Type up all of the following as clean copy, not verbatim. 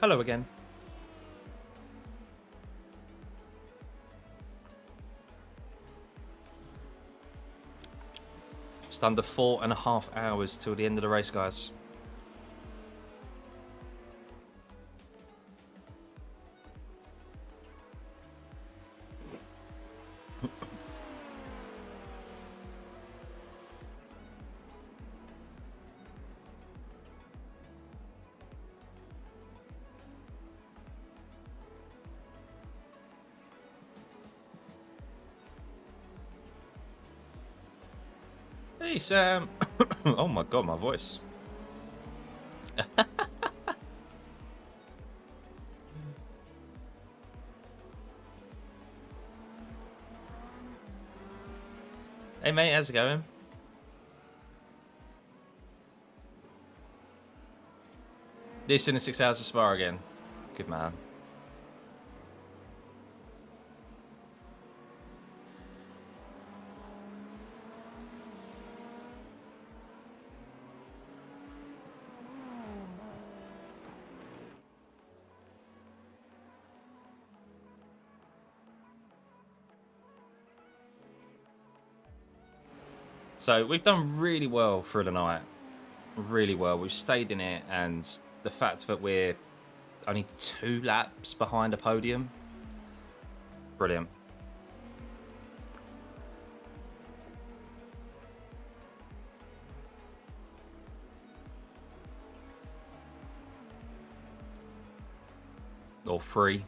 Hello again. Just under 4.5 hours till the end of the race, guys. Hey Sam! Oh my god, my voice. Hey mate, how's it going? This in the 6 hours of Spa again. Good man. So we've done really well through the night. Really well. We've stayed in it, and the fact that we're only 2 laps behind a podium. Brilliant. Or 3.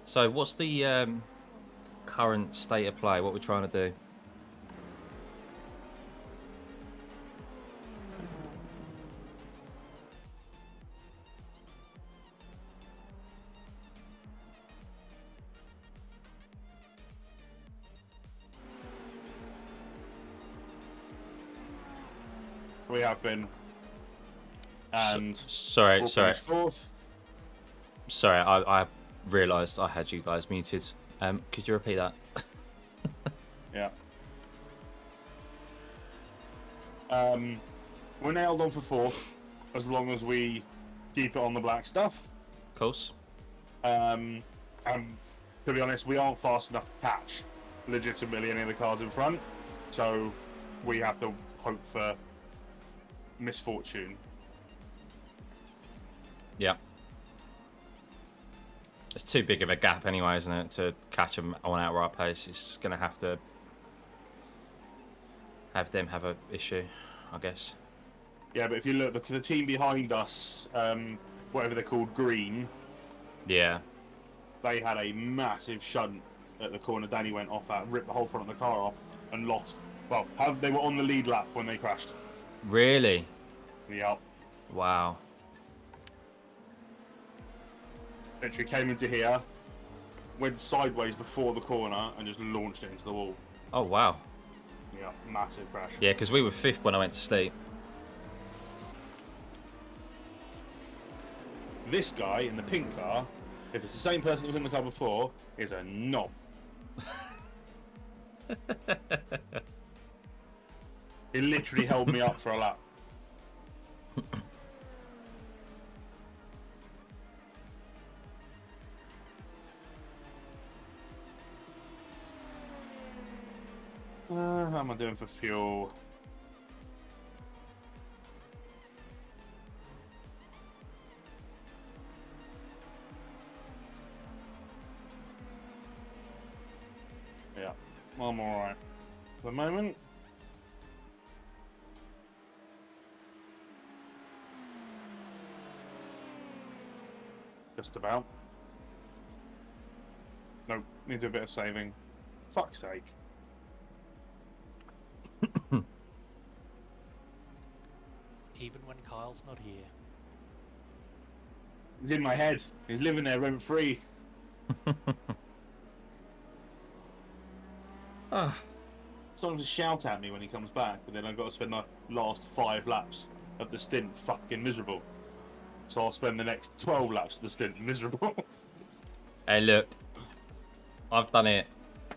So what's the current state of play? What we're trying to do? We have been. And sorry. Fourth. Sorry, I realised I had you guys muted. Could you repeat that? Yeah. We're nailed on for 4th, as long as we keep it on the black stuff. Of course. And to be honest, we aren't fast enough to catch legitimately any of the cars in front, so we have to hope for misfortune. Yeah. It's too big of a gap anyway, isn't it, to catch them on outright pace. It's going to have them have an issue, I guess. Yeah, but if you look, the team behind us, whatever they're called, Green. Yeah. They had a massive shunt at the corner Danny went off at, ripped the whole front of the car off, and lost. Well, they were on the lead lap when they crashed. Really? Yeah. Wow. Literally came into here, went sideways before the corner, and just launched it into the wall. Oh, wow. Yeah, massive crash. Yeah, because we were 5th when I went to sleep. This guy in the pink car, if it's the same person that was in the car before, is a knob. He literally held me up for a lap. How am I doing for fuel? I'm alright. For the moment. Just about. Nope, need to do a bit of saving. Fuck's sake. Even when Kyle's not here. He's in my head. He's living there rent free. Someone to shout at me when he comes back, but then I've got to spend the last 5 laps of the stint fucking miserable. So I'll spend the next 12 laps of the stint miserable. Hey, look. I've done it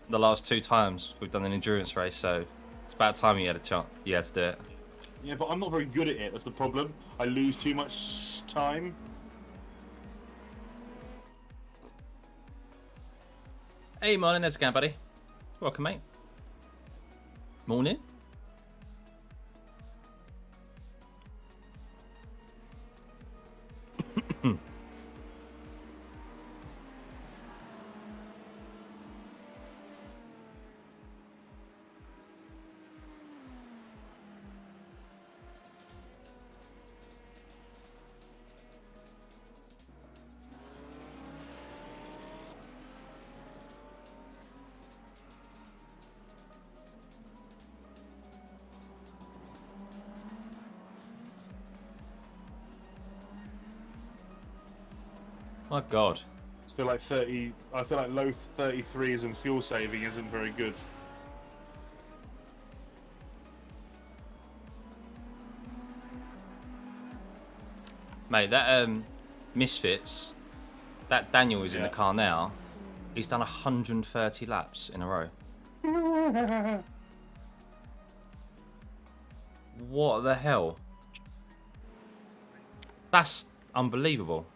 the last 2 times. We've done an endurance race, so it's about time you had a chance. You had to do it. Yeah, but I'm not very good at it. That's the problem. I lose too much time. Hey, morning. How's it going, buddy? Welcome, mate. Morning. My God. I feel like low 33s and fuel saving isn't very good. Mate, that Misfits, that Daniel is in the car now. He's done 130 laps in a row. What the hell? That's unbelievable.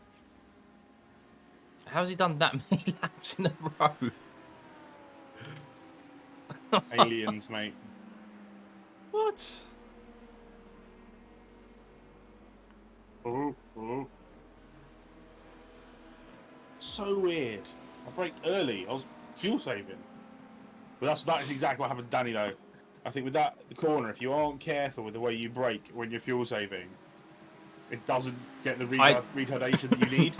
How's he done that many laps in a row? Aliens, mate. What? Ooh, ooh. So weird. I braked early. I was fuel saving. But that's exactly what happened to Danny, though. I think with that corner, if you aren't careful with the way you brake when you're fuel saving, it doesn't get the retardation that you need.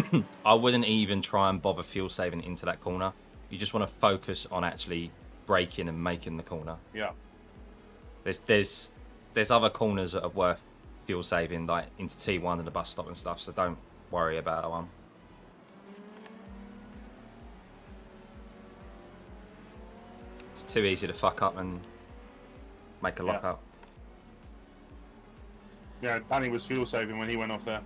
I wouldn't even try and bother fuel saving into that corner. You just want to focus on actually braking and making the corner. Yeah. There's other corners that are worth fuel saving, like into T1 and the bus stop and stuff, so don't worry about that one. It's too easy to fuck up and make a lock up. Yeah, Danny was fuel saving when he went off there.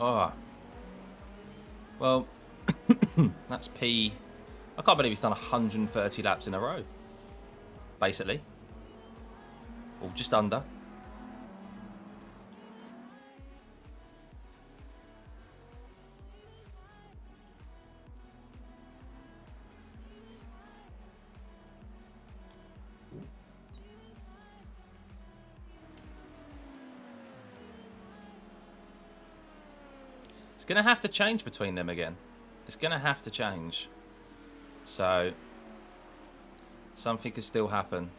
Oh. Well, that's P. I can't believe he's done 130 laps in a row. Basically. Or just under. It's going to have to change between them again. It's going to have to change. So, something could still happen.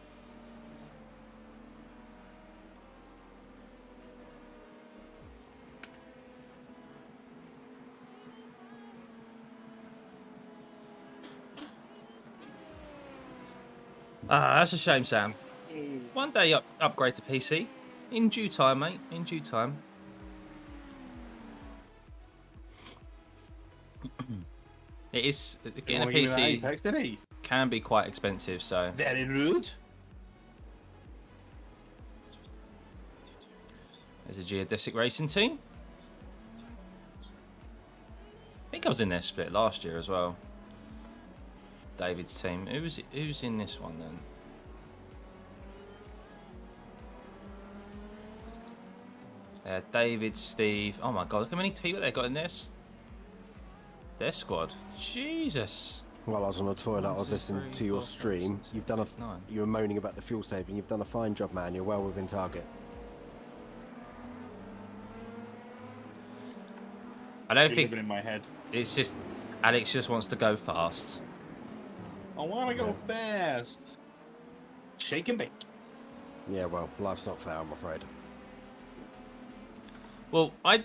Ah, that's a shame, Sam. One day upgrade to PC. In due time, mate. In due time. It is getting a PC Apex, did he? can be quite expensive, so Very rude. there's a geodesic racing team. I think I was in their split last year as well. David's team. Who's in this one then? David, Steve. Oh my God! Look how many people they got in this. Their squad. Jesus. While I was on the toilet, I was listening to your stream. You've done you were moaning about the fuel saving. You've done a fine job, man. You're well within target. I don't You're think living in my head. it's just. Alex just wants to go fast. I want to go fast. Shake and bake. Yeah, well, life's not fair, I'm afraid. Well, I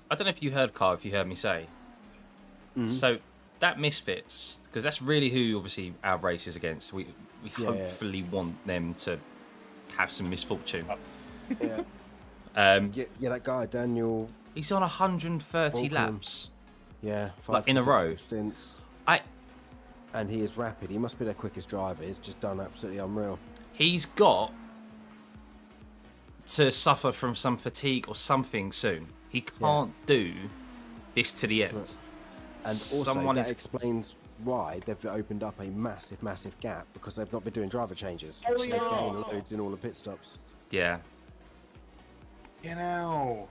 don't know if you heard, Carl, if you heard me say. So that Misfits, because that's really who obviously our race is against. We hopefully want them to have some misfortune. Yeah. Yeah, that guy Daniel. He's on 130 Volcom. laps. Yeah, Like in a row. Stints. And he is rapid. He must be their quickest driver. He's just done absolutely unreal. He's got to suffer from some fatigue or something soon. He can't do this to the end. Right. And also, that explains why they've opened up a massive, massive gap, because they've not been doing driver changes. So they've gained loads in all the pit stops. Yeah. You know.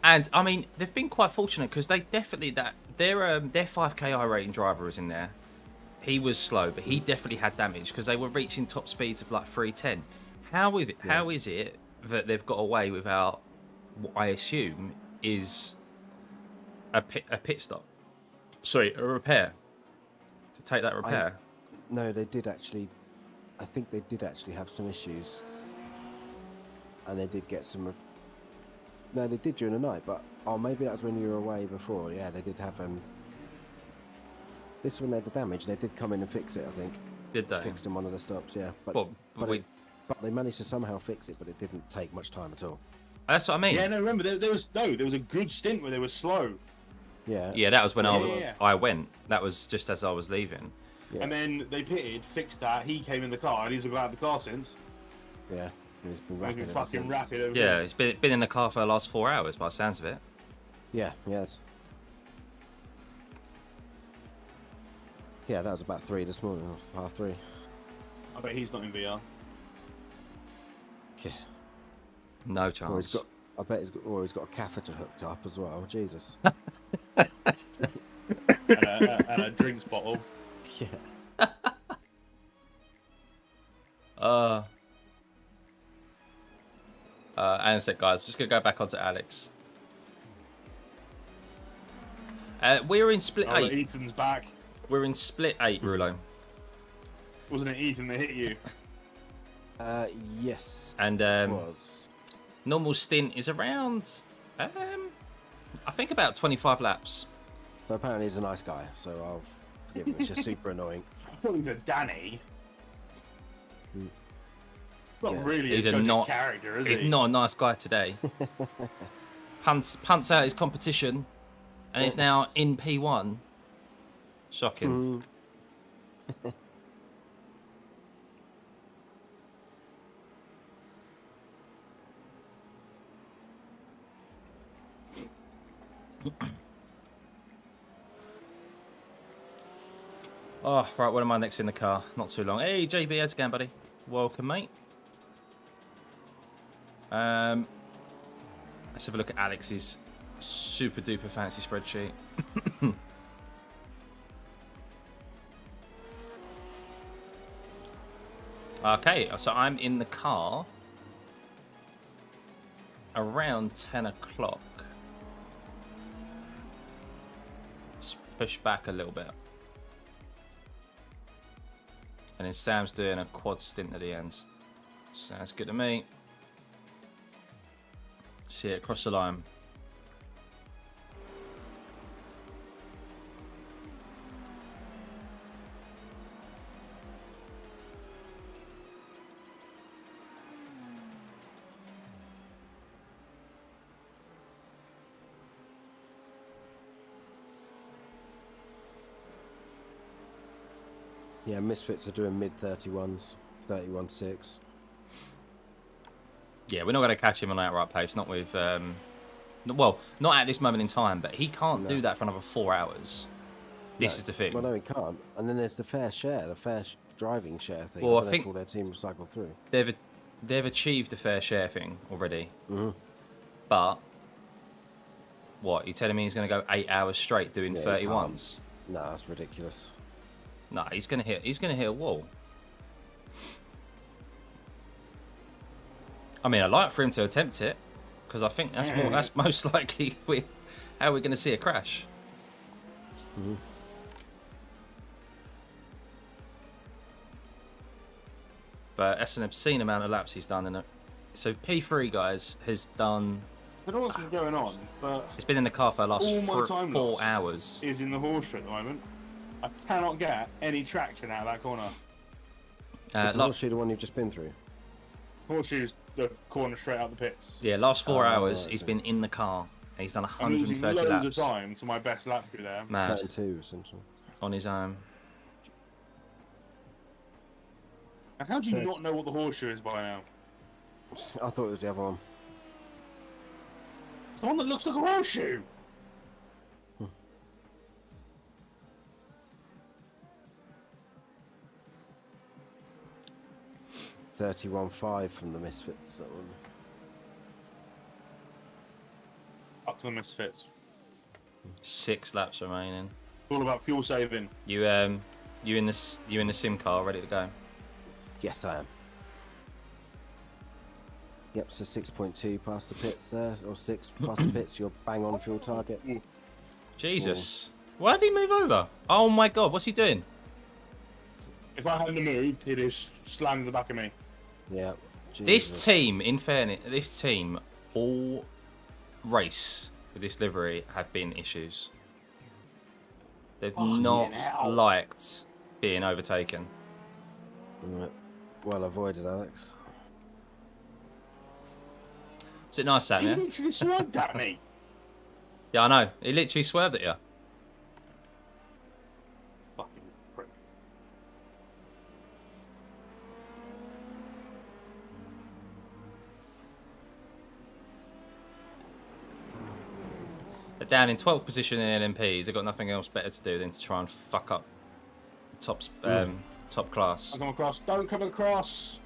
And I mean, they've been quite fortunate because they definitely their 5K rating driver is in there. He was slow, but he definitely had damage because they were reaching top speeds of like 310. How is it that they've got away without what I assume is a pit stop? Sorry, a repair. To take that repair. No, they did actually. I think they did actually have some issues, and they did get some. No, they did during the night, but maybe that was when you were away before. Yeah, they did have this one they had the damage. They did come in and fix it, I think. Did they? Fixed in one of the stops, yeah. But they managed to somehow fix it, but it didn't take much time at all. That's what I mean. Yeah, no, remember there was a good stint where they were slow. Yeah. Yeah, that was when I went. That was just as I was leaving. Yeah. And then they pitted, fixed that. He came in the car, and he's been out of the car since. Yeah, he's been fucking rapid. Yeah, he's been in the car for the last 4 hours, by the sounds of it. Yeah, yes. Yeah, that was about 3 this morning, or 3:30. I bet he's not in VR. Yeah. No chance. I bet he's got a catheter hooked up as well. Jesus. and a drinks bottle. Yeah. And a sec, guys. Just gonna go back onto Alex. We're in split 8. Ethan's back. We're in split 8, Rulo. Wasn't it Ethan that hit you? Yes. And it was. Normal stint is around, I think about 25 laps. But apparently he's a nice guy, so I'll forgive him. It's just super annoying. I thought he was a Danny. Not really he's a not character, is he? He's not a nice guy today. punts out his competition, and he's now in P1. Shocking. Oh, right, when am I next in the car? Not too long. Hey, JB, how's it going, buddy? Welcome, mate. Let's have a look at Alex's super duper fancy spreadsheet. Okay, so I'm in the car around 10 o'clock. Let's push back a little bit. And then Sam's doing a quad stint at the end. Sounds good to me. See it across the line. Yeah, Misfits are doing mid-31s, 31.6. Yeah, we're not going to catch him on that right pace. Not with, well, not at this moment in time. But he can't do that for another 4 hours. This is the thing. Well, no, he can't. And then there's the fair share, driving share thing. Well, I think all their teams cycle through. They've achieved the fair share thing already. Mm-hmm. But what? You telling me he's going to go 8 hours straight doing 31s? No, that's ridiculous. No, he's going to hit a wall. I mean, I'd like for him to attempt it, because I think that's most likely how we're going to see a crash. Mm-hmm. But that's an obscene amount of laps he's done in it. So P3, guys, has done... I don't know what's been going on, but It's been in the car for the last all my time 4 lost hours. is in the horseshoe at the moment. I cannot get any traction out of that corner. Is the horseshoe the one you've just been through? Horseshoe's the corner straight out the pits. Yeah, last 4 hours, right, he's okay. been in the car. And he's done I'm losing 130 loads laps of time to my best lap through there. Mad. Turn 2, essentially. On his own. And how do you not know what the horseshoe is by now? I thought it was the other one. It's the one that looks like a horseshoe! 31.5 from the Misfits. That one. Up to the Misfits. 6 laps remaining. It's all about fuel saving. You in the sim car, ready to go? Yes, I am. Yep, so 6.2 past the pits there, or 6 past the pits. You're bang on fuel target. Jesus. Why did he move over? Oh my god, what's he doing? If I hadn't moved, he'd have slammed the back of me. Yeah. This Jesus. team, in fairness, this team, all race with this livery have been issues. They've not liked being overtaken. Right. Well avoided, Alex. Was it nice, Sam? He Yeah. literally swagged at me. Yeah, I know. He literally swerved at you. Fucking prick. They're down in 12th position in LMPs. They've got nothing else better to do than to try and fuck up the top class. Don't come across. Don't come across.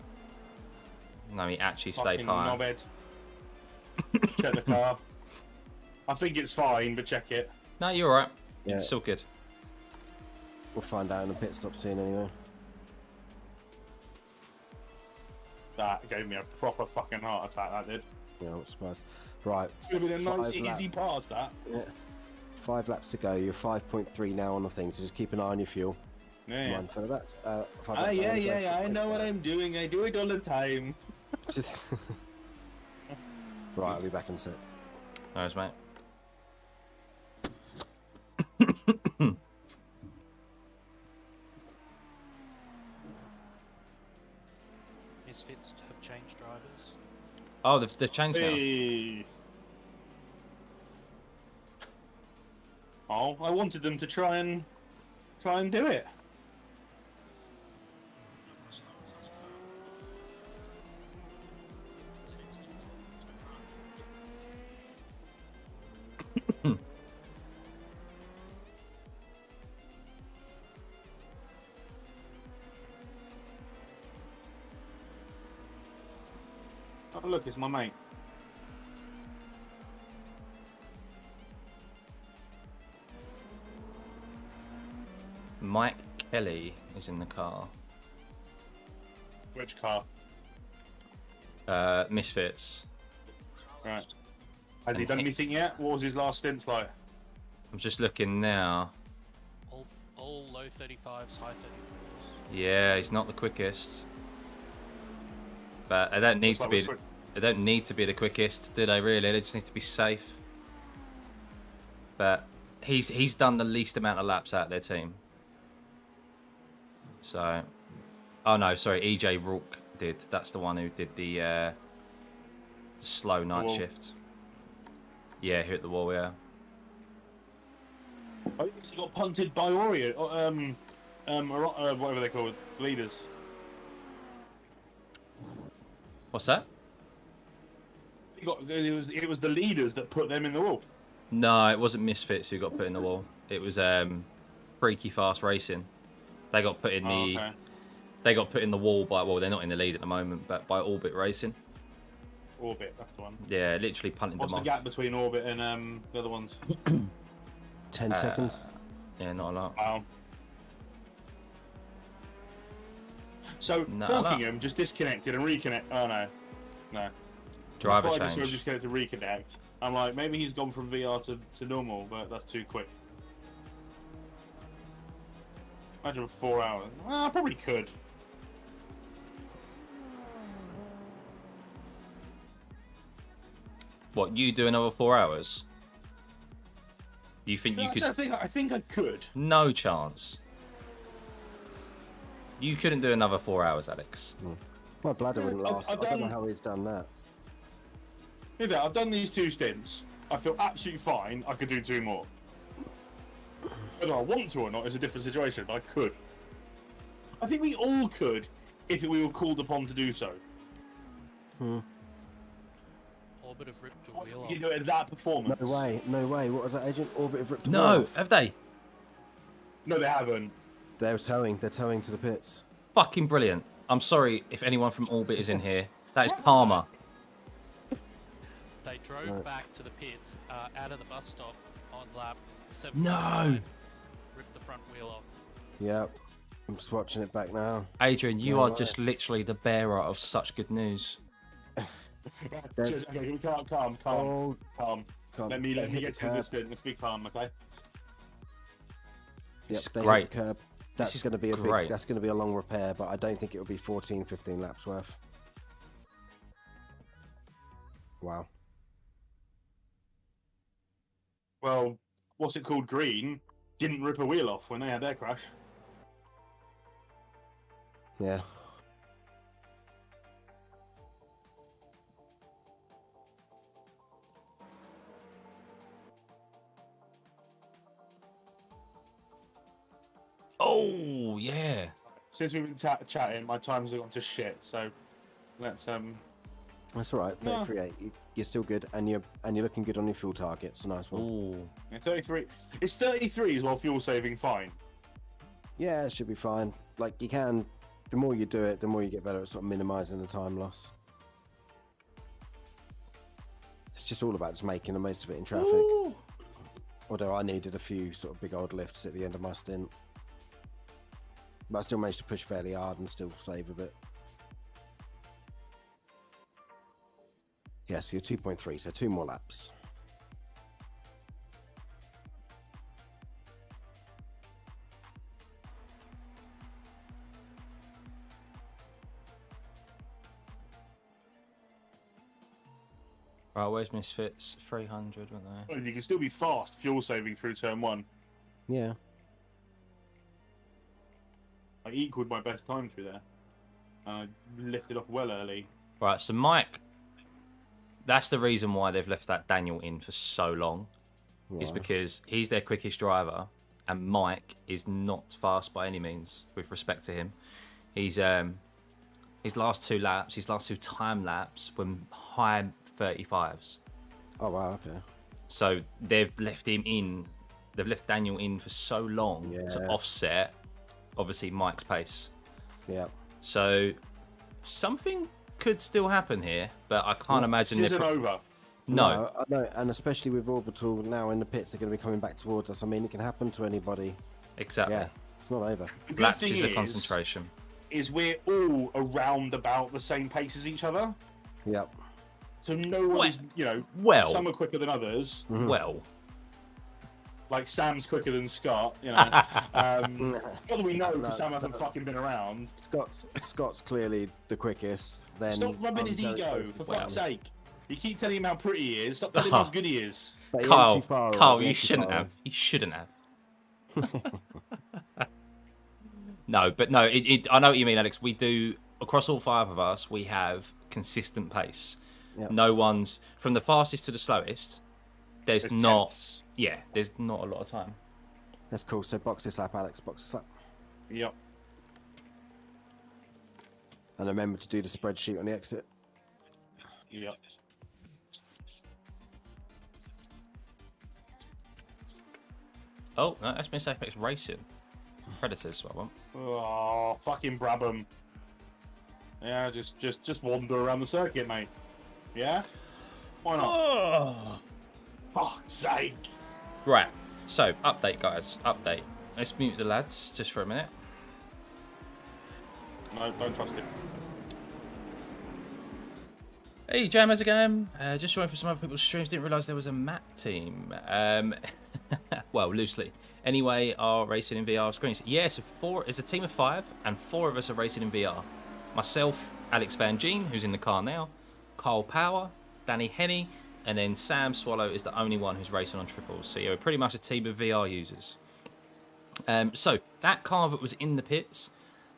No, he actually stayed Fucking higher. knobhead. Check the car. I think it's fine, but check it. No, you're alright. Yeah. It's still good. We'll find out in the pit stop soon anyway. That gave me a proper fucking heart attack, that did. Yeah, I'm surprised. Right. Could have been a nice, 5 easy pass, that. Yeah. 5 laps to go. You're 5.3 now on the thing, so just keep an eye on your fuel. Yeah. Mind for that. 5 Ah, laps yeah, on, yeah, go yeah. I for know what 0.5. I'm doing. I do it all the time. Right, I'll be back in a sec. Alright, mate. Misfits have changed drivers. Oh, they've changed now. Hey. Oh, I wanted them to try and do it. Oh, look, it's my mate. Mike Kelly is in the car. Which car? Misfits. Right. Has he done anything yet? What was his last stint like? I'm just looking now. All low 35s, high 34s. Yeah, he's not the quickest. But I don't need Looks to like be. we're switch- They don't need to be the quickest, do they? Really, they just need to be safe. But he's done the least amount of laps out of their team. So, oh no, sorry, EJ Rourke did. That's the one who did the slow night wall. shift. Yeah, hit the wall. Yeah. Oh, he got punted by Oreo. Whatever they call it, leaders. What's that? It was the leaders that put them in the wall. No, it wasn't Misfits who got put in the wall. It was Freaky Fast Racing. They got put in the. Okay. They got put in the wall by. Well, they're not in the lead at the moment, but by Orbit Racing. Orbit, that's the one. Yeah, literally punting What's them the off. gap between Orbit and the other ones? 10 seconds. Yeah, not a lot. Wow. So Not a lot. Falkingham just disconnected and reconnect. Oh no, no. Driver I just saw him change. disconnect to reconnect. I'm like, maybe he's gone from VR to normal, but that's too quick. Imagine 4 hours. Well, I probably could. What, you do another 4 hours? You think you could? I think I could. No chance. You couldn't do another 4 hours, Alex. My bladder wouldn't last. I've I don't know done- how he's done that. Either I've done these 2 stints. I feel absolutely fine. I could do 2 more. Whether I want to or not is a different situation. But I could. I think we all could if we were called upon to do so. Orbit have ripped a wheel You off. know, at that performance. No way, no way. What was that, Agent? Orbit have ripped a wheel No, off. have they? No, they haven't. They're towing to the pits. Fucking brilliant. I'm sorry if anyone from Orbit is in here. That is karma. They drove Right. back to the pits out of the bus stop on lap No. 7. Ripped the front wheel off. Yep. I'm just watching it back now. Adrian, you No are way. just literally the bearer of such good news. Okay, we can't calm. Oh, Calm. can't- Let me they hit get the to curb. this stint. Let's be calm, okay? Yep, It's they hit great. the curb. That's is going to be great. that's going to be a long repair, but I don't think it will be 14, 15 laps worth. Wow. Well, what's it called? Green didn't rip a wheel off when they had their crash. Yeah. Oh, yeah. Since we've been chatting, my times have gone to shit. So let's That's all right. No. 33.8. You're still good, and you're looking good on your fuel targets. Nice one. Ooh. 33. It's 33 as well. Fuel saving, fine. Yeah, it should be fine. Like you can, the more you do it, the more you get better at sort of minimising the time loss. It's just all about just making the most of it in traffic. Ooh. Although I needed a few sort of big old lifts at the end of my stint, but I still managed to push fairly hard and still save a bit. Yeah, so you're 2.3, so 2 more laps. Right, where's Misfits? 300, weren't they? Well, you can still be fast fuel saving through turn 1. Yeah. I equaled my best time through there. I lifted off well early. Right, so Mike, that's the reason why they've left that Daniel in for so long, is Right. because he's their quickest driver, and Mike is not fast by any means with respect to him. He's his last 2 laps, his last 2 time laps were high 35s. Oh wow, okay. So they've left him in. They've left Daniel in for so long to Yeah. offset, obviously, Mike's pace. Yeah. So something could still happen here, but I can't imagine. This they're isn't over. No, I know, and especially with Orbital now in the pits, they're going to be coming back towards us. I mean, it can happen to anybody. exactly. Yeah, it's not over. The good Laps thing is a concentration. is we're all around about the same pace as each other. Yep. So no one Well- is, you know, Well, some are quicker than others. well, Like Sam's quicker than Scott, you know. Not that we know because Sam hasn't fucking been around. Scott's clearly the quickest. Then Stop rubbing I'm his very ego, close for to fuck's Sam. sake. You keep telling him how pretty he is. Stop telling him how good he is. But he ain't Carl, too far Carl, away, he you ain't too shouldn't far have. You shouldn't have. No, but no, I know what you mean, Alex. We do, across all 5 of us, we have consistent pace. Yep. No one's, from the fastest to the slowest, there's There's not, tenths. yeah, there's not a lot of time. That's cool. So box this lap, Alex. Box this lap. Yep. And remember to do the spreadsheet on the exit. Yep. Oh, no, that's Miss Apex Racing. Predators, what I want. Oh, fucking Brabham. Yeah, just wander around the circuit, mate. Yeah? Why not? Oh. Fuck's sake. Right, so, update, guys, update. Let's mute the lads just for a minute. No, don't trust it. Hey, Jammers again. Just joined for some other people's streams. Didn't realise there was a map team. Well, loosely. Anyway, are racing in VR screens. Yes, it's a team of 5, and 4 of us are racing in VR. Myself, Alex Van Gene, who's in the car now, Carl Power, Danny Henney, and then Sam Swallow is the only one who's racing on triples. So yeah, we're pretty much a team of VR users. So that car that was in the pits,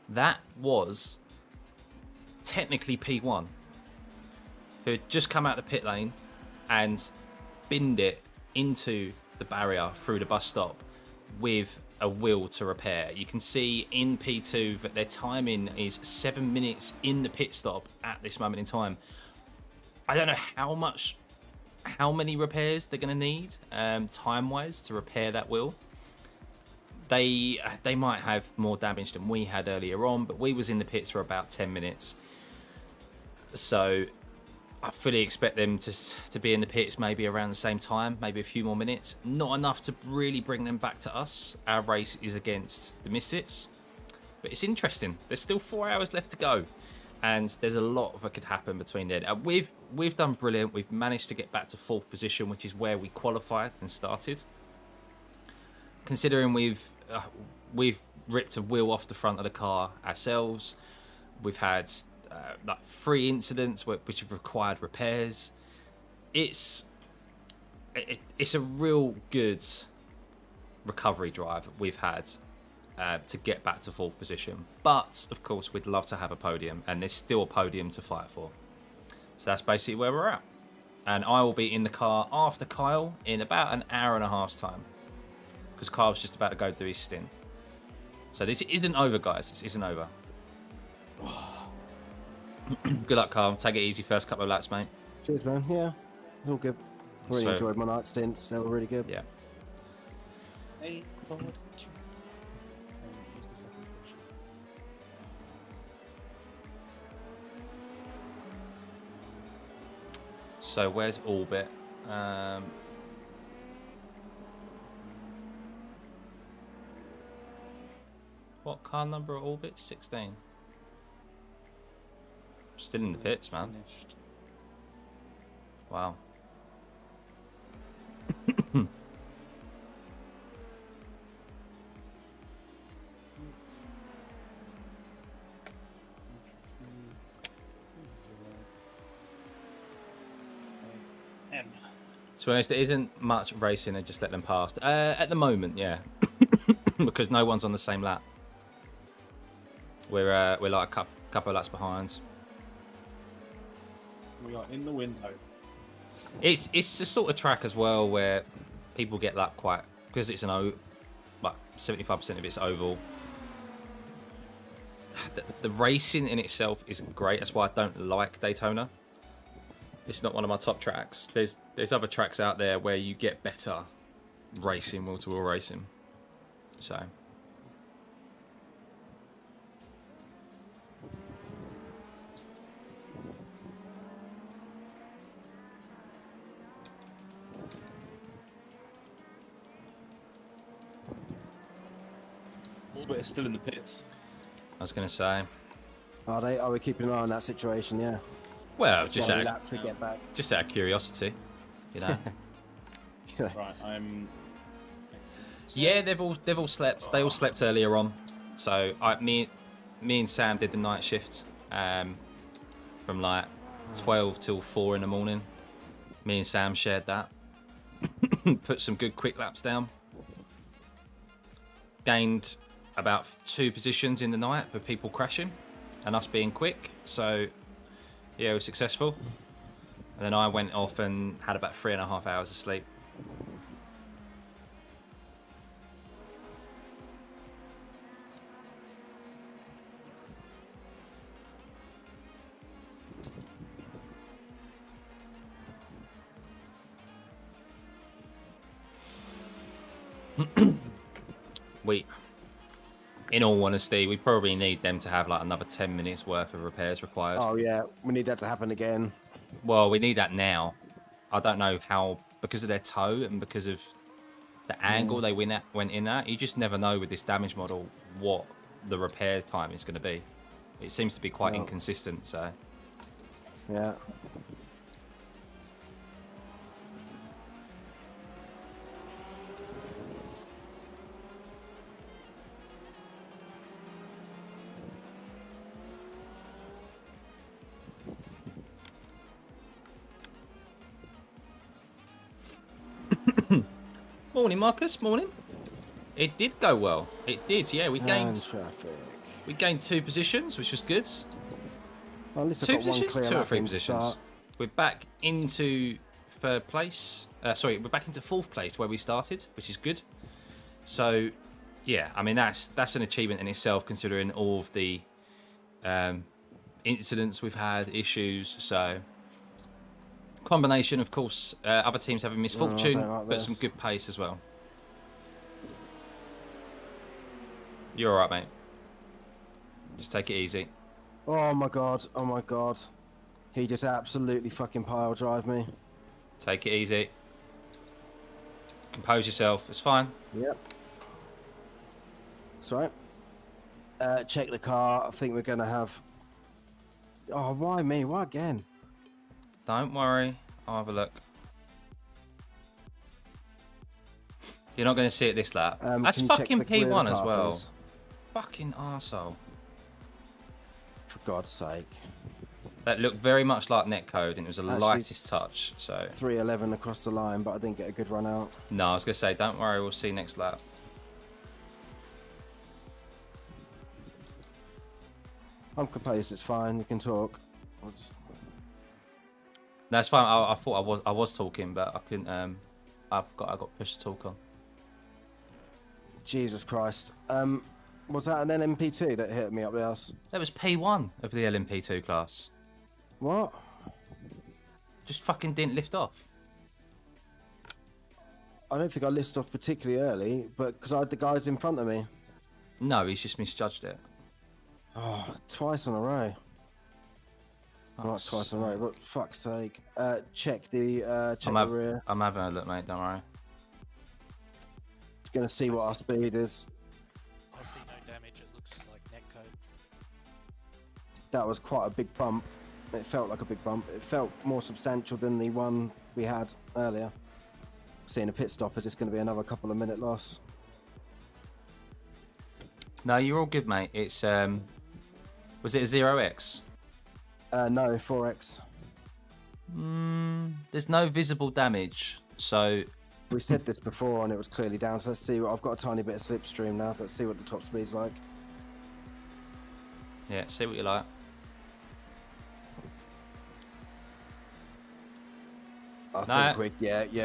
that was technically P1, who had just come out the pit lane and binned it into the barrier through the bus stop with a wheel to repair. You can see in P2 that their timing is 7 minutes in the pit stop at this moment in time. I don't know how many repairs they're going to need time-wise to repair that wheel. They might have more damage than we had earlier on, but we was in the pits for about 10 minutes. So I fully expect them to be in the pits maybe around the same time, maybe a few more minutes. Not enough to really bring them back to us. Our race is against the Misfits. But it's interesting. There's still 4 hours left to go. And there's a lot that could happen between then. We've done brilliant. We've managed to get back to 4th position, which is where we qualified and started. Considering we've ripped a wheel off the front of the car ourselves, we've had like 3 incidents which have required repairs. It's a real good recovery drive we've had to get back to 4th position. But of course, we'd love to have a podium, and there's still a podium to fight for. So that's basically where we're at. And I will be in the car after Kyle in about an hour and a half's time, because Kyle's just about to go do his stint. So this isn't over, guys. This isn't over. Good luck, Kyle. Take it easy first couple of laps, mate. Cheers, man. Yeah, all good. Really So- enjoyed my night stints. They were really good. Yeah. Hey, forward. So where's Orbit? What car number at Orbit? 16. Still in the pits, man. Finished. Wow. M. To be honest, there isn't much racing. They just let them past. At the moment, yeah. Because no one's on the same lap. We're like a couple of laps behind. We are in the window. It's a sort of track as well where people get lapped quite, because it's like 75% of it's oval. The racing in itself isn't great. That's why I don't like Daytona. It's not one of my top tracks. There's other tracks out there where you get better racing, wheel-to-wheel racing. So. Albert is still in the pits. I was going to say, Are we keeping an eye on that situation? Yeah. well, just Sorry, out, lap to get back. just out of curiosity, you know. Right, I'm. Yeah, they've all slept. They all slept earlier on. So me and Sam did the night shift from like 12 till 4 in the morning. Me and Sam shared that. Put some good quick laps down. Gained about 2 positions in the night with people crashing and us being quick. So yeah, it was successful. And then I went off and had about 3.5 hours of sleep. In all honesty, we probably need them to have like another 10 minutes worth of repairs required. Oh yeah, we need that to happen again. Well, we need that now. I don't know how, because of their toe and because of the angle they went in at. You just never know with this damage model what the repair time is going to be. It seems to be quite inconsistent. So Yeah. Morning, Marcus. Morning. It did go well. It did. Yeah, we And gained traffic. 2 positions, which was good. Well, at least I've 2 got one positions, clear 2 or lap 3 in to positions. start. We're back into 3rd place. Sorry, we're back into 4th place where we started, which is good. So, yeah, I mean that's an achievement in itself, considering all of the incidents we've had, issues. So, combination, of course, other teams having misfortune, like but this. some good pace as well. You're all right, mate. Just take it easy. Oh my god, oh my god. He just absolutely fucking pile drive me. Take it easy. Compose yourself. It's fine. Yep. That's right. Check the car. I think we're going to have... Oh, why me? Why again? Don't worry. I'll have a look. You're not going to see it this lap. That's can you check fucking the rear P1 as car, well. please? Fucking arsehole. For God's sake. That looked very much like netcode, and it was the Actually, lightest touch. So 311 across the line, but I didn't get a good run out. no, I was going to say, don't worry. We'll see next lap. I'm composed, it's fine. You can talk. I'll just... No, it's fine. I thought I was talking, but I couldn't. I got pushed to talk on. Jesus Christ. Was that an LMP2 that hit me up the ass? That was P1 of the LMP2 class. What? Just fucking didn't lift off. I don't think I listed off particularly early, but because I had the guys in front of me. No, he's just misjudged it. Oh, twice in a row. Not twice in a row, but fuck's sake. Check the rear. I'm having a look, mate. Don't worry. Just gonna see what our speed is. I see no damage. It looks like netcode. That was quite a big bump. It felt like a big bump. It felt more substantial than the one we had earlier. Seeing a pit stop is just going to be another couple of minute loss. No, you're all good, mate. It's was it a 0x? No, 4x. There's no visible damage, so We said this before and it was clearly down, so let's see what I've got a tiny bit of slipstream now, so let's see what the top speed's like. yeah, see what you like. I think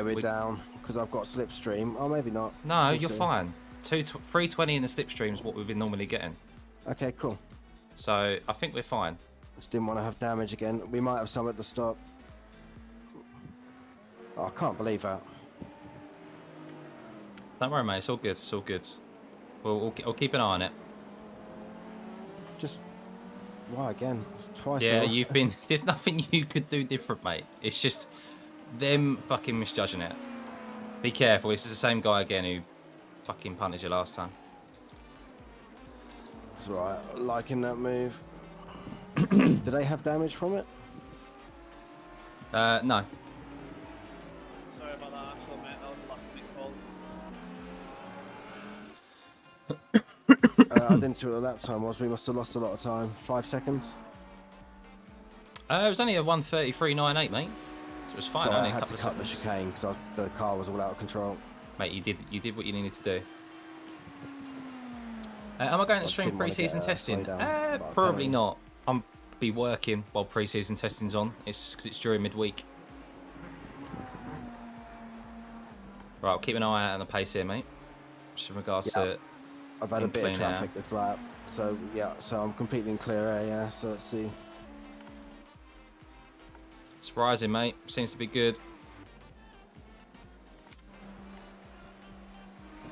we're down because I've got slipstream. Oh, maybe not. No, We'll you're see. fine. 320 in the slipstream is what we've been normally getting, Okay, cool. so I think we're fine. Just didn't want to have damage again. We might have some at the stop. Oh, I can't believe that. Don't worry, mate. It's all good. It's all good. We'll keep an eye on it. Just why again? It's twice. Yeah, now. you've been. There's nothing you could do different, mate. It's just them fucking misjudging it. Be careful. This is the same guy again who fucking punted you last time. It's right. Liking that move. Did they have damage from it? No. Sorry about that, actually, mate. That was the last big fault. I didn't see what the lap time was. We must have lost a lot of time. 5 seconds. It was only a 1:33.98, mate. So it was fine. So I only a had couple to of cut the seconds. chicane because the car was all out of control. Mate, you did what you needed to do. Am I going to just stream didn't wanna pre-season get a testing? slowdown, but I Probably can. not. I'm be working while pre-season testing's on. It's because it's during midweek. Right, I'll keep an eye out on the pace here, mate. Just in regards Yeah. to I've had a in bit of clean air. traffic this lap, so yeah. So I'm completely in clear air. Yeah. So let's see. it's rising, mate. Seems to be good.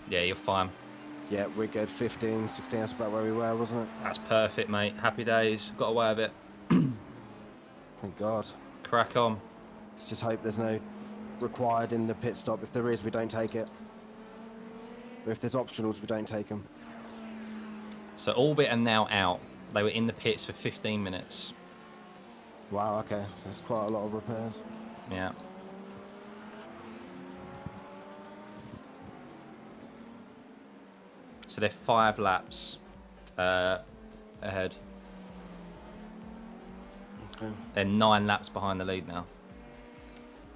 Yeah, you're fine. Yeah, we're good. 15, 16. That's about where we were, wasn't it? That's perfect, mate. Happy days. Got away with it. Thank God. Crack on. Let's just hope there's no required in the pit stop. If there is, we don't take it. Or if there's optionals, we don't take them. So Orbit are now out. They were in the pits for 15 minutes. Wow. Okay. That's quite a lot of repairs. Yeah. So they're 5 laps ahead. Okay. They're 9 laps behind the lead now.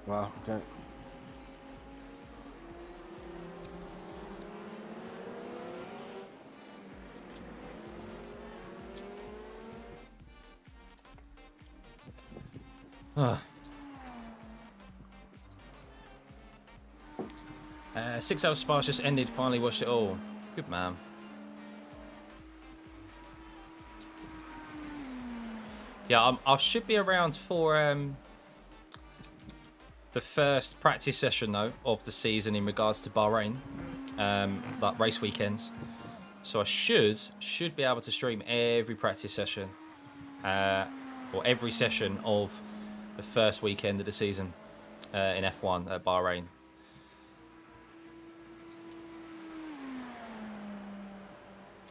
Wow. Okay. Six hours sparse just ended. Finally watched it all. Good man. Yeah, I should be around for the first practice session though of the season in regards to Bahrain, like race weekends. So I should be able to stream every practice session, or every session of the first weekend of the season in F1 at Bahrain.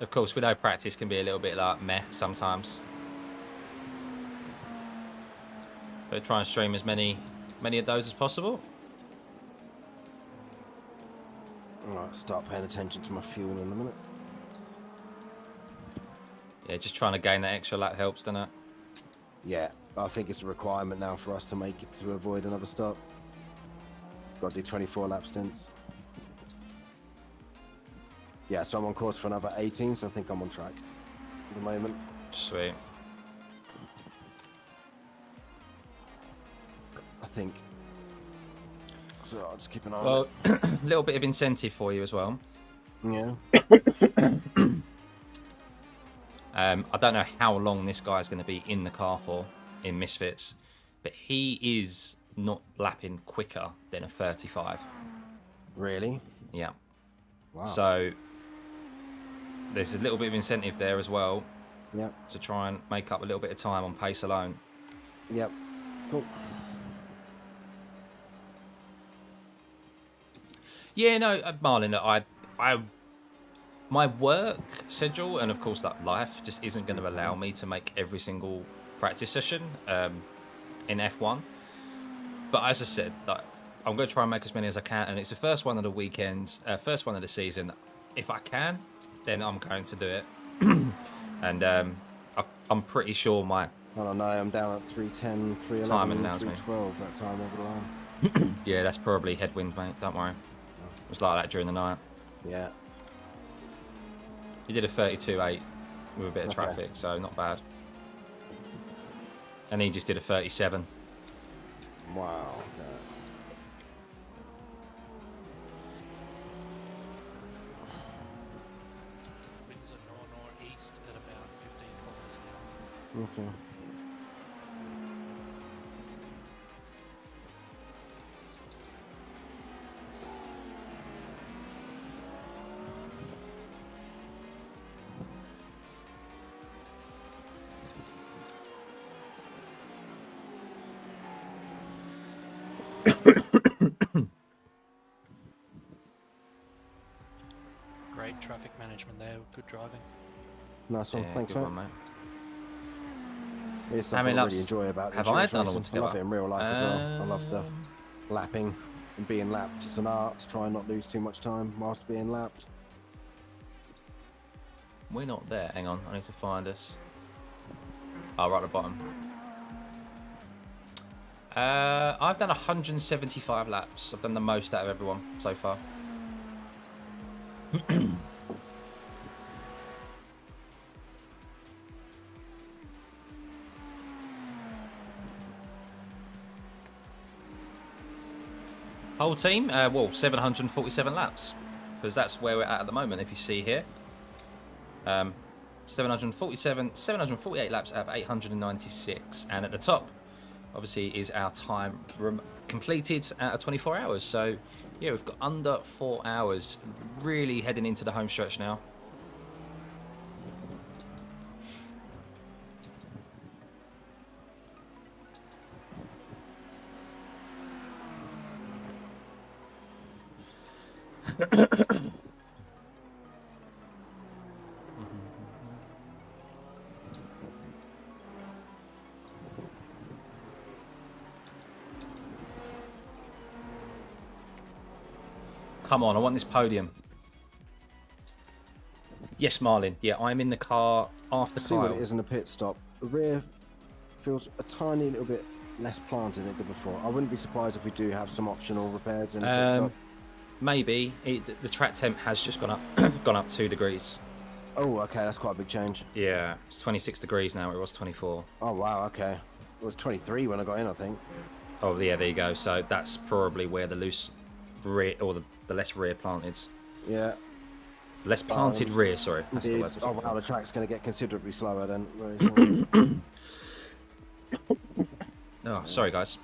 Of course, we know practice can be a little bit like meh sometimes. But try and stream as many of those as possible. Alright, start paying attention to my fuel in a minute. Yeah, just trying to gain that extra lap helps, doesn't it? Yeah, I think it's a requirement now for us to make it to avoid another stop. Got to do 24 lap stints. Yeah, so I'm on course for another 18, so I think I'm on track at the moment. Sweet. I think. So I'll just keep an eye Well, on a little bit of incentive for you as well. it. Yeah. I don't know how long this guy's going to be in the car for in Misfits, but he is not lapping quicker than a 35. Really? Yeah. Wow. So there's a little bit of incentive there as well Yep. to try and make up a little bit of time on pace alone. Yep. Cool. Yeah, no, Marlon, my work schedule and of course that life just isn't going to allow me to make every single practice session in F1. But as I said, like, I'm going to try and make as many as I can, and it's the first one of the weekends, first one of the season. If I can, then I'm going to do it. And I'm pretty sure my I don't know, I'm down at 310, 311, Timing allows me. 312 that time over the line. yeah, that's probably headwind, mate. Don't worry. It was like that during the night. Yeah. You did a 32.8 with a bit of Okay. traffic, so not bad. And he just did a 37. Wow. Okay. Winds are north-northeast at about 15 kilometers an hour. Okay. Great traffic management there, good driving. Nice one. Yeah, Thanks, good mate. one, mate. It's How something many I really laps enjoy about have endurance I done racing. altogether? I love it in real life as well. I love the lapping and being lapped. It's an art to try and not lose too much time whilst being lapped. We're not there. Hang on, I need to find us. Oh, right at the bottom. I've done 175 laps. I've done the most out of everyone so far. Whole team, well, 747 laps, because that's where we're at the moment. If you see here, 748 laps out of 896, and at the top, obviously, is our time completed out of 24 hours. So, yeah, we've got under 4 hours, really heading into the home stretch now. Come on, I want this podium. Yes, Marlin. Yeah, I'm in the car after See what Kyle. it is in the pit stop. The rear feels a tiny little bit less planted than it did before. I wouldn't be surprised if we do have some optional repairs in the pit stop. Maybe. The track temp has just gone up, gone up 2 degrees. Oh, okay, that's quite a big change. Yeah, it's 26 degrees now. It was 24. Oh, wow, okay. It was 23 when I got in, I think. Oh yeah, there you go. So that's probably where the loose rear, or the less rear planted. Yeah. Less planted rear, sorry. That's the Indeed. word. Oh wow, the track's going to get considerably slower then. Very soon. Oh, sorry guys.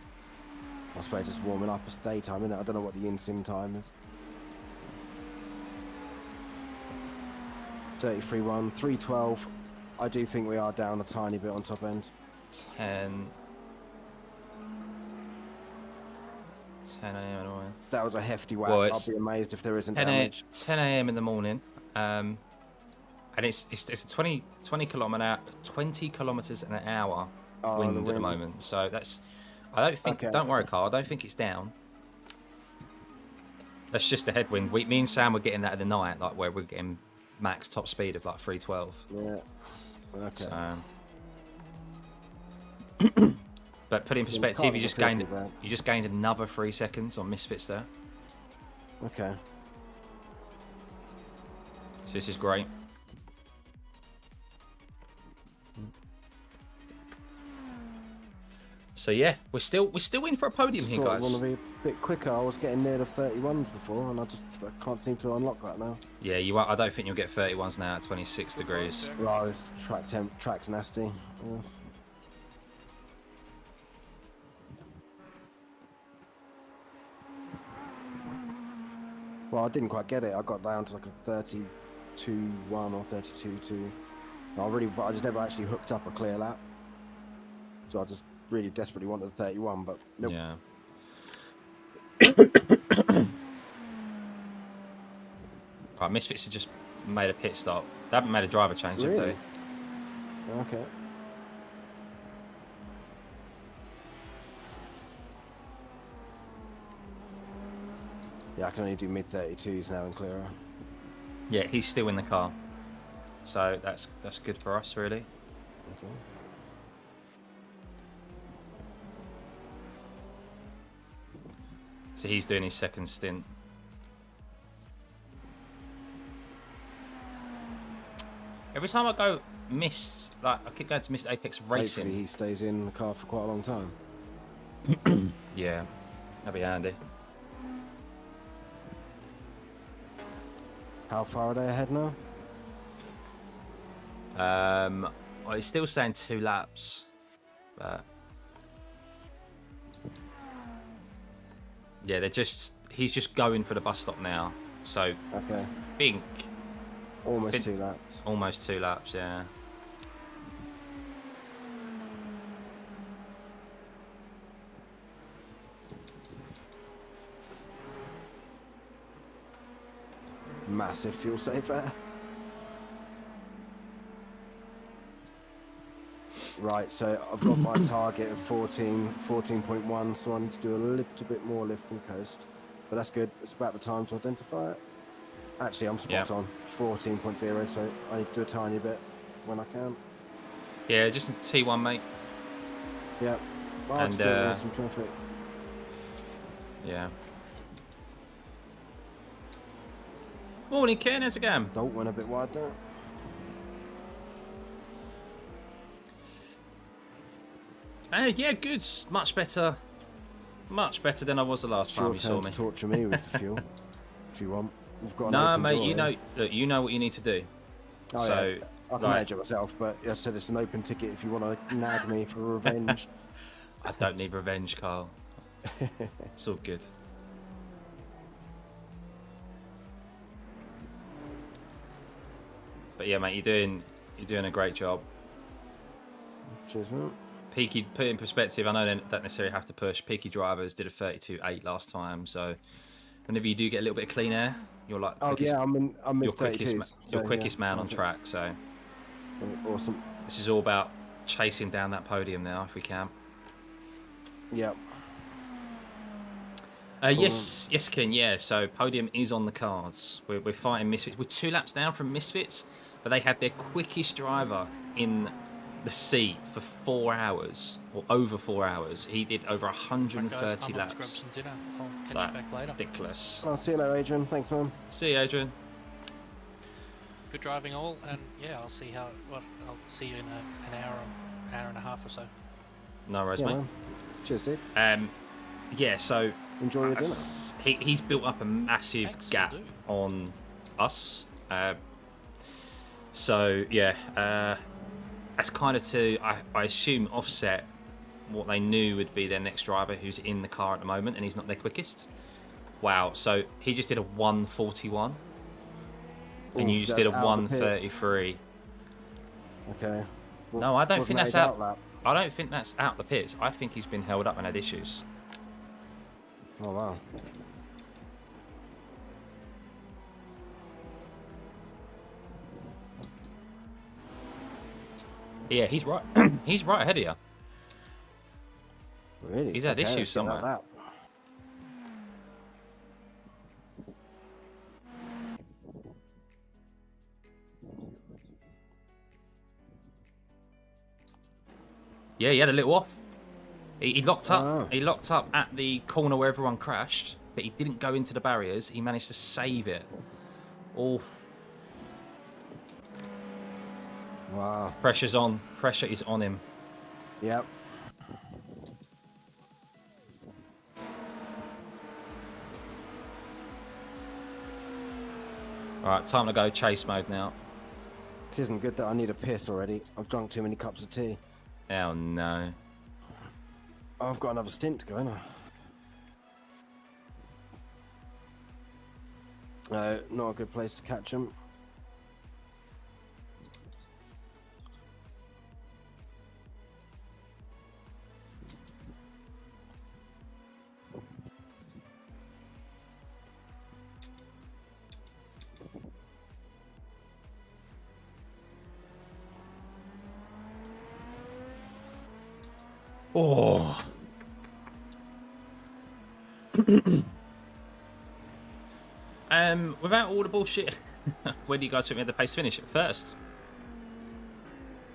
I suppose just warming up. It's daytime, isn't it? I don't know what the in-sim time is. 33.1, 3:12. I do think we are down a tiny bit on top end. 10 a.m. That was a hefty whack. Well, I'll it's be amazed if there isn't 10 damage. a.m. in the morning, and it's a 20 kilometers an hour Oh, wind the at the wind. moment. So that's, I don't think. Okay. Don't worry, Carl. I don't think it's down. That's just a headwind. Me and Sam were getting that in the night, like where we're getting max top speed of like 312. Yeah. Okay. So. But put it in Yeah, the perspective, car you was just a filthy gained bad. you just gained another 3 seconds on Misfits there. Okay. So this is great. So yeah, we're still in for a podium here, Thought I guys. want to be a bit quicker. I was getting near the 31s before, and I can't seem to unlock that now. Yeah, you. I don't think you'll get 31s now at 26 degrees. Right, this track's nasty. Yeah. Well, I didn't quite get it. I got down to like a 32.1 or 32.2. I just never actually hooked up a clear lap. So I just really desperately wanted a 31, but nope. Yeah. Right, Misfits have just made a pit stop. They haven't made a driver change, have Really? they? Okay. Yeah, I can only do mid 32s now in clearer. Yeah, he's still in the car. So that's good for us, really. Okay. So he's doing his second stint. Every time I go I keep going to miss Apex Racing. Hopefully he stays in the car for quite a long time. Yeah, that'd be handy. How far are they ahead now? Well, he's still saying 2 laps, but yeah, he's just going for the bus stop now. So Okay. think Almost Fin- 2 laps. almost 2 laps, yeah. Massive fuel save there. Right, so I've got my target of 14.1, so I need to do a little bit more lift and coast. But that's good. It's about the time to identify it. Actually, I'm spot on. 14.0, so I need to do a tiny bit when I can. Yeah, just into T1, mate. Yeah. Well, I'll And, just do it with some traffic. Yeah. Morning, Ken. How's it going? Don't went a bit wide there. Yeah, good. Much better. Much better than I was the last It's time your you saw turn me. to torture me with the fuel, if you want. We've got an Nah, open mate. door You here. know, look, you know what you need to do. Oh, So, yeah. I can like- manage it myself, but I said it's an open ticket if you want to nag me for revenge. I don't need revenge, Carl. It's all good. But yeah, mate, you're doing a great job. Cheers, mate. Peaky, put it in perspective, I know they don't necessarily have to push. Peaky drivers did a 32.8 last time, so whenever you do get a little bit of clean air, you're like Oh quickest, yeah, I'm your mid quickest, 32s. your so, quickest yeah, man on okay. track. So Awesome. this is all about chasing down that podium now, if we can. Yep. Yes, Ken. Yeah, so podium is on the cards. We're fighting Misfits. We're 2 laps down from Misfits, but they had their quickest driver in the seat for 4 hours, or over 4 hours. He did over Right, guys, 130 I'm off to grab laps. some dinner. I'll catch Like, you back later. ridiculous. I'll see you later, Adrian. Thanks, man. See you, Adrian. Good driving all, and yeah, I'll see you in an hour and a half or so. No worries, Yeah, mate. man. Cheers, dude. Yeah, so Enjoy your dinner. he's built up a massive Thanks, will gap do. on us. So yeah, that's kind of to I assume offset what they knew would be their next driver who's in the car at the moment, and he's not their quickest. Wow, so he just did a 141, and you Oof, just did a that's out of the pit. 133. Okay. No, I don't Wasn't think that's a out. lap. I don't think that's out the pits. I think he's been held up and had issues. Oh, wow. Yeah, he's right. He's right ahead of you. Really? He's had Okay, issues let's get that somewhere. lap. Yeah, he had a little off. He locked up. Oh. He locked up at the corner where everyone crashed, but he didn't go into the barriers. He managed to save it. Oh, Wow. pressure's on. Pressure is on him. Yep. All right, time to go chase mode now. It isn't good that I need a piss already. I've drunk too many cups of tea. Oh no. I've got another stint to go, haven't I? No, not a good place to catch them. Oh. Without all the bullshit, where do you guys think we had the pace finish? First.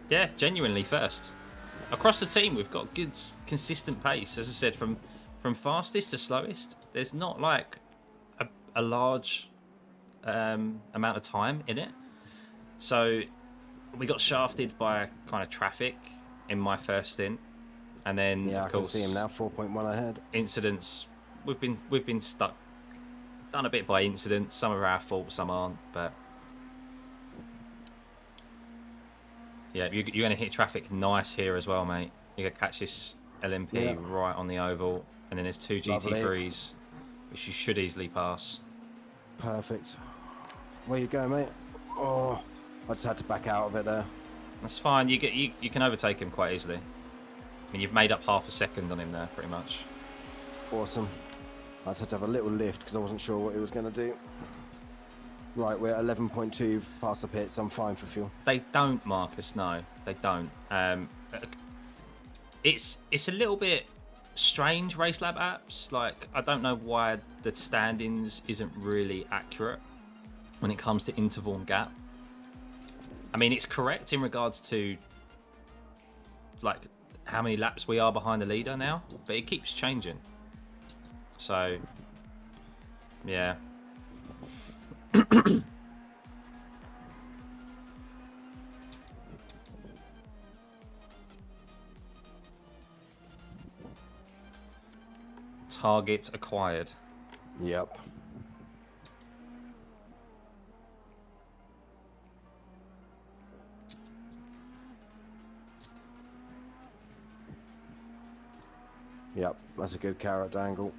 Yeah, genuinely first. Across the team, we've got good, consistent pace. As I said, from fastest to slowest, there's not like a large amount of time in it. So we got shafted by kind of traffic in my first stint, and then Yeah, of I can course see him now, 4.1 ahead. incidents. We've been stuck, done a bit by incidents. Some are our fault, some aren't. But yeah, you're going to hit traffic nice here as well, mate. You're going to catch this LMP Yeah. right on the oval, and then there's two Lovely. GT3s, which you should easily pass. Perfect. Where you going, mate? Oh, I just had to back out of it there. That's fine. You can overtake him quite easily. I mean, you've made up half a second on him there, pretty much. Awesome. I just had to have a little lift because I wasn't sure what it was going to do. Right, we're at 11.2 past the pits. I'm fine for fuel. They don't, Marcus. No, they don't. It's a little bit strange, Race Lab apps. Like, I don't know why the standings isn't really accurate when it comes to interval and gap. I mean, it's correct in regards to like how many laps we are behind the leader now, but it keeps changing. So, yeah. Target acquired. Yep. Yep, that's a good carrot dangle.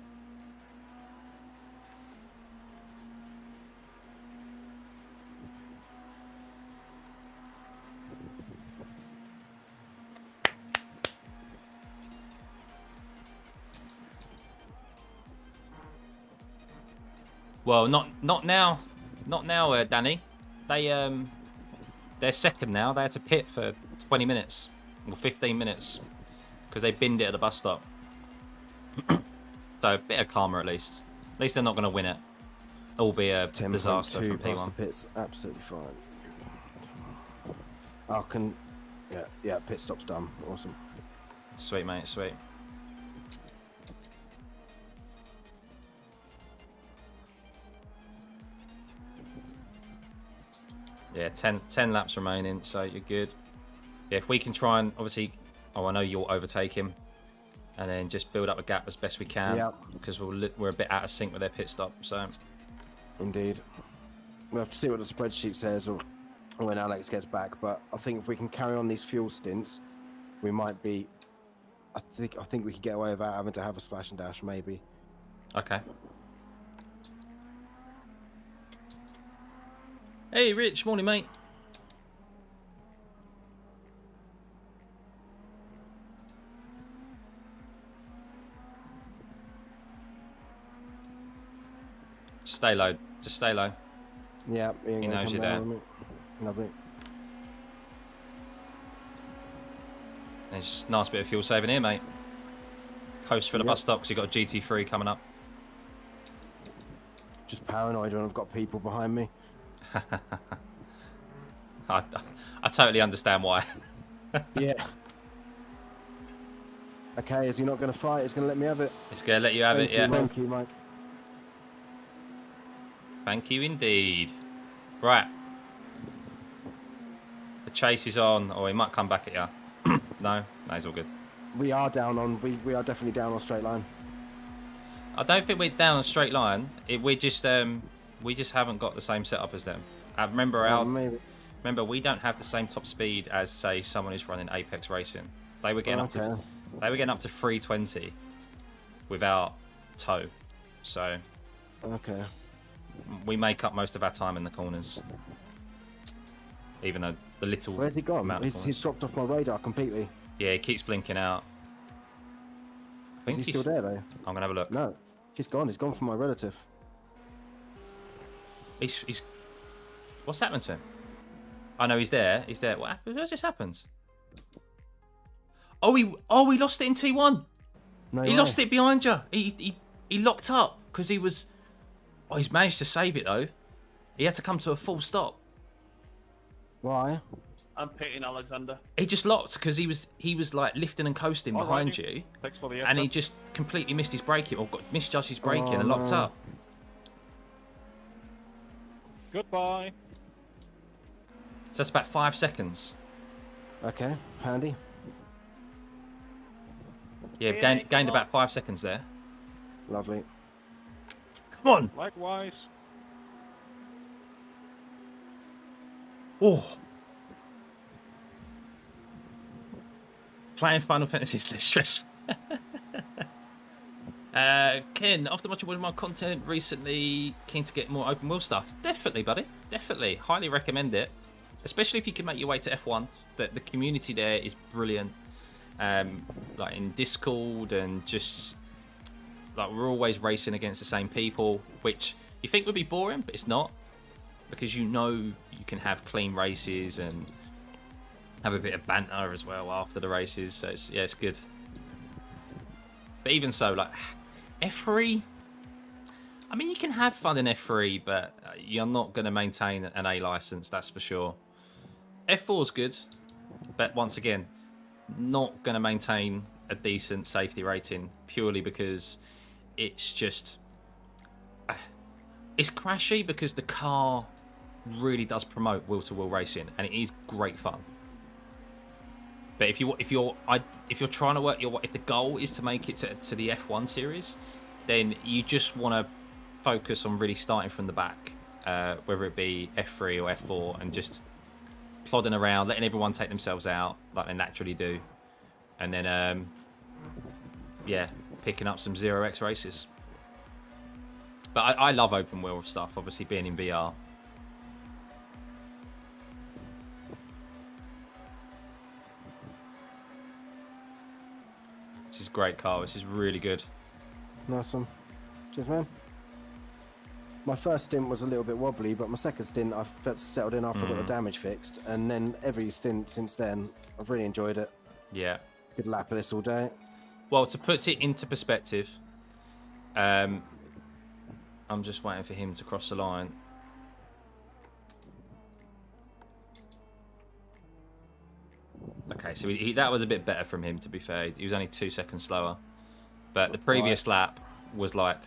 Well, not now, Danny. They're second now. They had to pit for 20 minutes or 15 minutes because they binned it at the bus stop. So a bit of karma at least. At least they're not going to win it. It'll be a disaster from past the P1. pits, absolutely fine. I can, yeah, pit stop's done. Awesome. Sweet, mate, sweet. Yeah, 10 laps remaining, so you're good. Yeah, if we can try and, obviously, oh, I know you'll overtake him. and then just build up a gap as best we can. Yep. Because we're a bit out of sync with their pit stop. So Indeed. We'll have to see what the spreadsheet says or when Alex gets back. But I think if we can carry on these fuel stints, we might be. I think we could get away without having to have a splash and dash, maybe. okay. Hey, Rich, morning, mate. Stay low. Just stay low. Yeah, He knows you're there. Lovely. There's a nice bit of fuel saving here, mate. Coast for the Yep. bus stop, 'cause you've got a GT3 coming up. Just paranoid when I've got people behind me. I totally understand why. Yeah. Okay, is he not going to fight? He's going to let me have it. It's going to let you have it, yeah. Thank you, Mike. Thank you indeed. Right. The chase is on, or he might come back at you. No, he's all good. We are down on. We are definitely down on straight line. I don't think we're down a straight line. We just haven't got the same setup as them. Maybe. Remember, we don't have the same top speed as, say, someone who's running Apex Racing. They were getting up to 320 without tow. So Okay. we make up most of our time in the corners. Even though the little Where's he gone? amount of He's corners. dropped off my radar completely. Yeah, he keeps blinking out. I think Is he still there though? I'm gonna have a look. No, he's gone. He's gone for my relative. He's. What's happened to him? I know he's there. He's there. What just happened? Oh, he lost it in T1. No He way. lost it behind you. He locked up because he was. Oh, he's managed to save it though. He had to come to a full stop. Why? I'm pitting Alexander. He just locked because he was like lifting and coasting Oh, behind right. you, Thanks for the and he effort. just completely missed his braking or misjudged his braking and locked no. up. Goodbye. So that's about 5 seconds. Okay, handy. Yeah, Yeah, gained come about on. 5 seconds there. Lovely. Come on. Likewise. Oh. Playing Final Fantasy is less stressful. Ken, after much of my content recently, keen to get more open wheel stuff. Definitely, buddy. Definitely. Highly recommend it. Especially if you can make your way to F1. The community there is brilliant. Like in Discord and just like we're always racing against the same people, which you think would be boring, but it's not. Because you know you can have clean races and have a bit of banter as well after the races. So it's good. But even so, like F3, I mean, you can have fun in F3, but you're not going to maintain an A license, that's for sure. F4 is good, but once again, not going to maintain a decent safety rating purely because it's just it's crashy because the car really does promote wheel-to-wheel racing and it is great fun. But if you're trying to work if the goal is to make it to the F1 series, then you just want to focus on really starting from the back, whether it be F3 or F4, and just plodding around, letting everyone take themselves out like they naturally do, and then yeah, picking up some 0x races. But I love open wheel stuff, obviously being in VR. This is a great car. This is really good. Nice one. Cheers, man. My first stint was a little bit wobbly, but my second stint I felt settled in after I got the damage fixed, and then every stint since then I've really enjoyed it. Yeah. Good lap of this all day. Well, to put it into perspective, I'm just waiting for him to cross the line. Okay, so that was a bit better from him, to be fair. He was only 2 seconds slower. But the previous lap was like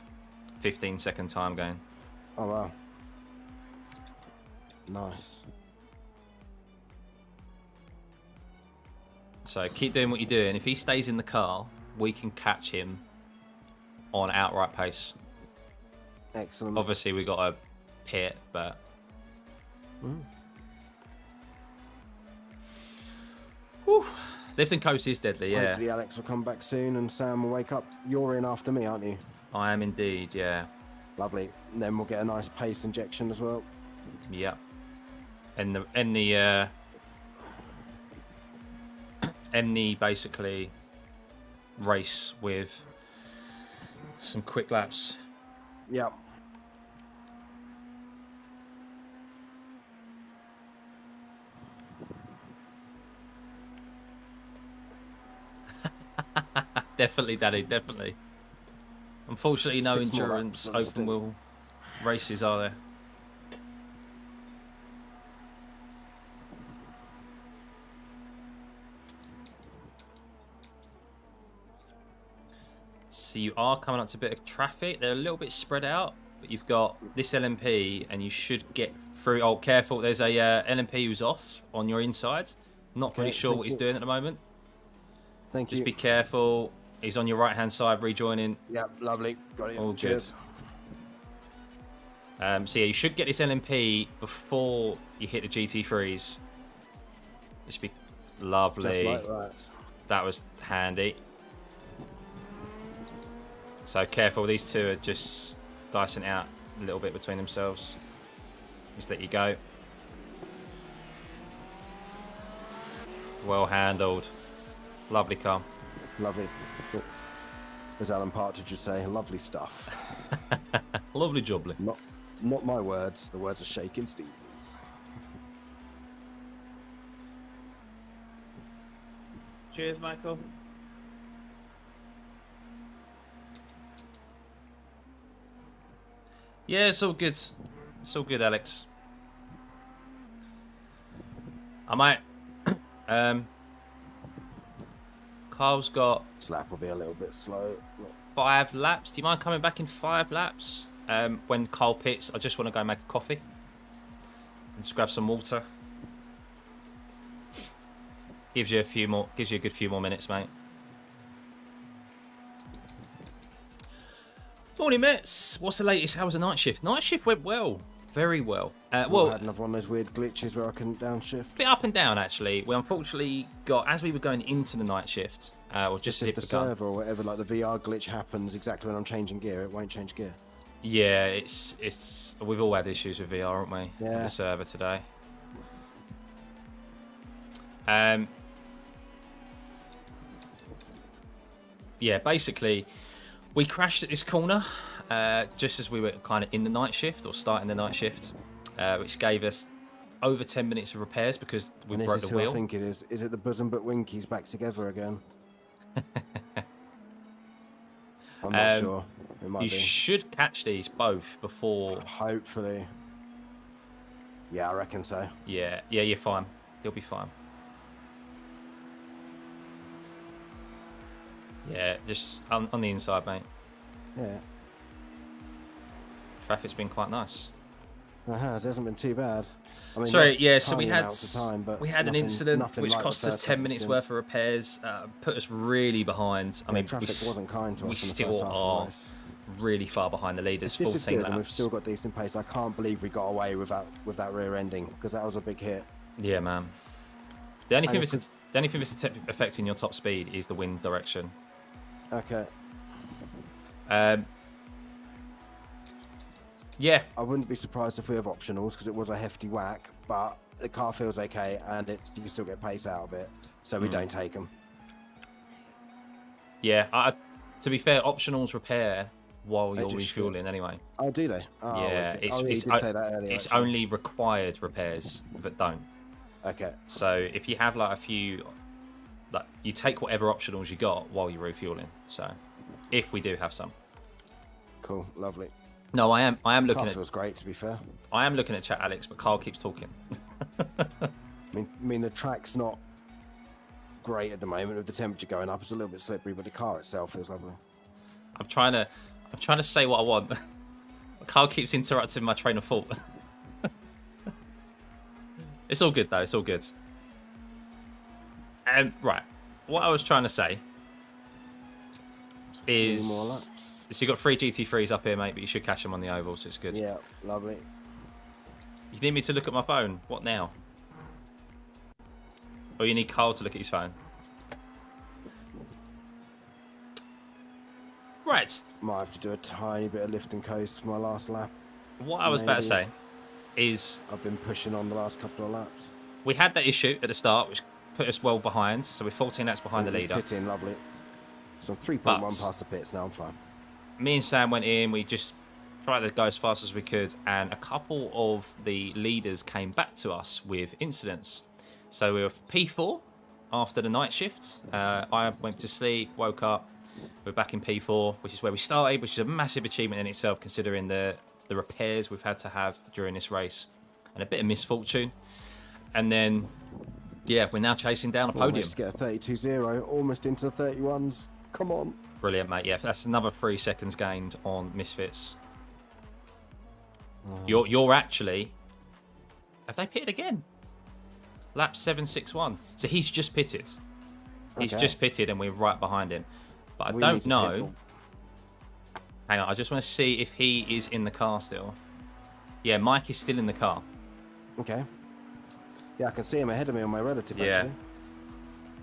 15-second time gain. Oh, wow. Nice. So keep doing what you're doing. If he stays in the car, we can catch him on outright pace. Excellent. Obviously, we got a pit, but whew. Lift and coast is deadly. Yeah, Hopefully Alex will come back soon and Sam will wake up. You're in after me, aren't you? I am indeed. Yeah, Lovely. And then we'll get a nice pace injection as well. yeah. And the basically race with some quick laps. Yep. Definitely, Daddy, definitely. Unfortunately, no 6 more endurance laps, open wheel races are there. So you are coming up to a bit of traffic. They're a little bit spread out, but you've got this LMP and you should get through. Oh, careful. There's a LMP who's off on your inside. Not really sure what he's doing at the moment. Thank you. Just be careful. He's on your right-hand side, rejoining. Yep, lovely. Got it. All Cheers. good. So yeah, you should get this LMP before you hit the GT3s. Just be lovely. Just like that. That was handy. So careful, these two are just dicing out a little bit between themselves. Just let you go. Well handled. Lovely car. Lovely. Cool. As Alan Partridge would say, lovely stuff. Lovely jubbly. Not my words. The words are Shakin' Stevens. Cheers, Michael. Yeah, it's all good. It's all good, Alex. I might. Carl's got This lap will be a little bit slow. 5 laps. Do you mind coming back in 5 laps? When Carl pits, I just want to go make a coffee and just grab some water. Gives you a good few more minutes, mate. Morning, mates. What's the latest? How was the night shift? Night shift went well, very well. I Well, had another one of those weird glitches where I couldn't downshift. bit up and down actually. We unfortunately got, as we were going into the night shift, or just as If it the begun. server or whatever, like the VR glitch happens exactly when I'm changing gear, it won't change gear. Yeah, it's we've all had issues with VR, haven't we? Yeah. With the server today. Yeah, basically, we crashed at this corner just as we were kind of in the night shift or starting the night shift, which gave us over 10 minutes of repairs because we And broke this is the who I wheel. think it is. Is it the Bosom but Winkies back together again? I'm not sure. It might You be. should catch these both before. Hopefully. Yeah, I reckon so. Yeah, you're fine. You'll be fine. Yeah, just on the inside, mate. Yeah. Traffic's been quite nice. It hasn't been too bad. I mean, Sorry, there's yeah. So we tiny had amounts of time, but an nothing- incident nothing which like the cost us first 10 minutes instance. worth of repairs, put us really behind. I mean, traffic wasn't kind to us. we in the still first half of the are race. really far behind the leaders. If this is 14 good and we've laps. still got decent pace, I can't believe we got away with that rear ending because that was a big hit. Yeah, man. The only thing And that's affecting your top speed is the wind direction. Okay. Yeah, I wouldn't be surprised if we have optionals because it was a hefty whack, but the car feels okay and you can still get pace out of it, so we don't take them. yeah. To be fair, optionals repair while They you're just refueling anyway. Oh, do they? Oh, Yeah, okay. it's you it's, did say that earlier, it's actually. only required repairs that don't. Okay. So if you have like a few, like you take whatever optionals you got while you're refueling. So if we do have some. Cool. Lovely. No, I am looking Car at feels great, to be fair. chat, Alex, but Carl keeps talking. I mean, the track's not great at the moment with the temperature going up. It's a little bit slippery, but the car itself feels lovely. I'm trying to say what I want. Carl keeps interrupting my train of thought. It's all good though. It's all good. Right. What I was trying to say Three more is... laps. So you've got 3 GT3s up here, mate, but you should catch them on the oval, so it's good. Yeah, lovely. You need me to look at my phone? What now? Or you need Carl to look at his phone? Right. Might have to do a tiny bit of lift and coast for my last lap. What I was about to say is... I've been pushing on the last couple of laps. We had that issue at the start, which put us well behind. So we're 14 laps behind the leader. Pit in, lovely. So I'm 3.1 But- past the pits, now I'm fine. Me and Sam went in. We just tried to go as fast as we could. And a couple of the leaders came back to us with incidents. So we were P4 after the night shift. I went to sleep, woke up. We're back in P4, which is where we started, which is a massive achievement in itself, considering the repairs we've had to have during this race. And a bit of misfortune. And then, yeah, we're now chasing down a podium. Almost get a 32.0, almost into the 31s. Come on. Brilliant, mate. Yeah, that's another 3 seconds gained on Misfits. You're actually... Have they pitted again? Lap 761. So he's just pitted. He's Okay. just pitted and we're right behind him. But I We don't need to know... pit. Hang on, I just want to see if he is in the car still. Yeah, Mike is still in the car. Okay. Yeah, I can see him ahead of me on my relative, Yeah. actually.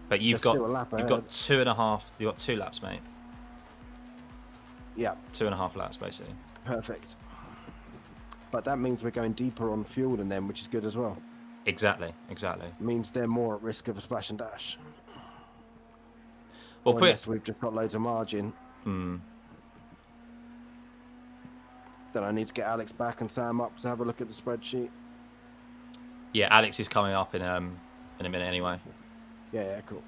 But you've There's still a lap you've got 2.5... You've got 2 laps, mate. Yeah, 2.5 laps, basically. perfect. But that means we're going deeper on fuel than them, which is good as well. Exactly, exactly. Means they're more at risk of a splash and dash. Well, Unless we've just got loads of margin. Hmm. Then I need to get Alex back and Sam up to have a look at the spreadsheet. Yeah, Alex is coming up in a minute anyway. Yeah, cool.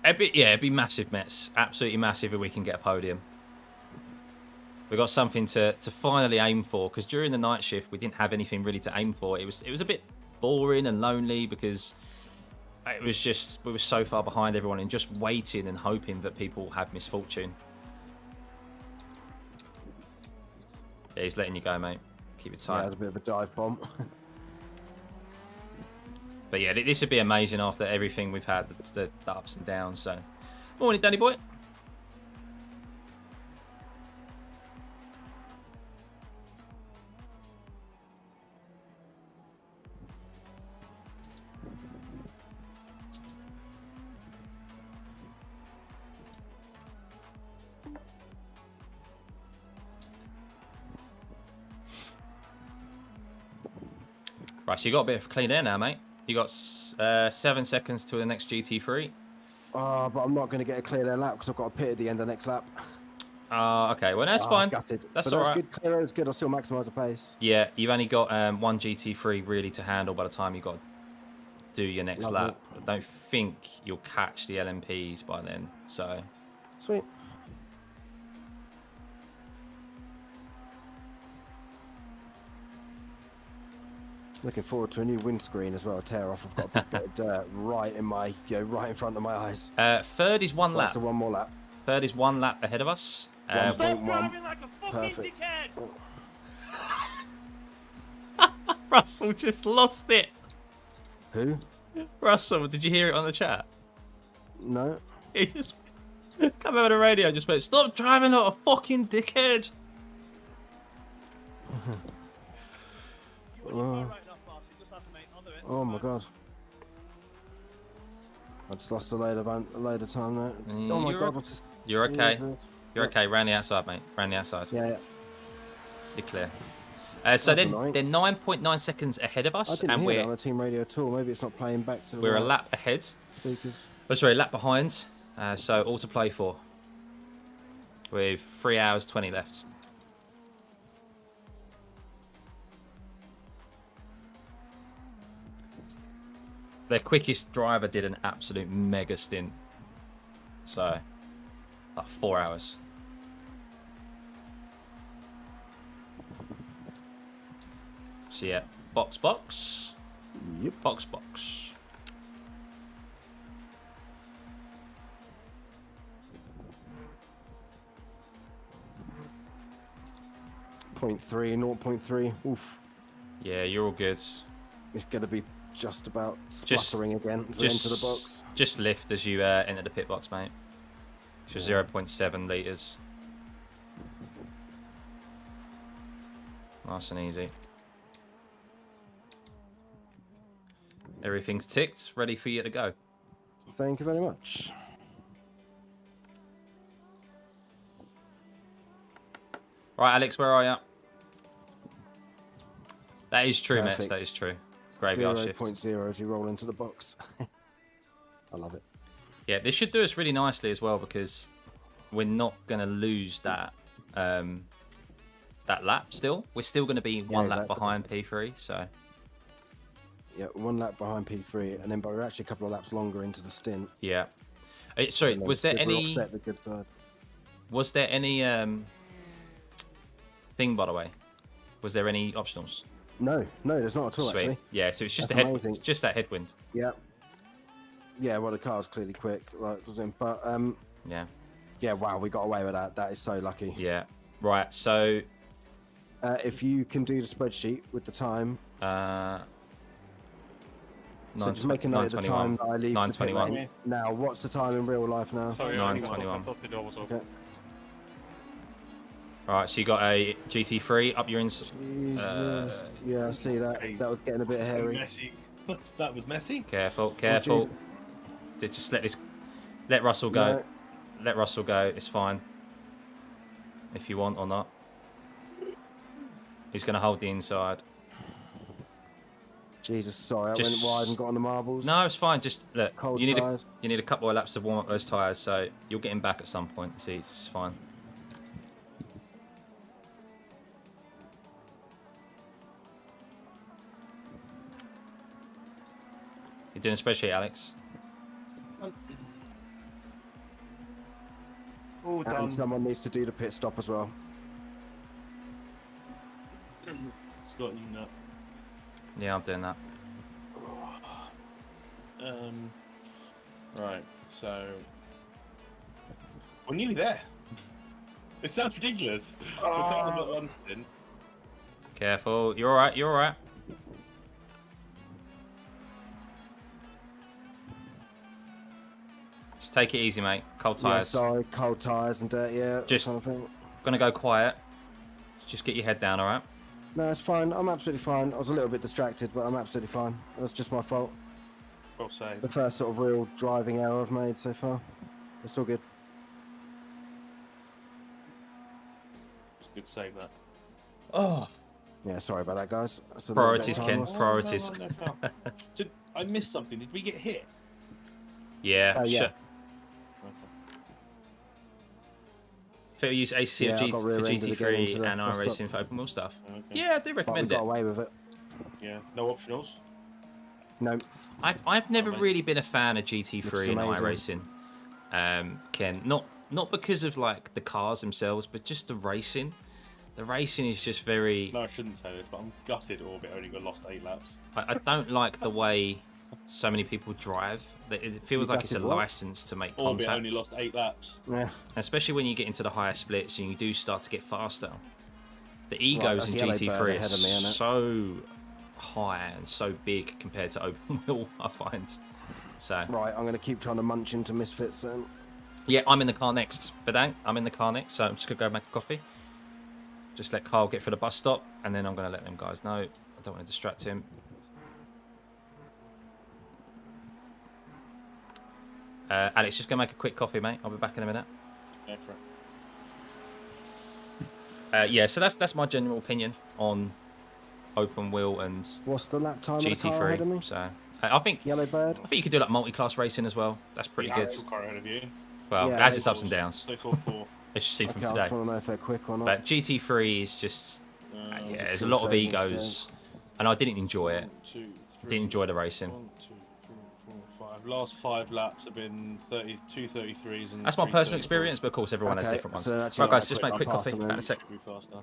It'd be massive, Mets. Absolutely massive if we can get a podium. We've got something to finally aim for, because during the night shift we didn't have anything really to aim for. It was a bit boring and lonely because it was just we were so far behind everyone and just waiting and hoping that people have misfortune. Yeah, he's letting you go, mate. Keep it Yeah, tight. there's a bit of a dive bomb. But yeah, this would be amazing after everything we've had, the ups and downs. So, morning, Danny boy. Right, so you got a bit of clean air now, mate. You got 7 seconds till the next GT3. Oh, but I'm not going to get a clear air lap because I've got a pit at the end of the next lap. Okay, well, that's fine. Gutted. That's but all right. Good. Clear air is good. I'll still maximise the pace. Yeah, you've only got one GT3 really to handle by the time you got to do your next Lovely. lap. I don't think you'll catch the LMPs by then, so... Sweet. Looking forward to a new windscreen as well. Tear off. I've got a big bit of dirt right in my, right in front of my eyes. Third is one lap. So one more lap. Third is 1 lap ahead of us. Stop 1.1. driving like a fucking Perfect. dickhead! Russell just lost it. Who? Russell, did you hear it on the chat? No. He just come over the radio, just went, "Stop driving like a fucking dickhead." You want your car right enough, Mark, you just have to make I'll do it. Oh my god. I just lost a load of time now. Oh my god, what's this? You're okay. Jesus. You're okay. Round the outside, mate. Round the outside. Yeah. You're clear. So That's they're annoying. 9.9 seconds ahead of I us, didn't and hear that on the team radio at all. Maybe it's not playing back to the we're a right lap ahead. speakers. Oh, sorry, a lap behind. So all to play for. With 3 hours 20 left. Their quickest driver did an absolute mega stint. So, like 4 hours. So yeah, box. Yep. Box. 0.3. Oof. Yeah, you're all good. It's going to be just about Just- spluttering again as we just- enter the box. Just lift as you enter the pit box, mate. So 0.7 litres. Nice and easy. Everything's ticked, ready for you to go. Thank you very much. Right, Alex, where are you? That is true, Mets. Perfect. That is true. Graveyard shift. 0.0 as you roll into the box. I love it. Yeah, this should do us really nicely as well because we're not going to lose that that lap still. We're still going to be one lap exactly. behind P3, so... Yeah, 1 lap behind P3, and then but we're actually a couple of laps longer into the stint. Yeah. Sorry, was there We're any... offset the good side. Was there any thing, by the way? Was there any optionals? No, there's not at all, Sweet. actually. Yeah, so it's just That's a amazing. just that headwind. Yeah. Yeah, well, the car's clearly quick, like, but Yeah. yeah, wow, we got away with that. That is so lucky. Yeah. Right, so... If you can do the spreadsheet with the time, so just make a note of the time that I leave the pit 9:21. lane. Now, what's the time in real life now? Sorry, 9:21. I thought the door was open. Okay. Right, so you got a GT3 up your ins. Jesus. Yeah, I see that. That was getting a bit So hairy. messy. That was messy. Careful, Oh, careful. Jesus. Just let Russell go. No. Let Russell go. It's fine. If you want or not. He's going to hold the inside. Jesus, sorry, I Just- went wide and got on the marbles. No, it's fine. Just look. Cold You tyres. need a couple of laps to warm up those tyres, so you'll get him back at some point. See, it's fine. You're doing a spreadsheet, Alex. All And done. someone needs to do the pit stop as well. Scott, you know. Yeah, I'm doing that. Right, so we're nearly there. It sounds ridiculous. We're kind of at one stint. Careful. You're all right. You're all right. Just take it easy, mate. Cold Yeah, tyres. sorry, cold tyres and dirt, yeah. Just- kind of thing. Gonna go quiet. Just get your head down, all right? No, it's fine. I'm absolutely fine. I was a little bit distracted, but I'm absolutely fine. That's just my fault. Well It's saved. the first sort of real driving error I've made so far. It's all good. It's good to save that. Oh. Yeah, sorry about that, guys. That's a little Priorities, bit Ken. timeless. Priorities. No, foul. I missed something. Did we get hit? Yeah. Yeah. Sure. Fair use ACC Yeah, I of got for rear-ended again GT3 into the and bus stop. iRacing for open wheel stuff. Okay. Yeah, I do But we recommend got it. away with it. Yeah. No optionals. No. I've never mate. really been a fan of GT3 and amazing. iRacing. Ken, not because of like the cars themselves, but just the racing. The racing is just very. No, I shouldn't say this, but I'm gutted Orbit only got lost 8 laps. I don't like the way so many people drive. It feels You like it's a gutted what? license to make Orbit contact. only lost 8 laps. Yeah. Especially when you get into the higher splits and you do start to get faster. The Right, egos that's in yellow bird GT3 are ahead of me, innit? so high and so big compared to open wheel, I find. So Right, I'm going to keep trying to munch into Misfits then. yeah, I'm in the car next. Badang, I'm in the car next, so I'm just gonna go make a coffee. Just let Carl get for the bus stop, and then I'm gonna let them guys know. I don't want to distract him. Alex, just gonna make a quick coffee, mate. I'll be back in a minute. Go for it. Yeah, so that's my general opinion on open wheel and What's the lap time of the car ahead of me? GT3. So I think Yellow bird? you could do like multi-class racing as well. That's pretty The good. actual car ahead of you. Well, Yeah, it has its ups and downs. So 4-4. Let's just see from Okay, I today. just want to know if they're quick or not. But GT3 is just yeah, there's a fuel lot of savings egos, and I didn't enjoy it. 1, 2, 3, Didn't enjoy the racing. 1, 2, 3, 4, 5. Last 5 laps have been 32 33s and That's my 3 personal 34s. experience, but of course everyone has Okay, different ones. so actually Right, guys, like just quick- make a quick I'll pass coffee. them Back in in. a sec. Should be faster.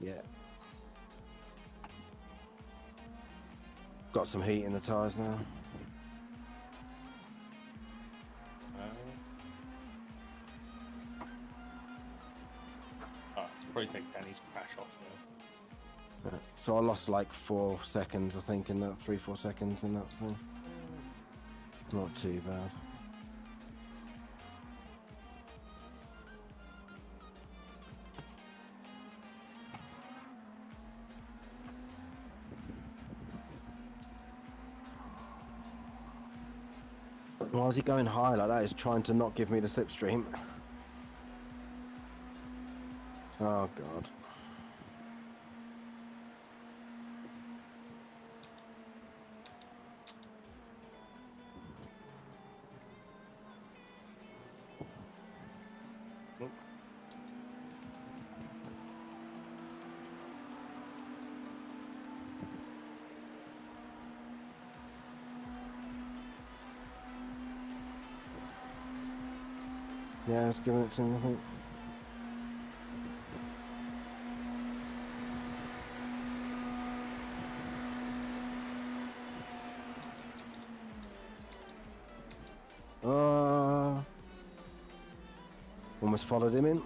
Yeah. Got some heat in the tyres now. Probably take Danny's crash off there. Yeah. So I lost like 4 seconds, I think, in that 3-4 seconds in that thing. Not too bad. Why is he going high like that? He's trying to not give me the slipstream. Oh god. Nope. Yeah, it's giving it to him, I think. Almost followed him in.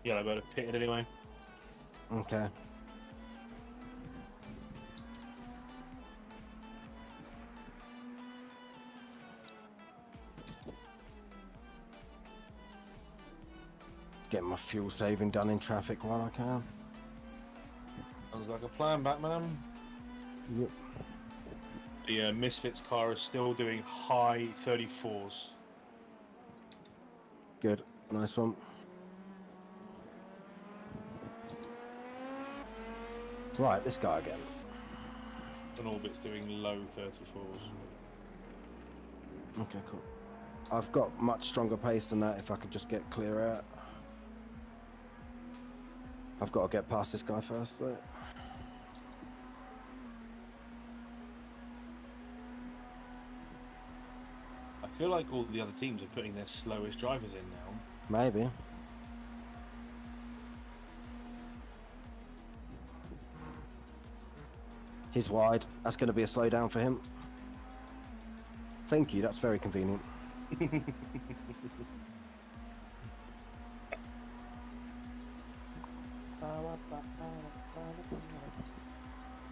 Yeah, I better pit it anyway. Okay. Getting my fuel saving done in traffic while I can. Sounds like a plan, Batman. Yep. The Misfits car is still doing high 34s. Good. Nice one. Right, this guy again. And Orbit's doing low 34s. Okay, cool. I've got much stronger pace than that if I could just get clear out. I've got to get past this guy first, though. I feel like all the other teams are putting their slowest drivers in now. Maybe. He's wide. That's going to be a slowdown for him. Thank you. That's very convenient.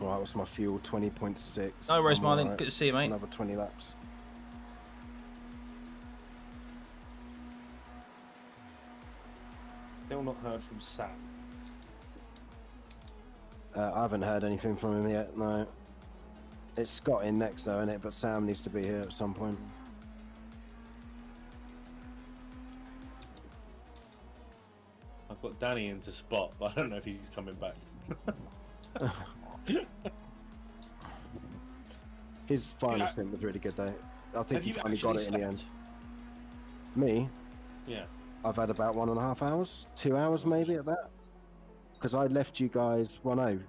Right, what's my fuel? 20.6. No worries, I'm Marlon. alright. Good to see you, mate. Another 20 laps. Still not heard from Sam. I haven't heard anything from him yet, no. It's Scott in next though, isn't it? But Sam needs to be here at some point. I've got Danny into spot, but I don't know if he's coming back. His final stint was really good though. I think Have he you finally got it in the end. slept? Me? Yeah. I've had about 1.5 hours, 2 hours maybe at that. Because I left you guys, well no,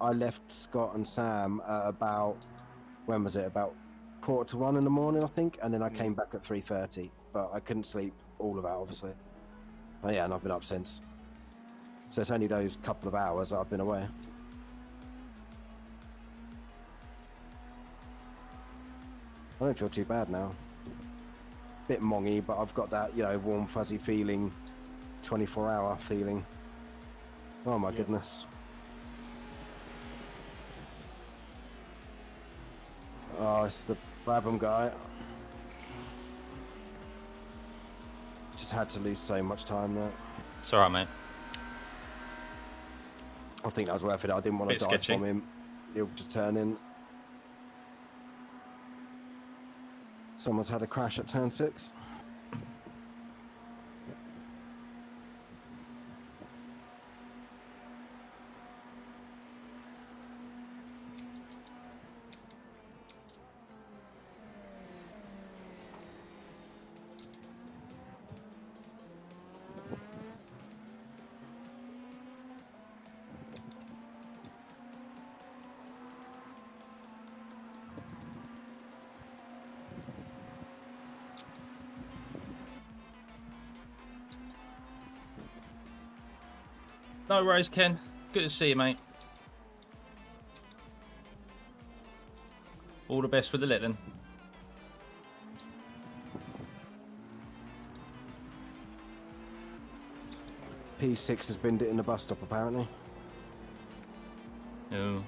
I left Scott and Sam at about, when was it? About 1:45 in the morning, I think, and then I came back at 3:30. But I couldn't sleep all of that, obviously. Oh yeah, and I've been up since. So it's only those couple of hours that I've been away. I don't feel too bad now. bit mongy, but I've got that, you know, warm fuzzy feeling, 24-hour feeling. Oh my goodness. Oh, it's the Brabham guy. Just had to lose so much time there. It's alright, mate. I think that was worth it. I didn't want to Bit dive sketchy. bomb him. He'll just turn in. Someone's had a crash at turn 6. No worries, Ken. Good to see you, mate. All the best with the living. P6 has been in the bus stop apparently. Oh.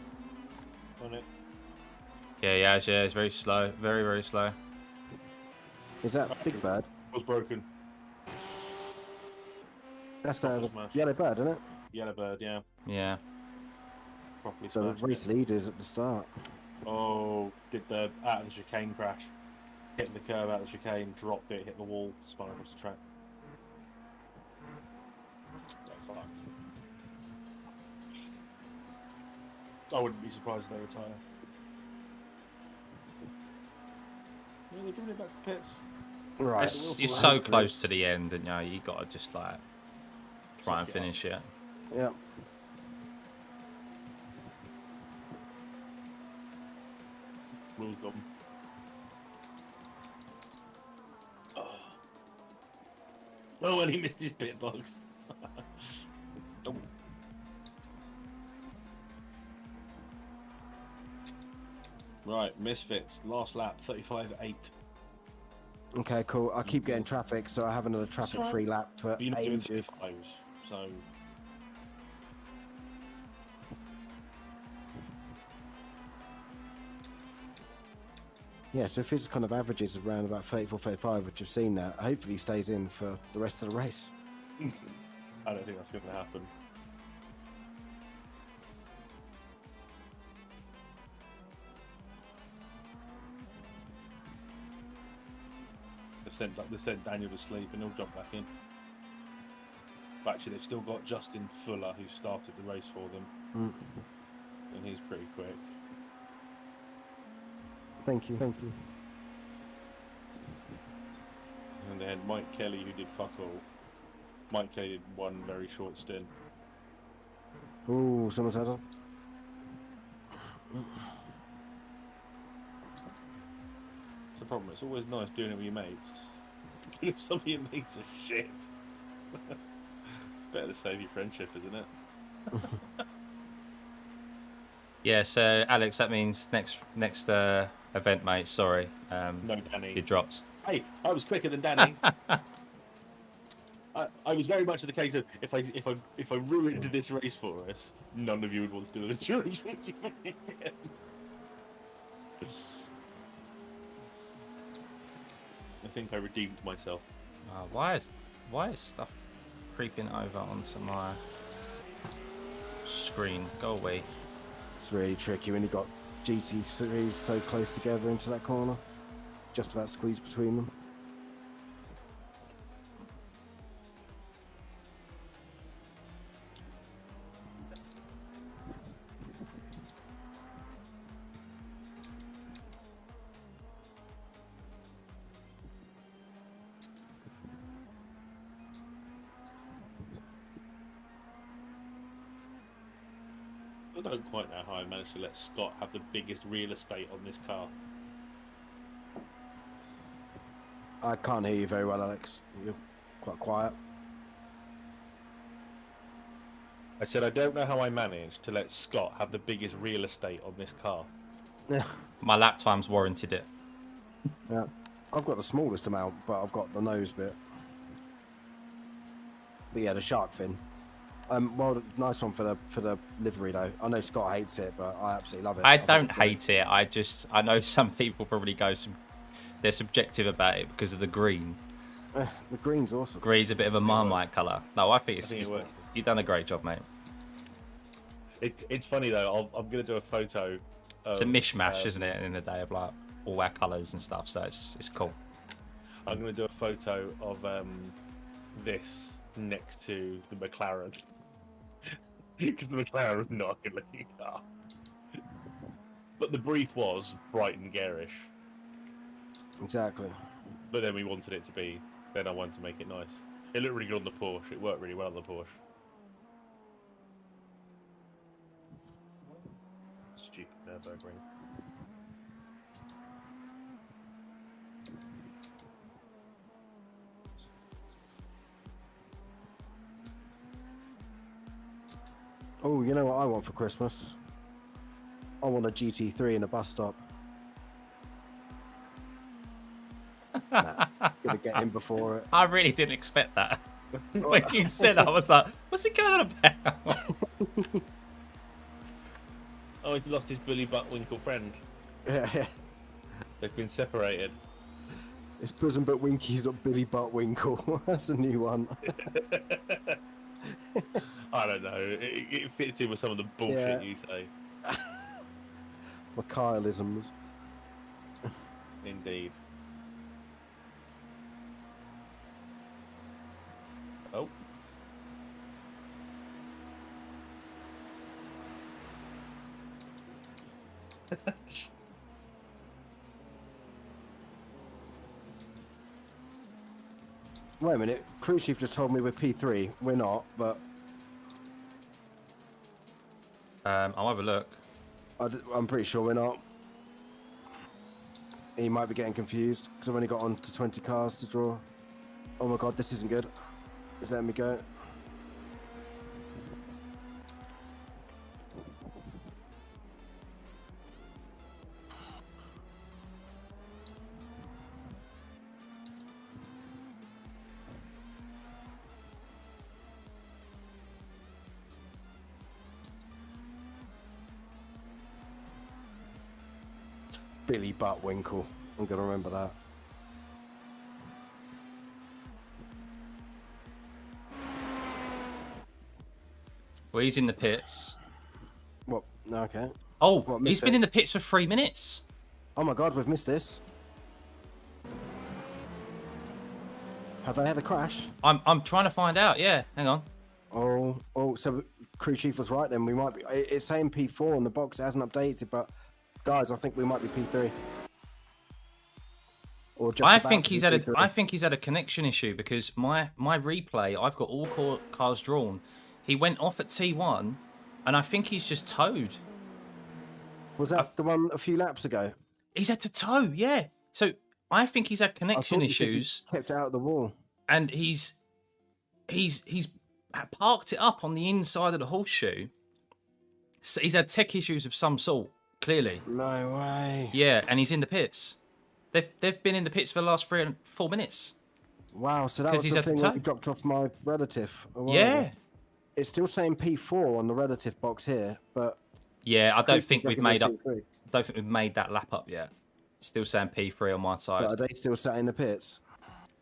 On it. Yeah, it's very slow. Very, very slow. Is that Big Bird? Was broken. That's Proper the smash. yellow bird, isn't it? Yellow bird, yeah. Yeah. Properly So the smashed race it. leaders at the start. Oh, did the out of the chicane crash. Hit the curve out of the chicane, dropped it, hit the wall, spun across the track. Got fucked. I wouldn't be surprised if they retire. Yeah, they're bringing it back to the pits. Right. You're so close to the end, and you gotta just like try and Suck it up. finish it. Yeah. Rules got them. Oh, and he missed his pit box. Oh. Right, Misfits, last lap, 35.8. Okay, cool. I keep getting traffic, so I have another traffic-free lap for But you're not doing ages. 35s, so... Yeah, so if his kind of averages around about 34, 35, which you've seen that, hopefully he stays in for the rest of the race. I don't think that's going to happen. They've sent Daniel to sleep and he'll jump back in. But actually, they've still got Justin Fuller, who started the race for them, and he's pretty quick. Thank you. Thank you. And they had Mike Kelly, who did fuck all. Mike Kelly did one very short stint. Ooh, someone's had a... It's the problem. It's always nice doing it with your mates. But if some of your mates are shit, it's better to save your friendship, isn't it? Yeah, so Alex, that means next event, mate. Sorry, No, Danny. you dropped. Hey, I was quicker than Danny. I was very much in the case of if I ruined this race for us, none of you would want to do an endurance race with me again. I think I redeemed myself. Why is stuff creeping over onto my screen? Go away. It's really tricky when you got GT3s so close together into that corner. Just about squeezed between them. I don't quite know how I managed to let Scott have the biggest real estate on this car. I can't hear you very well, Alex. You're quite quiet. I said I don't know how I managed to let Scott have the biggest real estate on this car. Yeah. My lap times warranted it. Yeah. I've got the smallest amount, but I've got the nose bit. But yeah, the shark fin. Well, nice one for the livery though. I know Scott hates it, but I absolutely love it. I think don't it's great. hate it. I know some people probably they're subjective about it because of the green. The green's awesome. Green's a bit of a Marmite colour. No, I think it works. you've done a great job, mate. It's funny though. I'm gonna do a photo. It's a mishmash, isn't it? In the day of like all our colours and stuff, so it's cool. I'm gonna do a photo of this next to the McLaren because the McLaren was not a good-looking car. But the brief was bright and garish. Exactly. But then we wanted it to be. Then I wanted to make it nice. It looked really good on the Porsche. It worked really well on the Porsche. Stupid Nürburgring. Oh, you know what I want for Christmas? I want a GT3 in a bus stop. Nah, gonna get in before it. I really didn't expect that. When you said that, I was like, what's he going on about? Oh, he's lost his Billy Buttwinkle friend. Yeah, They've been separated. it's Bosom But Winky's not Billy Buttwinkle. That's a new one. I don't know. It fits in with some of the bullshit Yeah. you say. Michaelisms. Indeed. Oh. Wait a minute, crew chief just told me we're P3. We're not, but I'll have a look. I'm pretty sure we're not. He might be getting confused because I've only got on to 20 cars to draw. Oh my god, this isn't good. It's letting me go. Billy Buttwinkle. I'm gonna remember that. Well, he's in the pits. What? Okay. Oh, What, he's missed been it? in the pits for 3 minutes. Oh my god, we've missed this. Have they had a crash? I'm trying to find out. Yeah, hang on. Oh, so crew chief was right then. We might be. It's saying P4 on the box. It hasn't updated, but guys, I think we might be P3. Or just I about think to be he's had a P3. I think he's had a connection issue because my replay, I've got all cars drawn. He went off at T1, and I think he's just towed. Was that the one a few laps ago? He's had to tow, yeah. So I think he's had I connection thought you said you issues, kept it out of the wall. and he's parked it up on the inside of the horseshoe. So he's had tech issues of some sort, clearly. No way. Yeah, and he's in the pits. They've been in the pits for the last 3 or 4 minutes. Wow, so that 'Cause was he's the had to thing where tow. we dropped off my relative. a while Yeah. ago. It's still saying P4 on the relative box here, but Yeah, I Crew don't chief think we've reckons made they're up. P3. Don't think we've made that lap up yet. Still saying P3 on my side. But are they still sat in the pits?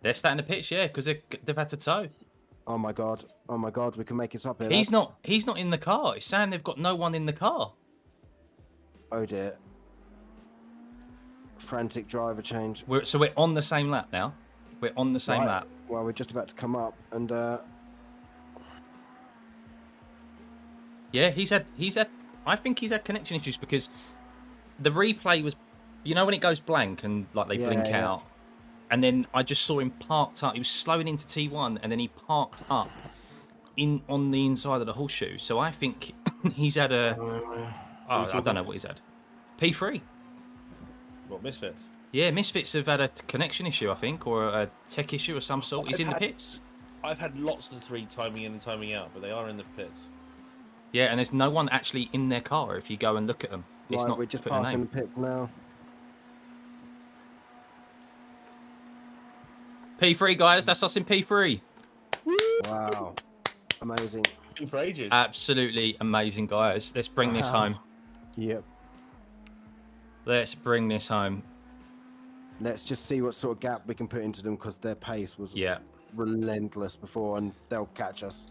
They're starting to pitch, yeah, because they've had to tow. Oh my god, we can make it up here. He's lads. not in the car. It's saying they've got no one in the car. Oh dear. Frantic driver change. So we're on the same lap now. We're on the same Right. lap. Well, we're just about to come up, and Yeah, he's had. I think he's had connection issues because the replay was, you know, when it goes blank and like they blink Yeah. out, and then I just saw him parked up. He was slowing into T1, and then he parked up on the inside of the horseshoe. So I think he's had a. Oh, I don't know what he's had. P3. What, Misfits? Yeah, Misfits have had a connection issue, I think, or a tech issue of some sort. He's in the pits. I've had lots of 3 timing in and timing out, but they are in the pits. Yeah, and there's no one actually in their car if you go and look at them. It's right, not we're just putting a passing the name. pits now. P3, guys. That's us in P3. Wow. Amazing. Been for ages. Absolutely amazing, guys. Let's bring this Wow. home. Yep. Let's bring this home. Let's just see what sort of gap we can put into them because their pace was Yeah. relentless before, and they'll catch us.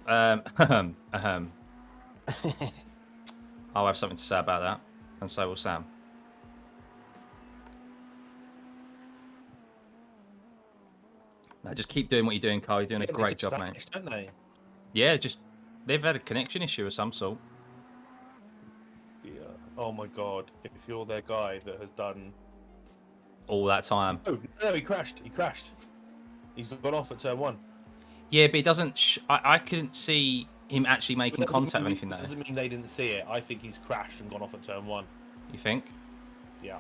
I'll have something to say about that, and so will Sam. No, just keep doing what you're doing, Carl. You're doing a They great just job, mate. vanish, don't they? Yeah, just they've had a connection issue of some sort. Yeah. Oh my god! If you're their guy that has done. All that time. Oh no! He crashed. He crashed. He's gone off at turn 1. Yeah, but he doesn't. I couldn't see him actually making Doesn't contact with mean- anything there. Doesn't mean they didn't see it. I think he's crashed and gone off at turn 1. You think? Yeah.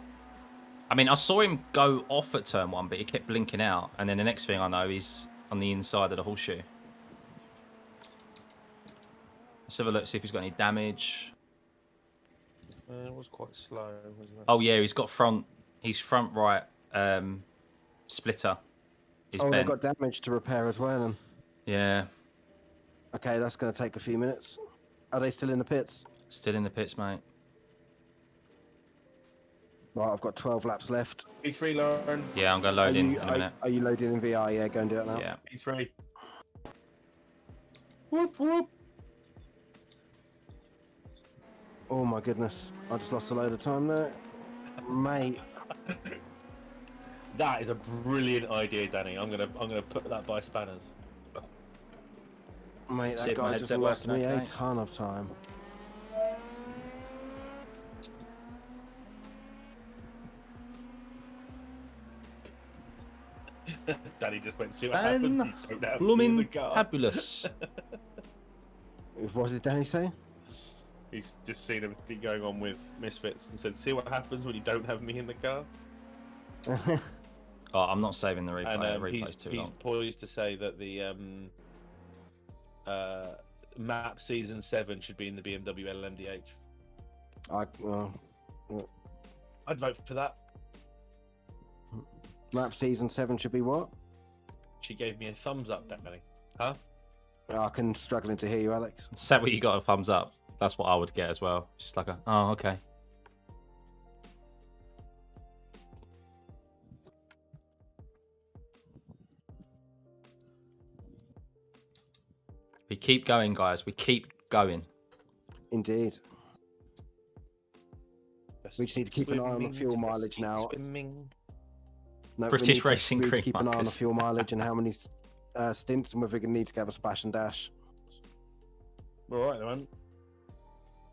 I mean, I saw him go off at turn 1, but he kept blinking out, and then the next thing I know, he's on the inside of the horseshoe. Let's have a look, see if he's got any damage. It was quite slow, wasn't it? Oh yeah, he's got front. He's front right splitter. He's Oh, they've bent. got damage to repair as well. And Yeah, okay, that's going to take a few minutes. Are they still in the pits? still in the pits, mate. Right, I've got 12 laps left. P3, Lauren. Yeah, I'm gonna load in a minute. Are you loading in VR? Yeah, go and do it now. Yeah. P3. Whoop whoop. Oh my goodness, I just lost a load of time there, mate. That is a brilliant idea, Danny. I'm gonna put that by spanners. Mate, See that if my guy just headset lost working me a okay. ton of time. Danny just went to see what happens. You don't have me in the Blooming car. fabulous. What did Danny say? He's just seen everything going on with Misfits and said, "See what happens when you don't have me in the car." Oh, I'm not saving the replay. And The replay's too he's long. poised to say that the map season 7 should be in the BMW LMDH. I'd vote for that. Lap season 7 should be what? She gave me a thumbs up, Danny. Huh? I can struggling to hear you, Alex. Said what you got a thumbs up. That's what I would get as well. Just like a, oh, okay. We keep going, guys. We keep going. Indeed. We just need to keep an eye on the fuel mileage now. Swimming. No, British Racing we need to Green keep an eye on the Markers. fuel mileage and how many stints, and whether we're going to need to have a splash and dash. All right, then.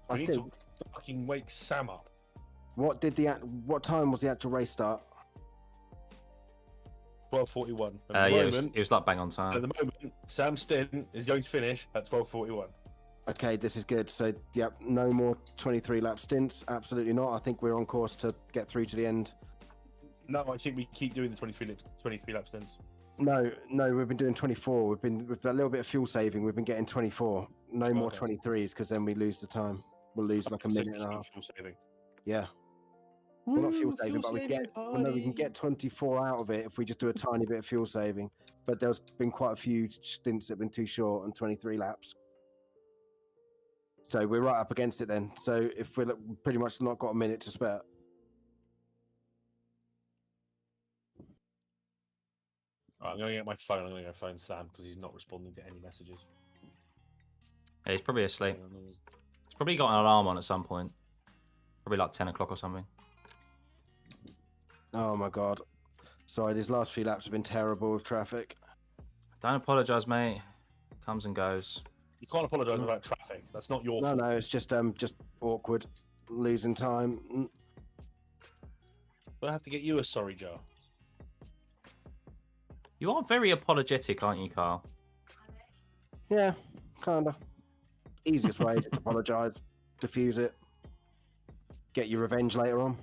I We need think. to fucking wake Sam up. What time was the actual race start? 12:41. Yeah, it was like bang on At time. the moment, Sam's stint is going to finish at 12:41. Okay, this is good. So, yep, no more 23 lap stints. Absolutely not. I think we're on course to get through to the end. No, I think we keep doing the 23 lap stints. No, we've been doing 24. We've been with a little bit of fuel saving. We've been getting 24. No more Okay. 23s because then we lose the time. We'll lose like a So minute and a half. fuel saving. Yeah. Well, not fuel Woo, saving, but we saving can get 24 out of it if we just do a tiny bit of fuel saving. But there's been quite a few stints that have been too short and 23 laps. So we're right up against it then. So if we're pretty much not got a minute to spare. All right, I'm going to get my phone. I'm going to go phone Sam because he's not responding to any messages. Yeah, he's probably asleep. He's probably got an alarm on at some point. Probably like 10 o'clock or something. Oh my god. Sorry, these last few laps have been terrible with traffic. Don't apologise, mate. Comes and goes. You can't apologise about traffic. That's not your No, fault. no, it's just awkward, losing time. We'll have to get you a sorry jar. You are very apologetic, aren't you, Carl? Yeah, kinda. Easiest way to apologise, diffuse it, get your revenge later on.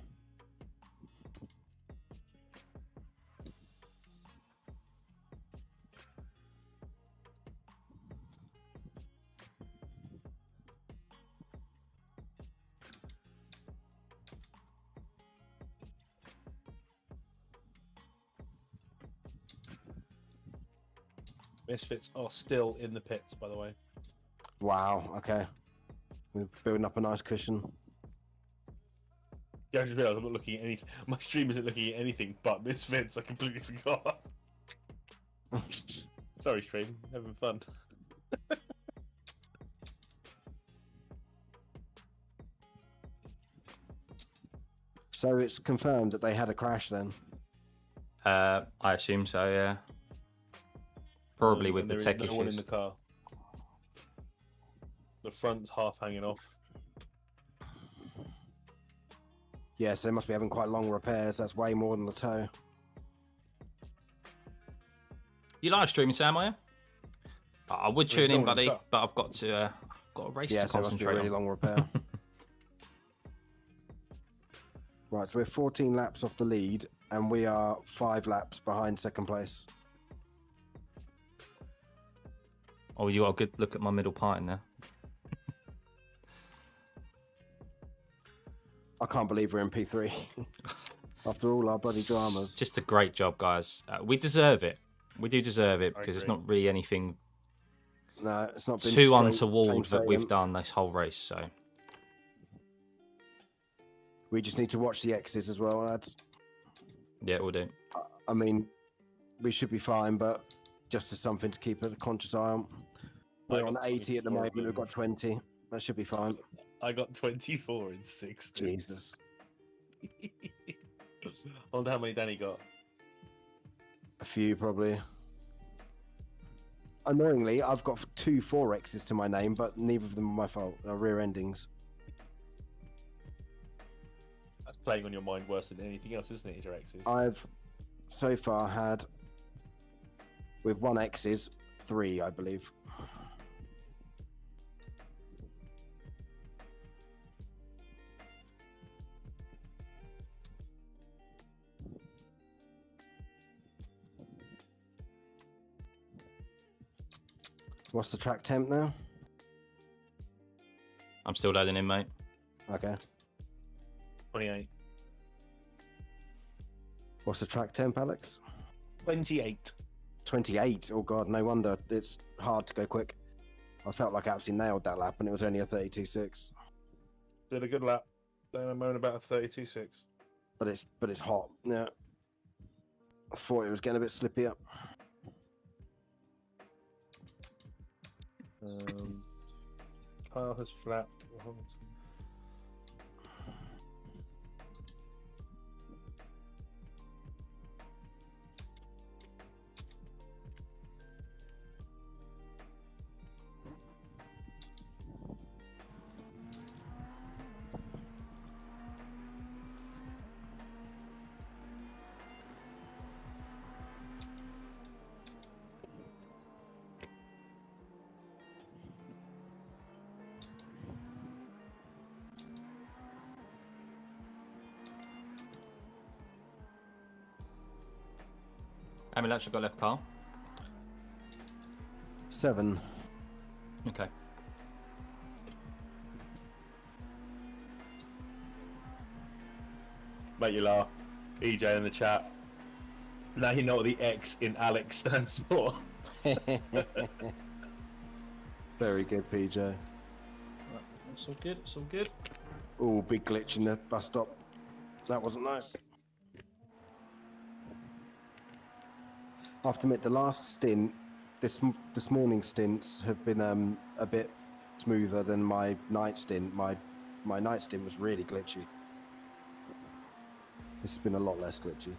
Misfits are still in the pits, by the way. Wow. Okay. We're building up a nice cushion. Yeah, I just realised I'm not looking at anything. My stream isn't looking at anything but Misfits. I completely forgot. Sorry, stream. Having fun. So it's confirmed that they had a crash then. I assume so, yeah. Probably with And the there is tech no one in issues. the car. The front's half hanging off. Yeah, so they must be having quite long repairs. That's way more than the tow. You live streaming, Sam, are you? I would tune no in, one in the buddy, car. but I've got a race Yeah, to so it must be a concentrate really on. long repair. Right, so we're 14 laps off the lead, and we are 5 laps behind second place. Oh, you got a good look at my middle part in there. I can't believe we're in P3 after all our bloody dramas. Just a great job, guys. We deserve it. We do deserve it I because it's agree. not really anything No, it's not been too straight, untoward plain that we've sailing. done this whole race. So We just need to watch the X's as well, lads. yeah, we'll do. I mean, we should be fine, but just as something to keep a conscious eye on. We're on 80 at the 24 moment. We've move. got 20. That should be fine. I got 24 in 6. Jesus. I wonder how many Danny got. A few, probably. Annoyingly, I've got 2 4Xs to my name, but neither of them are my fault. They're rear endings. That's playing on your mind worse than anything else, isn't it, your exes? I've so far had, with 1 X's, 3, I believe. What's the track temp now? I'm still loading in, mate. Okay. 28. What's the track temp, Alex? 28. 28. Oh god, no wonder it's hard to go quick. I felt like I absolutely nailed that lap, and it was only a 32.6. Did a good lap. Then I moan about a 32.6. But it's hot. Yeah. I thought it was getting a bit slippy up. Kyle has flapped. How many laps have got left, Carl? 7. Okay. Make you laugh. EJ in the chat. Now you know what the X in Alex stands for. Very good, PJ. It's all good. It's all good. Oh, big glitch in the bus stop. That wasn't nice. I have to admit, the last stint, this morning's stints have been a bit smoother than my night stint. My night stint was really glitchy. This has been a lot less glitchy.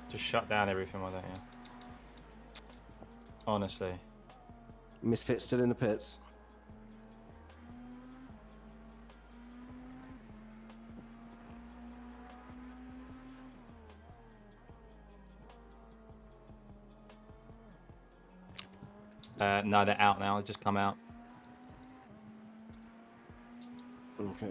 Just shut down everything like that, yeah. Honestly. Misfit still in the pits. No, they're out now. They just come out. Okay.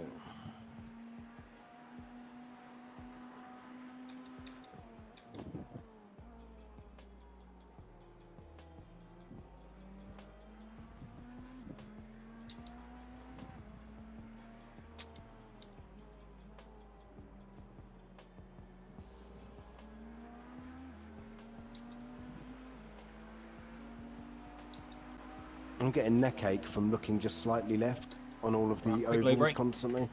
I'm getting neck ache from looking just slightly left on all of the Right, quick ovals lube break. constantly.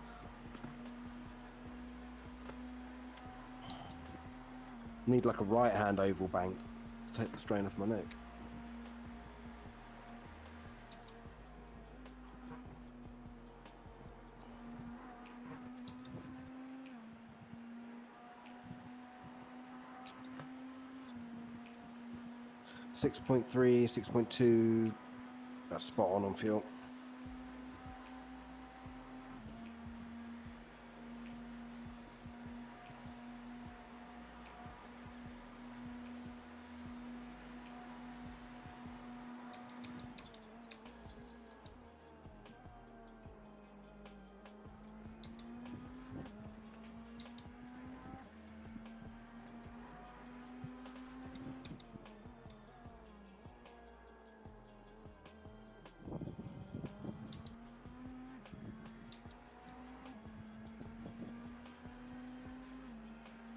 Need like a right hand oval bank to take the strain off my neck. .3, 6.2. That's spot on fuel.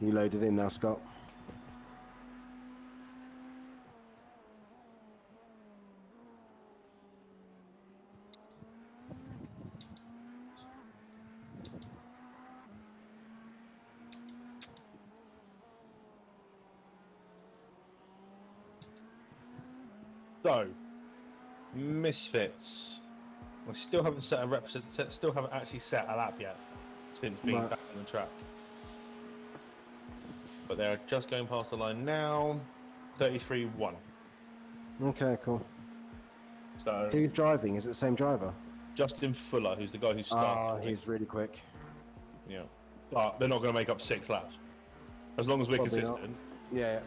You loaded in now, Scott? So, Misfits. We still haven't set a still haven't actually set a lap yet since being Right. back on the track. But they're just going past the line now. 33-1. Okay, cool. So Who's driving? Is it the same driver? Justin Fuller, who's the guy who started. He's really quick. Yeah. But they're not going to make up 6 laps. As long as we're Probably not. consistent. Yeah.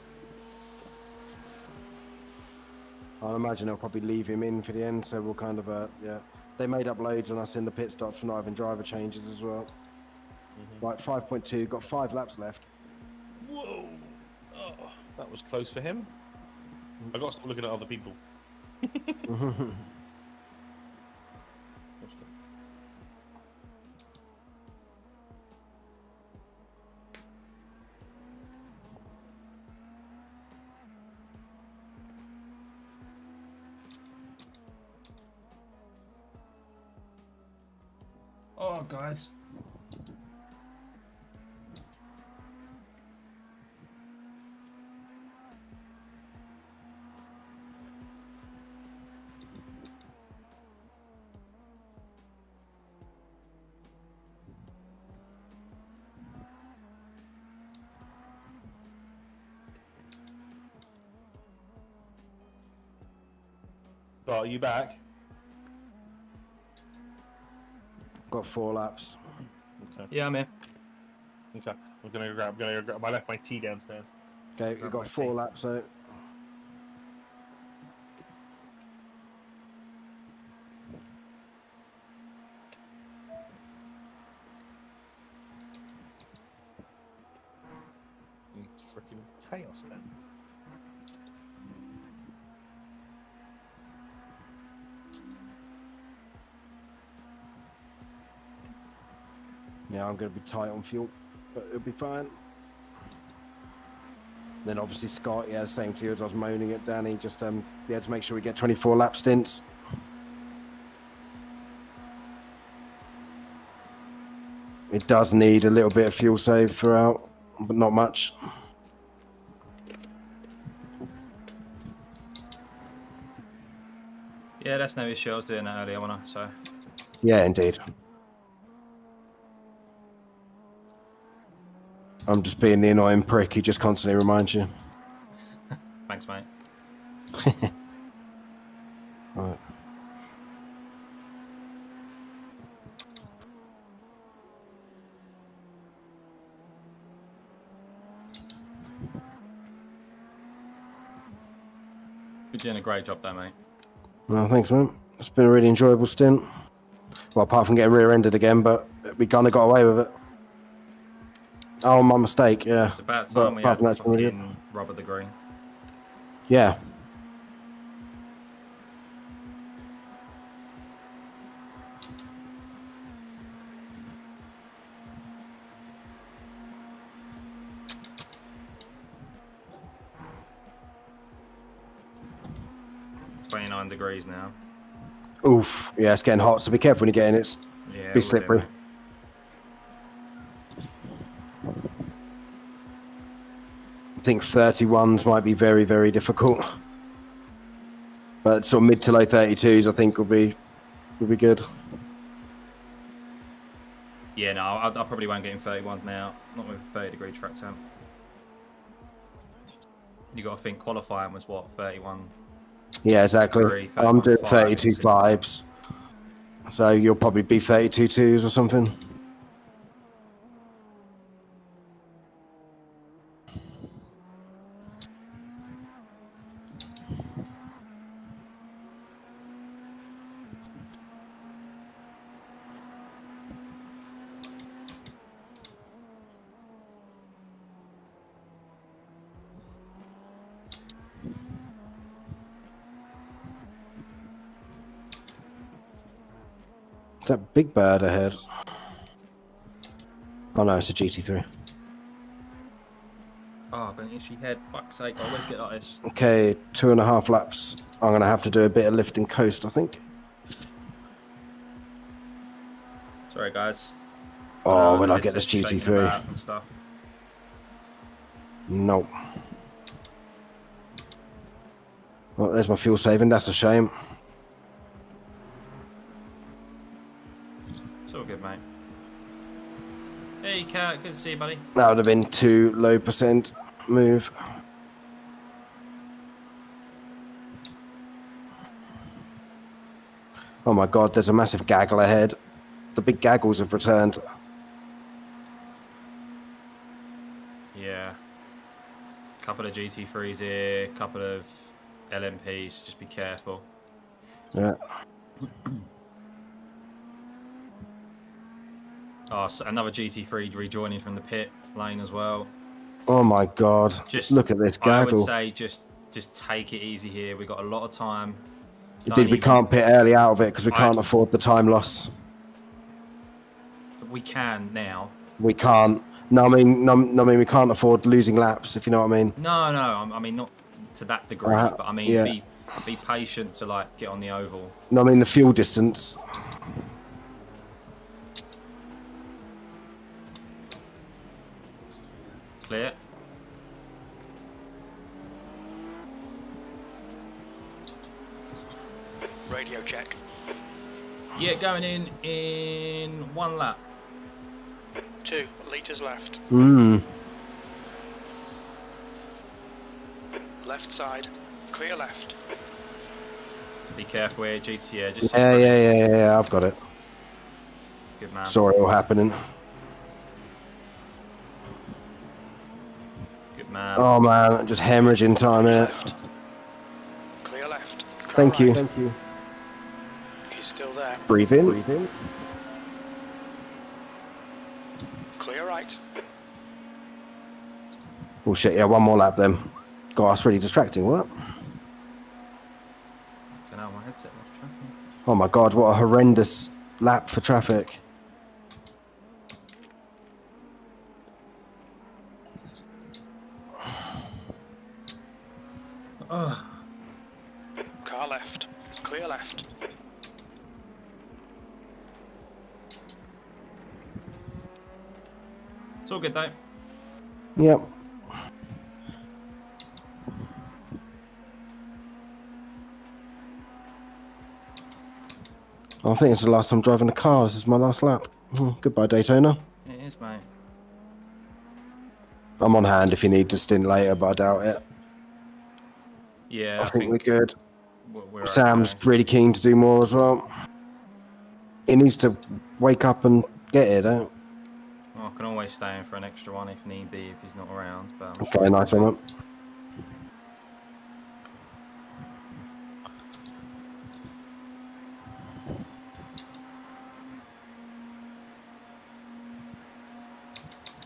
I imagine they'll probably leave him in for the end, so we'll kind of, yeah. They made up loads on us in the pit stops for not having driver changes as well. Right, 5.2, got 5 laps left. Whoa! Oh, that was close for him. I got to stop looking at other people. Oh, guys. So, are you back? Got 4 laps. Okay. Yeah, I'm here. Okay. I'm gonna grab. I left my tea downstairs. Okay, we've got 4 laps, so... It's freaking chaos then. Yeah, I'm going to be tight on fuel, but it'll be fine. Then obviously Scott, yeah, same to you as I was moaning at Danny, just yeah, to make sure we get 24 lap stints. It does need a little bit of fuel save throughout, but not much. Yeah, that's no issue. I was doing that earlier, wasn't I? So. Yeah, indeed. I'm just being the annoying prick who just constantly reminds you. Thanks, mate. Right. You're doing a great job there, mate. Well, thanks, man. It's been a really enjoyable stint. Well, apart from getting rear-ended again, but we kind of got away with it. Oh, my mistake, yeah. It's about But time we apart had from that, it's been really good. fucking rubber the green. Yeah. It's 29 degrees now. Oof. Yeah, it's getting hot, so be careful when you get in. It's Yeah, be we'll do, slippery. mate. I think 31s might be very, very difficult. But sort of mid to low 32s, I think, will be good. Yeah, no, I probably won't get in 31s now. Not with a 30-degree track temp. You got to think qualifying was what, 31? Yeah, exactly. 3, I'm doing 31.5, 32 it's- fives. So you'll probably be 32 twos or something. Is that big bird ahead? Oh no, it's a GT3. Oh, I've got an itchy head. Fuck's sake, I always get like this. Okay, 2.5 laps. I'm going to have to do a bit of lift and coast, I think. Sorry, guys. Oh, when I head's get this shaking GT3. about and stuff. Nope. Well, there's my fuel saving. That's a shame. It's all good, mate. Hey, Cat. Good to see you, buddy. That would have been too low percent move. Oh my god, there's a massive gaggle ahead. The big gaggles have returned. Yeah. Couple of GT3s here, couple of LMPs. Just be careful. Yeah. Oh, so another GT3 rejoining from the pit lane as well. Oh my god. Just look at this I would gaggle. say just take it easy here. We've got a lot of time. Indeed, we can't pit early out of it because we can't afford the time loss. We can now. We can't. No, I mean we can't afford losing laps, if you know what I mean. No, I mean not to that degree, but I mean yeah. be patient to like get on the oval. No, I mean the fuel distance. Clear. Radio check. Yeah, going in 1 lap. 2 litres left. Left side. Clear left. Be careful here, GTA. Just Yeah, I've got it. Good man. Saw it all happening. Good man. Oh man, just hemorrhaging time here. Clear left. Thank you. He's still there. Breathe in. Clear right. Oh shit, yeah, 1 more lap then. God, that's really distracting, what? Can I have my headset off tracking? Oh my god, what a horrendous lap for traffic. Oh. Car left. Clear left. It's all good though. Yep. I think it's the last time driving a car. This is my last lap. Goodbye, Daytona. It is, mate. I'm on hand if you need to stint later, but I doubt it. Yeah, I think we're good. We're Sam's okay. really keen to do more as well. He needs to wake up and get it, don't? Well, I can always stay in for an extra one if need be if he's not around. But I'm Okay, sure nice one.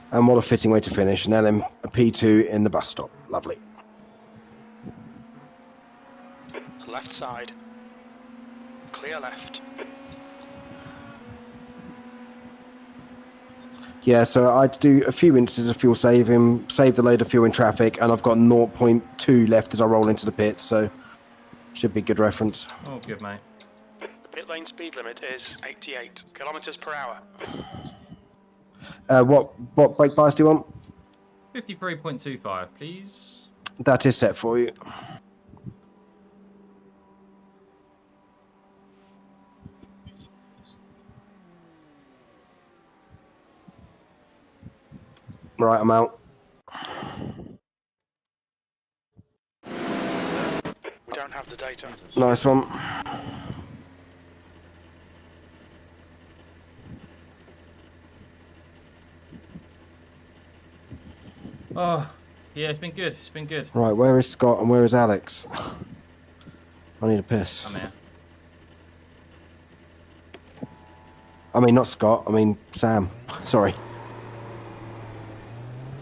And what a fitting way to finish. And then a P2 in the bus stop. Lovely. Left side. Clear left. Yeah, so I'd do a few instances of fuel saving, save the load of fuel in traffic, and I've got 0.2 left as I roll into the pits, so should be good reference. Oh, good, mate. The pit lane speed limit is 88 kilometers per hour. What brake bias do you want? 53.25, please. That is set for you. Right, I'm out. We don't have the data. Nice one. Oh, yeah, it's been good. It's been good. Right, where is Scott and where is Alex? I need a piss. I'm here. I mean, not Scott. I mean, Sam. Sorry.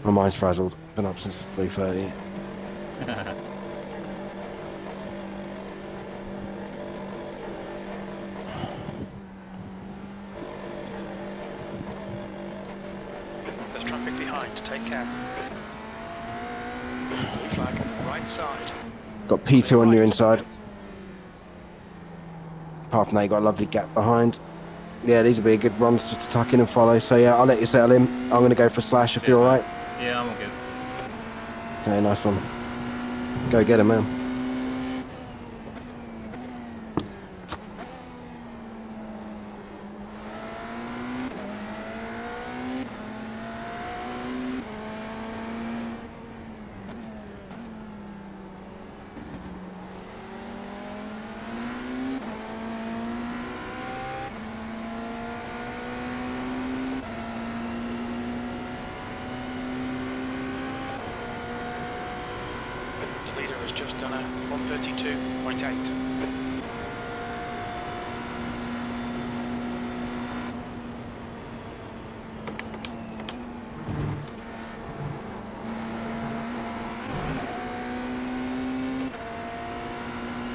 My mind's frazzled. Been up since 3:30. There's traffic behind, take care. Blue flag, right side. Got P2 on your inside. Apart from that, you got a lovely gap behind. Yeah, these will be good runs just to tuck in and follow. So yeah, I'll let you settle in. I'm going to go for Slash if you're alright. Yeah, I'm all good. Okay, nice one. Go get him, man. Leader has just done a 132.8.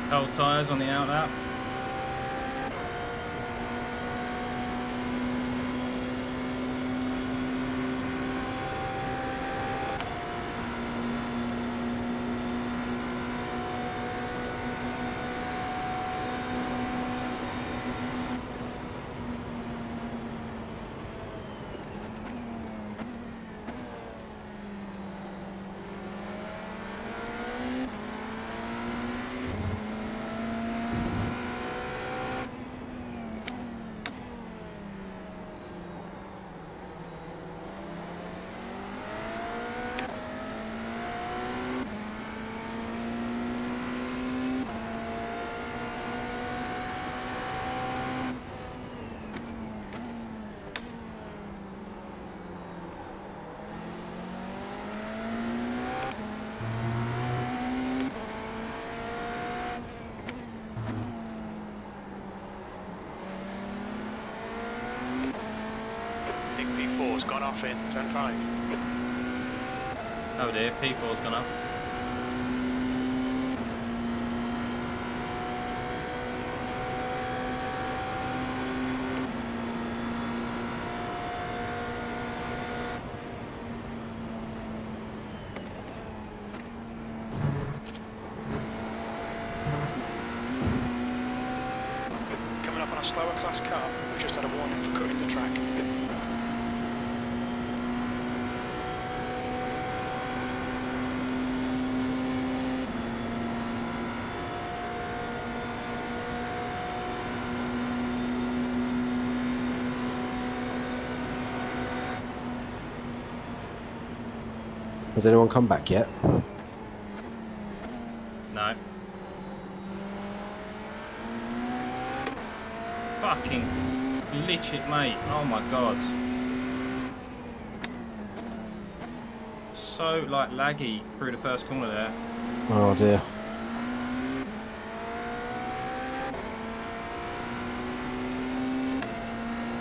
Cold tyres on the out lap. Big P4's gone off in turn 5. Oh dear, P4's gone off. Coming up on a slower class car, we've just had a warning for cutting the track. Has anyone come back yet? No. Fucking glitch it, mate. Oh my god. So, like, laggy through the first corner there. Oh dear.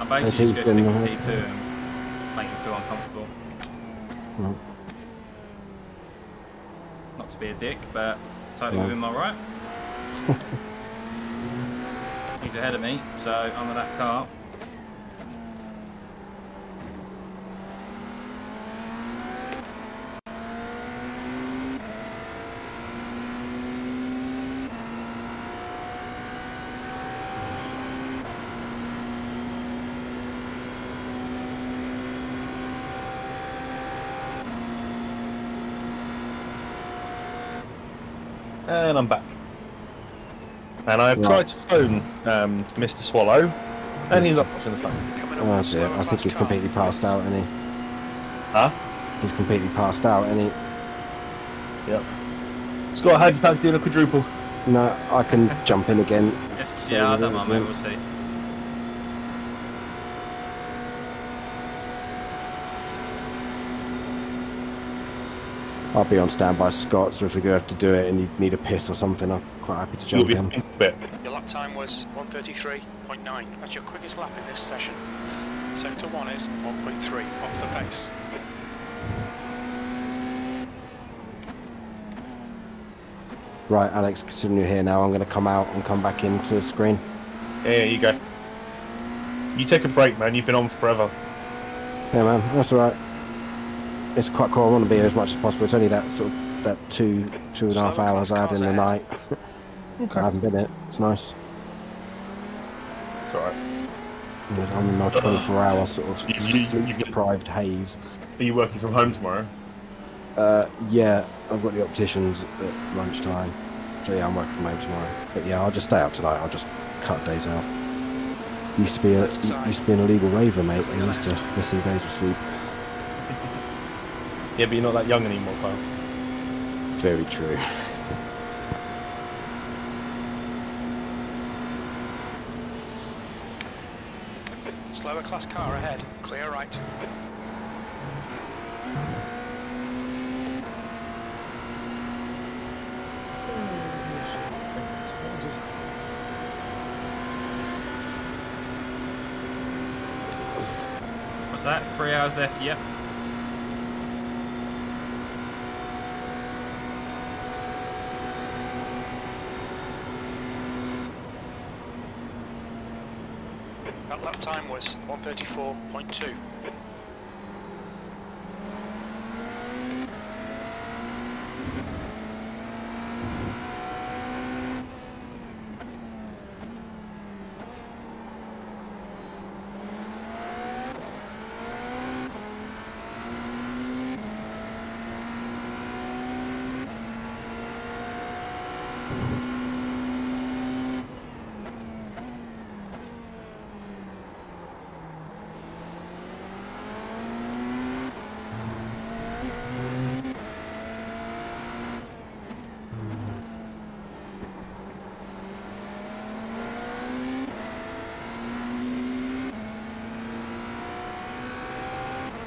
I basically just go he's stick been- with P2 and make him feel uncomfortable. Mm. Not to be a dick, but totally No. within my right. He's ahead of me, so under that car. And I'm back. And I've tried to phone Mr. Swallow, and he's not watching the phone. Oh dear, I think he's completely passed out, isn't he? Huh? He's completely passed out, isn't he? Yep. Scott, how do you fancy doing a quadruple? No, I can jump in again. Yes, yeah, I don't mind, mate. We'll see. I'll be on standby, Scott, so if we do have to do it and you need a piss or something, I'm quite happy to You'll jump be in. a bit. Your lap time was 1:33.9. That's your quickest lap in this session. Sector 1 is 1.3 off the pace. Right, Alex, considering you're here now, I'm going to come out and come back into the screen. Yeah, you go. You take a break, man. You've been on forever. Yeah, man, that's alright. It's quite cool. I want to be here as much as possible. It's only that sort of that two and a half hours I had in the night. Okay. I haven't been it. It's nice. It's alright. I'm in my 24-hour sort of You sleep-deprived haze. Are you working from home tomorrow? Yeah, I've got the opticians at lunchtime. So yeah, I'm working from home tomorrow. But yeah, I'll just stay out tonight. I'll just cut days out. Used to be an illegal raver, mate. I used to missing days of sleep. Yeah, but you're not that young anymore, pal. Very true. Slower class car ahead. Clear right. What's that? 3 hours left? Yep. That lap time was 1:34.2.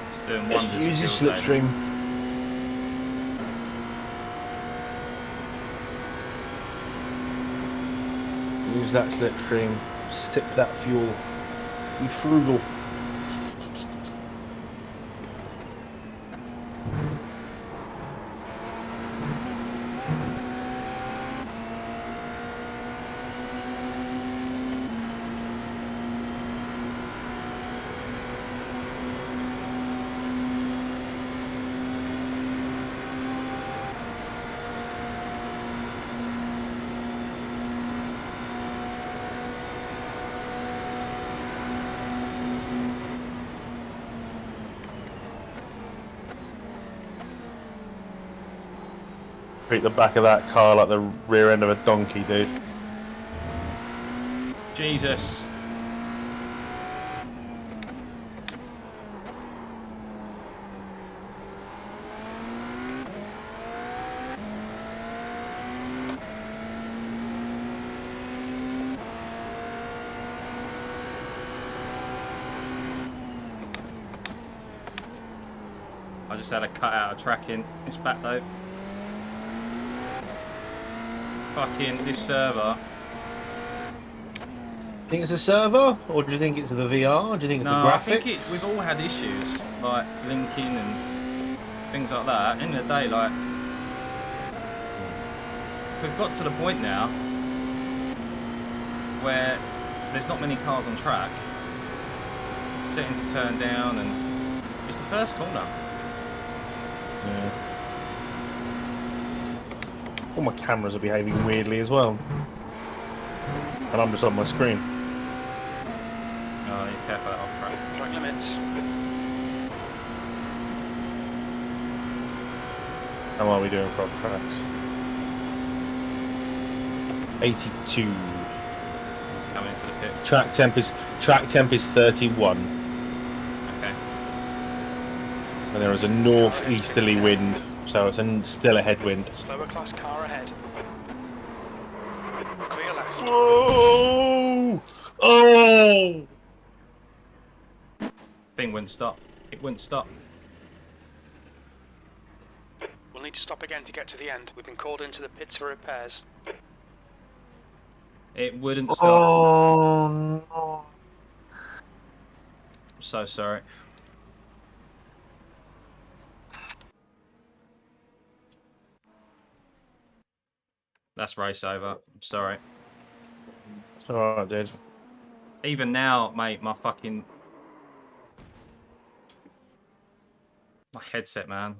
It's doing wonders. Use your with fuel saving. slipstream. Use that slipstream. Sip that fuel. Be frugal. Treat the back of that car like the rear end of a donkey, dude. Jesus. I just had a cut out of tracking. It's back though. Fucking this server. Think it's a server, or do you think it's the VR? Do you think it's the graphics? I think it's we've all had issues like linking and things like that. In the day, like we've got to the point now where there's not many cars on track. Settings are turned down, and it's the first corner. Yeah. All my cameras are behaving weirdly as well, and I'm just on my screen. Oh, you careful that off track. Track limits. How are we doing for our tracks? 82. It's coming into the pits. Track temp is 31, Okay. and there is a northeasterly wind, so it's still a headwind. Slower class car ahead. Clear left. Whoa! Oh! Thing wouldn't stop. It wouldn't stop. We'll need to stop again to get to the end. We've been called into the pits for repairs. It wouldn't stop. Oh no! I'm so sorry. That's race over. I'm sorry. It's alright, dude. Even now, mate, my headset, man.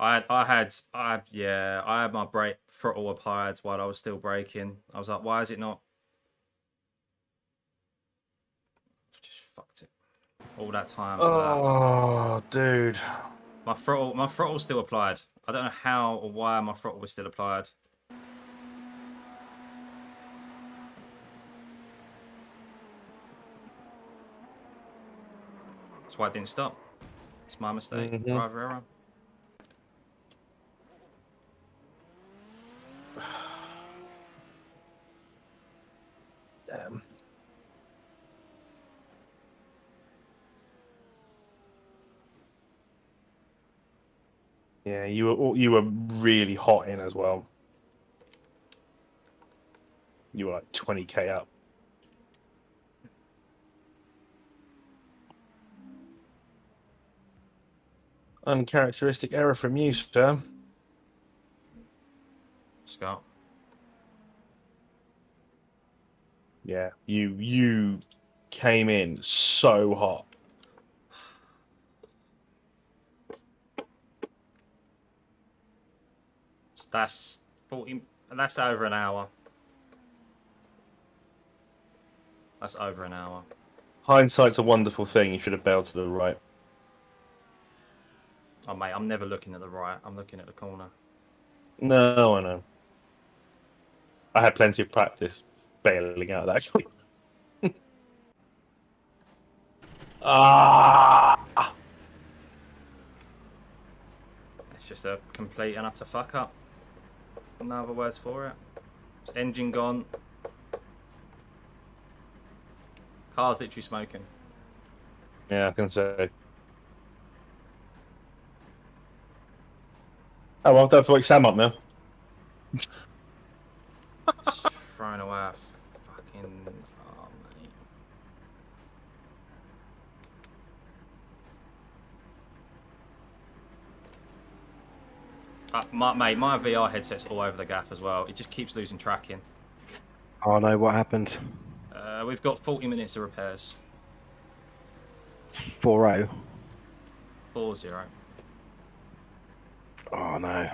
I had my brake throttle applied while I was still braking. I was like, why is it not? Just fucked it. All that time. For that. Oh, dude. My throttle's still applied. I don't know how or why my throttle was still applied. That's why it didn't stop. It's my mistake. Driver error. Damn. Yeah, you were really hot in as well. You were like 20k up. Uncharacteristic error from you, sir. Scott. Yeah, you came in so hot. That's 40. That's over an hour. That's over an hour. Hindsight's a wonderful thing. You should have bailed to the right. Oh, mate, I'm never looking at the right. I'm looking at the corner. No, I know. I had plenty of practice bailing out, actually. It's just a complete and utter fuck up. No other words for it. It's engine gone. Car's literally smoking. Yeah, I can say. Oh, well, don't have to wake Sam up now. Just throwing away a fucking... Oh, mate. Mate, my VR headset's all over the gaff as well. It just keeps losing tracking. Oh no, what happened? We've got 40 minutes of repairs. 4-0. 4-0. Oh no.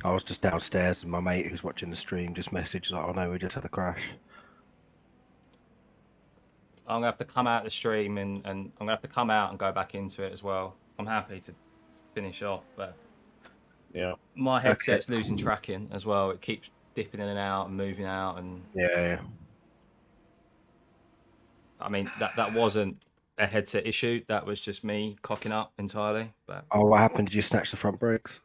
I was just downstairs and my mate who's watching the stream just messaged like, oh no, we just had a crash. I'm gonna have to come out the stream and I'm gonna have to come out and go back into it as well. I'm happy to finish off, but Yeah. my headset's losing tracking as well. It keeps dipping in and out and moving out, and Yeah. I mean that wasn't a headset issue. That was just me cocking up entirely. But Oh, what happened? Did you snatch the front brakes?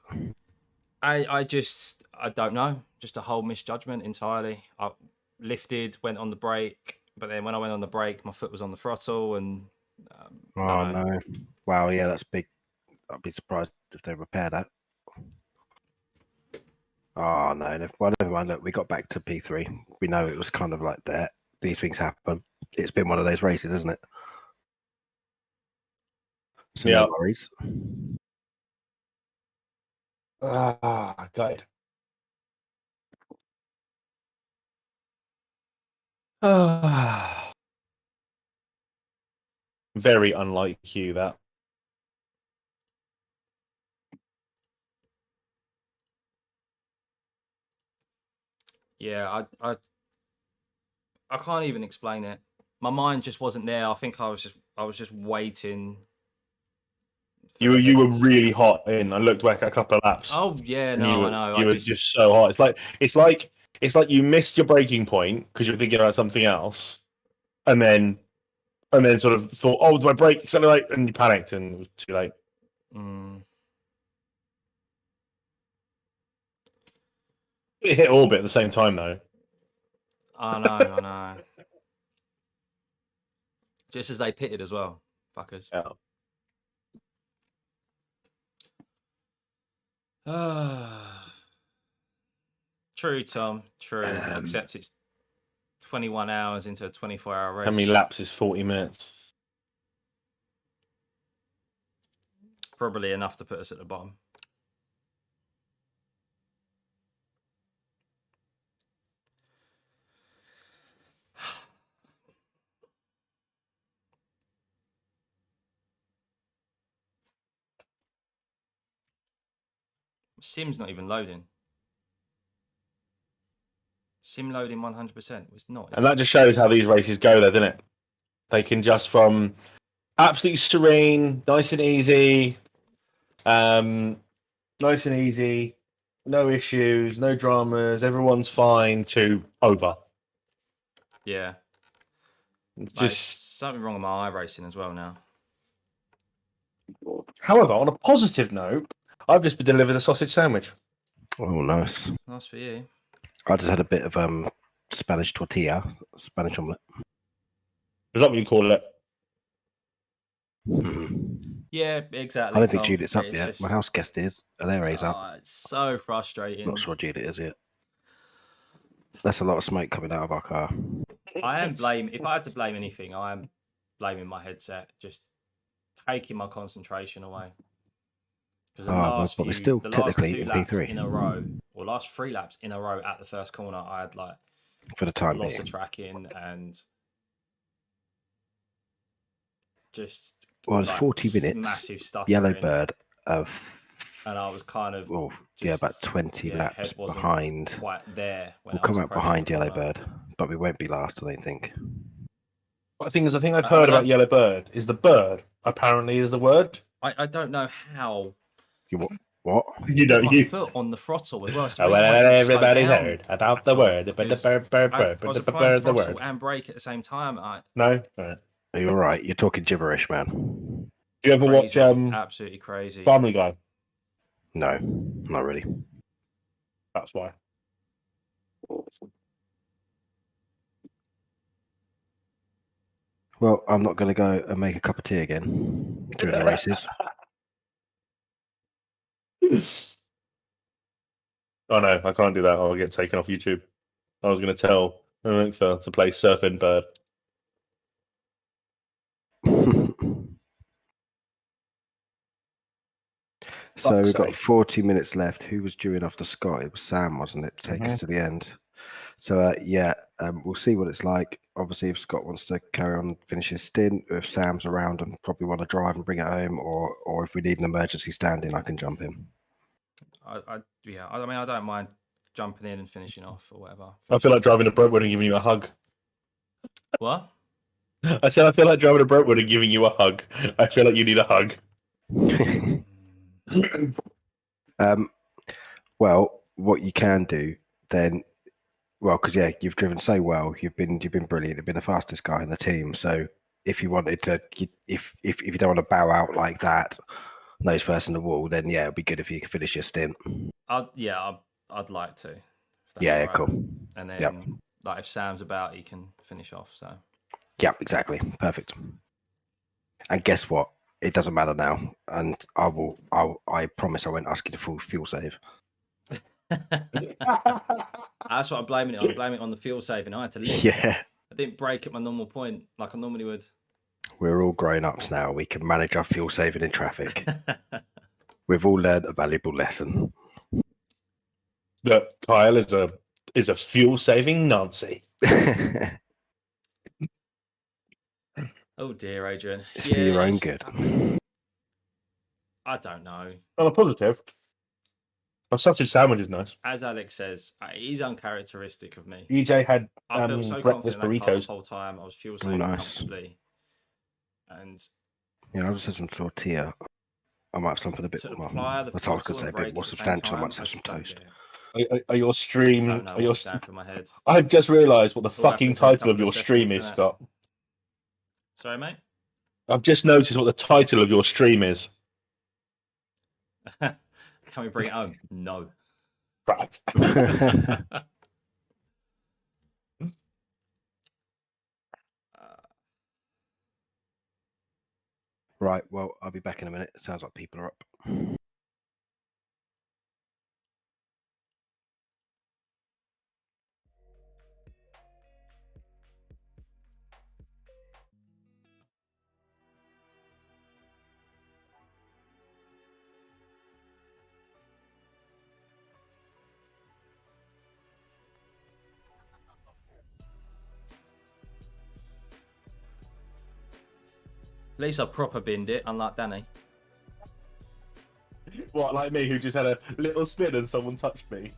I don't know. Just a whole misjudgment entirely. I lifted, went on the brake, but then when I went on the brake, my foot was on the throttle, and Oh no. Wow, yeah, that's big. I'd be surprised if they repair that. Oh no, well, never mind. Look, we got back to P3. We know it was kind of like that. These things happen. It's been one of those races, isn't it? So Yeah. no worries. Gutted. Very unlike you, that. yeah, I can't even explain it. My mind just wasn't there. I think I was just waiting You were really hot in. I looked back at a couple of laps. Oh yeah, and no, you I know. You I were just so hot. It's like you missed your breaking point because you're thinking about something else, and then sort of thought, oh, do I brake, accelerate, and you panicked, and it was too late. Mm, It hit orbit at the same time, though. I know. Just as they pitted as well, fuckers. Yeah. True, Tom. True. Except it's 21 hours into a 24-hour race. How many laps is 40 minutes? Probably enough to put us at the bottom. Sim's not even loading. Sim loading 100%. It's not. And that just shows how these races go, though, doesn't it? They can just from absolutely serene, nice and easy, no issues, no dramas, everyone's fine, to over. Yeah. It's Like, just something wrong with my iRacing as well now. However, on a positive note, I've just been delivered a sausage sandwich. Oh, nice. Nice for you. I just had a bit of Spanish tortilla, Spanish omelette. Is that what you call it? Yeah, exactly. I don't think Tom. Judith's up It's yet. just- My house guest is. Larry's up. Oh, it's so frustrating. Not sure Judith is yet. That's a lot of smoke coming out of our car. I am blame. If I had to blame anything, I am blaming my headset. Just taking my concentration away. Because the last but we're few, still the last technically two in laps P3. in a row, or last 3 laps in a row at the first corner, I had like For the time loss being. of tracking and just Well, it's like, 40 minutes. massive stuttering. Yellow Bird of, And I was kind of about just, 20 laps head wasn't behind. quite there. When We'll I come was out behind approaching the Yellow corner. Bird, but we won't be last, I don't think. The thing is, I think I've I heard don't- about yellow bird. Is the bird apparently is the word? I don't know how. What? You Put don't. my You. foot on the throttle as well. So Oh, well, everybody heard about the at all, word, but because the bird, I was applying bird, the throttle word. and brake at the same time. No. Right. Are you all right? You're talking gibberish, man. Do you ever watch Crazy, absolutely crazy. Family Guy? No, not really. That's why. Well, I'm not going to go and make a cup of tea again during the races. Oh no, I can't do that. I'll get taken off YouTube. I was going to tell Alexa to play Surfing Bird. So we've got sake. 40 minutes left. Who was due in after Scott? It was Sam, wasn't it, to take us to the end? So, we'll see what it's like. Obviously, if Scott wants to carry on and finish his stint, if Sam's around and probably want to drive and bring it home, or if we need an emergency stand-in, I can jump in. I mean, I don't mind jumping in and finishing off or whatever. I feel like driving a Brentwood and giving you a hug. What? I said I feel like driving a Brentwood and giving you a hug. I feel like you need a hug. Well, what you can do then, because you've driven so well, you've been brilliant. You've been the fastest guy in the team. So if you wanted to, if you don't want to bow out like that, nose first in the wall, then it'd be good if you could finish your stint. I'd like to. if that's Yeah, all right. cool. And then, like, if Sam's about, he can finish off. So. Yeah, exactly. Perfect. And guess what? It doesn't matter now, and I promise I won't ask you to full fuel save. That's what I'm blaming it on. I'm blaming it on the fuel saving. I had to leave. Yeah. I didn't brake at my normal point like I normally would. We're all grown-ups now. We can manage our fuel saving in traffic. We've all learned a valuable lesson. That Kyle is a fuel saving Nazi. Oh dear, Adrian. It's for your own good. I don't know. On a positive, a sausage sandwich is nice. As Alex says, he's uncharacteristic of me. EJ had I felt so breakfast confident in that car the burritos. whole time. I was fuel saving nice. comfortably. And Yeah, I just had some tortilla. I might have something a bit To more. apply the That's all I was throttle going to say. and A bit brake more at the same substantial. I time, might have I some just don't toast. get it. Are your stream? Don't know Are your? what's going through my head. I've just realised what the All fucking happens in a title of couple your of stream seconds, is, doesn't it? Scott. Sorry, mate? I've just noticed what the title of your stream is. Can we bring it home? No. Right. Right, well, I'll be back in a minute. It sounds like people are up. At least I proper binned it, unlike Danny. What, like me, who just had a little spin and someone touched me?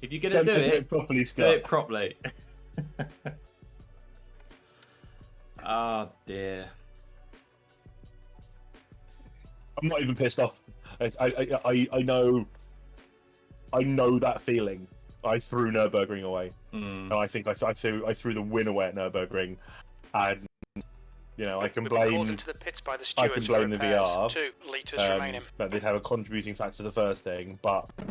If you're gonna do it, properly, do Scott. it properly. Oh dear. I'm not even pissed off. I know that feeling. I threw Nürburgring away. And I think I threw the win away at Nürburgring, and you know I can We've been called blame into the pits by the I stewards can blame for the repairs. VR 2 litres remaining. that did have a contributing factor to the first thing, but I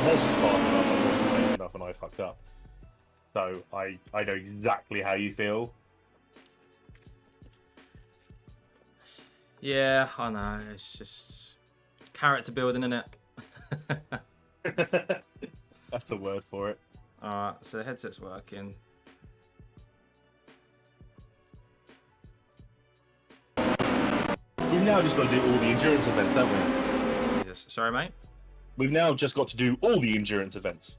wasn't fast enough, I wasn't safe enough, and I fucked up. So I know exactly how you feel. Yeah, I know. It's just character building, isn't it? That's a word for it. Alright, so the headset's working. We've now just got to do all the endurance events, don't we? Yes. Sorry, mate? We've now just got to do all the endurance events.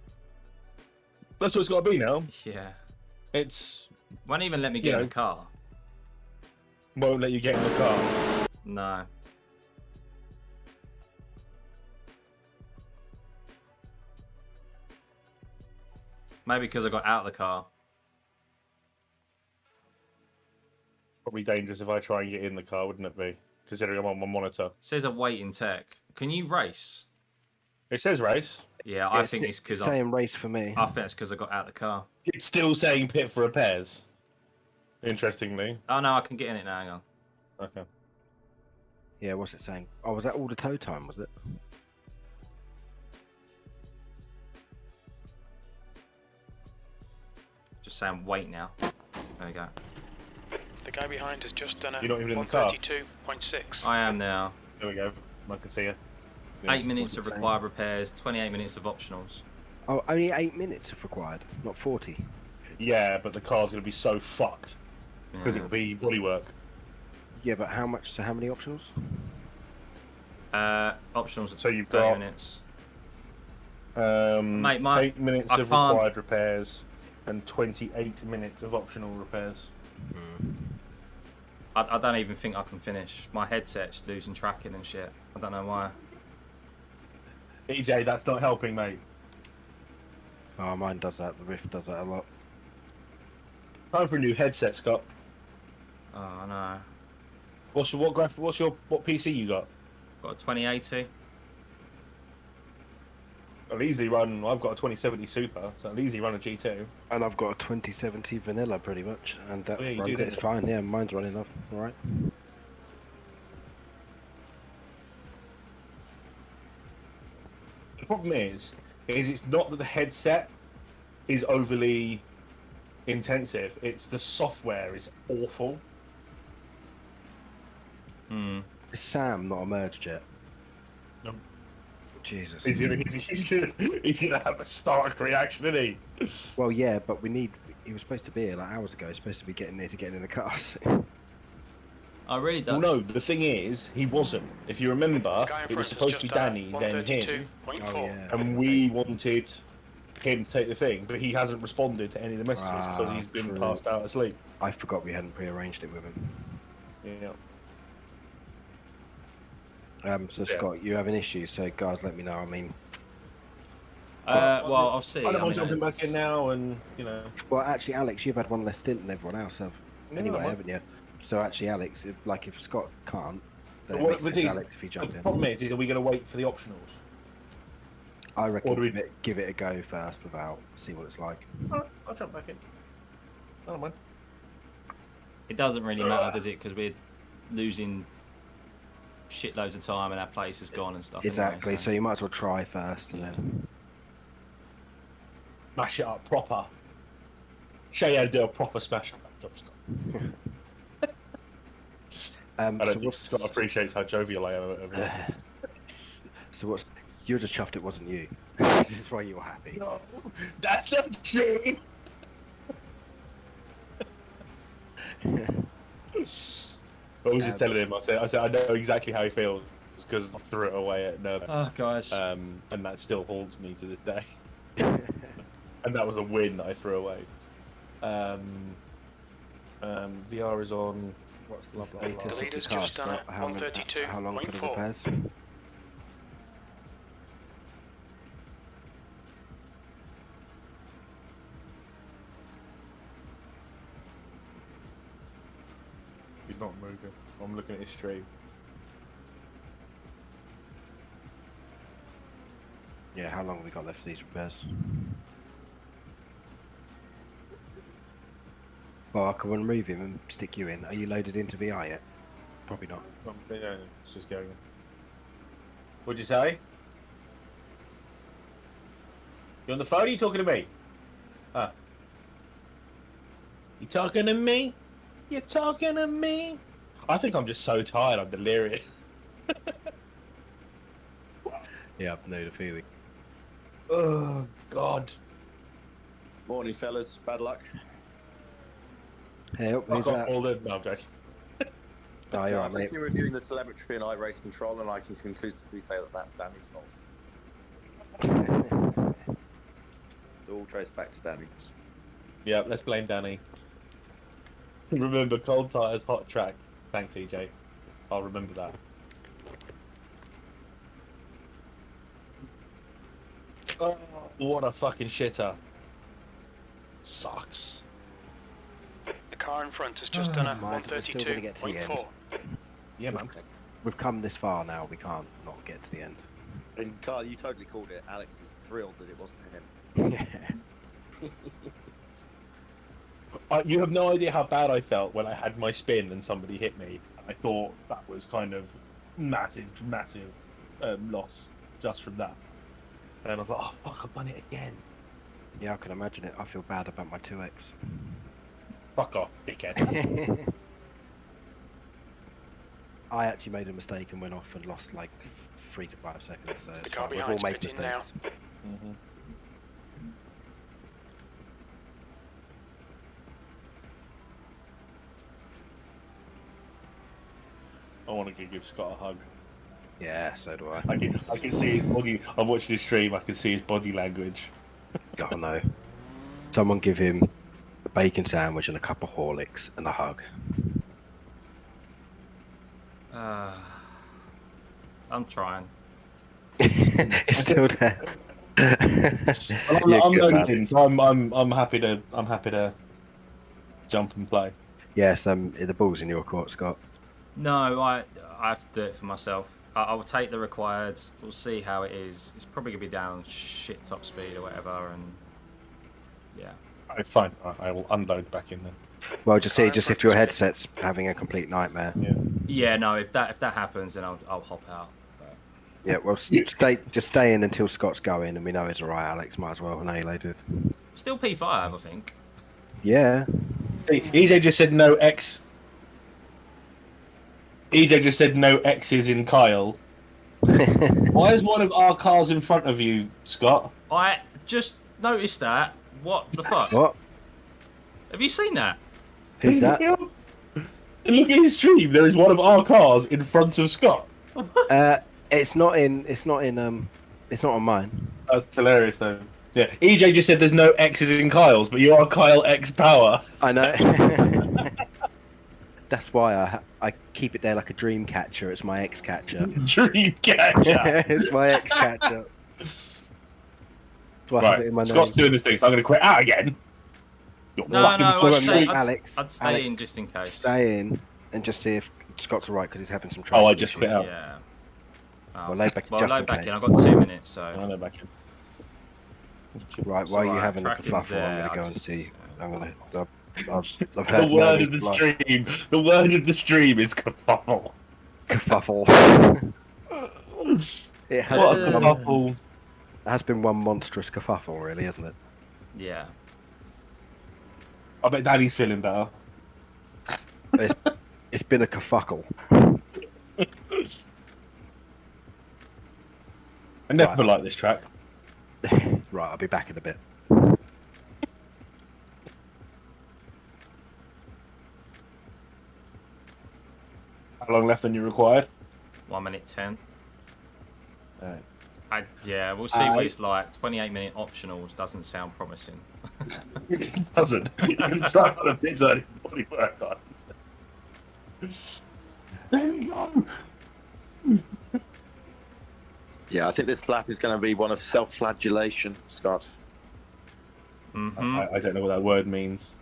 That's what it's got to be now. Yeah. It's Won't even let me get in the car. won't let you get in the car. No. Maybe because I got out of the car. Probably dangerous if I try and get in the car, wouldn't it be? Considering I'm on my monitor. It says awaiting tech. Can you race? It says race. Yeah, I think it's because saying race for me. I think it's because I got out of the car. It's still saying pit for repairs. Interestingly. Oh no, I can get in it now. Hang on. Okay. Yeah, what's it saying? Oh, was that all the tow time, was it? Just saying wait now. There we go. The guy behind has just done a You're not even in the car? 132.6. I am now. There we go. I can see you. 8 minutes what's of it saying? required repairs, 28 minutes of optionals. Oh, only 8 minutes if required, not 40. Yeah, but the car's going to be so fucked. Because Yeah. it'll be bodywork. Yeah, but how much? So how many optionals? Optionals are So you've 30 got- minutes. Mate, my- 8 minutes I of can't- required repairs and 28 minutes of optional repairs. I don't even think I can finish. My headset's losing tracking and shit. I don't know why. EJ, that's not helping, mate. Oh, mine does that. The Rift does that a lot. Time for a new headset, Scott. Oh no. What PC you got? Got a 2080. I'll easily run. I've got a 2070 Super, so I'll easily run a G2. And I've got a 2070 vanilla pretty much, and that Oh, yeah, you runs do, it's don't you? fine. Yeah, mine's running off. All right. The problem is it's not that the headset is overly intensive. It's the software is awful. Hmm. Is Sam not emerged yet? No. Jesus. He's gonna have a stark reaction, isn't he? Well, yeah, but we need. He was supposed to be here like hours ago. He's supposed to be getting there to get in the cars. I really Well, don't. no, the thing is, he wasn't. If you remember, Guy in it was front has supposed to be just done Danny, then him, 132.4. Oh, yeah. and we wanted him to take the thing, but he hasn't responded to any of the messages because he's been true. passed out asleep. I forgot we hadn't prearranged it with him. Yeah. So Yeah. Scott, you have an issue. So guys, let me know. I mean, Well, I'll see. I don't I mind mean, jumping back it's- in now, and well, actually, Alex, you've had one less stint than everyone else have. No, Anyway, I- haven't you? So actually, Alex, if Scott can't, That What- makes but sense, the- Alex, if you jump The in. problem is are we going to wait for the optionals? I reckon Or do we- give it a go first without, see what it's like. I'll jump back in. I don't mind. It doesn't really matter, does it? Because we're losing shitloads of time and our place is gone and stuff. Exactly, Anyway, so you might as well try first and then. Smash it up proper. Show you how to do a proper smash up. Job, Scott. I don't So think what's Scott appreciates how jovial I am over this. so what's you're just chuffed it wasn't you. This is why you're happy. No, that's not true. I was just telling him. I said I know exactly how he feels because I threw it away at Nervo. Oh, guys. And that still haunts me to this day. And that was a win that I threw away. VR is on. What's the Blah, blah, blah. status The of the leader's car, just done Scott? it, How long for the 132.4. repairs? He's not moving. I'm looking at his stream. Yeah, how long have we got left for these repairs? Well, I can remove him and stick you in. Are you loaded into VR yet? Probably not. Yeah, it's just going. What'd you say? You on the phone? Or are you talking to me? Huh? You talking to me? You talking to me? I think I'm just so tired. I'm delirious. Yeah, I know the feeling. Oh God. Morning, fellas. Bad luck. Hey, I who's got that? all the no, I'm joking. Oh, you're right, I've mate. just been reviewing the telemetry and iRacing control, and I can conclusively say that that's Danny's fault. It's all traced back to Danny. Yeah, let's blame Danny. Remember, cold tires, hot track. Thanks, EJ. I'll remember that. Oh, what a fucking shitter. Sucks. The car in front has just done a Mind, we're still gonna get to the end. 132.4. Yeah, man. We've come this far now. We can't not get to the end. And Carl, you totally called it. Alex is thrilled that it wasn't him. Yeah. You have no idea how bad I felt when I had my spin and somebody hit me. I thought that was kind of massive loss just from that. And I was like, oh fuck, I've done it again. Yeah, I can imagine it. I feel bad about my 2X. Fuck off, dickhead. I actually made a mistake and went off and lost like 3 to 5 seconds. So The it's car fine. We've all behind's made pitting now. mistakes. Mm-hmm. I want to give Scott a hug. Yeah, so do I. I can see his body. I'm watching his stream. I can see his body language. God no. Someone give him a bacon sandwich and a cup of Horlicks and a hug. I'm trying. It's still there. I'm Yeah, good man. loaded, so I'm happy to jump and play. Yes, the ball's in your court, Scott. No, I have to do it for myself. I will take the required. We'll see how it is. It's probably gonna be down shit top speed or whatever, and yeah. Alright, fine. I will unload back in then. Well, just see, just if your headset's having a complete nightmare. Yeah. Yeah, no. If that happens, then I'll hop out. But Yeah, well, just stay in until Scott's going, and we know it's alright, Alex. Might as well. Now you loaded. still P5, I think. Yeah. EJ just said no X. EJ just said no X's in Kyle. Why is one of our cars in front of you, Scott? I just noticed that. What the fuck? What? Have you seen that? Who's that? Look at his stream. There is one of our cars in front of Scott. It's not on mine. That's hilarious, though. Yeah, EJ just said there's no X's in Kyle's, but you are Kyle X Power. I know. That's why I keep it there like a dream catcher. It's my X catcher. Dream catcher. It's my X catcher. Do I have it in my Right, Scott's name? doing this thing, so I'm going to quit out again. No, Fucking no. bullshit. I'd Alex, stay Alex, in just in case. Stay in and just see if Scott's right because he's having some Oh, trouble. I just quit out. Yeah. Well, load back, Well, just load in back case. in. I've got 2 minutes, so. I know back in. Right, It's while you're alright, having a tracking's kerfuffle, I'm there, going to go I and just- see. I'm going to. I've The heard word murmurs of the like stream. The word of the stream is kerfuffle. kerfuffle. It has, What a been one, kerfuffle. it has been one monstrous kerfuffle, really, hasn't it? Yeah. I bet Daddy's feeling better. It's been a kerfuckle. I never Right. liked this track. Right, I'll be back in a bit. How long left than you required? 1 minute 10. Alright. Yeah, we'll see what it's like. 28-minute optionals doesn't sound promising. It doesn't. I'm trying on a bit early body work on. There we go. Yeah, I think this lap is going to be one of self-flagellation, Scott. Mm-hmm. I don't know what that word means.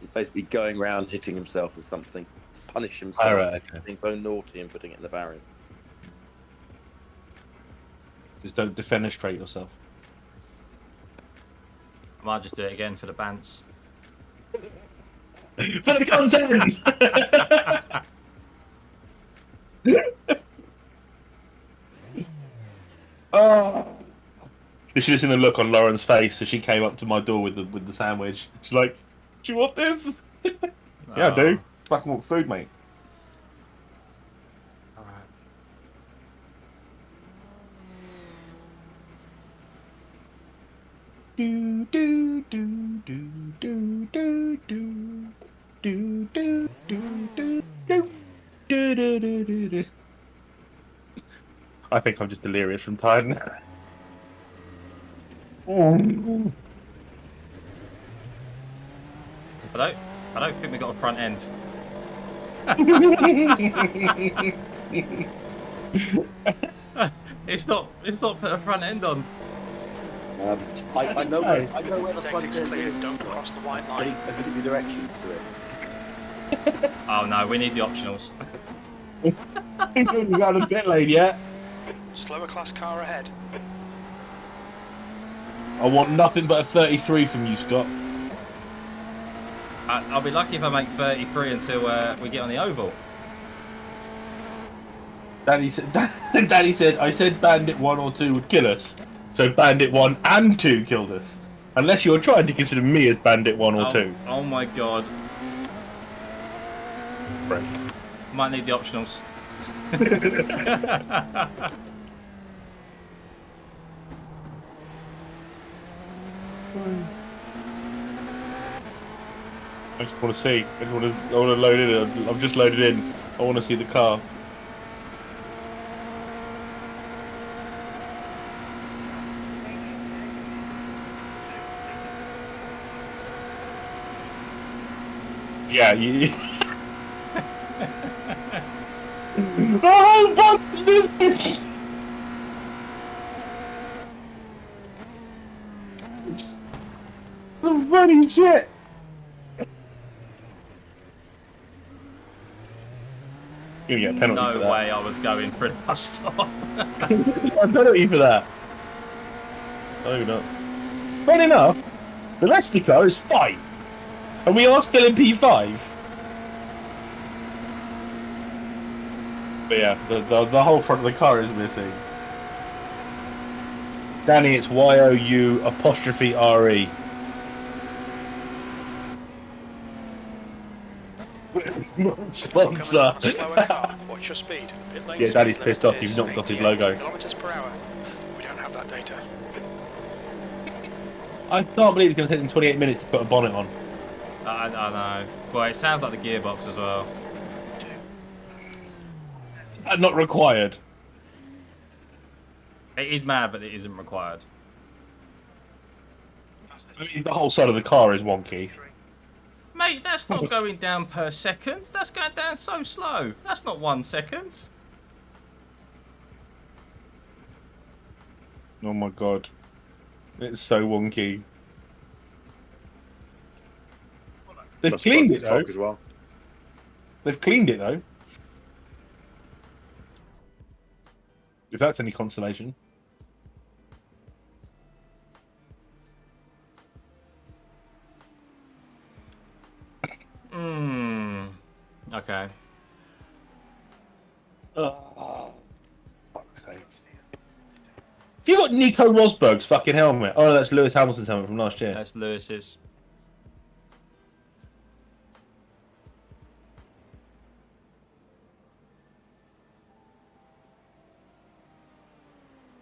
He's basically going around hitting himself with something. Punish himself Alright, for okay. being so naughty and putting it in the barrier. Just don't defenestrate yourself. I might just do it again for the bants. For the content! Oh. You should have seen the look on Lauren's face as she came up to my door with the sandwich. She's like, "Do you want this?" Yeah, I do. Fucking want food, mate. Alright. Do do do do do do do do do do do do do do do do. I think I'm just delirious from tiredness. I don't think we got a front end. It's not put a front end on. I know where the Exit's front end clear, is. don't cross the white I line. can give you directions to it. Oh no, we need the optionals. You got a pit lane yet? Slower class car ahead. I want nothing but a 33 from you, Scott. I'll be lucky if I make 33 until we get on the oval. Daddy said, I said Bandit 1 or 2 would kill us. So Bandit 1 and 2 killed us. Unless you're trying to consider me as Bandit 1 or 2. Oh my god. Right. Might need the optionals. I just want to see. I want to load it in. I've just loaded in. I want to see the car. Yeah, you... Oh, what's this? Some funny shit. You're gonna get a penalty No for that. way I was going pretty much stop. A penalty for that. No, not. Funny enough, the rest of the car is fine. And we are still in P5. But yeah, the whole front of the car is missing. Danny, it's YOU''RE. Sponsor. Slower car. Watch your speed. Pit lane Yeah, Daddy's speed pissed limit off. You've is knocked off his 88 logo. kilometers per hour. We don't have that data. I can't believe it's going to take them 28 minutes to put a bonnet on. I know. Well, it sounds like the gearbox as well. Is that not required? It is mad, but it isn't required. I mean, the whole side of the car is wonky. Mate, that's not going down per second. That's going down so slow. That's not 1 second. Oh my god. It's so wonky. They've Must cleaned have it got though. the clock as well. They've cleaned it though. If that's any consolation. Okay. Fuck's sake. You got Nico Rosberg's fucking helmet. Oh, that's Lewis Hamilton's helmet from last year. That's Lewis's.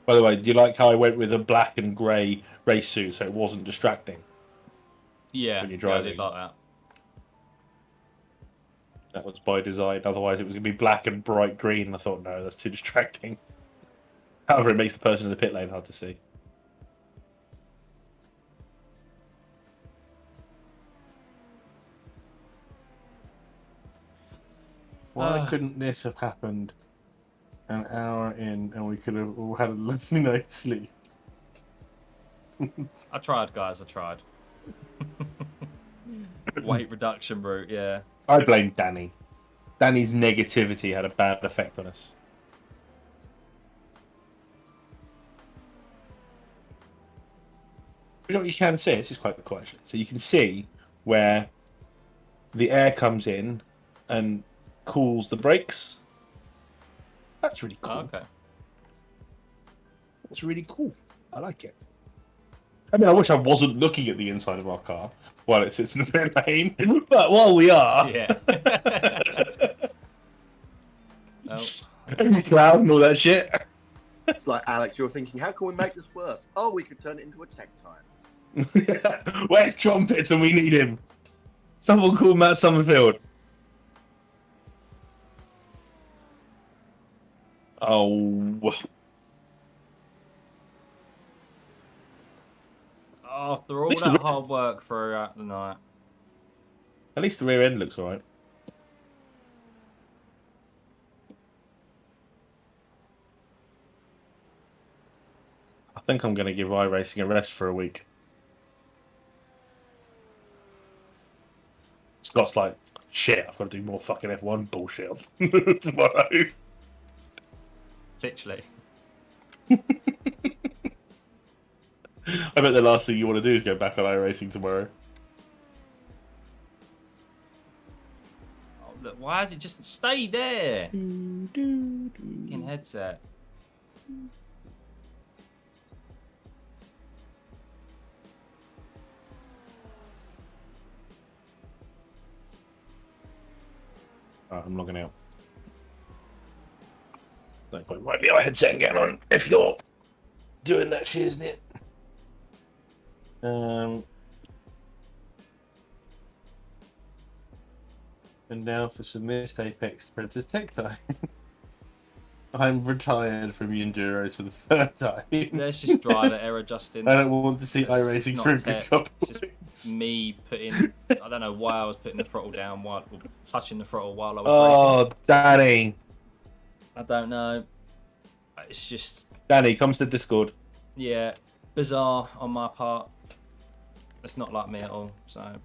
By the way, do you like how I went with a black and grey race suit so it wasn't distracting? Yeah, When you're yeah, I driving. did like that. That was by design. Otherwise, it was going to be black and bright green. I thought, no, that's too distracting. However, it makes the person in the pit lane hard to see. Why couldn't this have happened an hour in and we could have all had a lovely night's sleep? I tried, guys. I tried. Weight reduction route, yeah. I blame Danny. Danny's negativity had a bad effect on us. You know what you can see? This is quite cool, actually. So you can see where the air comes in and cools the brakes. That's really cool. Oh, okay. That's really cool. I like it. I mean, I wish I wasn't looking at the inside of our car while it sits in the pit lane, but while we are, Yeah. every cloud and all that shit. It's like, Alex, you're thinking, how can we make this worse? Oh, we could turn it into a tech time. Where's Trumpets when we need him? Someone call Matt Summerfield. Oh. After all that hard work throughout the night. At least the rear end looks alright. I think I'm going to give iRacing a rest for a week. Scott's like, shit, I've got to do more fucking F1 bullshit tomorrow. Literally. I bet the last thing you want to do is go back on iRacing tomorrow. Oh, look, why has it just stayed there? Fucking headset. Alright, I'm logging out. No point right be our headset and getting on if you're doing that shit, isn't it? And now for some missed Apex Predators Tech Time. I'm retired from Enduro for the third time. Let's just drive at error, Justin. I don't want to see It's iRacing not for a tech, good couple it's just weeks. me putting... I don't know why I was putting the throttle down while... Or touching the throttle while I was Oh, Danny. braking. I don't know. It's just... Danny, comes to Discord. Yeah, bizarre on my part. It's not like me at all, so...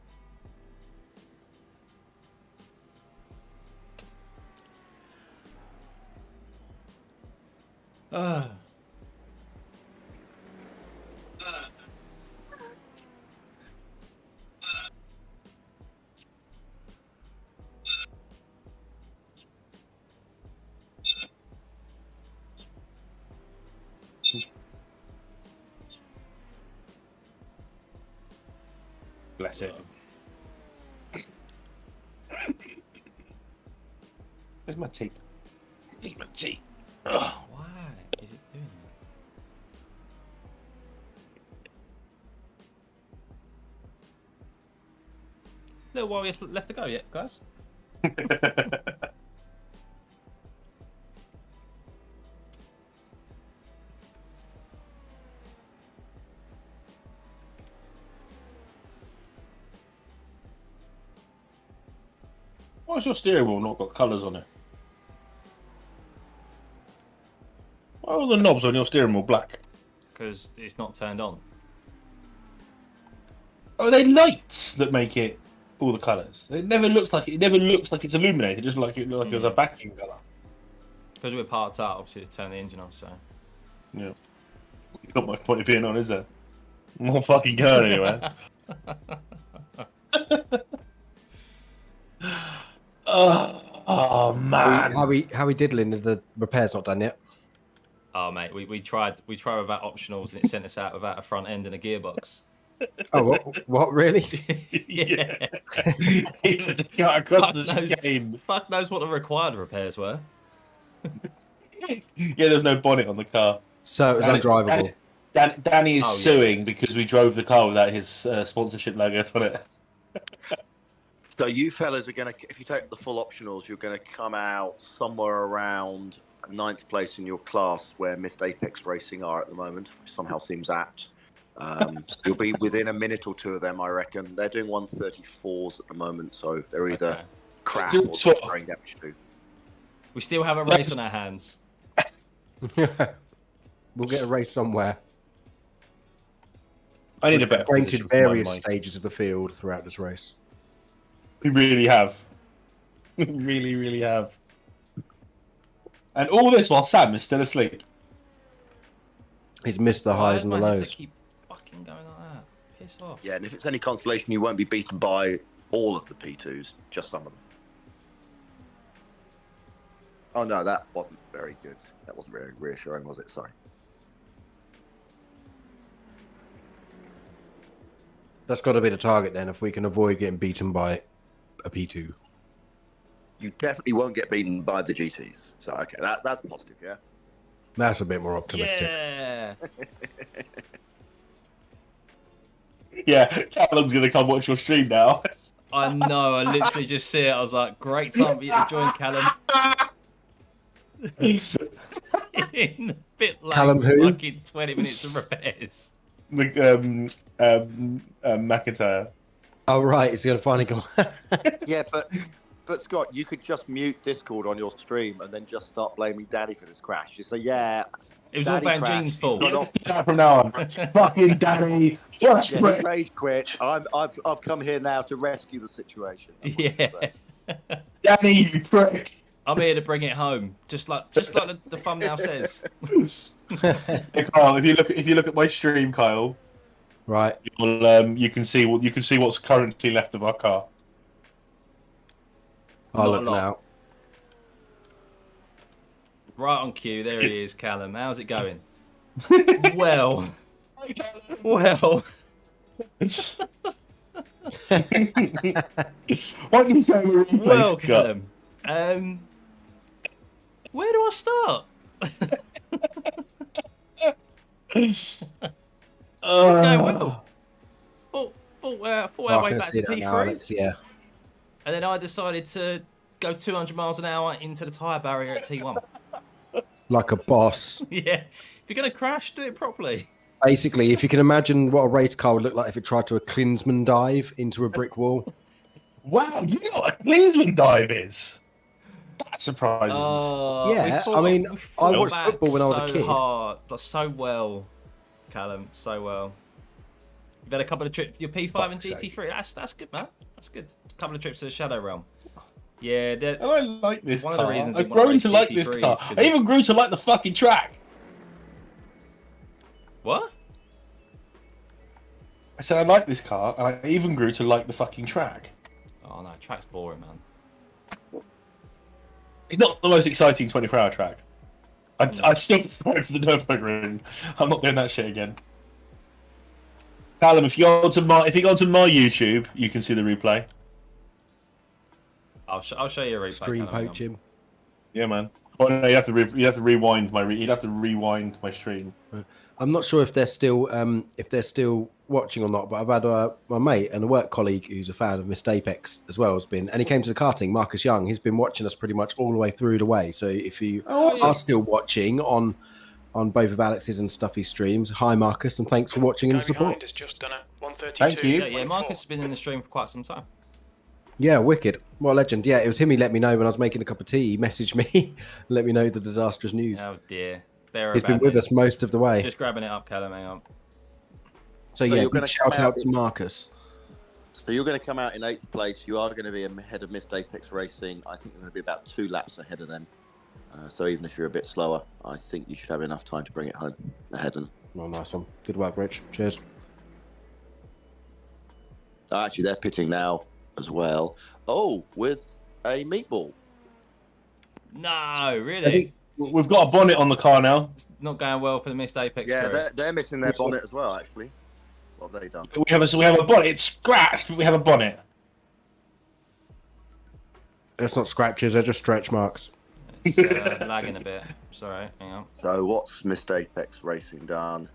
Bless it. Where's my tea? Eat my tea. Ugh. Why is it doing that? Little while left to go yet, guys. Why's your steering wheel not got colours on it? Why are all the knobs on your steering wheel black? Because it's not turned on. Are they lights that make it all the colours. It never looks like it's illuminated. Just like it was a backing colour. Because we're parked out, obviously, to turn the engine off. So Yeah. Not much point of being on, is there? More fucking going anywhere. Oh man. How we diddling? The repair's not done yet. oh mate, we tried without optionals and it sent us out without a front end and a gearbox. Oh, what really? Yeah. Got across the game. Fuck knows what the required repairs were. Yeah, there's no bonnet on the car. So it was undrivable. Danny is Oh, yeah. suing because we drove the car without his sponsorship logos on it. So you fellas are going to, if you take the full optionals, you're going to come out somewhere around 9th place in your class where Missed Apex Racing are at the moment, which somehow seems apt. So you'll be within a minute or two of them, I reckon. They're doing 134s at the moment, so they're either Okay. crap Do or so- throwing damage too. We still have a race on our hands. We'll get a race somewhere. I need a better Painted position for my various mic. stages of the field throughout this race. We really have. We really, really have. And all this while Sam is still asleep. He's missed the Why highs does and the my headset lows. keep fucking going like that? Piss off. Yeah, and if it's any consolation, you won't be beaten by all of the P2s, just some of them. Oh no, that wasn't very good. That wasn't very reassuring, was it? Sorry. That's got to be the target then, if we can avoid getting beaten by a P2. You definitely won't get beaten by the GTs. So okay, that's positive, yeah. That's a bit more optimistic. Yeah. Yeah, Callum's going to come watch your stream now. I know. I literally just see it. I was like, great time for you to join, Callum. In a bit like Callum who? fucking 20 minutes of repairs. McIntyre. Oh right, it's going to finally go. Yeah, but Scott, you could just mute Discord on your stream and then just start blaming Danny for this crash. You say, yeah, It was all Danny Van crashed, Jean's he's fault. got off. From now on. Fucking Danny. What a Yeah, prick. he rage quit. I've come here now to rescue the situation. That's what I'm Yeah. saying. Danny, you prick. I'm here to bring it home, just like the thumbnail says. Hey, Kyle, if you look at my stream, Kyle, Right. you can see what's currently left of our car. I'll Not a look lot. now. Right on cue. There he is, Callum. How's it going? Well. Why don't you show me replays, Well, Scott? Callum. Where do I start? Going well. Thought our way can back see to that P3, now, Alex, yeah. and then I decided to go 200 miles an hour into the tyre barrier at T1. Like a boss. Yeah, if you're gonna crash, do it properly. Basically, if you can imagine what a race car would look like if it tried to a Klinsmann dive into a brick wall. Wow, you know what a Klinsmann dive is? That surprises us. Yeah, we I mean, we I fought watched back football when I was a so kid. hard, like, so well, Callum, so well. You've had a couple of trips, your P5 and Fuck's GT3. That's good, man. That's good. A couple of trips to the Shadow Realm. Yeah, And I like this One of the car. reasons I've we wanna grown race to like this GT3s car. 'cause I even grew to like the fucking track. what? I said I like this car, and I even grew to like the fucking track. Oh no, track's boring, man. It's not the most exciting 24-hour track. I still prefer to the Nürburgring. I'm not doing that shit again. Callum, if you go onto my YouTube, you can see the replay. I'll show you a replay. Stream Callum, hang on. poach him. Yeah, man. Oh no, you have to rewind my you'd have to rewind my stream. I'm not sure if they're still watching or not, but I've had my mate and a work colleague who's a fan of Missed Apex as well has been, and he came to the karting. Marcus Young, he's been watching us pretty much all the way through the way. So if you are still watching on both of Alex's and Stuffey's streams, hi Marcus, and thanks for watching and the support. Is just done at 132. Thank you. Yeah, Marcus has been in the stream for quite some time. Yeah, wicked. What a legend. Yeah, it was him. He let me know when I was making a cup of tea. He messaged me, let me know the disastrous news. Oh dear. Bear He's been about with this. us most of the way. Just grabbing it up, Callum. Hang on. So So yeah, you're big gonna shout come out out to Marcus. So you're going to come out in 8th place. You are going to be ahead of Missed Apex Racing. I think you're going to be about 2 laps ahead of them. So even if you're a bit slower, I think you should have enough time to bring it home ahead. And Well, nice one. Good work, Rich. Cheers. actually, they're pitting now as well. Oh, with a meatball. No, really? We've got a bonnet on the car now. It's not going well for the Missed Apex Yeah, crew. they're missing their bonnet as well, actually. What have they done? We have a bonnet. It's scratched, but we have a bonnet. That's not scratches, they're just stretch marks. It's lagging a bit. Sorry, hang on. So what's Missed Apex Racing done?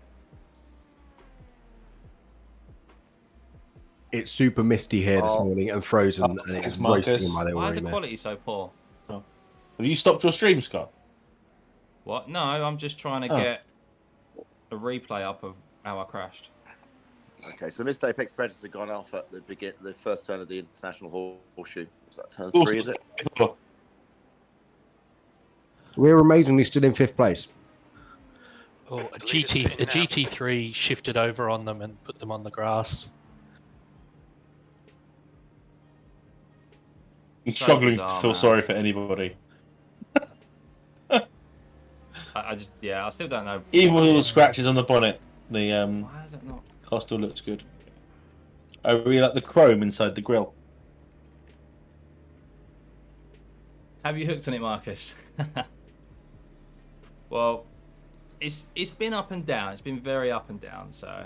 It's super misty here this Oh. morning and frozen, and thanks, it's Marcus. roasting in my little Why is room the there. quality so poor? Have you stopped your stream, Scott? What? No, I'm just trying to get a replay up of how I crashed. Okay, so Missed Apex Predator gone off at the first turn of the International Horseshoe. Is that turn 3, is it? We're amazingly still in 5th place. Oh, a GT3 shifted over on them and put them on the grass. I'm So struggling bizarre, to feel man. sorry for anybody. I just, I still don't know. Even with all the scratches on the bonnet, the Why is it not? car still looks good. I really like the chrome inside the grille. Have you hooked on it, Marcus? Well, it's been up and down. It's been very up and down. So,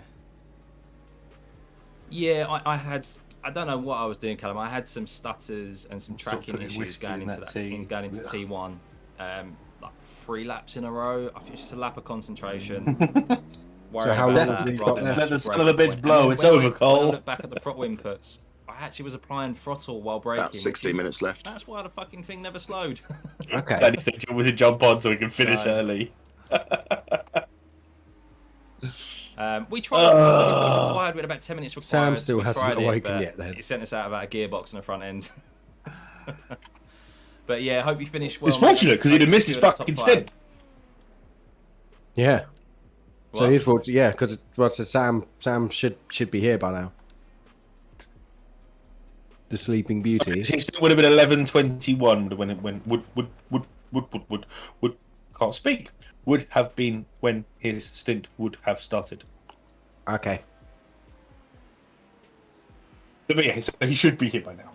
yeah, I don't know what I was doing, Callum. I had some stutters and some tracking putting issues whiskey going in into that tea. going into T1. Like 3 laps in a row. I think it's just a lap of concentration. So how long have you got rather than left? Let the actual son of a braking bitch point. blow, And it's then over, when I Cole. look back at the throttle inputs, I actually was applying throttle while braking. About which 16 is- minutes left. That's why the fucking thing never slowed. Okay. Daddy said you to jump on so we can finish So- early. We tried. We required. We had about 10 minutes required. Sam still We hasn't tried it, awakened but yet, then. It sent us out about a gearbox and a front end. But yeah, hope you finish well. It's fortunate because he'd have missed his Hope you fucking secure the top stint. Yeah. So What? he's fortunate, yeah, because Sam should be here by now. The Sleeping Beauty. His stint would have been 11:21 when it went would can't speak. Would have been when his stint would have started. Okay. But yeah, he should be here by now.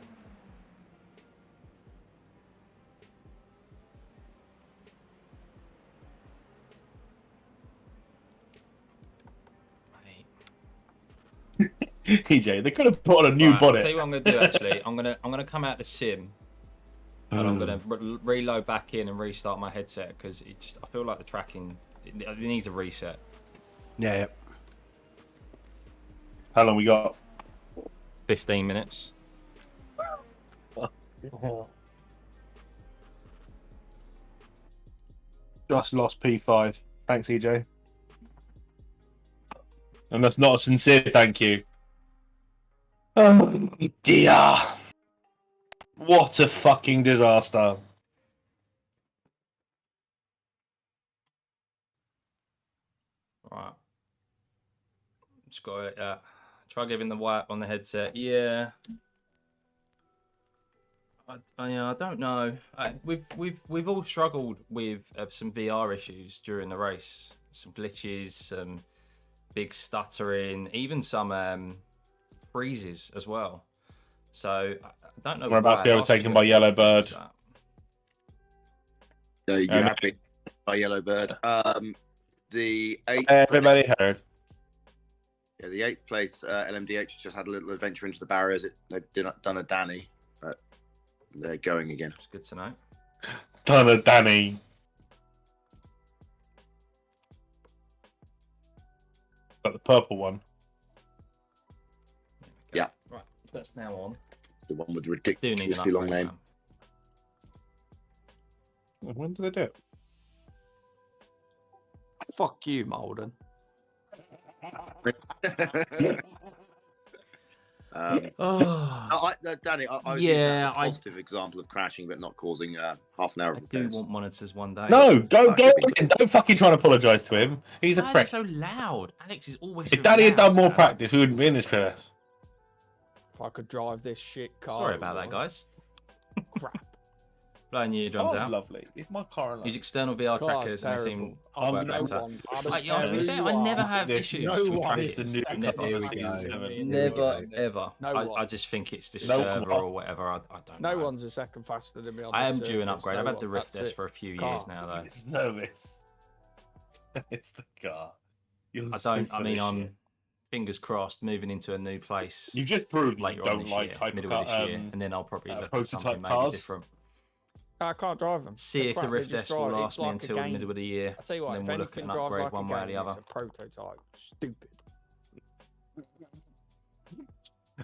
EJ, they could have put on a new Right, I'll bonnet. tell you what I'm going to do. Actually, I'm gonna come out the sim, and I'm gonna reload back in and restart my headset because I feel like the tracking it needs a reset. Yeah. How long we got? 15 minutes. Just lost P5. Thanks, EJ. And that's not a sincere thank you. Oh dear. What a fucking disaster. Right. Just got it. Try giving the wipe on the headset. Yeah. I don't know. We've all struggled with some VR issues during the race. Some glitches, some big stuttering, even some freezes as well. So I don't know. We're about to be overtaken by Yellowbird. You happy by Yellowbird? The 8th. Everybody heard. Yeah, the 8th place LMDH just had a little adventure into the barriers. They've done a Danny, but they're going again. It's good to know. Done a Danny. Got the purple one. Yeah. Right, that's now on. The one with the Do need an ridiculously long upgrade, name. man. When did they do it? Fuck you, Malden. Oh, Danny, I was Yeah, using that as a I- positive example of crashing but not causing half an hour I of do repairs. want monitors one day. No, don't That go should be in. Don't fucking try and apologise to him. He's a Why are they prick. so loud? Alex is always. If so Danny had loud, done more man. practice, we wouldn't be in this press. If I could drive this shit car. Sorry about that, guys. Crap. Blowing your eardrums Oh, out. lovely. It's my car. Use external VR Car's crackers and they seem terrible. to work no better. one. Yeah, to be fair, I never have This- issues no with one crackers. is the new Never. Here we go. Never, ever. No I one. just think it's the No server one. or whatever. I don't No know. one's a second faster than me on I this am due an service, upgrade. no I've had one. the Rift That's S for a it. few Car. years now, though. It's nervous. It's the car. You're I so don't. I full mean, of I'm shit. fingers crossed moving into a new place You just proved later you on don't this like year, middle of this year, and then I'll probably look at prototype something maybe cars. different. I can't drive them. See They're if the crap, they Rift just S will drive- last it's me like a until the game. middle of the year. I tell you what, and if then we'll look at anything an drives upgrade like one a way or the game, other. it's a prototype. Stupid.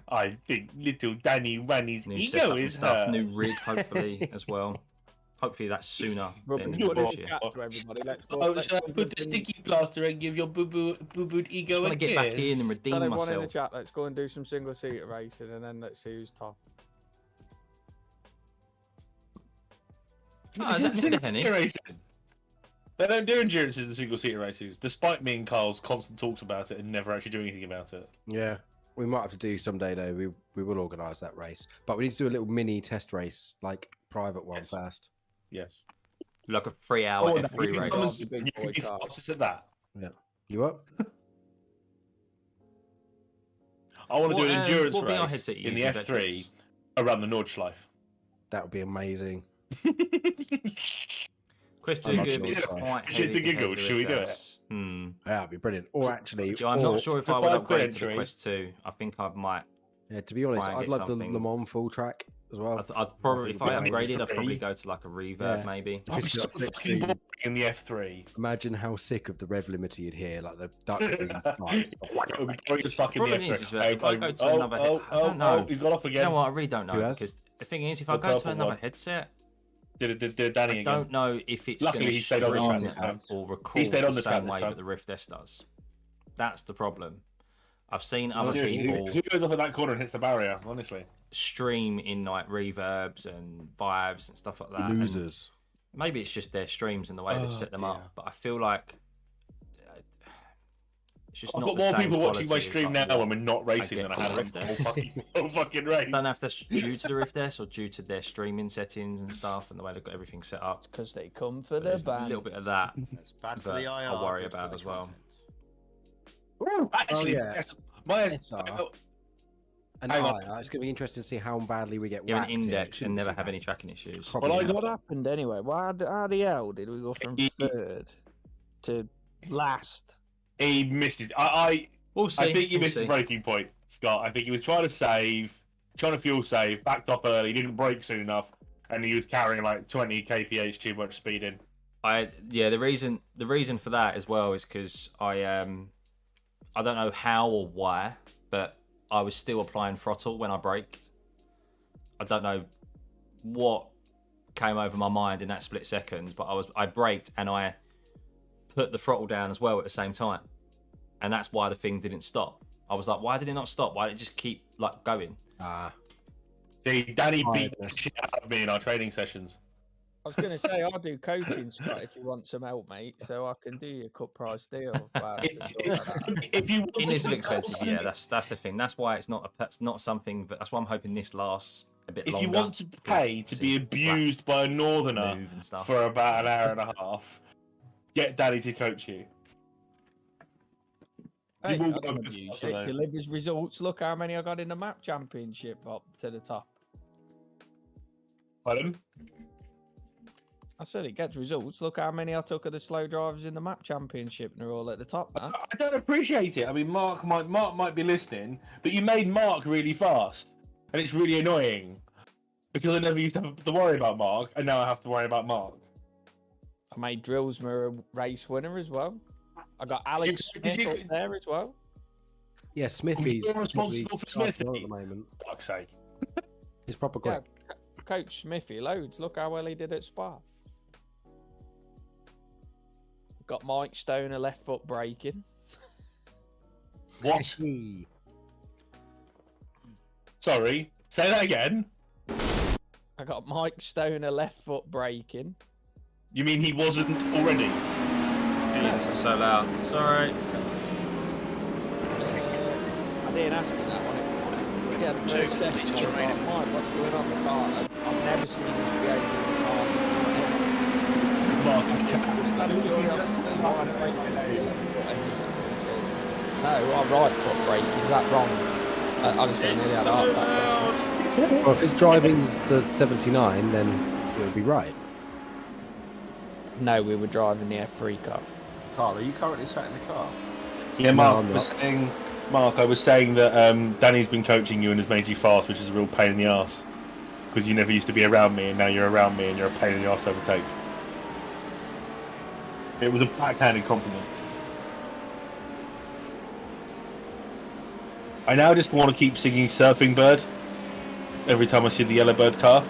I think little Danny Wanny's New ego setup and is stuff, hurt. new rig hopefully as well. Hopefully that's sooner Robin, than you You're this want to year. chat to everybody? Let's go. Oh, let's shall I go put and the do some- sticky plaster and give your boo-booed ego Just a want to get back in and kiss? redeem Tell everyone in the myself. chat, let's go and do some single seater racing and then let's see who's top. Oh, is that Single Mr. Henny? seater racing. They don't do endurances in single seater races, despite me and Carl's constant talks about it and never actually do anything about it. Yeah, we might have to do someday though. We will organise that race, but we need to do a little mini test race, like private one Yes. first. Yes. Like a 3-hour Oh, no, F3 you can race. come The big You can boy be car. fastest at that. You up? I want to do an endurance what VR race headset you in the use, F3 Veterans? around the Nordschleife. That would be amazing. Quest 2 I'm not good, sure but it's it's quite Shits and heavy giggles, compared to should we the do Rift it? S. Hmm. That'd be brilliant. Or actually, I'm not or- sure if for I would £5 upgrade to the entry. Quest 2. I think I might. Yeah, to be honest, Try and I'd get love the something. Le Mans full track as well. I'd probably, if I think it'd be upgraded, I'd probably free. go to like a reverb, Yeah. maybe. I'd be It's so got six fucking speed. boring in the F3. Imagine how sick of the rev limiter you'd hear, like the Dutch green flies. It would be boring as fuck in the Problem F3. is that if I go to another head- I don't know. He's gone off Do you again. know what? I really don't know. Who has? Because the thing is, if I The go to purple another one. headset, Did I Danny again. don't know if it's Luckily, going to he stayed on the track stream this time. or record stayed on the the track same this way time. that the Rift S does. That's the problem. I've seen other Seriously, people who goes off at that corner and hits the barrier, honestly? stream in like reverbs and vibes and stuff like that. and Losers. maybe it's just their streams and the way they've Oh, set them dear. up, but I feel like it's just I've not got the more same people watching my quality as, stream like, now what when we're not racing get than I from had the the Rift whole S. whole fucking race. I don't know if that's due to the Rift S or due to their streaming settings and stuff and the way they've got everything set up. Because they come for But the there's a band. little bit of that. It's bad for But the IR. I'll worry good for about the as well. content. Ooh, actually, yeah. yes, my SR. And Hang it's on. going to be interesting to see how badly we get You have whacked an here, index and shouldn't never we? have any tracking issues. Probably Well, I not. got What happened anyway? How the hell did we go from third to last? He missed it. I We'll see. think he we'll missed see. the braking point, Scott. I think he was trying to trying to fuel save, backed off early, didn't brake soon enough, and he was carrying like 20 kph too much speed in. The reason for that as well is because I don't know how or why, but I was still applying throttle when I braked. I don't know what came over my mind in that split second, but I braked and I put the throttle down as well at the same time, and that's why the thing didn't stop. I was like, why did it not stop? Why did it just keep like going? See, Danny Oh, beat the yes. shit out of me in our training sessions. I was going to say, I'll do coaching, Scott, if you want some help, mate, so I can do your cut price deal. Wow, If you want It to is be expensive, constant- yeah. That's the thing. That's why that's not something. That's why I'm hoping this lasts a bit If longer. you want to pay to be abused by a northerner move and stuff. for about an hour and a half, get Danny to coach you. Hey, will I go a don't bit use faster, it. though. Delivers results. Look how many I got in the map championship up to the top. Pardon? I said it gets results. Look how many I took of the slow drivers in the map championship, and they're all at the top now. I don't appreciate it. I mean, Mark might be listening, but you made Mark really fast, and it's really annoying because I never used to have to worry about Mark, and now I have to worry about Mark. I made Drillsmer a race winner as well. I got Alex Did Smith you- up there as well. Yeah, Smithy's You're responsible for starting Smithy? at the moment. For fuck's sake. He's proper Yeah, quick. Coach Smithy loads. Look how well he did at Spa. Got Mike Stoner left foot braking. What? Sorry, say that again. I got Mike Stoner left foot braking. You mean he wasn't already? Phoenix are so loud. Sorry. I didn't ask him that one. If I'm honest. Yeah, the first session, I was like, Mike, what's going on in the car? I've never seen this behaviour in the car before, ever. Mark is Just out of curiosity, why am I breaking the wheel? He says, no, our right foot brake, is that wrong? Honestly, I nearly had a heart attack. Well, if it's driving the 79, then it would be right. No, we were driving the F3 car. Carl, are you currently sat in the car? Yeah, No, Mark I'm was not. saying. Mark, I was saying that Danny's been coaching you and has made you fast, which is a real pain in the arse. Because you never used to be around me, and now you're around me, and you're a pain in the arse to overtake. It was a backhanded compliment. I now just want to keep singing Surfing Bird every time I see the yellow bird car.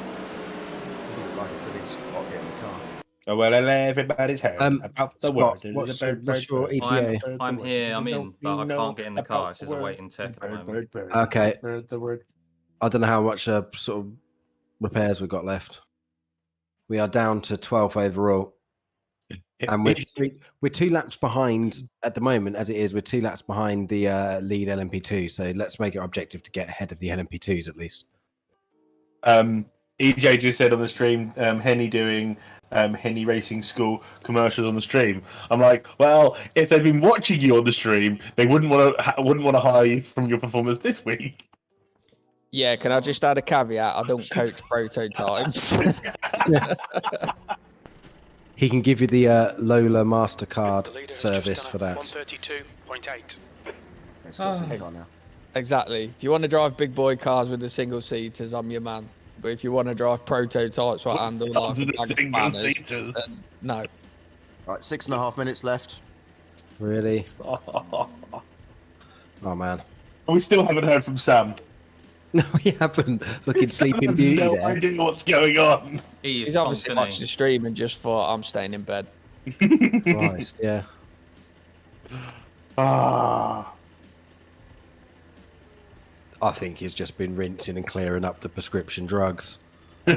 Doesn't look like it's letting Scott get in the car. Oh, well, everybody's heard about the Scott, world. what's your bird, ETA? I'm here, I'm in, but I can't get in the car. It says awaiting tech at the moment. Okay. The word. I don't know how much sort of repairs we've got left. We are down to 12th overall. And we're 2 laps behind at the moment, as it is. We're 2 laps behind the lead LMP2. So let's make it our objective to get ahead of the LMP2s at least. EJ just said on the stream, Henny doing Henny Racing School commercials on the stream. I'm like, well, if they've been watching you on the stream, they wouldn't want to hire you from your performance this week. Yeah, can I just add a caveat? I don't coach prototypes. He can give you the Lola MasterCard The leader has service just for done a that. 132.8. It's got in the car now. Exactly. If you want to drive big boy cars with the single seaters, I'm your man. But if you want to drive prototypes that handle like With a the bag of single banners, seaters. then no. Right, 6.5 minutes left. Really? Oh, man. We still haven't heard from Sam. No, we haven't. Looking Sleeping Has Beauty no there. idea what's going on. He's obviously watched the stream and just thought, I'm staying in bed. Christ, yeah. Ah. I think he's just been rinsing and clearing up the prescription drugs. Can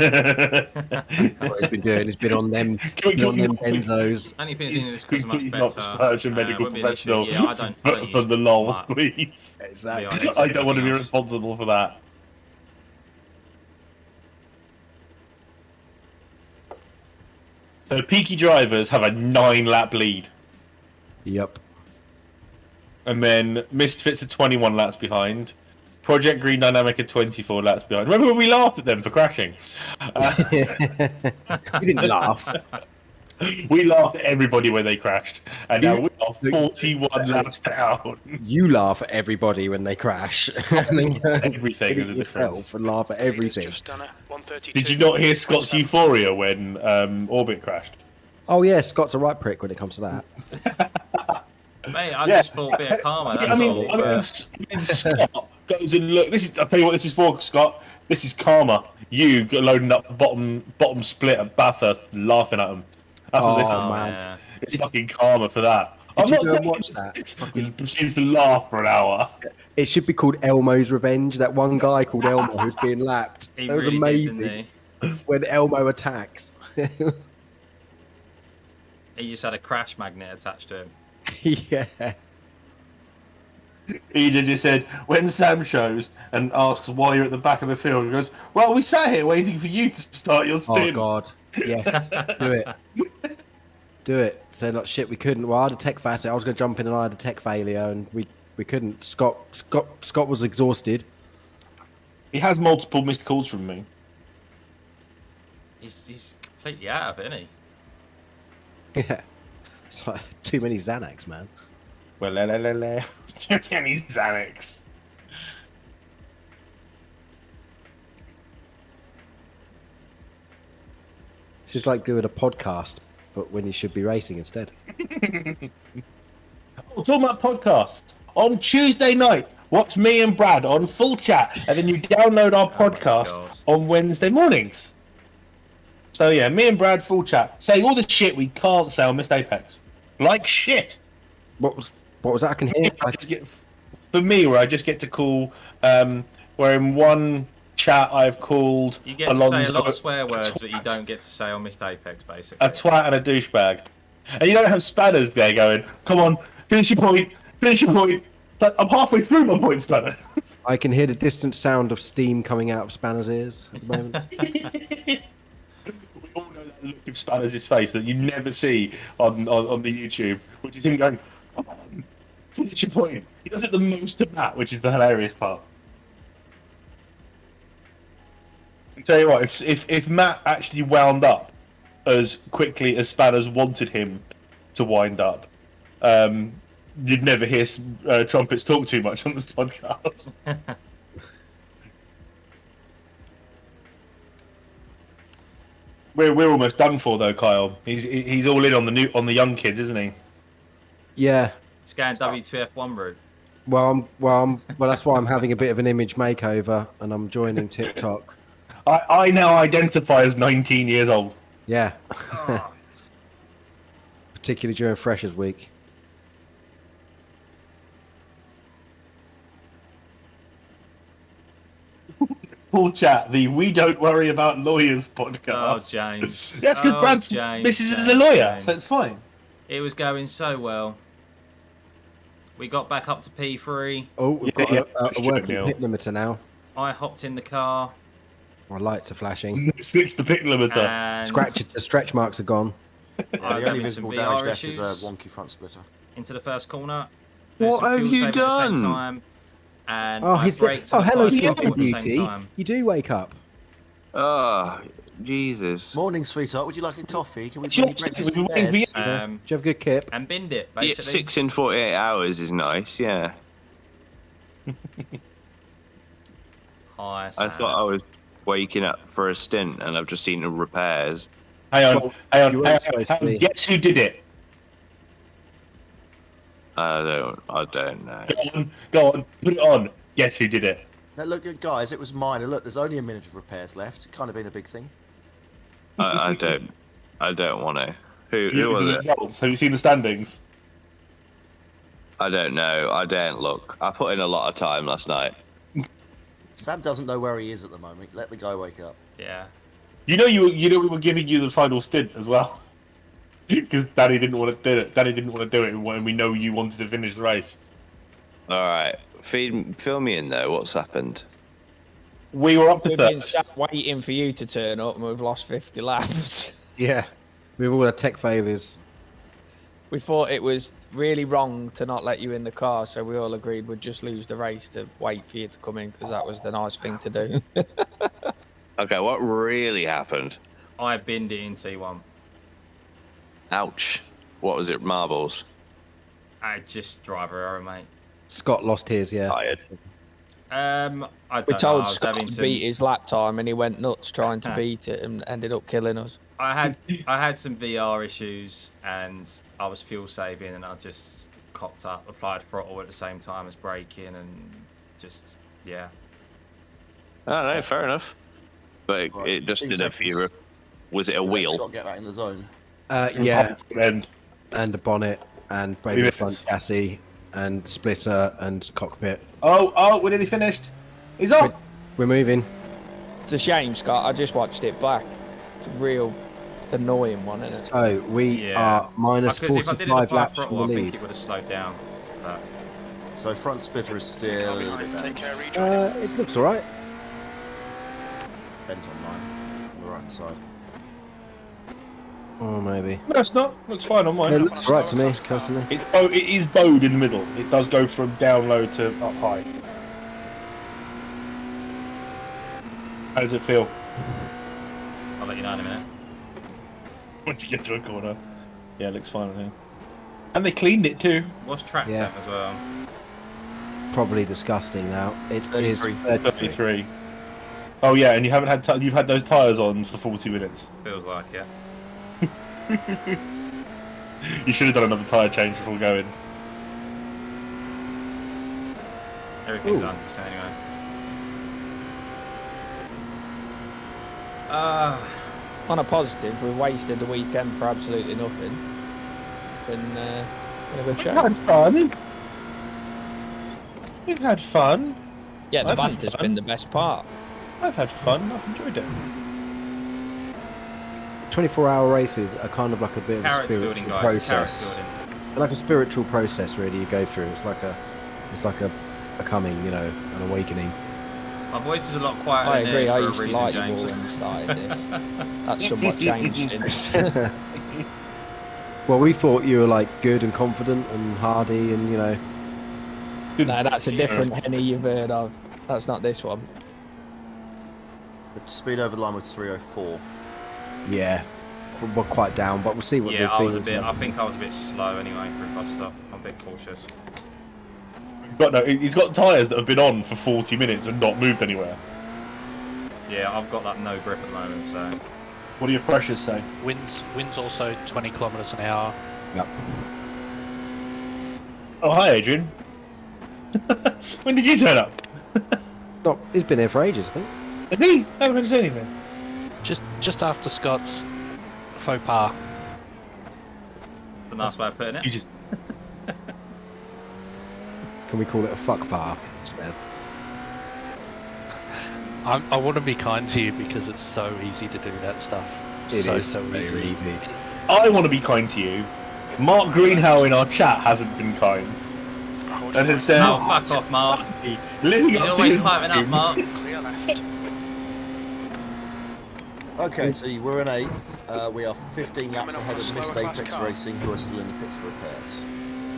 What he's been doing, he's been on them, benzos. Only thing is this because Please much not better. spurge a medical wouldn't be an issue. professional Yeah, I don't for use the lol, that. please. Exactly. I don't want to be else. responsible for that. So Peaky Drivers have a 9-lap lead, Yep. and then Misfits are 21 laps behind. Project Green Dynamic are 24 laps behind. Remember when we laughed at them for crashing? We didn't laugh. We laughed at everybody when they crashed, and now we are Look, 41 laps down. You laugh at everybody when they crash. And then go and Everything hit is a yourself difference. and laugh at Leader's everything. just done a 132. Did you not hear Scott's euphoria when Orbit crashed? Oh yeah, Scott's a right prick when it comes to that. Mate, I Yeah. just thought a bit of karma, that's I mean, all. I mean, Scott goes and look. I'll tell you what this is for, Scott. This is karma. You got loading up bottom split at Bathurst, laughing at them. That's what this is. Oh, man. yeah. It's fucking karma for that. Did you go and saying watch that? It proceeds to laugh for an hour. It should be called Elmo's Revenge. That one guy called Elmo who's being lapped. He That was really amazing did, didn't when Elmo attacks. he just had a crash magnet attached to him. Yeah. Eden just said, when Sam shows and asks why you're at the back of the field, he goes, well, we sat here waiting for you to start your Oh stint. God. Yes. Do it. Do it. So like shit, we couldn't. Well, I had a tech failure. I was going to jump in and I had a tech failure, and we couldn't. Scott was exhausted. He has multiple missed calls from me. He's completely out of it, isn't he? Yeah. It's like too many Xanax, man. Well, too many Xanax. It's just like doing a podcast, but when you should be racing instead. Oh, talking about podcasts. On Tuesday night, watch me and Brad on Full Chat, and then you download our podcast God. on Wednesday mornings. So yeah, me and Brad Full Chat, saying all the shit we can't say on Missed Apex. Like shit. What was that? I can hear. I just get, for me, where I just get to call, where in one chat I've called You get to say a lot of swear words that you don't get to say on Missed Apex, basically. a twat and a douchebag. And you don't have spanners there going, come on, finish your point, finish your point. Like, I'm halfway through my point spanner. I can hear the distant sound of steam coming out of Spanner's ears at the moment. We all know that look of Spanner's face that you never see on the YouTube, which is him going, "Come on, finish your point." He does it the most of that, which is the hilarious part. I tell you what, if Matt actually wound up as quickly as Spanners wanted him to wind up, you'd never hear trumpets talk too much on this podcast. We're almost done for though, Kyle. He's all in on the young kids, isn't he? Yeah. He's going W2F1 route. Well, that's why I'm having a bit of an image makeover, and I'm joining TikTok. I now identify as 19 years old. Yeah. Particularly during Freshers Week. Full chat, the We Don't Worry About Lawyers podcast. Oh, James. That's because Brad's this is a lawyer, so it's fine. It was going so well. We got back up to P3. Oh, we've got a working pit limiter now. I hopped in the car. My lights are flashing. Fix the pit limiter. The stretch marks are gone. Yeah, the only visible damage left is a wonky front splitter. Into the first corner. What have you done? At the same time, and oh, he's braked. Oh, hello, Sleeping at the same Beauty. time. You do wake up. Oh, Jesus. Morning, sweetheart. Would you like a coffee? Can we bring you breakfast in bed? Do you have a good kip? And binned it, Yeah, basically. 6 in 48 hours is nice, yeah. Hi, I Sam. thought I was waking up for a stint and I've just seen the repairs. Hang on. Guess who did it? I don't know. Go on, put it on. Guess who did it? Now, look, guys, it was minor. Look, there's only a minute of repairs left. It can't have been a big thing. I don't want to. Who was it? Results? Have you seen the standings? I don't know. I daren't look. I put in a lot of time last night. Sam doesn't know where he is at the moment. Let the guy wake up. Yeah. You know we were giving you the final stint as well, because Danny didn't want to do it. Danny didn't want to do it, and we know you wanted to finish the race. All right, fill me in though. What's happened? We were up to We've third. been sat waiting for you to turn up, and we've lost 50 laps. Yeah. We've all had tech failures. We thought it was really wrong to not let you in the car, so we all agreed we'd just lose the race to wait for you to come in, because that was the nice thing to do. Okay, what really happened? I binned it in T1. Ouch. What was it? Marbles? I just driver error, mate. Scott lost his, yeah. Tired. I don't We know. told I was Scott having to some... beat his lap time, and he went nuts trying to beat it, and ended up killing us. I had some VR issues, and I was fuel saving, and I just cocked up, applied throttle at the same time as braking, and just yeah. Oh no, fair enough. But Right, it just 15 did it for you. seconds. Was it a Let wheel? Scott get back in the zone. Yeah. And And a bonnet, and maybe the front chassis, and splitter, and cockpit. oh, we're nearly finished. He's off. We're moving. It's a shame, Scott. I just watched it back. It's a real annoying one, isn't it? So we are minus Because if I didn't 45 apply laps from throttle, the I think lead. it would have slowed down. But So front splitter is still a little bit Take damaged. care, rejoin. It looks alright. Bent on mine, on the right side. Oh, maybe. No, it's not. Looks fine on mine. It looks alright to me, personally. It is bowed in the middle. It does go from down low to up high. How does it feel? I'll let you know in a minute. Once you get to a corner. Yeah, it looks fine, I think. And they cleaned it too. What's track Yeah. temp as well? Probably disgusting now. It is 33. 33. Oh yeah, and you haven't had you've had those tyres on for 40 minutes. Feels like it. You should have done another tyre change before going. Everything's Ooh. 100% anyway. On a positive, we wasted the weekend for absolutely nothing. Been a good show. We've had fun. We've had fun. Yeah, the I've had banter's fun. been the best part. I've had fun. I've enjoyed it. 24-hour races are kind of like a bit of a Character building, spiritual guys. process. Character building. Like a spiritual process, really, you go through. It's like a It's like a coming, you know, an awakening. My voice is a lot quieter I than agree. theirs I for a used to reason, like you James. all when you started this. That's somewhat changed since. Well, we thought you were like good and confident and hardy, and you know. No, that's a different Henny you've heard of. That's not this one. But speed over the line was 304. Yeah, we're quite down, but we'll see what Yeah, the I thing was a is bit. like. I think I was a bit slow anyway for a bus stop. I'm a bit cautious. He's got tyres that have been on for 40 minutes and not moved anywhere. Yeah, I've got that no grip at the moment, so. What do your pressures say? Wind's also 20 kilometers an hour. Yep. Oh, hi, Adrian. When did you turn up? No, he's been here for ages, I think. Is he? I haven't said anything. Just after Scott's faux pas. It's a nice way of putting it. You just... Can we call it a fuck bar instead? I want to be kind to you because it's so easy to do that stuff. It is so very easy. I want to be kind to you. Mark Greenhow in our chat hasn't been kind. And has said... Oh, fuck off, Mark. Living You're up to always his typing up, name. Mark. Clear left. Okay, so we're in 8th. We are 15 laps ahead of Missed Apex Racing, who are still in the pits for repairs.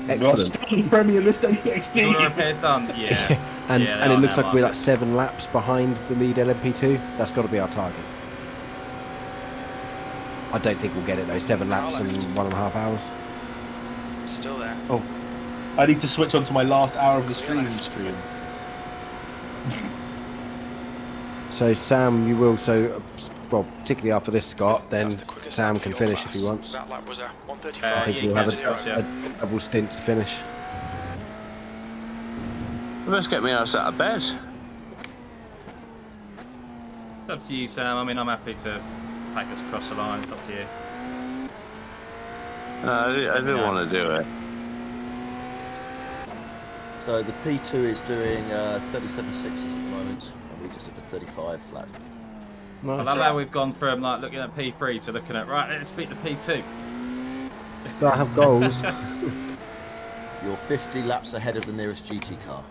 You're Excellent. still in Premier Missed Apex Is all the team. repairs done? Yeah. and Yeah, and they it are looks now, like we're like Marcus. 7 laps behind the lead LMP2. That's got to be our target. I don't think we'll get it though. 7 laps in 1.5 hours. Still there. Oh, I need to switch on to my last hour of the stream. So Sam, you will. So well, particularly after this, Scott, then That's the quickest Sam lap can for your finish if he class. wants. That lap was a I 1:35. think yeah, we'll you have can do it, a double stint to finish. Let's get me out of bed. It's up to you, Sam. I mean, I'm happy to take this across the line. It's up to you. I didn't want to do it. So the P2 is doing 37.6s at the moment, and we just did a 35 flat. I love how we've gone from like looking at P3 to looking at right. Let's beat the P2. Gotta have goals. You're 50 laps ahead of the nearest GT car.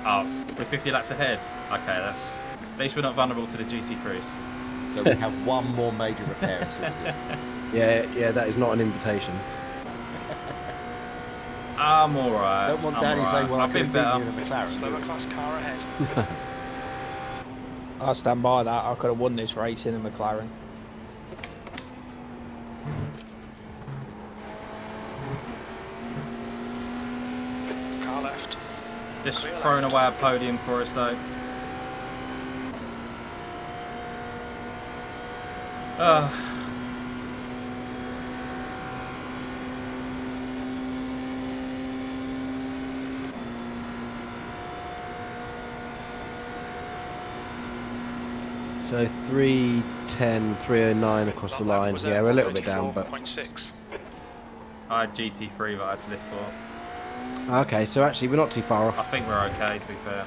Oh, we're 50 laps ahead. Okay, that's at least we're not vulnerable to the GT3s. So we have one more major repair until we do. Yeah, that is not an invitation. I'm alright. Don't want I'm Danny alright. saying, well, I I've could been have beaten you better. in a McLaren. Slower class car ahead. I stand by that. I could have won this race in a McLaren. Car left. Just Clear throwing left. away a podium for us though. So 3:10, 3:09 across That the lap line. was Yeah, a we're a little bit down, but 1:34.6. I had GT3 that I had to live for. okay. So actually, we're not too far I off. think we're okay, to be fair.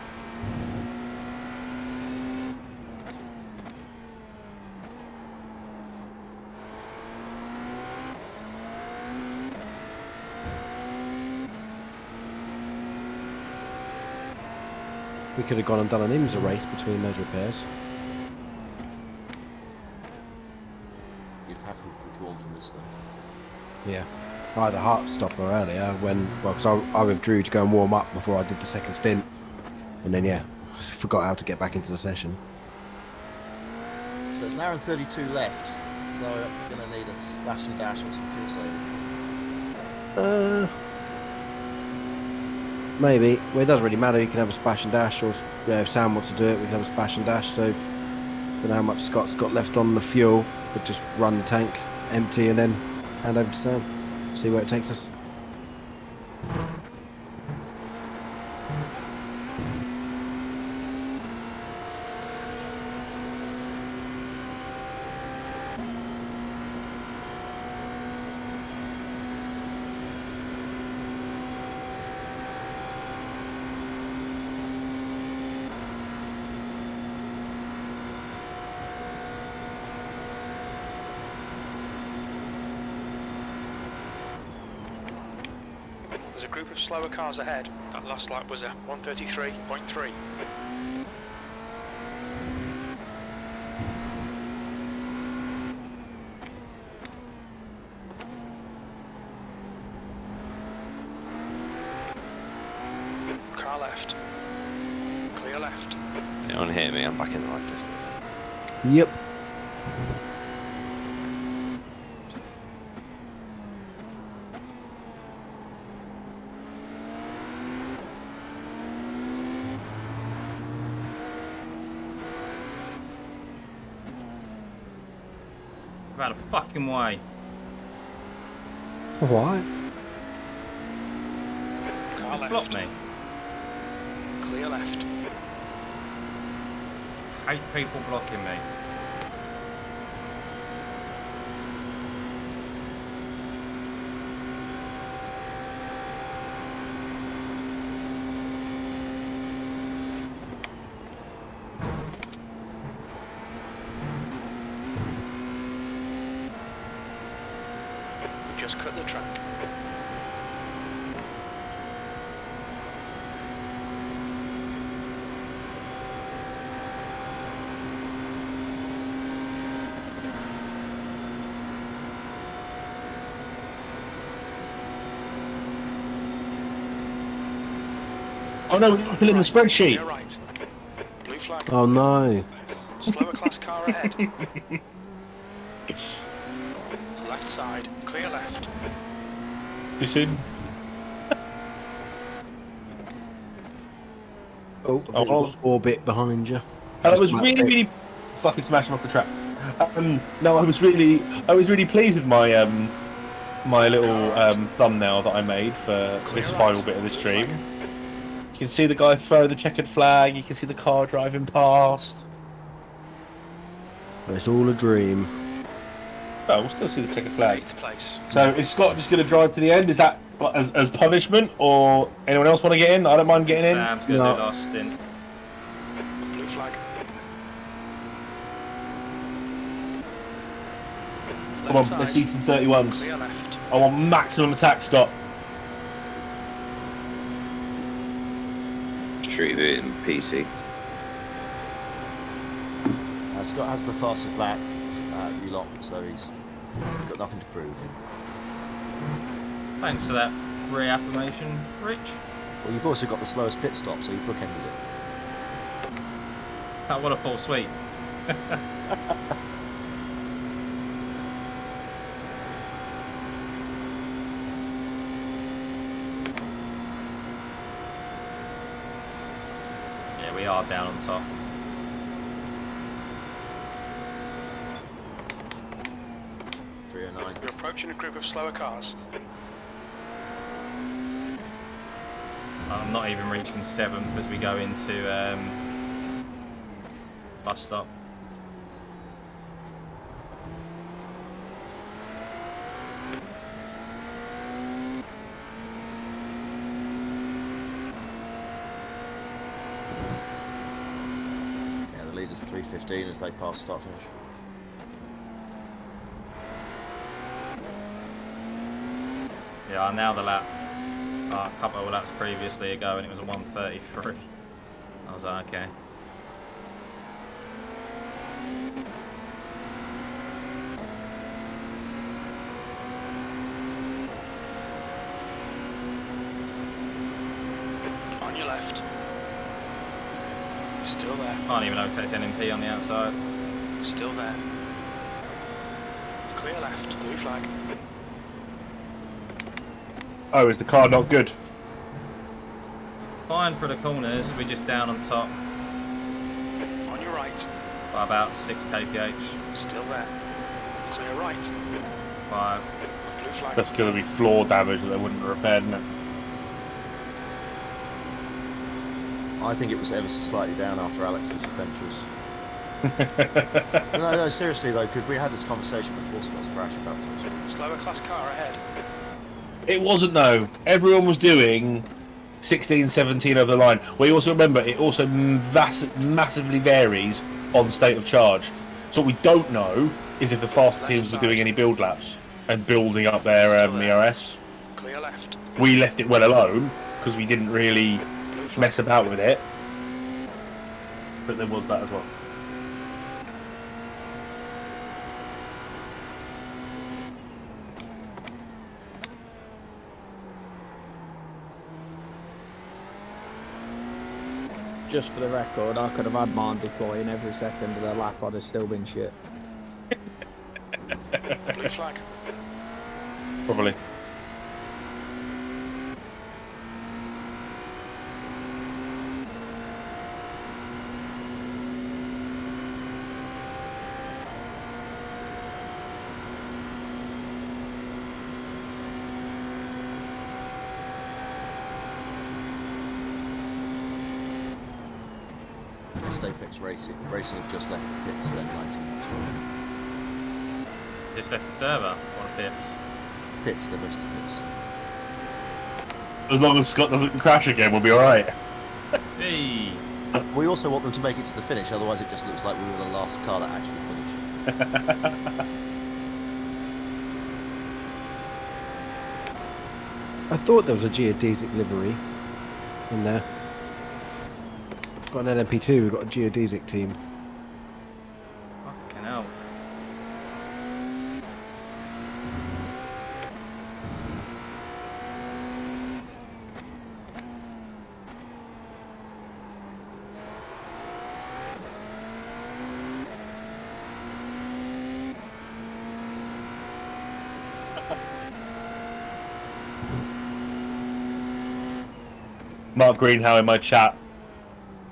We could have gone and done an IMSA race between those repairs. You'd have to have withdrawn from this though. Yeah. I had a heart stopper earlier because I withdrew to go and warm up before I did the second stint, and then yeah, I forgot how to get back into the session. So it's an hour and 32 left. So that's going to need a splash and dash or some fuel saving. Maybe. Well, it doesn't really matter. You can have a splash and dash, or if Sam wants to do it, we can have a splash and dash. So, don't know how much Scott's got left on the fuel, but just run the tank empty and then hand over to Sam. See where it takes us. There's a group of slower cars ahead. That last lap was a 133.3. Car left. Clear left. You don't hear me, I'm back in the right distance. Yep. Out of fucking way. Why? Car Just left. block me. Clear left. Hate people blocking me. Just cut the track. Oh no, we're filling the spreadsheet. Clear right. Blue flag. Oh no. Slower class car ahead. Left side. Clear left. Too soon. Oh, a bit of orbit behind you. And I was really fucking smashing off the track. No, I was really pleased with my my little thumbnail that I made for this final bit of the stream. You can see the guy throw the checkered flag. You can see the car driving past. It's all a dream. Oh, we'll still see the checkered flag. 8th place. So is Scott just going to drive to the end? Is that as punishment, or anyone else want to get in? I don't mind getting in. Sam's going to do last stint. Blue flag. Come on, let's see some 31s. Clear left. I want maximum attack, Scott. Street boot and PC. Scott has the fastest lap out of you lot, so he's got nothing to prove. Thanks for that reaffirmation, Rich. Well, you've also got the slowest pit stop, so you bookended it. That what a full sweep. Yeah, we are down on top. You're approaching a group of slower cars. I'm not even reaching 7th as we go into bus stop. Yeah, the leader's 3:15 as they pass start finish. Yeah, I nailed the lap a couple of laps previously ago and it was a 1:33. I was like, okay. On your left. Still there. Can't even overtake NMP on the outside. Still there. Clear left. Blue flag. Oh, is the car not good? Fine for the corners, we're just down on top On your right. by about 6 kph. Still there. Clear right. 5. Blue flag. That's going to be floor damage that they wouldn't have repaired, isn't it? I think it was ever so slightly down after Alex's adventures. No, seriously though, because we had this conversation before Scott's crash about it. Slower class car ahead. It wasn't though. Everyone was doing 16, 17 over the line. Well, you also remember it also massively varies on state of charge. So what we don't know is if the faster teams were doing any build laps and building up their ERS. Clear left. we left it well alone because we didn't really mess about with it. But there was that as well. Just for the record, I could have had mine deploying every second of the lap. I'd have still been shit. Blue flag. Probably. Apex Racing have just left the pits then, 19 laps. Just left the server on the pits. Pits, they've left the pits. As long as Scott doesn't crash again, we'll be alright. Hey. We also want them to make it to the finish, otherwise it just looks like we were the last car that actually finished. I thought there was a geodesic livery in there. Got an LMP2, we've got a geodesic team. Fucking hell. Mark Greenhow in my chat.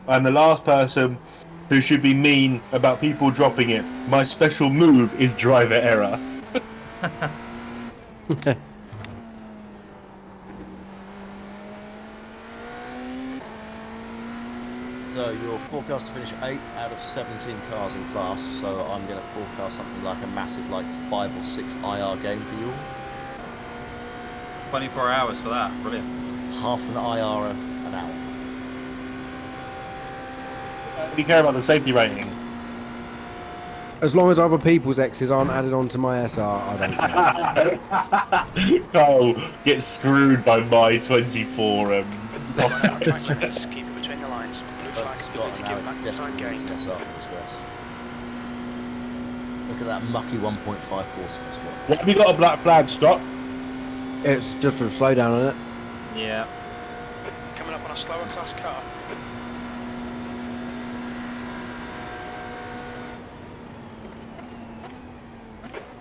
I'm the last person who should be mean about people dropping it. My special move is driver error. So you're forecast to finish 8th out of 17 cars in class, so I'm going to forecast something like a massive 5 or 6 IR game for you all. 24 hours for that. Brilliant. Half an IR an hour. We care about the safety rating. As long as other people's X's aren't added onto my SR, I don't care. Kyle gets screwed by my 24. Keep it between the lines. Blue Both flag. Scott and Alex desperately need to mess after this race. Look at that mucky 1.54 Scott's got. What have you got a black flag, Scott? It's just for a slowdown on it. Yeah. Coming up on a slower class car.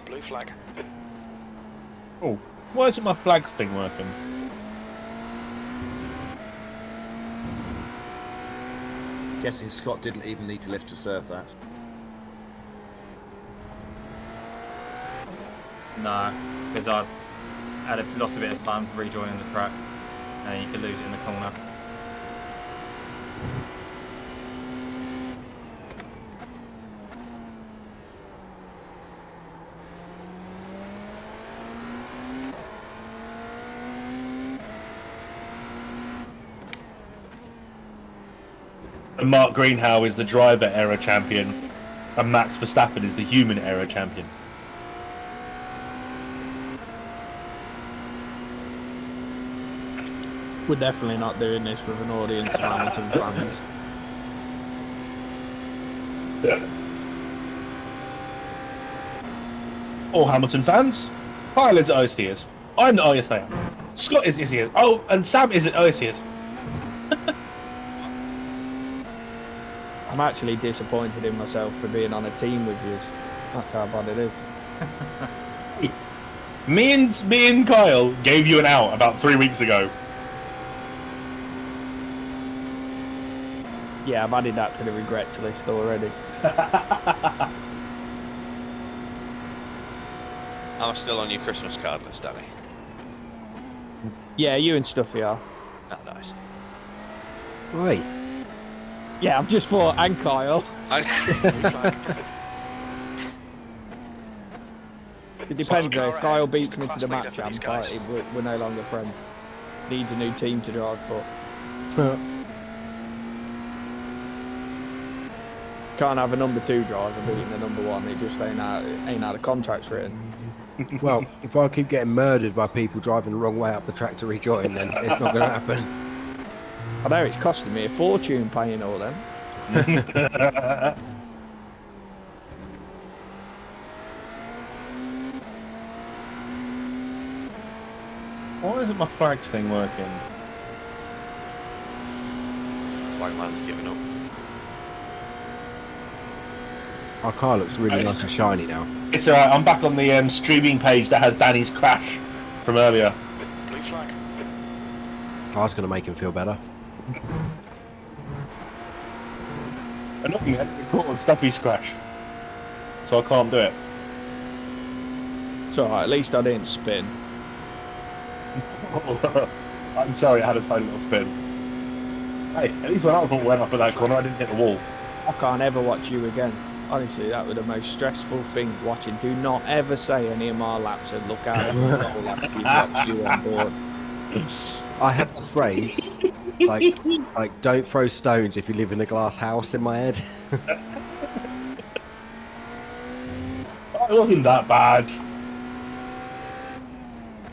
Blue flag. Oh, why isn't my flags thing working? Guessing Scott didn't even need to lift to serve that. No, because I lost a bit of time rejoining the track, and you could lose it in the corner. And Mark Greenhow is the driver error champion, and Max Verstappen is the human error champion. We're definitely not doing this with an audience of Hamilton fans. Yeah. All Hamilton fans? Kyle is OS he is. I'm the OS I am. Scott is he is. Oh, and Sam isn't OS he is. I'm actually disappointed in myself for being on a team with you. That's how bad it is. Me and Kyle gave you an out about 3 weeks ago. Yeah, I've added that to the regrets list already. I'm still on your Christmas card list, Danny. Yeah, you and Stuffy are. Oh, nice. Right. Yeah, I've just thought, and Kyle. It depends though, if Kyle beats me to the match, we're no longer friends. Needs a new team to drive for. Can't have a number 2 driver beating the number 1, it just ain't how the contract's written. Well, if I keep getting murdered by people driving the wrong way up the track to rejoin, then it's not going to happen. I know it's costing me a fortune paying all them. Why isn't my flags thing working? Flagman's giving up. Our car looks really nice and shiny now. It's alright, I'm back on the streaming page that has Danny's crash from earlier. Blue flag. I was going to make him feel better. I'm not going to record on Stuffey's crash, so I can't do it. It's alright, at least I didn't spin. I'm sorry, I had a tiny little spin. Hey, at least when I went up at that corner, I didn't hit the wall. I can't ever watch you again. Honestly, that was the most stressful thing watching. Do not ever say any of my laps and look out of the whole lap you've watched you on board. I have the phrase, like don't throw stones if you live in a glass house in my head. It wasn't that bad.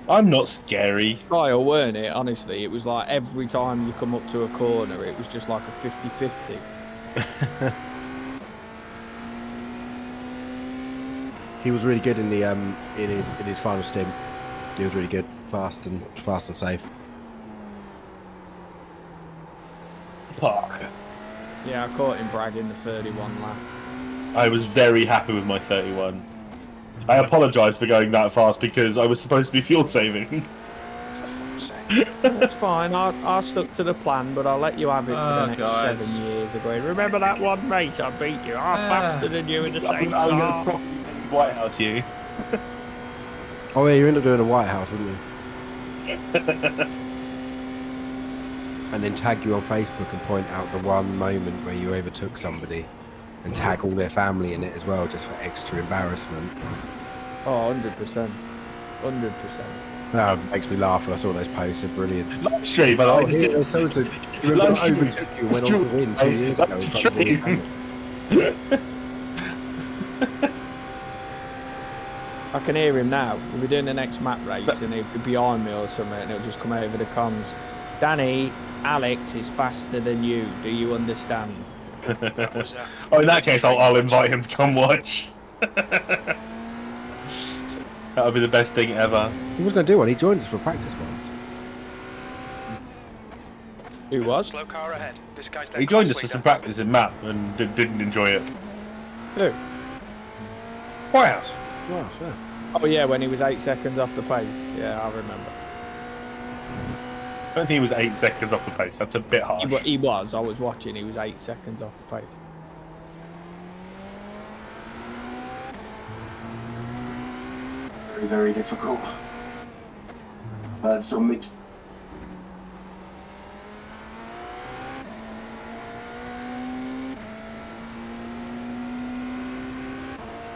I'm not scary. Kyle, weren't it? Honestly, it was like every time you come up to a corner, it was just like a 50-50. He was really good in the in his final stint. He was really good, fast and safe. Fuck. Yeah, I caught him bragging the 31 lap. I was very happy with my 31. I apologise for going that fast because I was supposed to be fuel saving. That's fine. I stuck to the plan, but I'll let you have it for the next 7 years. Agreed. Remember that one race I beat you? I'm faster than you in the same car. White House you. Oh yeah, you ended up doing a White House, wouldn't you? And then tag you on Facebook and point out the one moment where you overtook somebody, and tag all their family in it as well, just for extra embarrassment. Oh, 100%. 100%. That makes me laugh when I saw those posts. They're brilliant. Live stream, by the way. Live stream. Overtook you and went on to win 2 years ago. Live stream. I can hear him now. We'll be doing the next map race and he'll be behind me or something and it'll just come over the comms. Danny, Alex is faster than you. Do you understand? Oh, in that case, I'll invite him to come watch. That would be the best thing ever. He was going to do one. He joined us for practice once. Who was? Slow car ahead. This guy's He joined us for some practice in map and didn't enjoy it. Who? White House. Wow, sure. Oh yeah, when he was 8 seconds off the pace. Yeah, I remember. I don't think he was 8 seconds off the pace. That's a bit harsh. He was. I was watching. He was 8 seconds off the pace. Very, very difficult. That's on me.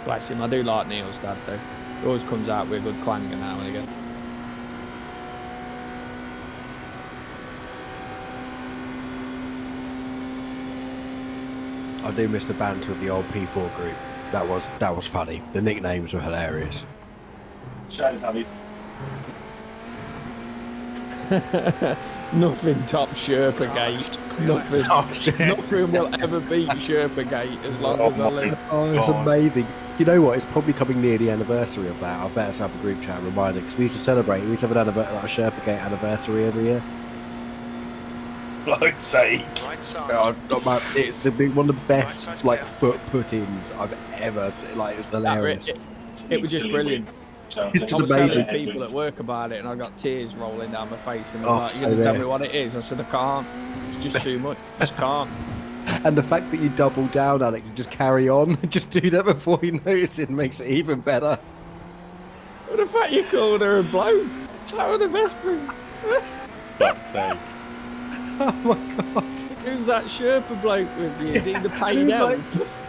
Bless him. I do like Neil's dad though. He always comes out with a good clanger now and again. I do miss the banter of the old P4 group. That was funny. The nicknames were hilarious. Nothing tops Sherpa Gate. Nothing will ever beat Sherpa Gate as long as I live. Oh, it's amazing. You know what? It's probably coming near the anniversary of that. I better set up a group chat and remind it, because we used to celebrate. We used to have a Sherpa Gate anniversary every year. Like sake. It's one of the best foot put-ins I've ever seen. Like, it's hilarious. It was just brilliant. It's just I was amazing. telling people at work about it, and I got tears rolling down my face. And they're Oh, like, so "You're gonna tell there. me what it is?" I said, "I can't. It's just too much. Just can't." And the fact that you double down, Alex, and just carry on, just do that before you notice it makes it even better. But the fact you called her a bloke, that was the best thing. Fuck's sake. Oh my god. Who's that Sherpa bloke with you? Is he the He paid was elf? like,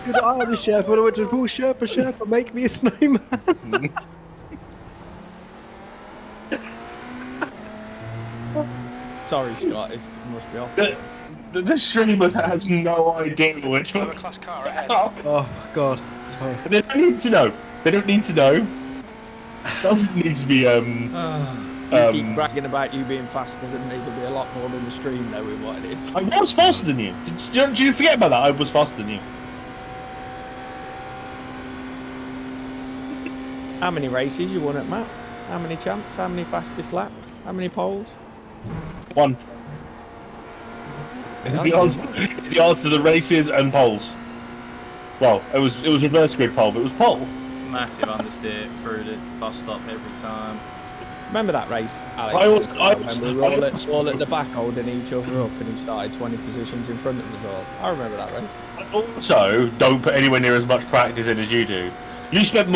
because I had a Sherpa and I went to Paul, Sherpa, make me a snowman. Sorry, Scott, it must be off. The streamer has no idea what we're talking class car ahead. about. Oh my god. Sorry. They don't need to know. They don't need to know. Doesn't need to be. You keep bragging about you being faster than me. There'll be a lot more than the stream knowing what it is. I was faster than you. Did you forget about that? I was faster than you. How many races you won at Matt? How many champs? How many fastest laps? How many poles? 1. It's the answer to the races and poles. Well, it was reverse grid pole, but it was pole. Massive understeer through the bus stop every time. Remember that race, Alex? We were all at the back holding each other up and he started 20 positions in front of us all. I remember that race. Also, don't put anywhere near as much practice in as you do. You spend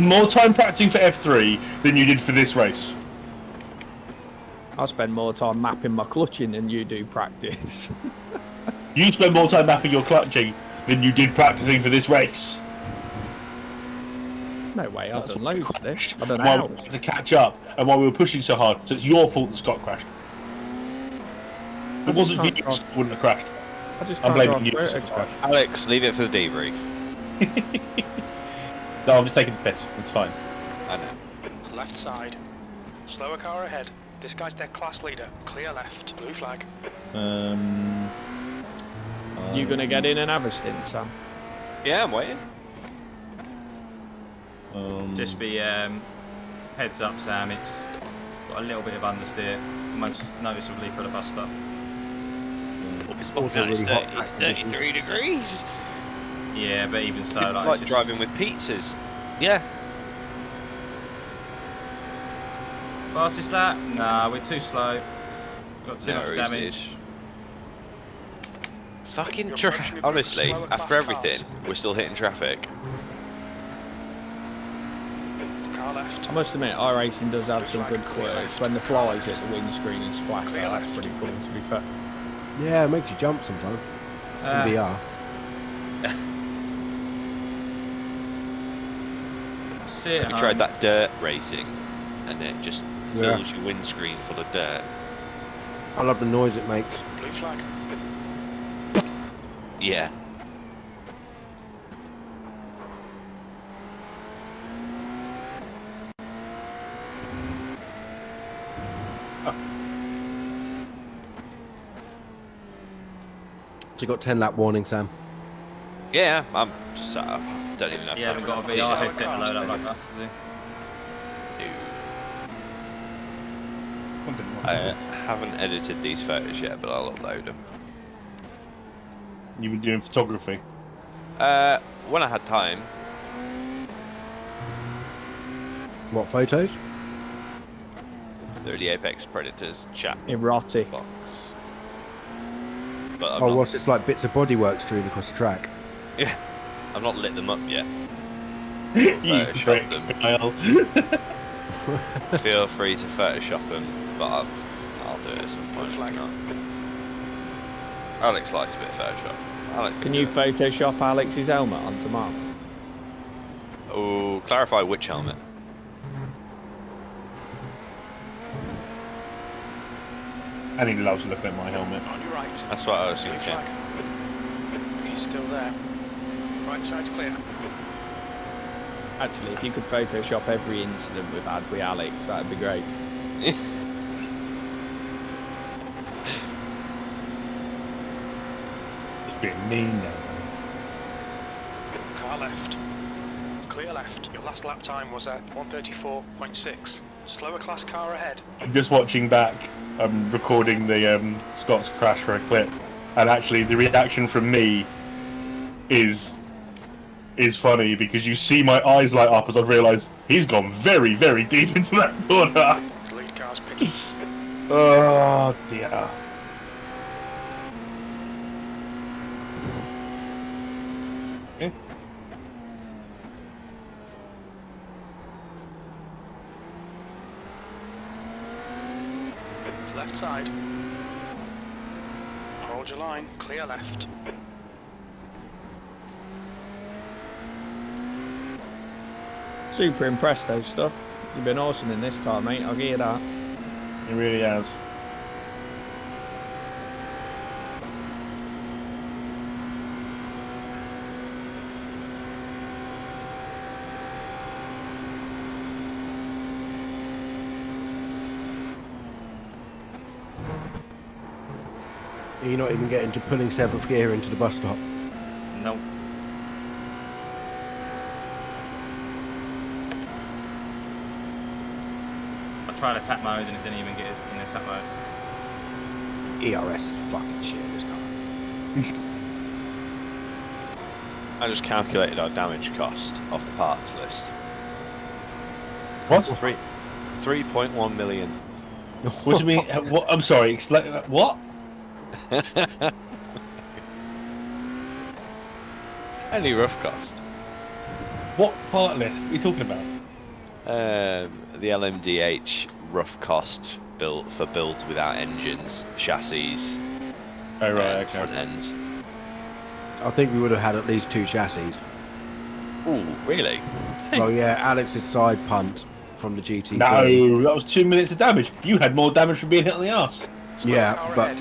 more time practicing for F3 than you did for this race. I spend more time mapping my clutching than you do practice. You spend more time mapping your clutching than you did practicing for this race. No way, I've done loads of this. I don't know While how. we had to catch up and while we were pushing so hard, so it's your fault that Scott crashed. If it wasn't for you, Scott wouldn't have crashed. I'm blaming you for Scott's crash. Alex, leave it for the debrief. No, I'm just taking the piss. It's fine. I know. Left side. Slower car ahead. This guy's their class leader. Clear left. Blue flag. You gonna get in and have a stint, Sam? Yeah, I'm waiting. Just be heads up, Sam. It's got a little bit of understeer, most noticeably for the bus stop. It's also really hot. It's 33 degrees. Yeah, but even so, it's like just... driving with pizzas. Yeah. Fastest lap? Nah, we're too slow. Got too much damage. Fucking honestly, after everything, we're still hitting traffic. Car left. I must admit, iRacing does have some good quirks. When the flies hit the windscreen and splatter, that's pretty cool, to be fair. Yeah, it makes you jump sometimes. In VR. Have you tried that dirt racing? And it just fills your windscreen full of dirt. I love the noise it makes. Blue flag. Yeah. So you got 10 lap warning, Sam? Yeah, I'm just sat up. Don't even have You haven't got a VR headset to load up like us, has he? I haven't edited these photos yet, but I'll upload them. You've been doing photography? When I had time. What photos? They're the Apex Predators chat Erotic. box. But I'm oh, not... what's this like bits of bodywork strewn across the track? Yeah, I've not lit them up yet. You prick, Kyle. Feel free to Photoshop them, but I'll do it at some point. Alex likes a bit of Photoshop. Alex Can you Photoshop Alex's helmet onto Mark? Oh, clarify which helmet. And he loves looking at my helmet. On your right. That's what I was thinking. He's still there. Right side's clear. Actually, if you could Photoshop every incident we've had with Alex, that'd be great. It's being mean now. Car left. Clear left. Your last lap time was at 1:34.6. Slower class car ahead. I'm just watching back. I'm recording the Scott's crash for a clip, and actually the reaction from me is funny because you see my eyes light up as I've realised he's gone very, very deep into that corner. The lead car's pitted. Oh dear. Left side. Hold your line. Clear left. Super impressed, though, stuff. You've been awesome in this car, mate. I'll give you that. It really has. You're not even getting to pulling 7th gear into the bus stop. Nope. I tried attack mode and it didn't even get it in attack mode. ERS is fucking shit, this car. I just calculated our damage cost off the parts list. What? 3.1 million. What do you mean? What? I'm sorry. What? Any rough cost? What part list are you talking about? The LMDH rough cost built for builds without engines, chassis, Oh right, okay. front ends. I think we would have had at least 2 chassis. Ooh, really? Well, yeah, Alex's side punt from the GT3. No, that was 2 minutes of damage. You had more damage from being hit on the arse. Yeah, but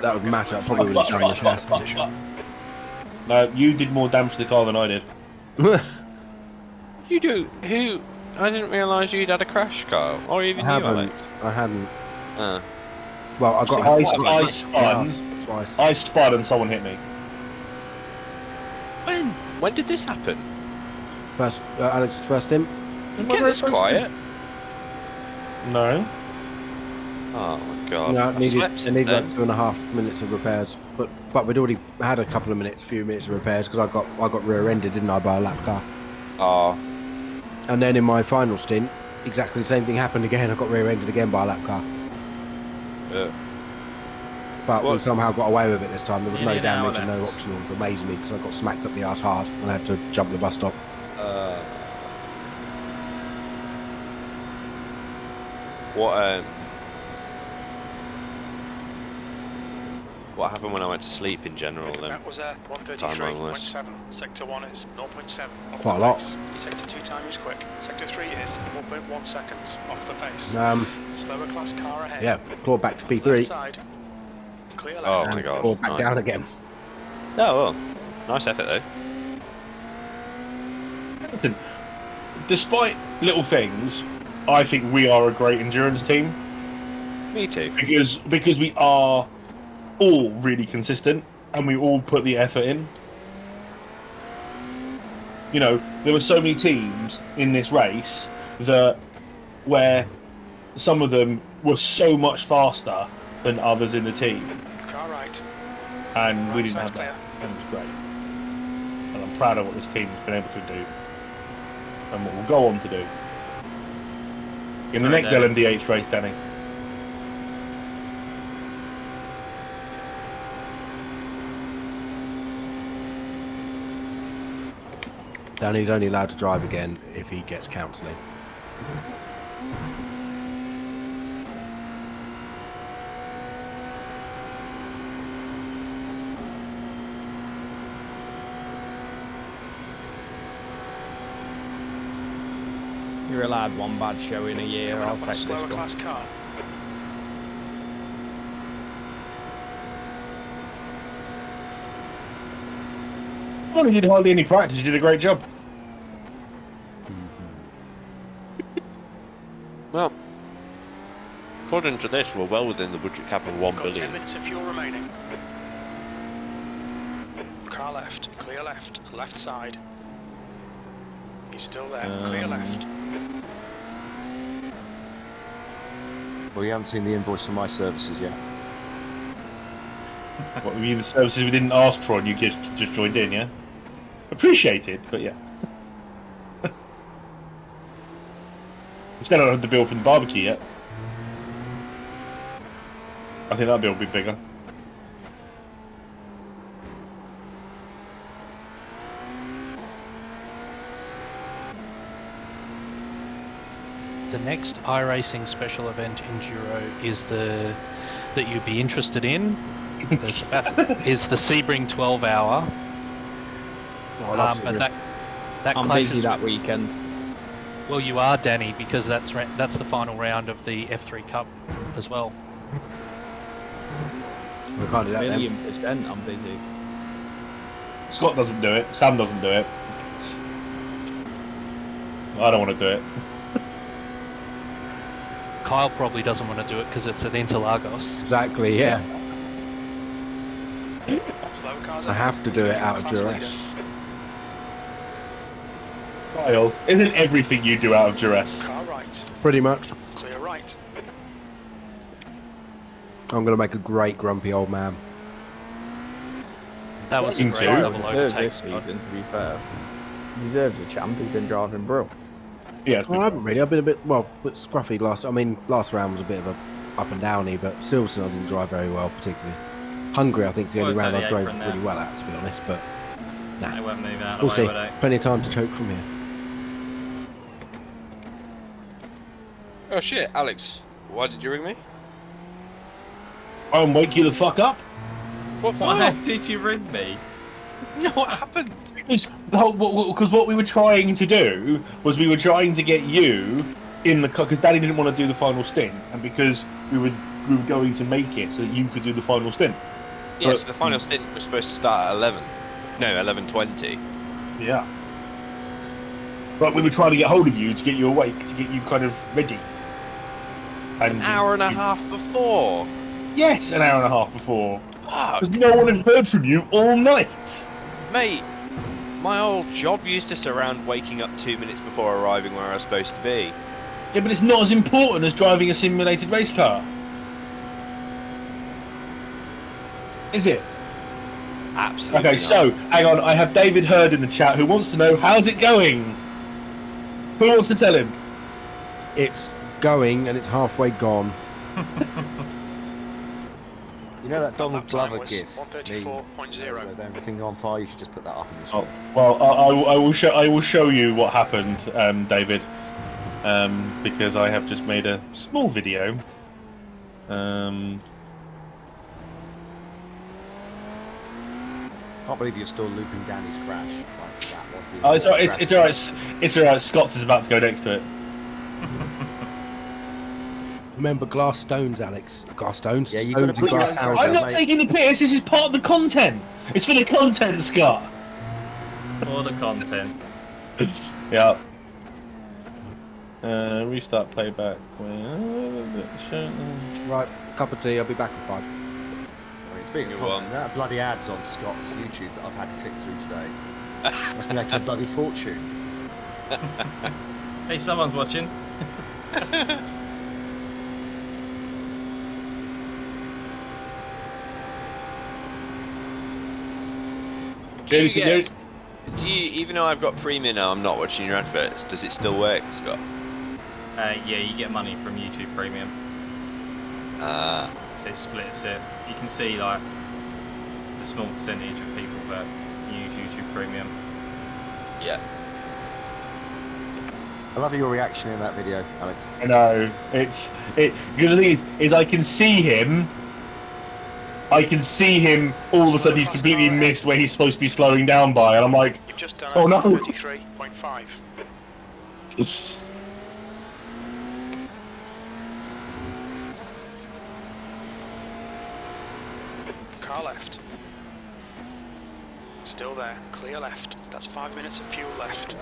that would matter. I probably would have done the chassis. No, you did more damage to the car than I did. You do? Who? I didn't realise you'd had a crash car, or even you, Alex. I hadn't. Uh, Well, I got. I spun. Twice. I spun and someone hit me. when? When did this happen? First, Alex's first stint. Get this quiet. No. Oh my god. No, I've it needed slept since like then. 2.5 minutes of repairs, but we'd already had a few minutes of repairs because I got rear-ended, didn't I, by a lap car? Oh, And then in my final stint, exactly the same thing happened again. I got rear-ended again by a lap car, but we What? somehow got away with it this time. There was no Nearly an hour damage and no left. optionals, amazingly, because I got smacked up the arse hard and I had to jump the bus stop. What happened when I went to sleep in general then? That was 133.7. Sector 1 is 0.7 off Quite the a lot. pace. Sector 2 time is quick. Sector 3 is 1.1 seconds off the pace. Slower class car ahead. Yeah, clawed back to Left P3 side. Clear left. Oh my and god. clawed back Nice. down again. Oh well, nice effort though. Listen, despite little things, I think we are a great endurance team Me too. because we are all really consistent and we all put the effort in. You know, there were so many teams in this race where some of them were so much faster than others in the team, Car right. and we Right didn't side's have that, clear. and it was great. And I'm proud of what this team has been able to do, and what we'll go on to do in the Sorry, next Danny. LMDH race, Danny. Danny's only allowed to drive again if he gets counselling. You're allowed one bad show in a year. Coming I'll up on a take this slower one. class car. Well, you did hardly any practice. You did a great job. Well, according to this, we're well within the budget cap of 1 Got 10 billion. minutes of fuel remaining. Car left. Clear left. Left side. He's still there. Clear left. Well, you haven't seen the invoice for my services yet. What were you the services we didn't ask for, and you just joined in, yeah? Appreciated, but yeah. We still don't have the bill from the barbecue yet. I think that bill will be bigger. The next iRacing special event Enduro is that you'd be interested in is the Sebring 12 hour. Oh, I love But Sebring. that I'm clashes busy that with- weekend. Well, you are, Danny, because that's the final round of the F3 Cup as well. We can't do that then. 1,000,000% I'm busy. Scott doesn't do it. Sam doesn't do it. I don't want to do it. Kyle probably doesn't want to do it because it's at Interlagos. Exactly, yeah. cars I have to do it out of duress. Kyle, isn't everything you do out of duress? Car right. Pretty much. Clear right. I'm going to make a great grumpy old man. That was a Fucking great two. double Deserves overtake. this season, to be fair. Deserves a champ. He's been driving brill. Yeah. I haven't really. I've been a bit scruffy last. I mean, last round was a bit of a up and downy, but Silverstone I didn't drive very well, particularly. Hungary, I think, is the only round I drove really well at, to be honest. But nah, They won't move out of we'll the see. way, will they? Plenty of time to choke from here. Oh shit, Alex, why did you ring me? I'll wake you the fuck up. What for? Why did you ring me? No, what happened? Because what we were trying to do was we were trying to get you in the car, because Daddy didn't want to do the final stint, and because we were going to make it so that you could do the final stint. Yeah, so the final stint was supposed to start at 11. No, 11:20. Yeah. But we were trying to get hold of you to get you awake, to get you kind of ready. And An hour and a half before. Yes, an hour and a half before. Fuck. Because no one had heard from you all night. Mate, my old job used to surround waking up 2 minutes before arriving where I was supposed to be. Yeah, but it's not as important as driving a simulated race car. Is it? Absolutely. Okay, not. so, hang on, I have David Hurd in the chat who wants to know, how's it going? Who wants to tell him? It's going and it's halfway gone. You know that Donald Lap time Glover was gif? Me 134.0. with everything on fire. You should just put that up on your Oh, screen. well, I will show you what happened, David, because I have just made a small video. Can't believe you're still looping Danny's crash. Like, that was the Oh, it's alright. crash. It's alright. It's alright. Scott's is about to go next to it. Remember glass stones, Alex. Glass stones. Yeah, you stones gotta put and your glass own houses. I'm not mate. taking the piss. This is part of the content. It's for the content, Scott. For the content. Yeah. Restart playback. Right, cup of tea. I'll be back in 5. Speaking of content, that bloody ads on Scott's YouTube that I've had to click through today. Must be making a bloody fortune. Hey, someone's watching. Do you, even though I've got premium now, I'm not watching your adverts. Does it still work, Scott? Yeah, you get money from YouTube Premium. So it splits it. You can see like the small percentage of people that use YouTube Premium. Yeah. I love your reaction in that video, Alex. I know. Because the thing is I can see him. I can see him. All of a sudden, he's completely missed where he's supposed to be slowing down by, and I'm like, You've just done oh no. 33.5. Car left. Still there. Clear left. That's 5 minutes of fuel left.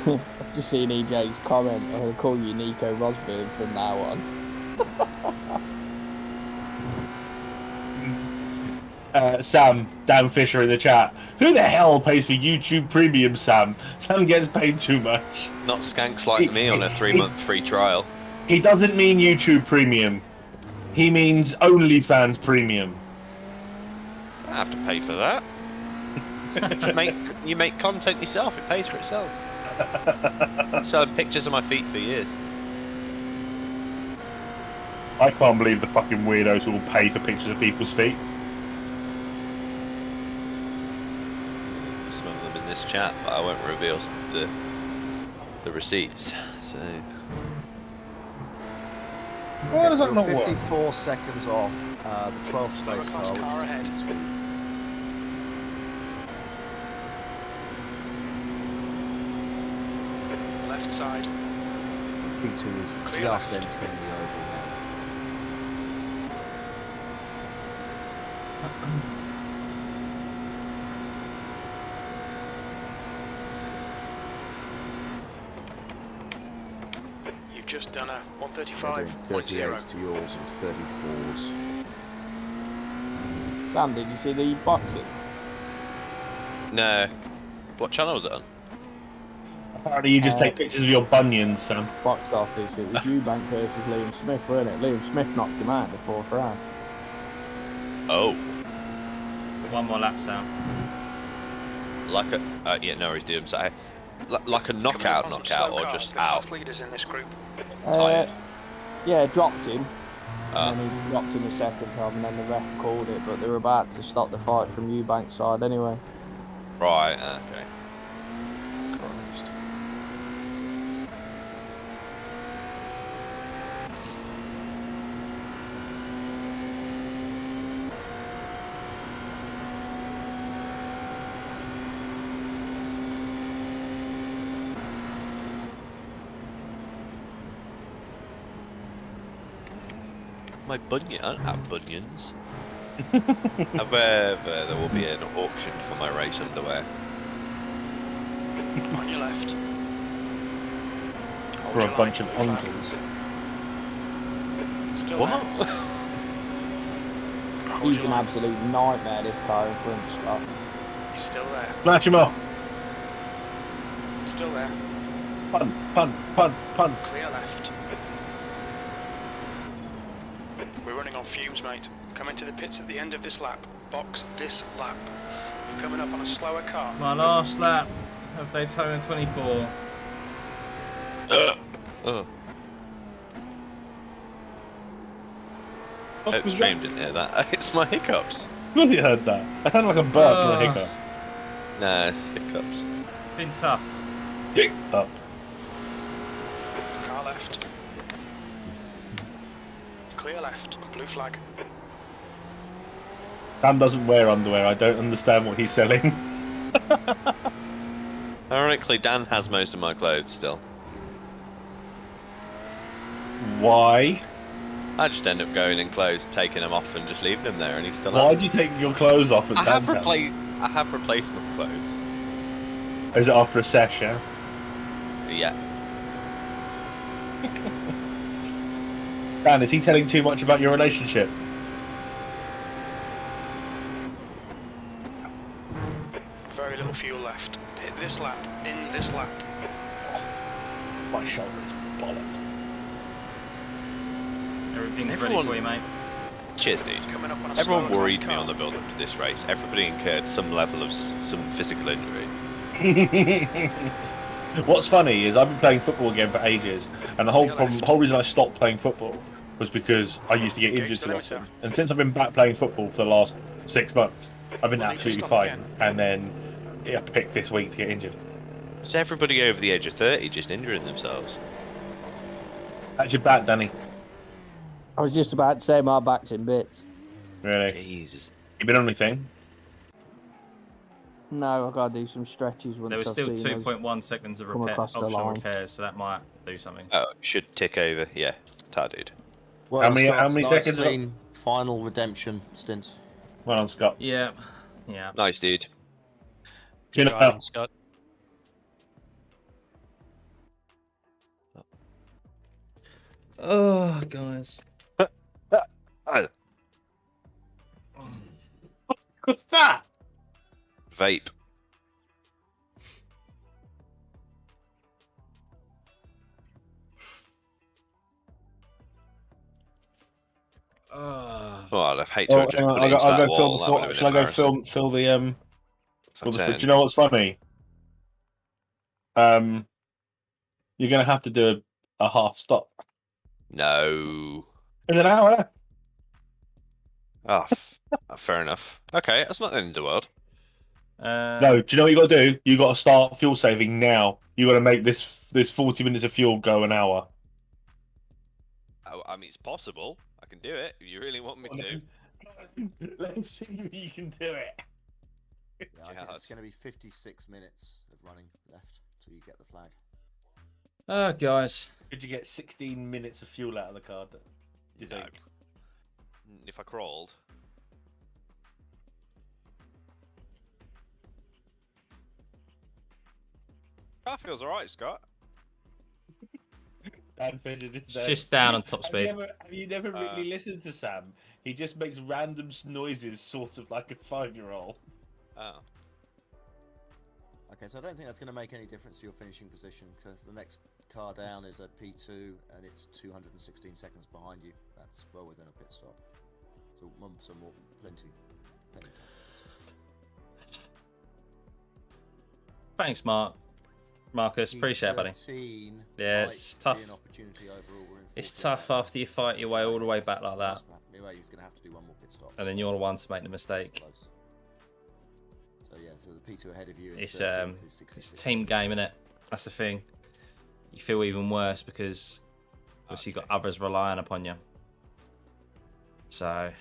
I've just seen EJ's comment. I'm going to call you Nico Rosberg from now on. Sam, Dan Fisher in the chat. Who the hell pays for YouTube Premium, Sam? Sam gets paid too much. Not skanks like me on a 3-month free trial. He doesn't mean YouTube Premium. He means OnlyFans Premium. I have to pay for that. you make content yourself, it pays for itself. I'm selling pictures of my feet for years. I can't believe the fucking weirdos who will pay for pictures of people's feet. Some of them in this chat, but I won't reveal the receipts. So Why does that not work? 54 seconds off the 12th place car, which car is ahead. P2. Left side. P2 is Clear just left. entering the oval now. You've just done a They're doing 38s 135.0. to yours of 34s. Sam, did you see the boxing? No. What channel was it on? Apparently, you just take pictures of your bunions, Sam. Box office. It was Eubank versus Liam Smith, wasn't it? Liam Smith knocked him out in the 4th round. Oh. One more lap, Sam. Like a... yeah, no worries, dude. I'm sorry. Like a knockout, or just out? Leaders in this group. Tired. Yeah, dropped him. And then he dropped him the second time, and then the ref called it. But they were about to stop the fight from Eubank's side anyway. Right, okay. Christ. My bunion? I don't have bunions. However, there will be an auction for my race underwear. On your left. For a bunch of uncles. Still What? He's an absolute nightmare, this car in front, Scott. He's still there. Flash him off. Still there. Pun. Clear left. We're running on fumes, mate. Come into the pits at the end of this lap. Box this lap. You're coming up on a slower car. My last lap of Daytona 24. Stream didn't hear that. It's my hiccups. Bloody heard that. That sounded like a burp, not a hiccup. Nah, it's hiccups. Been tough. Hiccup. Car left. Clear left. Blue flag. Sam doesn't wear underwear. I don't understand what he's selling. Ironically, Dan has most of my clothes still. Why? I just end up going in clothes, taking them off, and just leaving them there, and he's still. Why do you take your clothes off at I Dan's have house? I have replacement clothes. Is it after a sesh, yeah? Yeah. Dan, is he telling too much about your relationship? Very little fuel left. Hit this lap. In this lap. My shoulders, bollocks. Everything's ready for you, mate. Cheers, dude. Coming up on a Everyone slower worried class me car. on the build-up to this race. Everybody incurred some level of some physical injury. What's funny is I've been playing football again for ages, and the whole reason I stopped playing football was because I used to get injured too often. And since I've been back playing football for the last 6 months, I've been absolutely fine. And then I picked this week to get injured. Is everybody over the age of 30 just injuring themselves? That's your back, Danny. I was just about to say my back's in bits. Really? Jesus. You been on anything? No, I've got to do some stretches once There was still I've seen us 2.1 seconds of come across the optional line. repairs, so that might do something. Oh, should tick over. Yeah, tar dude. Well, How many nice seconds? clean final redemption stint. Well done, Scott. Yeah, yeah. Nice, dude. You know, Driving, Scott. Oh, guys. What's that? Vape. Oh, I'd hate to have just put it into that wall. That would have been Shall I go embarrassing. fill the That's But 10. do you know what's funny? You're gonna have to do a half stop No. in an hour. Oh, fair enough. Okay, that's not the end of the world. No, do you know what you got to do? You got to start fuel saving now. You got to make this 40 minutes of fuel go an hour. I mean, it's possible. I can do it if you really want me to. Let's see if you can do it. Yeah, I think it's going to be 56 minutes of running left till you get the flag. Oh, guys. Could you get 16 minutes of fuel out of the car? Do you No. think? If I crawled. Car feels alright, Scott. Dan Fisher It's just down on top speed. Have you never really listened to Sam? He just makes random noises, sort of like a 5-year-old. Oh. Okay, so I don't think that's going to make any difference to your finishing position because the next car down is a P2 and it's 216 seconds behind you. That's well within a pit stop. So more, plenty of time. Thanks, Marcus. Appreciate it, buddy. Yeah, it's tough. It's tough after you fight your way all the way back like that. He's going to have to do one more pit stop. And then you're the one to make the mistake. So yeah, so the P2 ahead of you. It's a team game, innit? That's the thing. You feel even worse because obviously you've got others relying upon you. So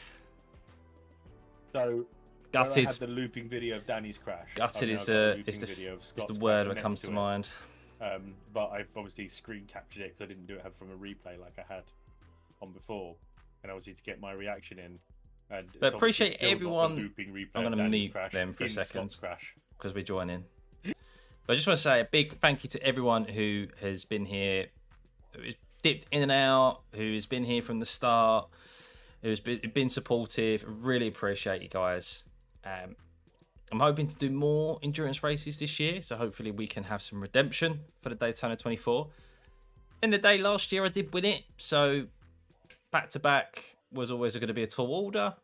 gutted. I had the looping video of Danny's crash. Gutted is the word that comes to mind. But I've obviously screen captured it because I didn't do it from a replay like I had on before, and obviously to get my reaction in. But appreciate everyone. I'm going to mute them for a second because we're joining. But I just want to say a big thank you to everyone who has been here, who's dipped in and out, who's been here from the start, who's been supportive. Really appreciate you guys. I'm hoping to do more endurance races this year, so hopefully we can have some redemption for the Daytona 24. In the day last year, I did win it, so back-to-back was always going to be a tall order,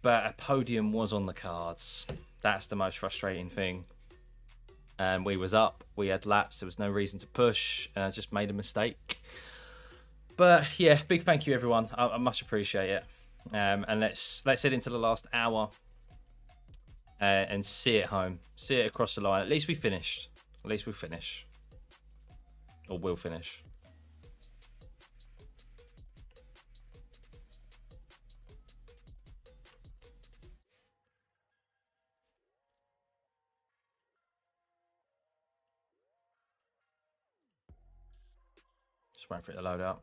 but a podium was on the cards. That's the most frustrating thing. And we was up, we had laps, there was no reason to push, and I just made a mistake. But yeah, big thank you everyone. I much appreciate it. And let's head into the last hour and see it home, see it across the line. At least we finished. At least we finish, or will finish. Just waiting for it to load out.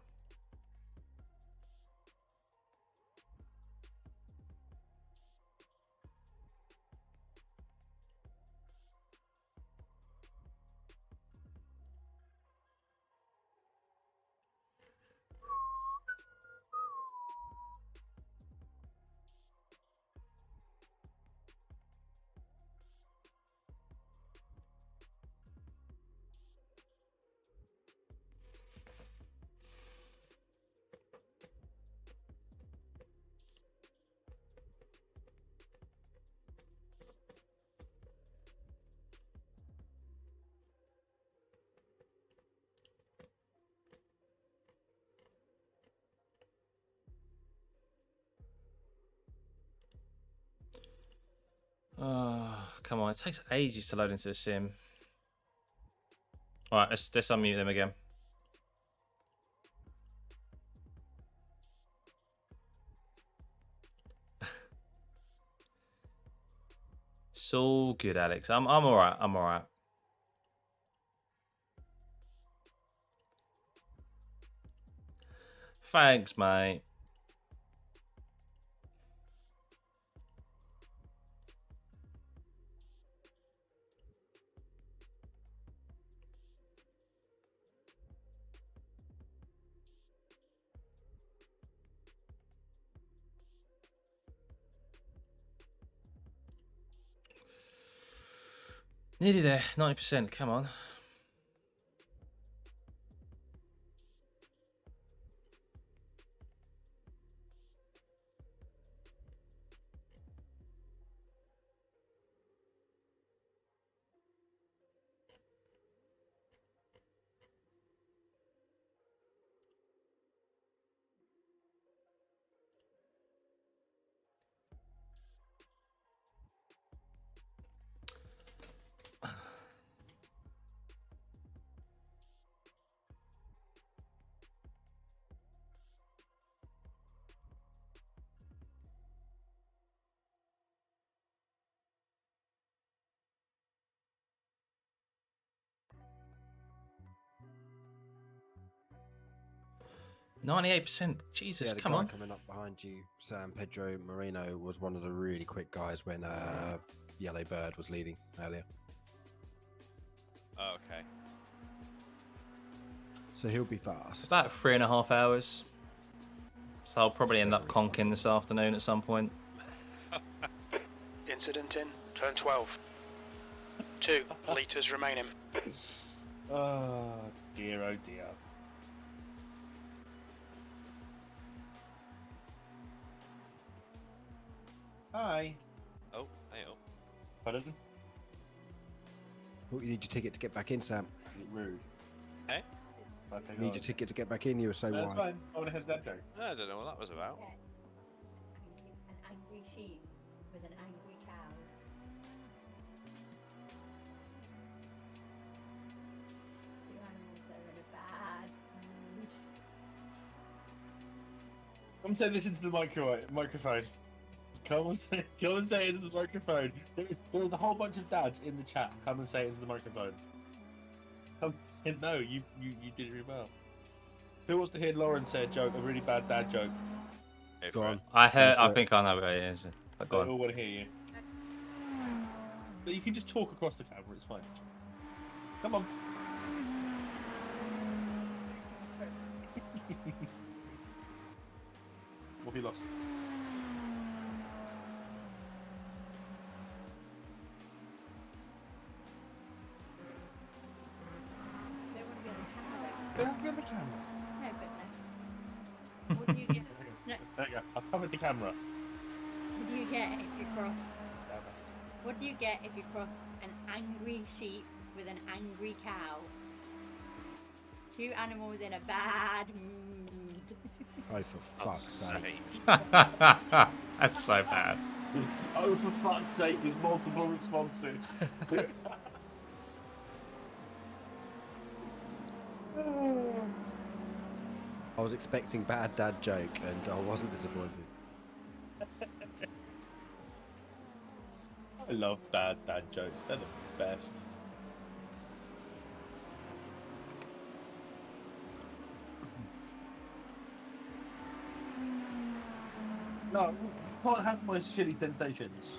Oh, come on. It takes ages to load into the sim. Alright, let's unmute them again. It's all good, Alex. I'm alright. I'm alright. Thanks, mate. Nearly there, 90%, come on. %. Jesus, come on. Coming up behind you, Sam Pedro Moreno, was one of the really quick guys when Yellow Bird was leading earlier. Oh, okay. So he'll be fast. About 3.5 hours. So I'll probably end up conking this afternoon at some point. Incident in, turn 12. 2 litres remaining. Oh dear, oh dear. Hi. Oh, hey, oh. Pardon? Oh, you need your ticket to get back in, Sam. Rude. Hey? Okay, You need your ticket to get back in. You were so That's wide. fine. I want to have that joke. I don't know what that was about. An angry sheep with an angry cow. Two animals that are in a bad mood. Come say this into the microphone. Come and say it into the microphone. There's a whole bunch of dads in the chat. Come and say it into the microphone. Come, no, you did it really well. Who wants to hear Lauren say a joke, a really bad dad joke? Go on. I think I know what it is. But go I on. all want to hear you. But you can just talk across the camera. It's fine. Come on. What have you lost? They want to be on the camera. Get on the camera. No, but no. What do you get? No, There you go. I've covered the camera. what do you get if you cross? What do you get if you cross an angry sheep with an angry cow? Two animals in a bad mood. Oh, for fuck's sake. That's so bad. Oh, for fuck's sake, there's multiple responses. I was expecting bad dad joke, and I wasn't disappointed. I love bad dad jokes. They're the best. No, you can't have my shitty sensations.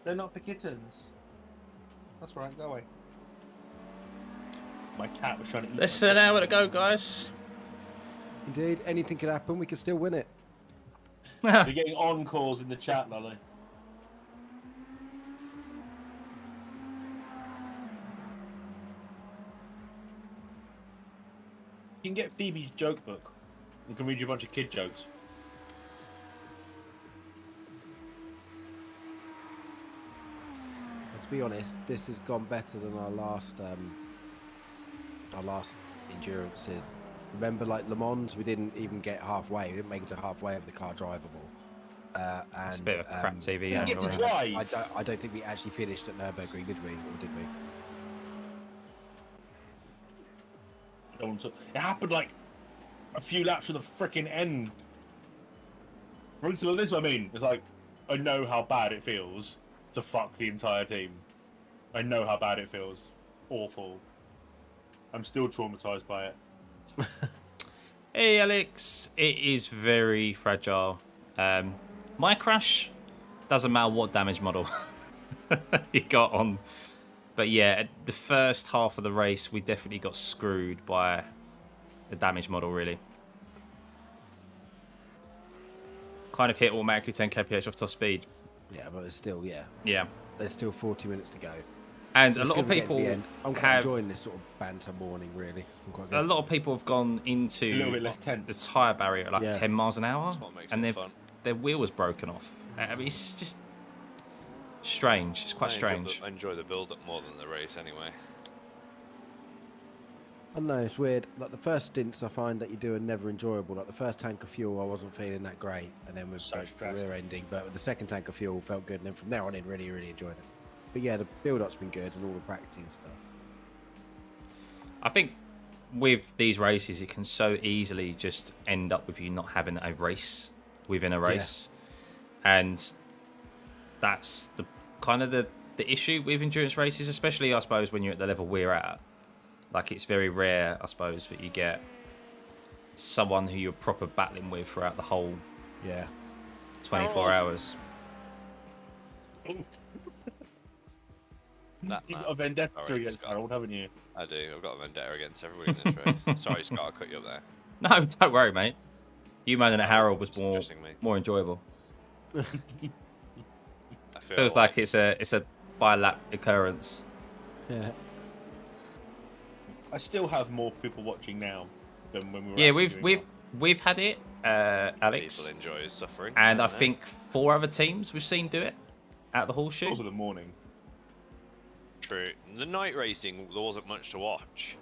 They're not for kittens. That's right, go away. My cat was trying to eat Let's set out with it go, guys. Indeed, anything could happen. We could still win it. You're getting encores in the chat, Lolly. You can get Phoebe's joke book. We can read you a bunch of kid jokes. To be honest, this has gone better than our last endurances. Remember, like Le Mans, we didn't even get halfway. We didn't make it to halfway of the car drivable. And It's a bit of a crap TV. You get to angle, drive. I don't think we actually finished at Nürburgring, did we? Or did we? It happened like a few laps from the freaking end. So this is what I mean. It's like, I know how bad it feels to fuck the entire team. I know how bad it feels. Awful. I'm still traumatized by it. Hey Alex, it is very fragile. My crash doesn't matter what damage model you got on, but yeah, the first half of the race we definitely got screwed by the damage model. Really, kind of hit automatically 10 kph off top speed. Yeah, but it's still, Yeah, there's still 40 minutes to go. and So a it's lot of gonna get to the people end. I'm quite enjoying this sort of banter morning. Really, it's been quite good. a lot of people have gone A little into bit less tense. the tyre barrier at like Yeah. 10 miles an hour, what makes and it fun. their wheel was broken off. I mean, it's just strange. It's quite strange. I enjoy the build-up more than the race anyway. I don't know, it's weird. Like the first stints, I find that you do are never enjoyable. Like the first tank of fuel, I wasn't feeling that great, and then with So the stressed. rear ending. But the second tank of fuel felt good, and then from there on in, really, really enjoyed it. But yeah, the build-up's been good, and all the practicing and stuff. I think with these races, it can so easily just end up with you not having a race within a race, and that's the kind of the issue with endurance races, especially I suppose when you're at the level we're at. Like it's very rare, I suppose, that you get someone who you're proper battling with throughout the whole 24 hours. That You've map. got a vendetta Sorry, against Scott. Harold, haven't you? I do. I've got a vendetta against everybody in this race. Sorry, Scott, I cut you up there. No, don't worry, mate. You moaning at Harold was Stressing me. more enjoyable. I feel Feels like it's a by lap occurrence. Yeah. I still have more people watching now than when we were. Yeah, actually doing we've had it, Alex, people enjoy suffering. and I don't they? think 4 other teams we've seen do it at the horseshoe. Also the morning. True. The night racing, there wasn't much to watch,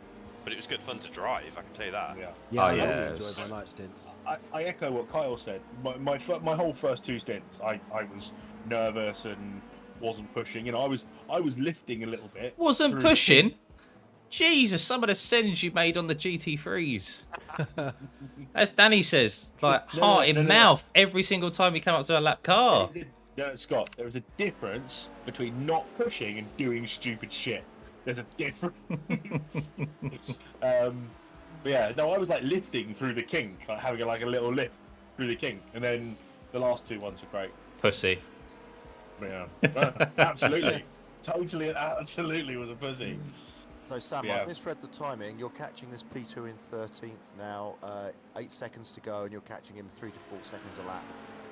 but it was good fun to drive. I can tell you that. Yeah. Yeah, Oh, I really yeah, enjoyed it's- my night stints. I echo what Kyle said. My whole first 2 stints, I was nervous and wasn't pushing. You know, I was lifting a little bit. Wasn't through- pushing. Jesus, some of the sends you made on the GT3s. As Danny says, like No, heart no, in no, no. mouth every single time we come up to a lap car. No, Scott, there is a difference between not pushing and doing stupid shit. There's a difference. But yeah, no, I was like lifting through the kink, like having like a little lift through the kink, and then the last 2 ones are great. Pussy. Yeah, absolutely, totally, absolutely was a pussy. So Sam, Yeah. I misread the timing. You're catching this P2 in 13th now. 8 seconds to go, and you're catching him 3 to 4 seconds a lap.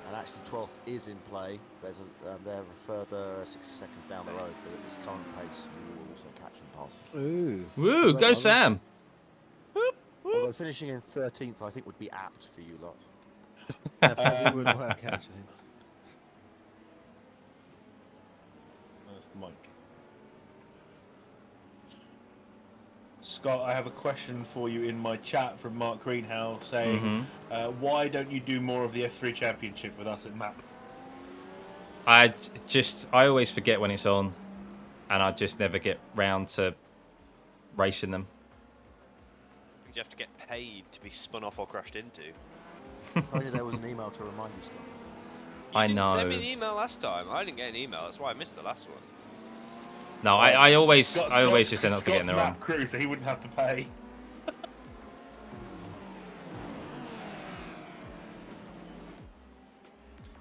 And actually, 12th is in play. There's they're a further 60 seconds down the road, but at this current pace, you will also catch him past. Ooh. Woo, go Sam. Although finishing in 13th, I think would be apt for you lot. That probably would work actually. That's Mike. Scott, I have a question for you in my chat from Mark Greenhouse saying, why don't you do more of the F3 Championship with us at MAP? I always forget when it's on, and I just never get round to racing them. You have to get paid to be spun off or crashed into. If only there was an email to remind you, Scott. I You didn't know. send me an email last time. I didn't get an email. That's why I missed the last one. No, I always Scott's just end up forgetting Scott's they're on. MAP crew, so he wouldn't have to pay.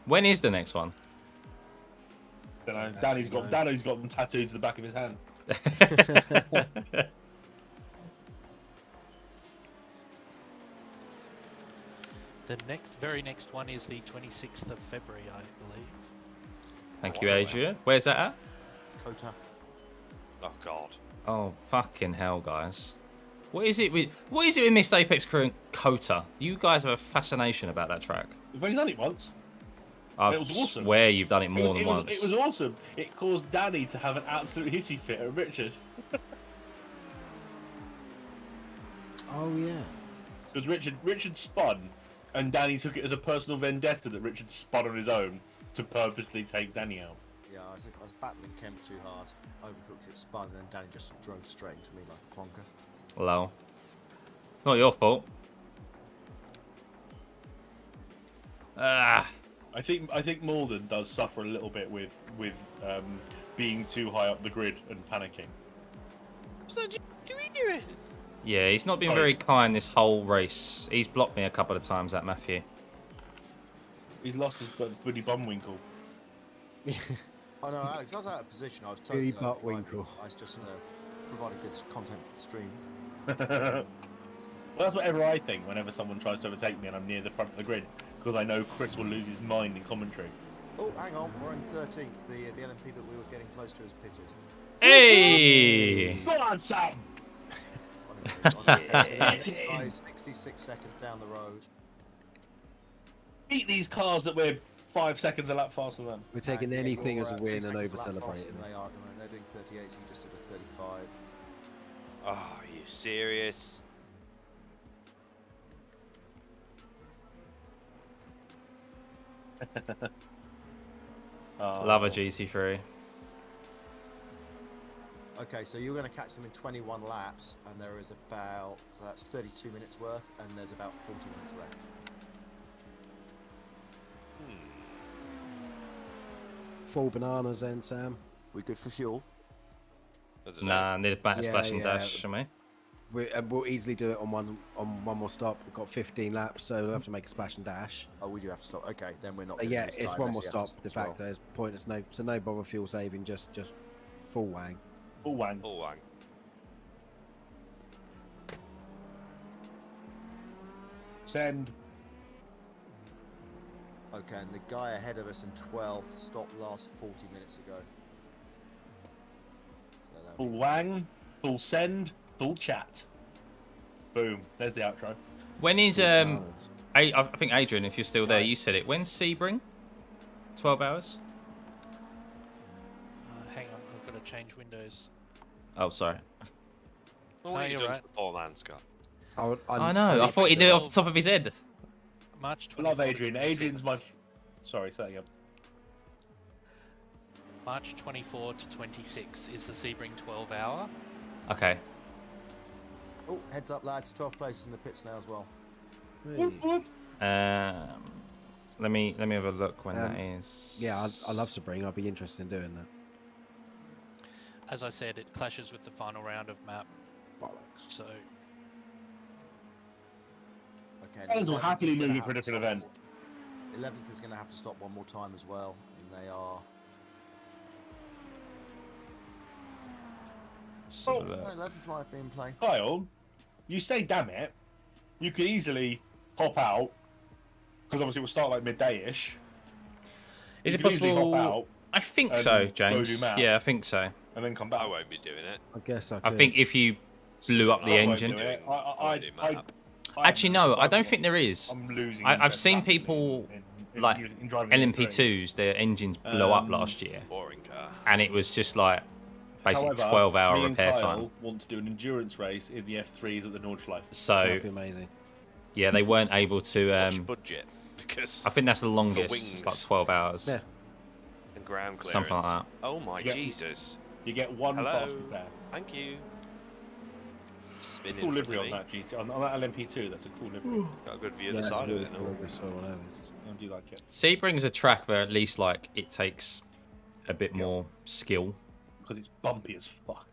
When is the next one? Don't know. Danny's got them tattooed to the back of his hand. The very next one is the 26th of February, I believe. Thank you, Adrian. Where's that at? Kota. Oh God. Oh fucking hell, guys! What is it with Missed Apex Crew and Kota? You guys have a fascination about that track. We've only done it once. I It was awesome. swear you've done it more than once. It was awesome. It caused Danny to have an absolute hissy fit at Richard. Oh yeah. Because Richard spun, and Danny took it as a personal vendetta that Richard spun on his own to purposely take Danny out. Yeah, I was battling Kemp too hard. Overcooked it, spun, and then Danny just drove straight into me like a plonker. Low. Not your fault. Ah. I think Malden does suffer a little bit with being too high up the grid and panicking. So do we do it? Yeah, he's not been very kind this whole race. He's blocked me a couple of times, that Matthew. He's lost his buddy Bumwinkle. Oh no, Alex, I was out of position. I was totally Billy Buttwinkle. I was just providing good content for the stream. Well, that's whatever I think whenever someone tries to overtake me and I'm near the front of the grid, because I know Chris will lose his mind in commentary. Oh, hang on, we're in 13th. The LMP that we were getting close to is pitted. Hey! Go on, Sam! This guy's 66 seconds down the road. Beat these cars that we're 5 seconds a lap faster than. We're taking And, yeah, anything you're, as a 3 win and seconds over a lap faster celebrating. than they are at the moment. They're doing 38, so you just did a 35. Oh, are you serious? Love a GT3. Okay, so you're going to catch them in 21 laps, and there is about, so that's 32 minutes worth, and there's about 40 minutes left. Full bananas then, Sam. We good for fuel? Nah, need a batter Yeah, splash and yeah. dash, shall we? We'll easily do it on one more stop. We've got 15 laps, so we'll have to make a splash and dash. Oh, we do have to stop. Okay, then we're not. Yeah, it's one more stop. De as well. facto, it's pointless. No bother fuel saving. Just full wang. Full wang. Full wang. Send. Okay, and the guy ahead of us in 12th stopped last 40 minutes ago. So that'll Full be- wang. Full send. Full chat. Boom. There's the outro. When is I think Adrian, if you're still there, Right. you said it. When's Sebring? 12 hours? Hang on, I've got to change windows. Oh, sorry. Well, No, what you're you done right. to the poor man, Scott? I know. I thought he knew it off the top of his head. March I love 24 to Adrian. 26. Adrian's my. Sorry, say that again. March 24 to 26 is the Sebring 12 hour. Okay. Oh, heads up, lads. 12th place in the pits now as well. Let me have a look when that is. Yeah, I love Sebring. I'd be interested in doing that. As I said, it clashes with the final round of map. Bollocks. So Okay. Fans will 11th happily is gonna move you have for a to different stop event. 11th is going to have to stop one more time as well, and they are. So, No, 11th might be in play. Kyle, you say damn it. You could easily hop out because obviously we'll start like midday-ish. is You it could easily possible? hop out I think and so, go James. do map. Yeah, I think so. and then come I back. won't be doing it. I guess I I could. think if you blew up the I won't engine. do it. I'll do map. Actually, no, I don't think there is. I'm losing. I've interest seen rapidly people in like driving the three. LMP2s, their engines blew up last year, Boring car. and it was just like basically However, 12-hour me and repair Kyle time. want to do an endurance race in the F3s at the Nordschleife. So That'd be amazing. yeah, they weren't able to. Watch budget because I think that's the longest. wings. It's like 12 hours. Yeah. and ground clearance. Something like that. Oh my Yeah. Jesus! You get one Hello. fast repair. Thank you. Spinning Cool for livery on me. that GT. On that LMP2, that's a cool livery. Got a good view of Yeah, the it's side of really it. cool. now. We saw one earlier. I do like it Sebring's a track where at least like it takes a bit more skill. because it's bumpy as fuck.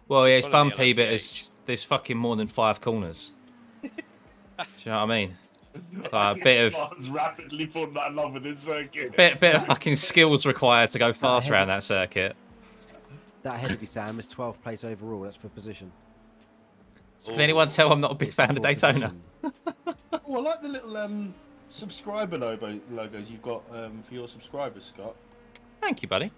Well, yeah, it's Well, on the bumpy, but LMDH. there's fucking more than 5 corners. Do you know what I mean? A bit of Scott's rapidly falling out of love with this circuit. bit of fucking skills required to go fast around that circuit. That ahead of you, Sam, is 12th place overall. That's for position. Can anyone tell I'm not a big fan of Fourth Daytona? position. Oh, I like the little subscriber logos you've got for your subscribers, Scott. Thank you, buddy.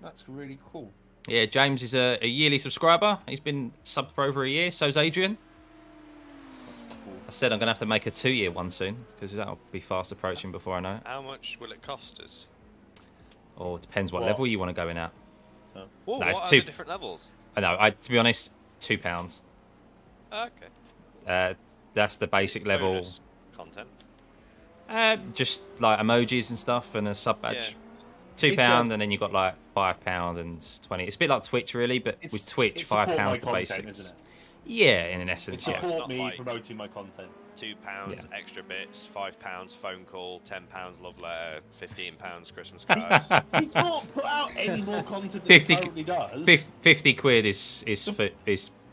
That's really cool. Yeah, James is a yearly subscriber. He's been subbed for over a year. So's Adrian. I said I'm going to have to make a 2-year one soon because that'll be fast approaching before I know it. How much will it cost us? Or it depends what What? level you want to go in at. Whoa, No, what it's are two- the different levels? I know. To be honest, £2. Okay. That's the basic level. Bonus content. Just like emojis and stuff and a sub badge. £2, It's, and then you got like £5 and 20. It's a bit like Twitch, really, but with Twitch, it's support my £5 the content, basics. isn't it? Yeah, in It essence, yeah. support not me like- promoting my content. £2 Yeah. extra bits, £5 phone call, £10 love letter, £15 Christmas cards. He can't put out any more content than 50 he currently does. 50 quid is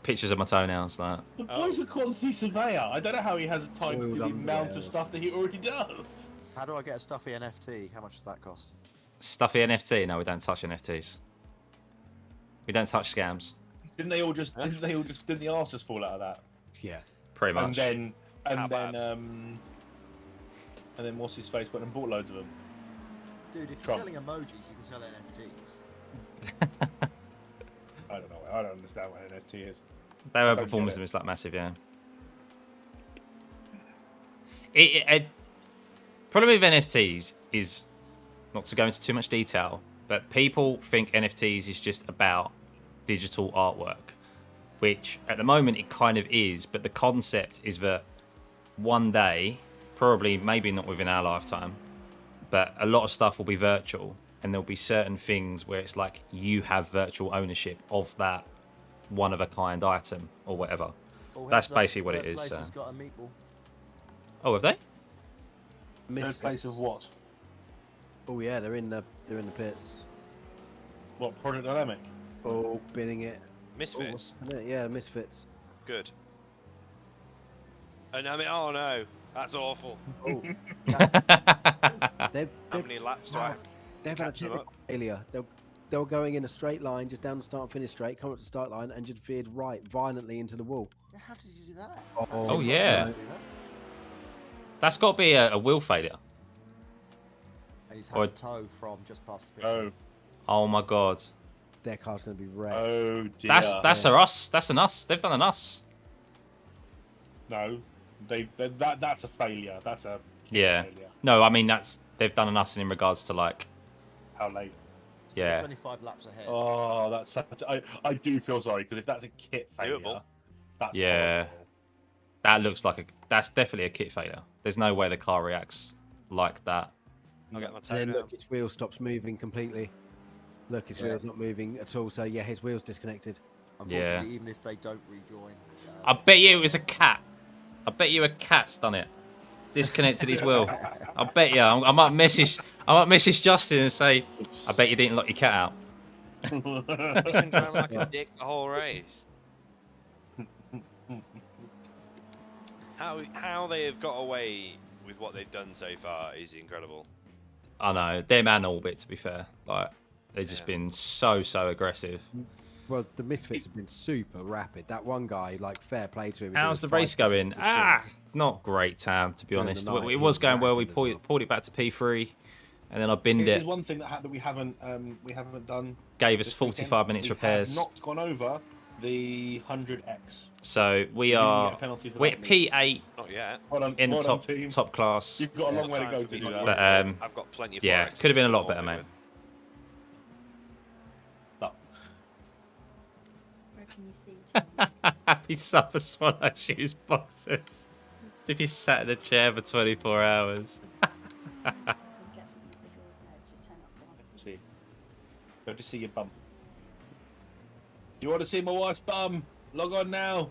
pictures of my toenails. Like, The boy's a quantity surveyor. I don't know how he has time to do the Soiled amount of underwear. stuff that he already does. How do I get a stuffy NFT? How much does that cost? stuffy NFT. No, we don't touch NFTs. We don't touch scams. Didn't the arse just fall out of that? Yeah. Pretty much. And How then what's his face went and bought loads of them. Dude, if you're Trump. selling emojis, you can sell NFTs. I don't know. I don't understand what NFT is. They were don't get performance it. limits like massive, yeah. Problem with NFTs is, not to go into too much detail, but people think NFTs is just about digital artwork, which at the moment it kind of is, but the concept is that one day, probably maybe not within our lifetime, but a lot of stuff will be virtual, and there'll be certain things where it's like you have virtual ownership of that one-of-a-kind item or whatever. Oh, That's heads up, basically what it third is. place has got a meatball. Oh, have they? Third place of what? Oh yeah, they're in the pits. What, Project Dynamic? Oh, binning it. Misfits. Oh, yeah, misfits. Good. And I mean, oh no, that's awful. Oh, How they've many laps do I have? they've had a catch them technical up? failure. they were going in a straight line, just down the start and finish straight, come up to the start line, and just veered right violently into the wall. How did you do that? Oh, yeah. That's got to be a wheel failure. And he's had to tow from just past the pit. Oh my god. Their car's going to be wrecked. Oh dear. That's a us. That's an us. They've done an us. No, that's a failure. That's a Yeah. failure. No, I mean they've done an us in regards to like How late? yeah. 25 laps ahead. Oh, that's such. I do feel sorry because if that's a kit failure, Doable. that's Yeah. horrible. That looks like that's definitely a kit failure. There's no way the car reacts like that. I'll get my And then tag look, his wheel stops moving completely. Look, his wheel's not moving at all. So yeah, his wheel's disconnected. Unfortunately, even if they don't rejoin, I bet you it was a cat. I bet you a cat's done it. Disconnected his wheel. I bet you. I might message Justin and say, I bet you didn't lock your cat out. He's been driving like a dick the whole race. How they have got away with what they've done so far is incredible. I know. Them and Orbit, to be fair. Like, they've just been so aggressive. Well, the Misfits have been super rapid. That one guy, like, fair play to him. How's the race going? Not great, Tam, to be During honest. the night, It he was was going well. We rapid as pulled it back to P3, and then I binned There's it. one thing that we haven't done. Gave us this 45 weekend. minutes We repairs. have not gone over the 100x. So we didn't are get a penalty for we're that, P8 Not yet. in the well done, team. top class. You've got a long way to go to do that. But I've got plenty of yeah, forex could have been a to lot go better, on mate. with. Where can you see? Happy supper swallow shoes boxes. If you sat in a chair for 24 hours. See. Go to see your bum. You want to see my wife's bum? Log on now.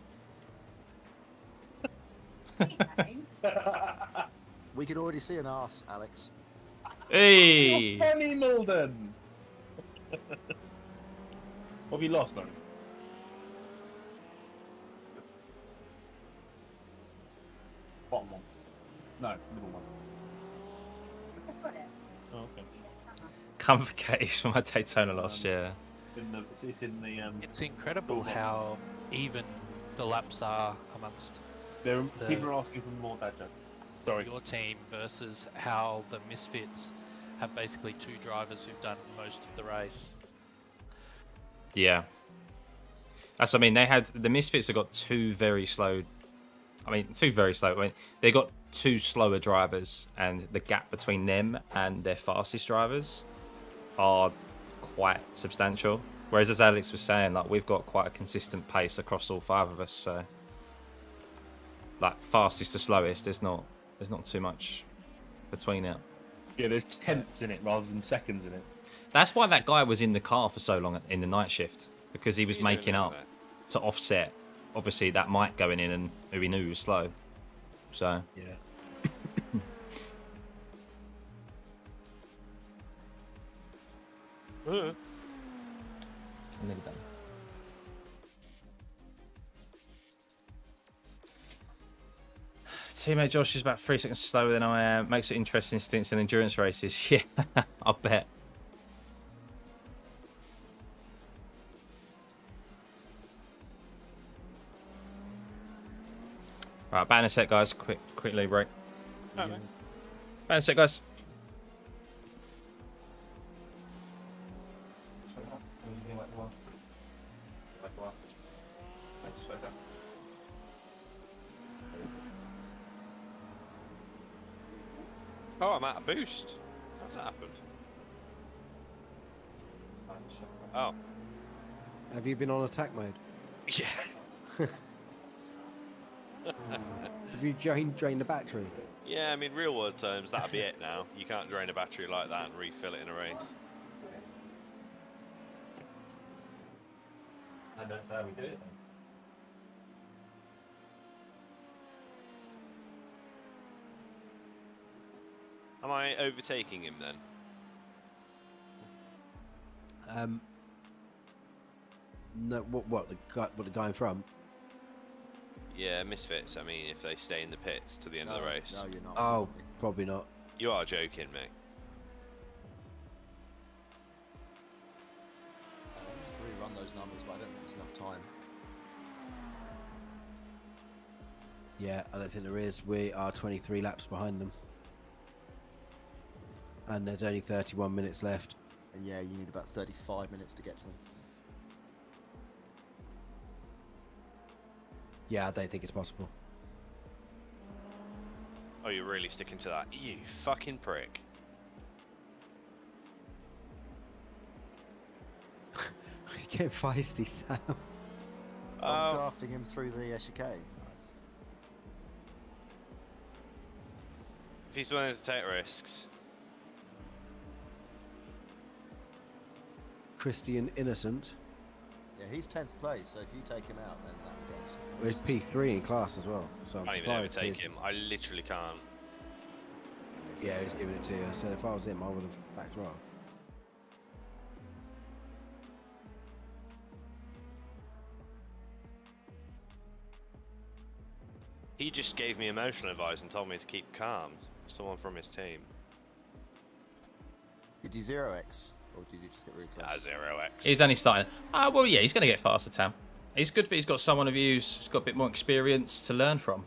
we can already see an arse, Alex. Hey! Oh, funny, Malden. What have you lost, though? Bottom one. No, middle one. Oh, okay. Comfort case for my Daytona lost, yeah. It's in the. It's incredible how even the laps are amongst People are asking for more dad jokes. Sorry. your team versus how the Misfits have basically two drivers who've done most of the race. Yeah. That's, I mean, the Misfits have got two very slow. They got two slower drivers, and the gap between them and their fastest drivers are quite substantial. Whereas, as Alex was saying, like, we've got quite a consistent pace across all five of us. So, like, fastest to slowest, there's not too much between it. Yeah, there's tenths in it rather than seconds in it. That's why that guy was in the car for so long in the night shift, because he was making up to offset, obviously, that Mike going in and who he knew was slow. So yeah. I'm nearly done. Teammate Josh is about 3 seconds slower than I am. Makes it interesting stints in endurance races. Yeah, I bet. Right, ban a sec, guys. Quickly break. Okay. Ban a sec, guys. Oh, I'm out of boost. How's that happened? Oh. Have you been on attack mode? Yeah. Have you drained the battery? Yeah, I mean, real world terms, that'll be it now. You can't drain a battery like that and refill it in a race. And that's how we do it then. Am I overtaking him then? No. What the guy in front? Yeah, Misfits. I mean, if they stay in the pits to the end of the race. No, you're not. Oh, probably not. You are joking me. those numbers, but I don't think there's enough time. Yeah, I don't think there is. We are 23 laps behind them. And there's only 31 minutes left. And yeah, you need about 35 minutes to get to them. Yeah, I don't think it's possible. Oh, you're really sticking to that? You fucking prick. You're getting feisty, Sam. I'm drafting him through the chicane. Nice. If he's willing to take risks. Christian Innocent. Yeah, he's 10th place, so if you take him out, then that will get us. Well, he's P3 in class as well. So I'm I can't even overtake surprised him. I literally can't. Yeah, he's giving it to you. So if I was him, I would have backed her off. He just gave me emotional advice and told me to keep calm. Someone from his team. Did you 0x? Or did you just get really close? 0x. He's only starting. Well, yeah, he's going to get faster, Tam. He's good that he's got someone of use, he's got a bit more experience to learn from.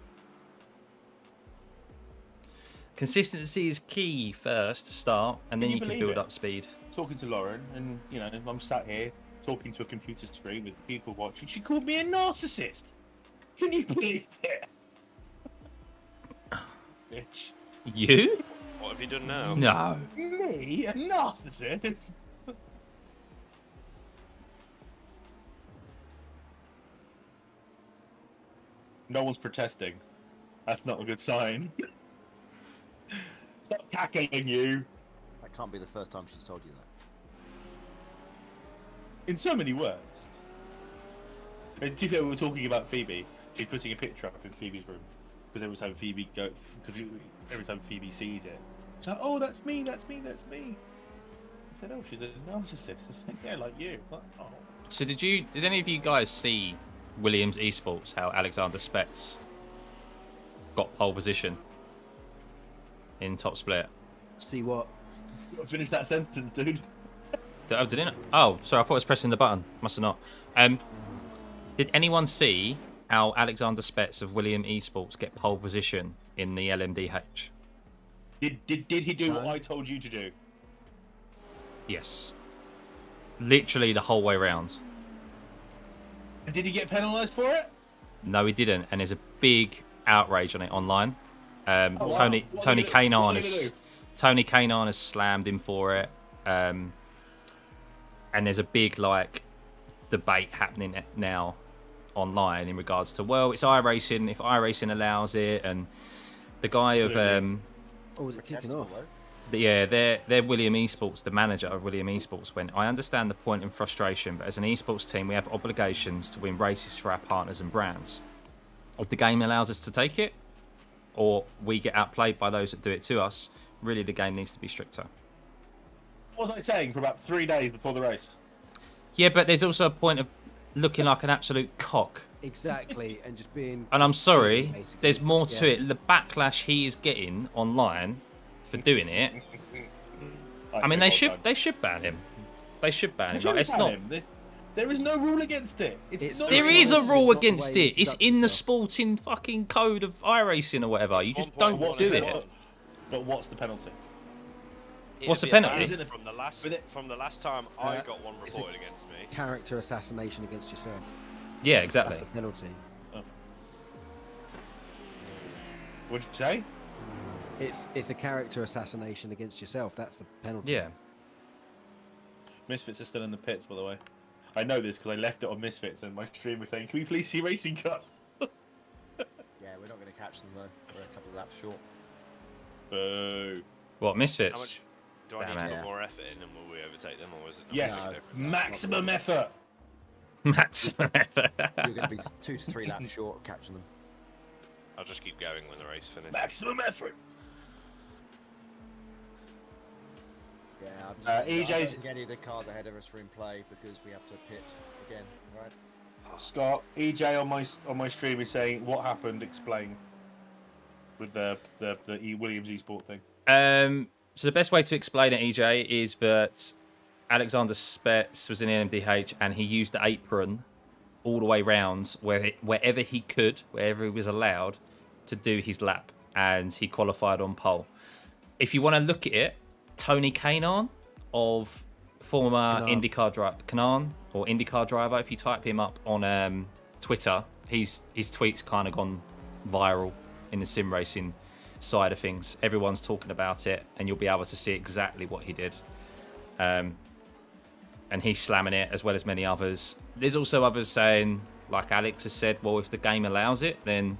Consistency is key first to start, and then you can build up speed. Talking to Lauren, and you know, I'm sat here talking to a computer screen with people watching. She called me a narcissist. Can you believe it? Bitch. You? What have you done now? No. Me? A narcissist? No one's protesting. That's not a good sign. Stop cackling, you. That can't be the first time she's told you that. In so many words. And to be fair, we were talking about Phoebe. She's putting a picture up in Phoebe's room because every time Phoebe sees it, she's like, "Oh, that's me, that's me, that's me." I said, "Oh, she's a narcissist." I said, "Yeah, like you." Like, oh. So did any of you guys see Williams Esports, how Alexander Spetz got pole position in top split? See what? Finish that sentence, dude. Did it? Oh, sorry, I thought I was pressing the button. Must have not. Did anyone see how Alexander Spetz of Williams Esports get pole position in the LMDH? Did he do what I told you to do? Yes. Literally the whole way around. And did he get penalised for it? No, he didn't, and there's a big outrage on it online. Wow. Tony Kanaan has slammed him for it, and there's a big debate happening now online in regards to, well, it's iRacing, if iRacing allows it, and the guy of was it kicking off? yeah, they're Williams Esports, the manager of Williams Esports went, I understand the point and frustration, but as an esports team we have obligations to win races for our partners and brands. If the game allows us to take it, or we get outplayed by those that do it to us, really the game needs to be stricter. What was I saying for about 3 days before the race? Yeah, but there's also a point of looking like an absolute cock. Exactly, and just being... And I'm sorry, basically. there's more to it. The backlash he is getting online for doing it. I mean, they should ban him. They should ban him. Like, it's not. There is no rule against it. There is a rule against it. It's in the sporting fucking code of iRacing or whatever. You just don't do it. But what's the penalty? What's the penalty? From the last time I got one reported against me. Character assassination against yourself. Yeah, exactly. That's the penalty. Oh. What did you say? It's a character assassination against yourself. That's the penalty. Yeah. Misfits are still in the pits, by the way. I know this because I left it on Misfits and my stream was saying, "Can we please see Racing Car?" Yeah, we're not going to catch them though. We're a couple of laps short. Boo. What, Misfits? How much do I need to put more effort in, and will we overtake them, or is it? Yes, maximum effort. Maximum effort. You're going to be 2 to 3 laps short of catching them. I'll just keep going when the race finishes. Maximum effort. Yeah, I EJ's... don't think any of the cars ahead of us are in play because we have to pit again, right? Scott, EJ on my stream is saying, "What happened? Explain." With the Williams Esport thing. So the best way to explain it, EJ, is that Alexander Spetz was in LMDH, and he used the apron all the way round wherever he could, wherever he was allowed to do his lap, and he qualified on pole. If you want to look at it, Tony Kanaan of former IndyCar driver, if you type him up on Twitter, his tweets kind of gone viral in the sim racing side of things. Everyone's talking about it, and you'll be able to see exactly what he did. And he's slamming it, as well as many others. There's also others saying, like Alex has said, well, if the game allows it, then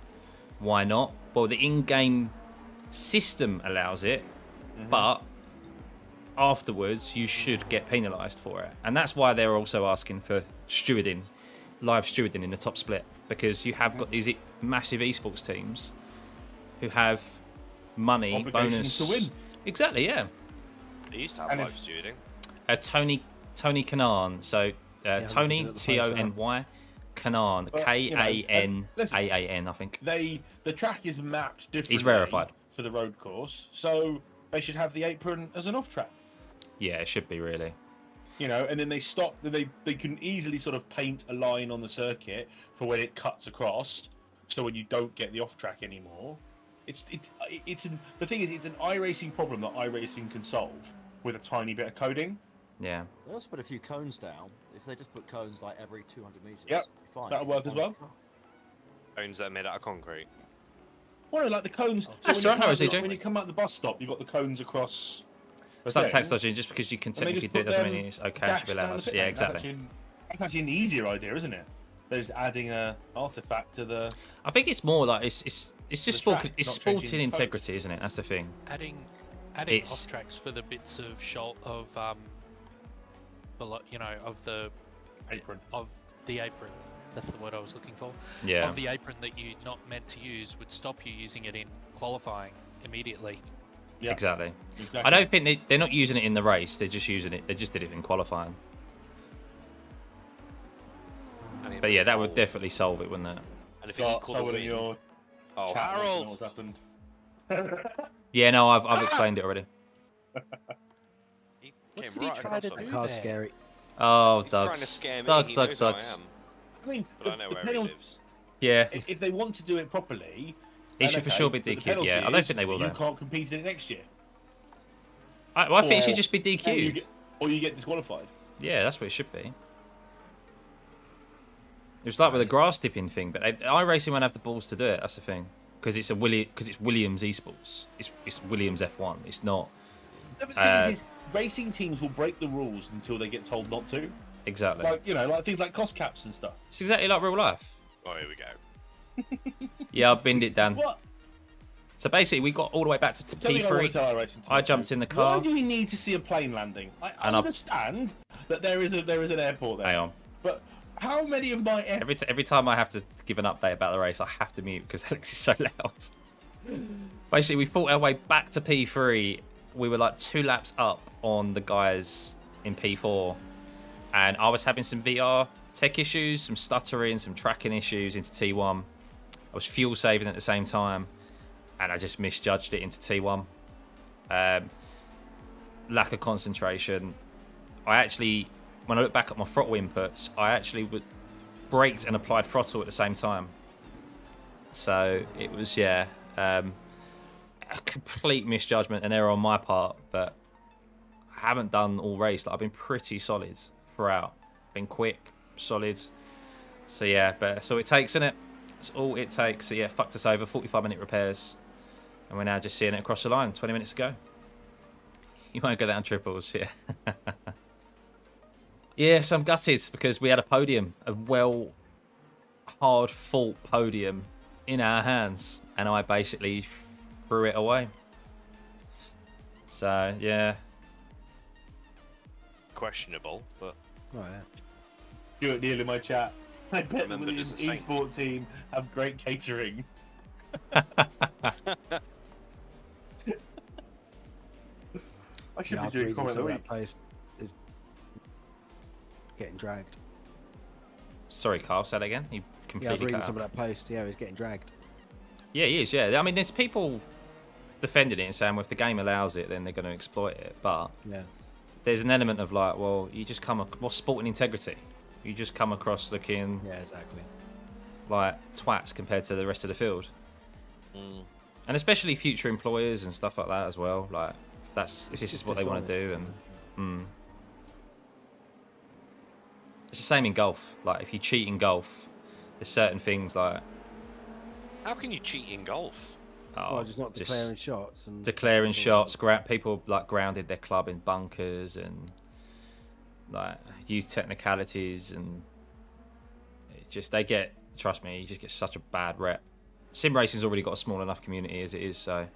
why not? Well, the in-game system allows it, but afterwards you should get penalised for it. And that's why they're also asking for live stewarding in the top split, because you have got these massive esports teams who have money, bonus to win. Exactly, yeah. They used to have live stewarding. Tony Kanaan. So Tony Tony Kanaan, Kanaan, I think. The track is mapped differently. He's rarefied for the road course, so they should have the apron as an off track. Yeah, it should be really. You know, and then they stop. They can easily sort of paint a line on the circuit for when it cuts across, so when you don't get the off track anymore. The thing is, it's an iRacing problem that iRacing can solve with a tiny bit of coding. Yeah. They also put a few cones down. If they just put cones like every 200 meters, yep, fine. That'll work as well. Cones that are made out of concrete. Well, like the cones. That's right, CJ. When you come out the bus stop, you've got the cones across. It's like text dodging. Just because you can technically do it doesn't mean it's okay. It should be allowed. Yeah, exactly. That's actually an easier idea, isn't it? They're just adding a artifact to the. I think it's more like it's just sport. It's sporting integrity, isn't it? That's the thing. Adding off tracks for the bits of of the apron. Of the apron. That's the word I was looking for. Yeah. Of the apron that you're not meant to use would stop you using it in qualifying immediately. Yeah. Exactly. I don't think they're not using it in the race. They're just using it. They just did it in qualifying. But yeah, that would definitely solve it, wouldn't it? And if you call it your Harold, what's happened? Yeah, no, I've explained it already. What did he try to do Car's scary. Oh, Doug's. Doug's. I mean, but I know where he lives. Yeah. If they want to do it properly, he should for sure be DQ'd. Yeah, I don't think they will. You can't compete in it next year. I think it should just be DQ'd. Or you get disqualified. Yeah, that's what it should be. It was like with the grass tipping thing, but iRacing won't have the balls to do it. That's the thing, because it's Williams Esports. It's Williams F1. It's not. The thing is, racing teams will break the rules until they get told not to. Exactly. Like things like cost caps and stuff. It's exactly like real life. Oh, here we go. Yeah, I've binned it down. What? So basically, we got all the way back to P3. I jumped in the car. Why do we need to see a plane landing? I understand that there is an airport there. Hang on. But how many of my every time I have to give an update about the race, I have to mute because Alex is so loud. Basically, we fought our way back to P3. We were like 2 laps up on the guys in P4, and I was having some VR tech issues, some stuttering, some tracking issues into T1. I was fuel saving at the same time, and I just misjudged it into T1. Lack of concentration. I actually, when I look back at my throttle inputs, I actually braked and applied throttle at the same time. So it was, a complete misjudgment and error on my part, but I haven't done all race. I've been pretty solid throughout. Been quick, solid. So yeah, but that's all it takes, isn't it? That's all it takes. So yeah, fucked us over. 45-minute repairs, and we're now just seeing it across the line 20 minutes ago. You won't go down triples, yeah. Yes, I'm gutted because we had a podium, a hard-fought podium in our hands, and I basically threw it away. So yeah, questionable, but. Oh yeah. Stuart Neal in my chat. I bet the Williams eSport team have great catering. I should be doing comment of the week. Post is getting dragged. Sorry, Carl, say that again. He completely I was reading cut some of that post. Yeah, he's getting dragged. Yeah, he is. Yeah, I mean, there's people defending it and saying, well, if the game allows it, then they're going to exploit it. But yeah, there's an element of like, well, you just come sporting integrity. You just come across looking exactly like twats compared to the rest of the field. And especially future employers and stuff like that as well. Like, if this is what they want to do, and it's the same in golf. Like, if you cheat in golf, there's certain things like. How can you cheat in golf? Just not declaring shots. And declaring shots. People like grounded their club in bunkers and like use technicalities, and trust me, you just get such a bad rep. Sim racing's already got a small enough community as it is, so.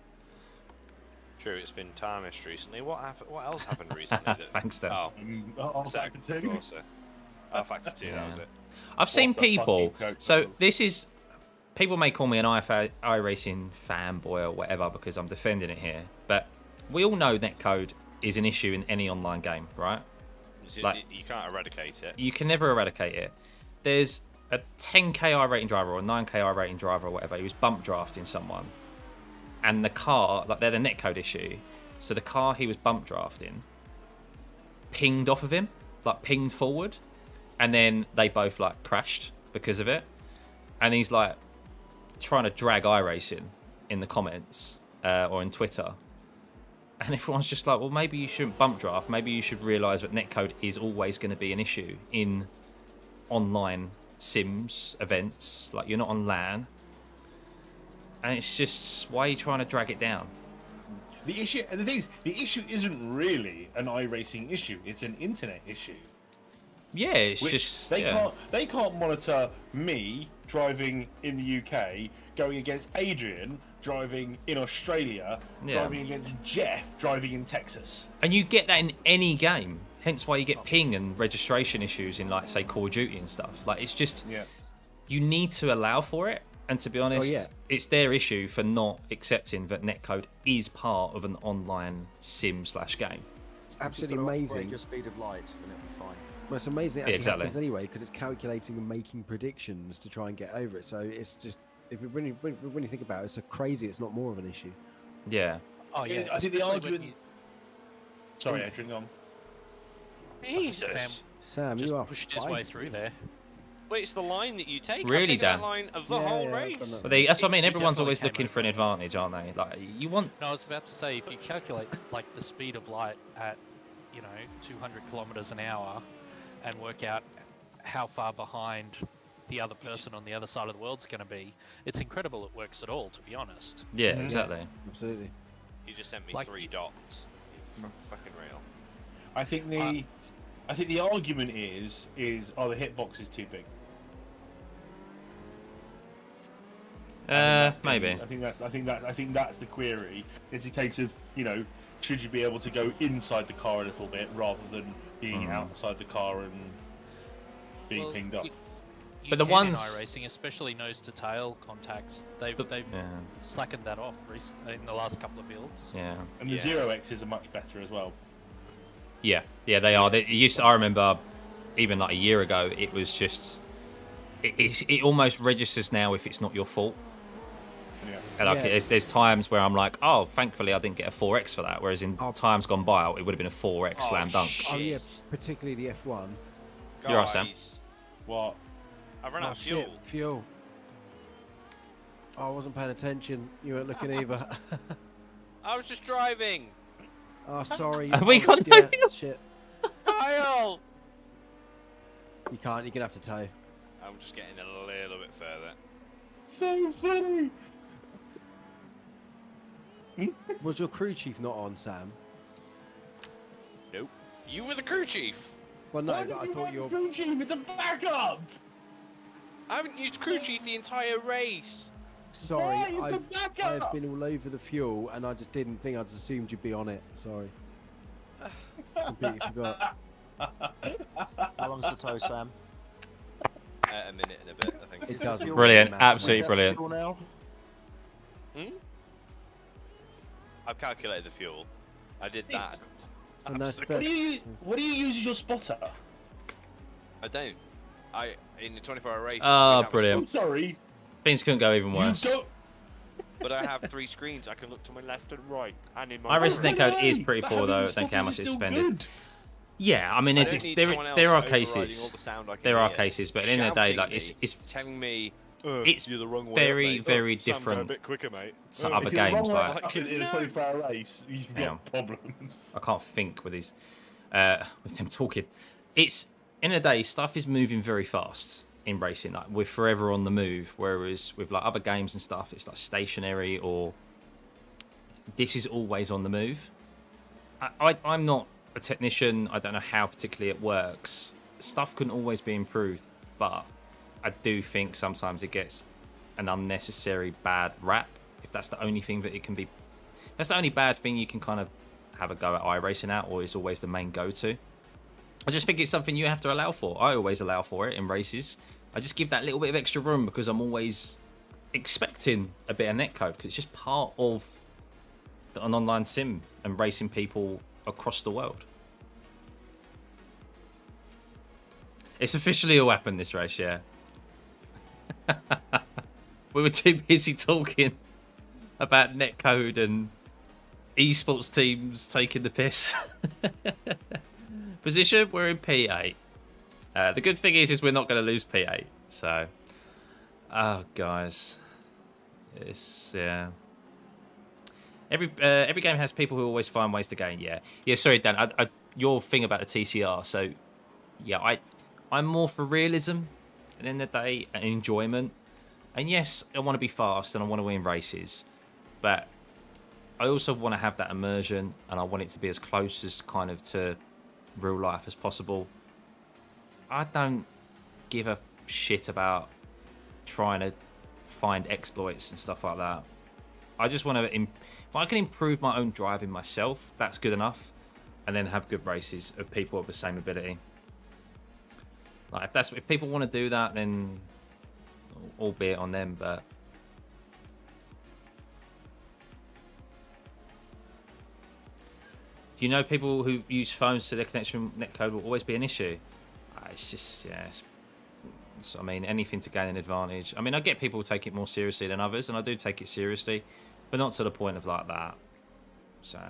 True, it's been tarnished recently. What else happened recently? Thanks, Dan. Factor 2. Factor 2, that was it. I've seen people. So this is. People may call me an iRacing fanboy or whatever because I'm defending it here, but we all know netcode is an issue in any online game, right? Like, you can't eradicate it. You can never eradicate it. There's a 10k iRating driver or a 9k iRating driver or whatever. He was bump drafting someone, and the car, like, they're the netcode issue. So the car he was bump drafting pinged off of him, like pinged forward, and then they both like crashed because of it. And he's like trying to drag iRacing in the comments or in Twitter, and everyone's just like, well, maybe you shouldn't bump draft. Maybe you should realise that netcode is always going to be an issue in online sims events. Like, you're not on LAN, and it's just, why are you trying to drag it down? The issue, and the thing is, the issue isn't really an iRacing issue; it's an internet issue. Yeah, it's just they can't monitor me driving in the UK, going against Adrian driving in Australia, driving against Jeff driving in Texas. And you get that in any game. Hence why you get ping and registration issues in, like, say, Call of Duty and stuff. Like, it's just you need to allow for it. And to be honest, it's their issue for not accepting that netcode is part of an online sim/game. It's absolutely amazing. Your speed of light, and it'll be fine. Well, it's amazing it actually happens anyway, because it's calculating and making predictions to try and get over it. So it's just, when you think about it, it's so crazy it's not more of an issue. Yeah. Oh yeah. I think the argument. Sorry, Adrian, on. Jesus. Sam, just you are pushed his way through there. Wait, it's the line that you take. Really, Dan? Dan? That line of the whole race. But that's what I mean. Everyone's always looking for an advantage, aren't they? Like, you want. No, I was about to say, if you calculate like the speed of light at, 200 kilometers an hour, and work out how far behind the other person on the other side of the world's going to be, it's incredible it works at all, to be honest. Yeah, exactly. Absolutely. You just sent me 3 dots. Fucking real. I think the argument is the hitbox is too big. Maybe. I think that's the query. It's a case of, should you be able to go inside the car a little bit rather than being outside the car and being pinged up. But the ones in iRacing, especially nose to tail contacts, they've slackened that off recently in the last couple of builds. Yeah. And the 0x's are much better as well. Yeah, they are. I remember, even like a year ago, it was just it almost registers now if it's not your fault. Yeah. And there's times where I'm like, oh, thankfully I didn't get a 4x for that. Whereas in times gone by, it would have been a 4x slam dunk. Oh yeah, particularly the F1. You're right, Sam. What? I ran out of fuel. Fuel. Oh, I wasn't paying attention. You weren't looking either. I was just driving. Oh, sorry. We got shit. Kyle! You can't. You're gonna have to tow. I'm just getting a little bit further. So funny. Was your crew chief not on, Sam? Nope. You were the crew chief. Well, no, but I thought your crew chief. It's a backup. I haven't used crew chief the entire race. Sorry, it's a backup. I have been all over the fuel, and I just didn't think. I just assumed you'd be on it. Sorry. Completely forgot. How long's the tow, Sam? A minute and a bit, I think. It does. Brilliant, absolutely brilliant. Fuel now? I've calculated the fuel. I did that. What do you use as your spotter? I don't. In the 24-hour race. Oh, brilliant. I'm sorry. Things couldn't go even worse. But I have 3 screens. I can look to my left and right, and in my. iRacing netcode is pretty poor though. I don't care how much it's spending. Yeah, I mean, I there don't need someone else are overriding all cases. the sound I can There are hear, cases, but at the end of the day, like it's telling me it's you're the wrong way very up, mate. very Sam, go a different bit quicker, mate. to other If you're the games. wrong way Like up in a 24-hour race, you've got problems. I can't think with these with them talking. It's in a day, stuff is moving very fast in racing. Like we're forever on the move, whereas with like other games and stuff, it's like stationary or this is always on the move. I'm not a technician. I don't know how particularly it works. Stuff can always be improved, but I do think sometimes it gets an unnecessary bad rap. If that's the only thing that it can be, that's the only bad thing you can kind of have a go at iRacing at, or is always the main go-to. I just think it's something you have to allow for. I always allow for it in races. I just give that little bit of extra room because I'm always expecting a bit of netcode because it's just part of an online sim and racing people across the world. It's officially all happened this race, yeah. We were too busy talking about netcode and esports teams taking the piss. Position, we're in P8. The good thing is we're not going to lose P8. So, oh guys, it's yeah. Every game has people who always find ways to gain. Yeah. Sorry, Dan. Your thing about the TCR. So, yeah, I'm more for realism at the end of the day and enjoyment. And yes, I want to be fast and I want to win races, but I also want to have that immersion and I want it to be as close as kind of to real life as possible. I don't give a shit about trying to find exploits and stuff like that. I just want to, if I can improve my own driving myself, that's good enough, and then have good races of people of the same ability. Like if people want to do that, then albeit on them, but you know, people who use phones so their connection netcode will always be an issue. It's just, yeah. I mean, anything to gain an advantage. I mean, I get people take it more seriously than others, and I do take it seriously, but not to the point of like that. So,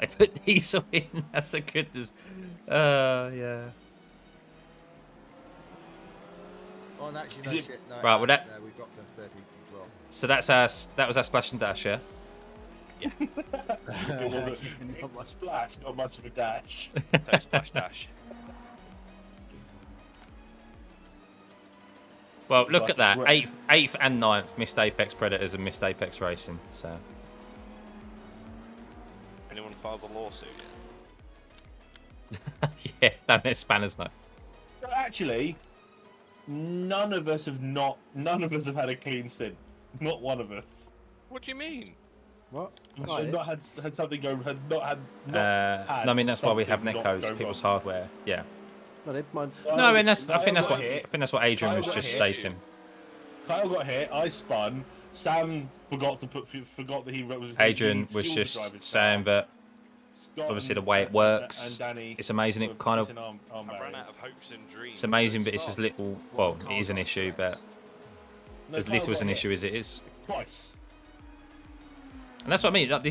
they put diesel in. That's a goodness. Yeah. Oh, and actually, no shit. No, right, well that. We dropped to 30 from 12. So that was our splash and dash, yeah. Yeah. It was a splash, not much of a dash. So splash dash. Well, look at that. 8th and 9th missed Apex Predators and missed Apex Racing. So. Anyone filed a lawsuit yet? Yeah, don't let spanners know. Actually, none of us have had a clean stint. Not one of us. What do you mean? What? Had not had something go. Had not had. No, I mean that's why we have netcodes, people's hardware. Yeah. No, and I think that's what Adrian was just stating. Kyle got hit. I spun. Sam forgot that he was. Adrian was just saying that obviously the way it works, it's amazing. It kind of. I ran out of hopes and dreams. It's amazing, but it's as little. Well, it is an issue, but as little as an issue as it is. Twice. And that's what I mean. Like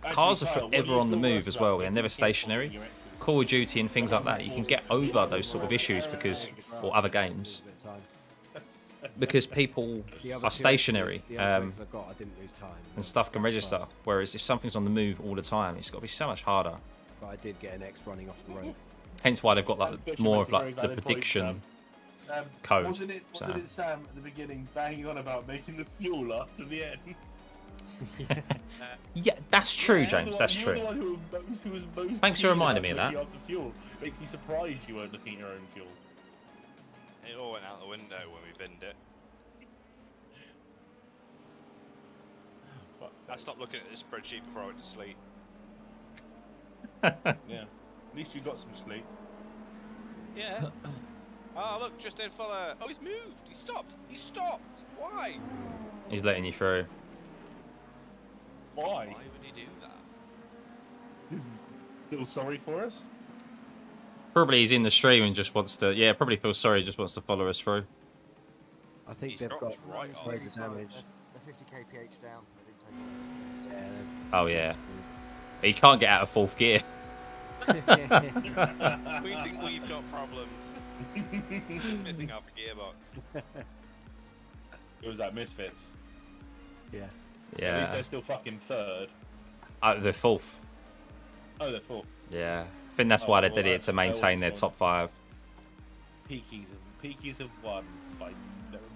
cars are forever on the move as well. They're never stationary. Call of Duty and things like that, you can get over those sort of issues or other games, because people are stationary and stuff can register. Whereas if something's on the move all the time, it's got to be so much harder. But I did get an X running off the road. Hence why they've got like more of like the prediction code. Wasn't it Sam at the beginning banging on about making the fuel after the end? Yeah, that's true, James. That's true. Thanks for reminding me of that. Fuel. Makes me surprised you weren't looking at your own fuel. It all went out the window when we binned it. I stopped looking at this spreadsheet before I went to sleep. Yeah, at least you got some sleep. Yeah. Oh, look, just in fella. Oh, he's moved. He stopped. He stopped. Why? He's letting you through. Why? Why would he do that? Feel sorry for us? Probably he's in the stream and just wants to. Yeah, probably feels sorry. Just wants to follow us through. I think they've got loads of damage. They're 50 kph down. They didn't take Oh yeah. He can't get out of 4th gear. We think we've got problems. Missing half a gearbox. It was that Misfits. Yeah. Yeah. At least they're still fucking third. They're fourth. Oh, they're fourth. Yeah. I think that's why they did it, to maintain their top 5. Peakies have won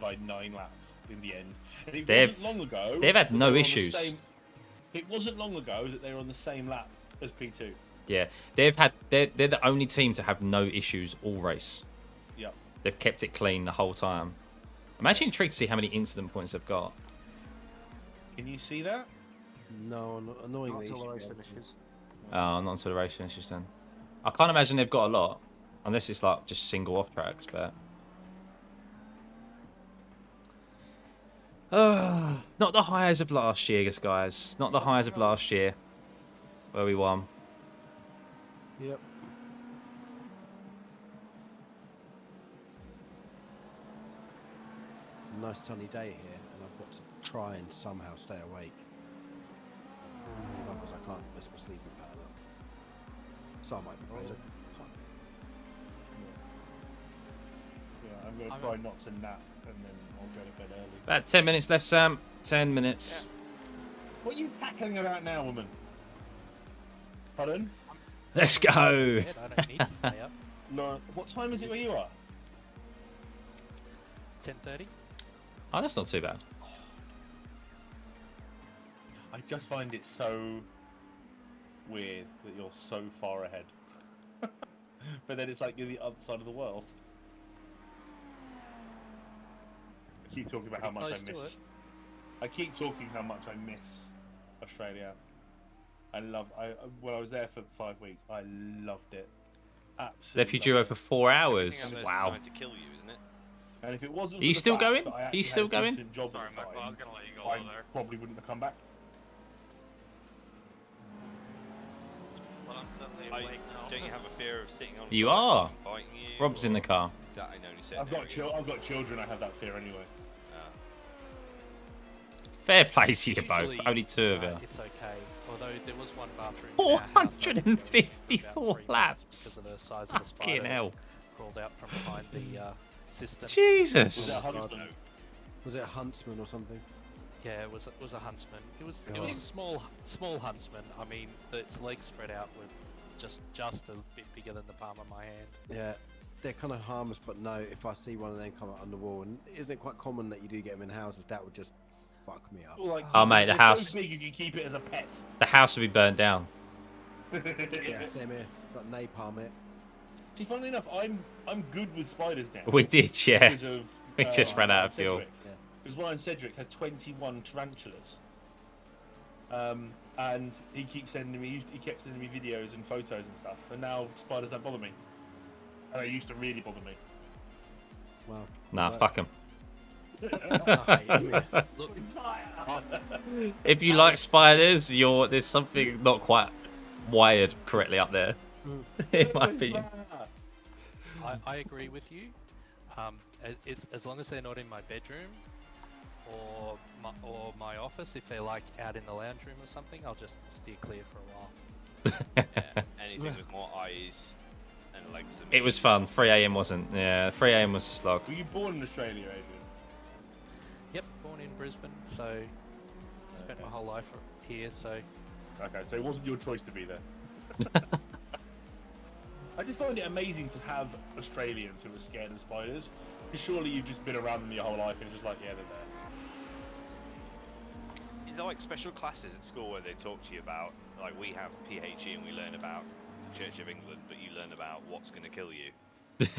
by 9 laps in the end. And it They've- wasn't long ago. they've had that no they were on the issues. It wasn't long ago that they were on the same lap as P2. Yeah. They're the only team to have no issues all race. Yep. They've kept it clean the whole time. I'm actually intrigued to see how many incident points they've got. Can you see that? No, annoyingly. Not until the you race should be able finishes. Oh, not until the race finishes then. I can't imagine they've got a lot. Unless it's like just single off tracks, but... not the highs of last year, guys. Not the highs of last year. Where we won. Yep. It's a nice sunny day here, and I've got to try and somehow stay awake. Otherwise, I can't mess my sleeping pattern up. So I might be crazy. Yeah, I'm going to try not to nap and then I'll go to bed early. About 10 minutes left, Sam. 10 minutes. Yeah. What are you cackling about now, woman? Pardon? Let's go. I don't need to stay up. Lauren, what time is it where you are? 10:30. Oh, that's not too bad. I just find it so weird that you're so far ahead. But then it's like you're the other side of the world. I keep talking about how much I miss. I keep talking how much I miss Australia. When I was there for 5 weeks, I loved it. Absolutely. Left you duo for 4 hours. Everything Wow. to kill you, isn't it? And if it wasn't Are you for the still fact going? that I Are you actually still had a going? decent job Sorry, at the Michael, I time, was going to let you go I there. probably wouldn't have come back. Well, I'm suddenly awake now. Don't you have a fear of sitting on You fire are. and biting you? Rob's in the car. Is that I know you said I've got children. I have that fear anyway. Fair play to you both. Usually, Only 2 of you. It's okay. Although there was one bathroom. in our house that was 454 about 3 laps. because of the size of the Fucking spider hell. crawled out from behind the cistern. Jesus. Was it a huntsman? Was it a huntsman or something? Yeah, it was a huntsman. It was God. a small huntsman. I mean, its legs spread out were just a bit bigger than the palm of my hand. Yeah, they're kind of harmless, but no, if I see one of them come out on the wall, and isn't it quite common that you do get them in houses, that would just fuck me up. Like, Oh, mate, the they're house- so big you can keep it as a pet. The house will be burnt down. Yeah. Same here. It's like napalm it. See, funnily enough, I'm good with spiders now. We did, yeah. Because of, We just ran out of Ryan fuel. Cedric. Because Ryan Cedric has 21 tarantulas. And he keeps sending me. He kept sending me videos and photos and stuff. And now spiders don't bother me. And they used to really bother me. Wow. Nah, fuck them. Look, If you like spiders, there's something not quite wired correctly up there. In my opinion. I agree with you. It's as long as they're not in my bedroom or my office. If they're like out in the lounge room or something, I'll just steer clear for a while. Yeah, anything with more eyes and legs than It was fun. 3 AM wasn't. Yeah, 3 AM was a slog. Were you born in Australia, Adrian? Yep, born in Brisbane, so spent my whole life here. So Okay, so it wasn't your choice to be there. I just find it amazing to have Australians who are scared of spiders. Because surely you've just been around them your whole life and you're just like, yeah, they're there. Is there like special classes at school where they talk to you about, like we have PHE and we learn about the Church of England, but you learn about what's going to kill you if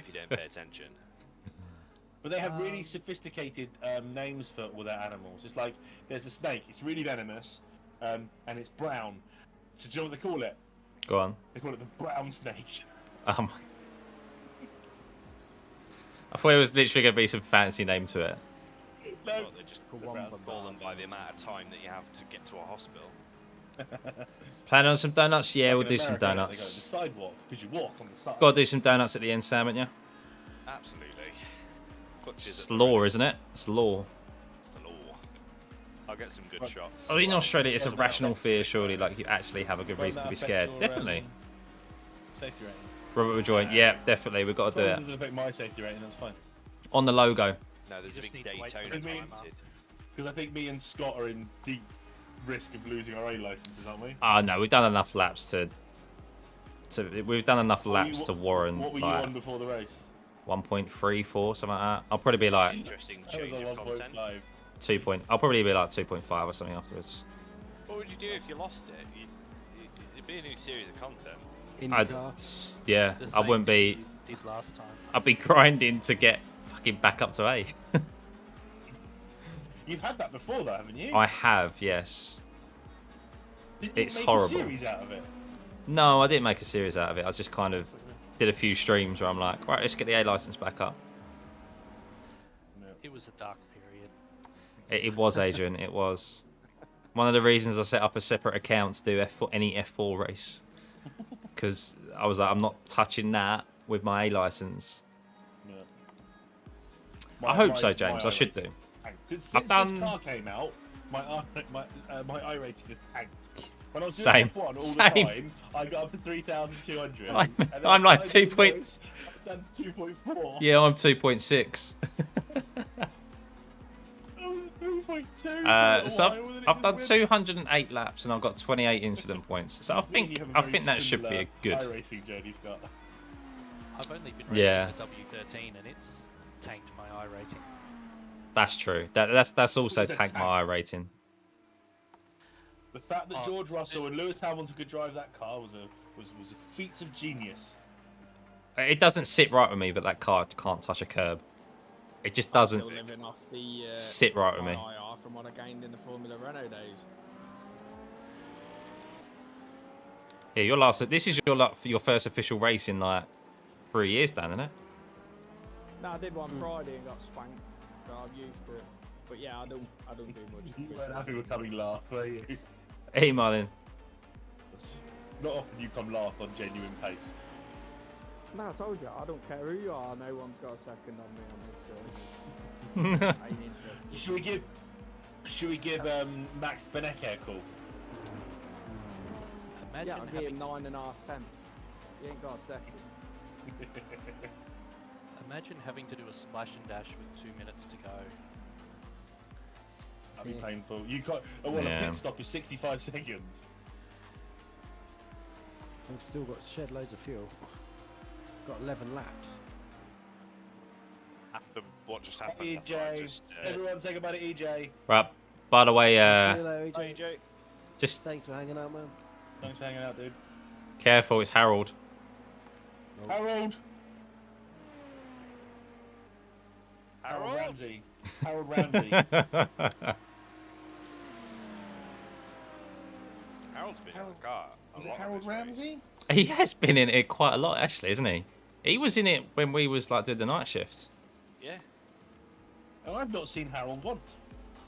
you don't pay attention? But they have really sophisticated names for all their animals. It's like, there's a snake, it's really venomous, and it's brown. So do you know what they call it? Go on. They call it the brown snake. I thought it was literally going to be some fancy name to it. No, Well, they just call them by the amount of time that you have to get to a hospital. Plan on some donuts? Yeah, we'll in do some America, donuts. They go, the sidewalk, because you walk on the side. Gotta do some donuts at the end, Sam, haven't you? Absolutely. Clutches It's at the law, ready. isn't it? It's law. It's the law. I'll get some good shots. Oh, in Australia, it's a Doesn't rational affect- fear, surely. Like, you actually have a good reason to be scared. Definitely. Safety rating. Rubber joint, yeah, definitely. We've got to do As long as it. it doesn't affect my safety rating, that's fine. On the logo. No, there's a big need to wait Daytona for me. mounted. Because I think me and Scott are in deep risk of losing our A licenses, aren't we? Oh no, we've done enough laps to we've done enough laps to warrant What were you like on before the race? 1.34, something like that. I'll probably be like Interesting I was change on of content. 1.5. 2 point. I'll probably be like 2.5 or something afterwards. What would you do if you lost it? It'd be a new series of content. Yeah, The I same wouldn't be. thing you did last time. I'd be grinding to get fucking back up to A. You've had that before, though, haven't you? I have, yes. Didn't you It's make horrible. a series out of it? No, I didn't make a series out of it. I just kind of did a few streams where I'm like, right, let's get the A license back up. It was a dark period. It was, Adrian. It was. One of the reasons I set up a separate account to do any F4 race. Because I was like, I'm not touching that with my A license. Yeah. I hope so, James. I should do. Since I've done... this car came out, my iRating is tanked. When I was doing Same. F1 all the Same. time, I got up to 3,200. I'm like 2 points. I'm down to 2.4. Yeah, I'm 2.6. 3.2. So I've done 208 laps and I've got 28 incident points. So I think that should be a good. iRacing journey, Scott. I've only been racing Yeah. the W13 and it's tanked my I rating. That's true. That's also It's a tanked my I rating. The fact that George Russell and Lewis Hamilton could drive that car was a feat of genius. It doesn't sit right with me that that car can't touch a curb. It just doesn't Still living off the, sit right with me. IR from what I gained in the Formula Renault days. Yeah, this is your first official race in like 3 years, Dan, isn't it? No, I did one Friday and got spanked, so I'm used to it. But yeah, I don't do much. You weren't happy with coming last, were you? Hey, Marlin. Not often you come last on genuine pace. No, I told you, I don't care who you are. No one's got a second on me on this. I ain't interested. Should we give Max Benecke a call? Imagine Yeah, I'll give him having, 9.5 tenths. He ain't got a second. imagine having to do a splash and dash with 2 minutes to go. That'd be painful. You got a pit stop is 65 seconds. We've still got shed loads of fuel. Got 11 laps. After what just happened, EJ, everyone say goodbye to EJ. Right. By the way, See you later, Bye, EJ. EJ. just Thanks for hanging out, man. Thanks for hanging out, dude. careful. It's Harold. Harold. Harold? Ramsey. Harold Ramsey. Harold's been in the car. Was it Harold Ramsey? He has been in it quite a lot, actually, isn't he? He was in it when we was like doing the night shift. Yeah. And I've not seen Harold once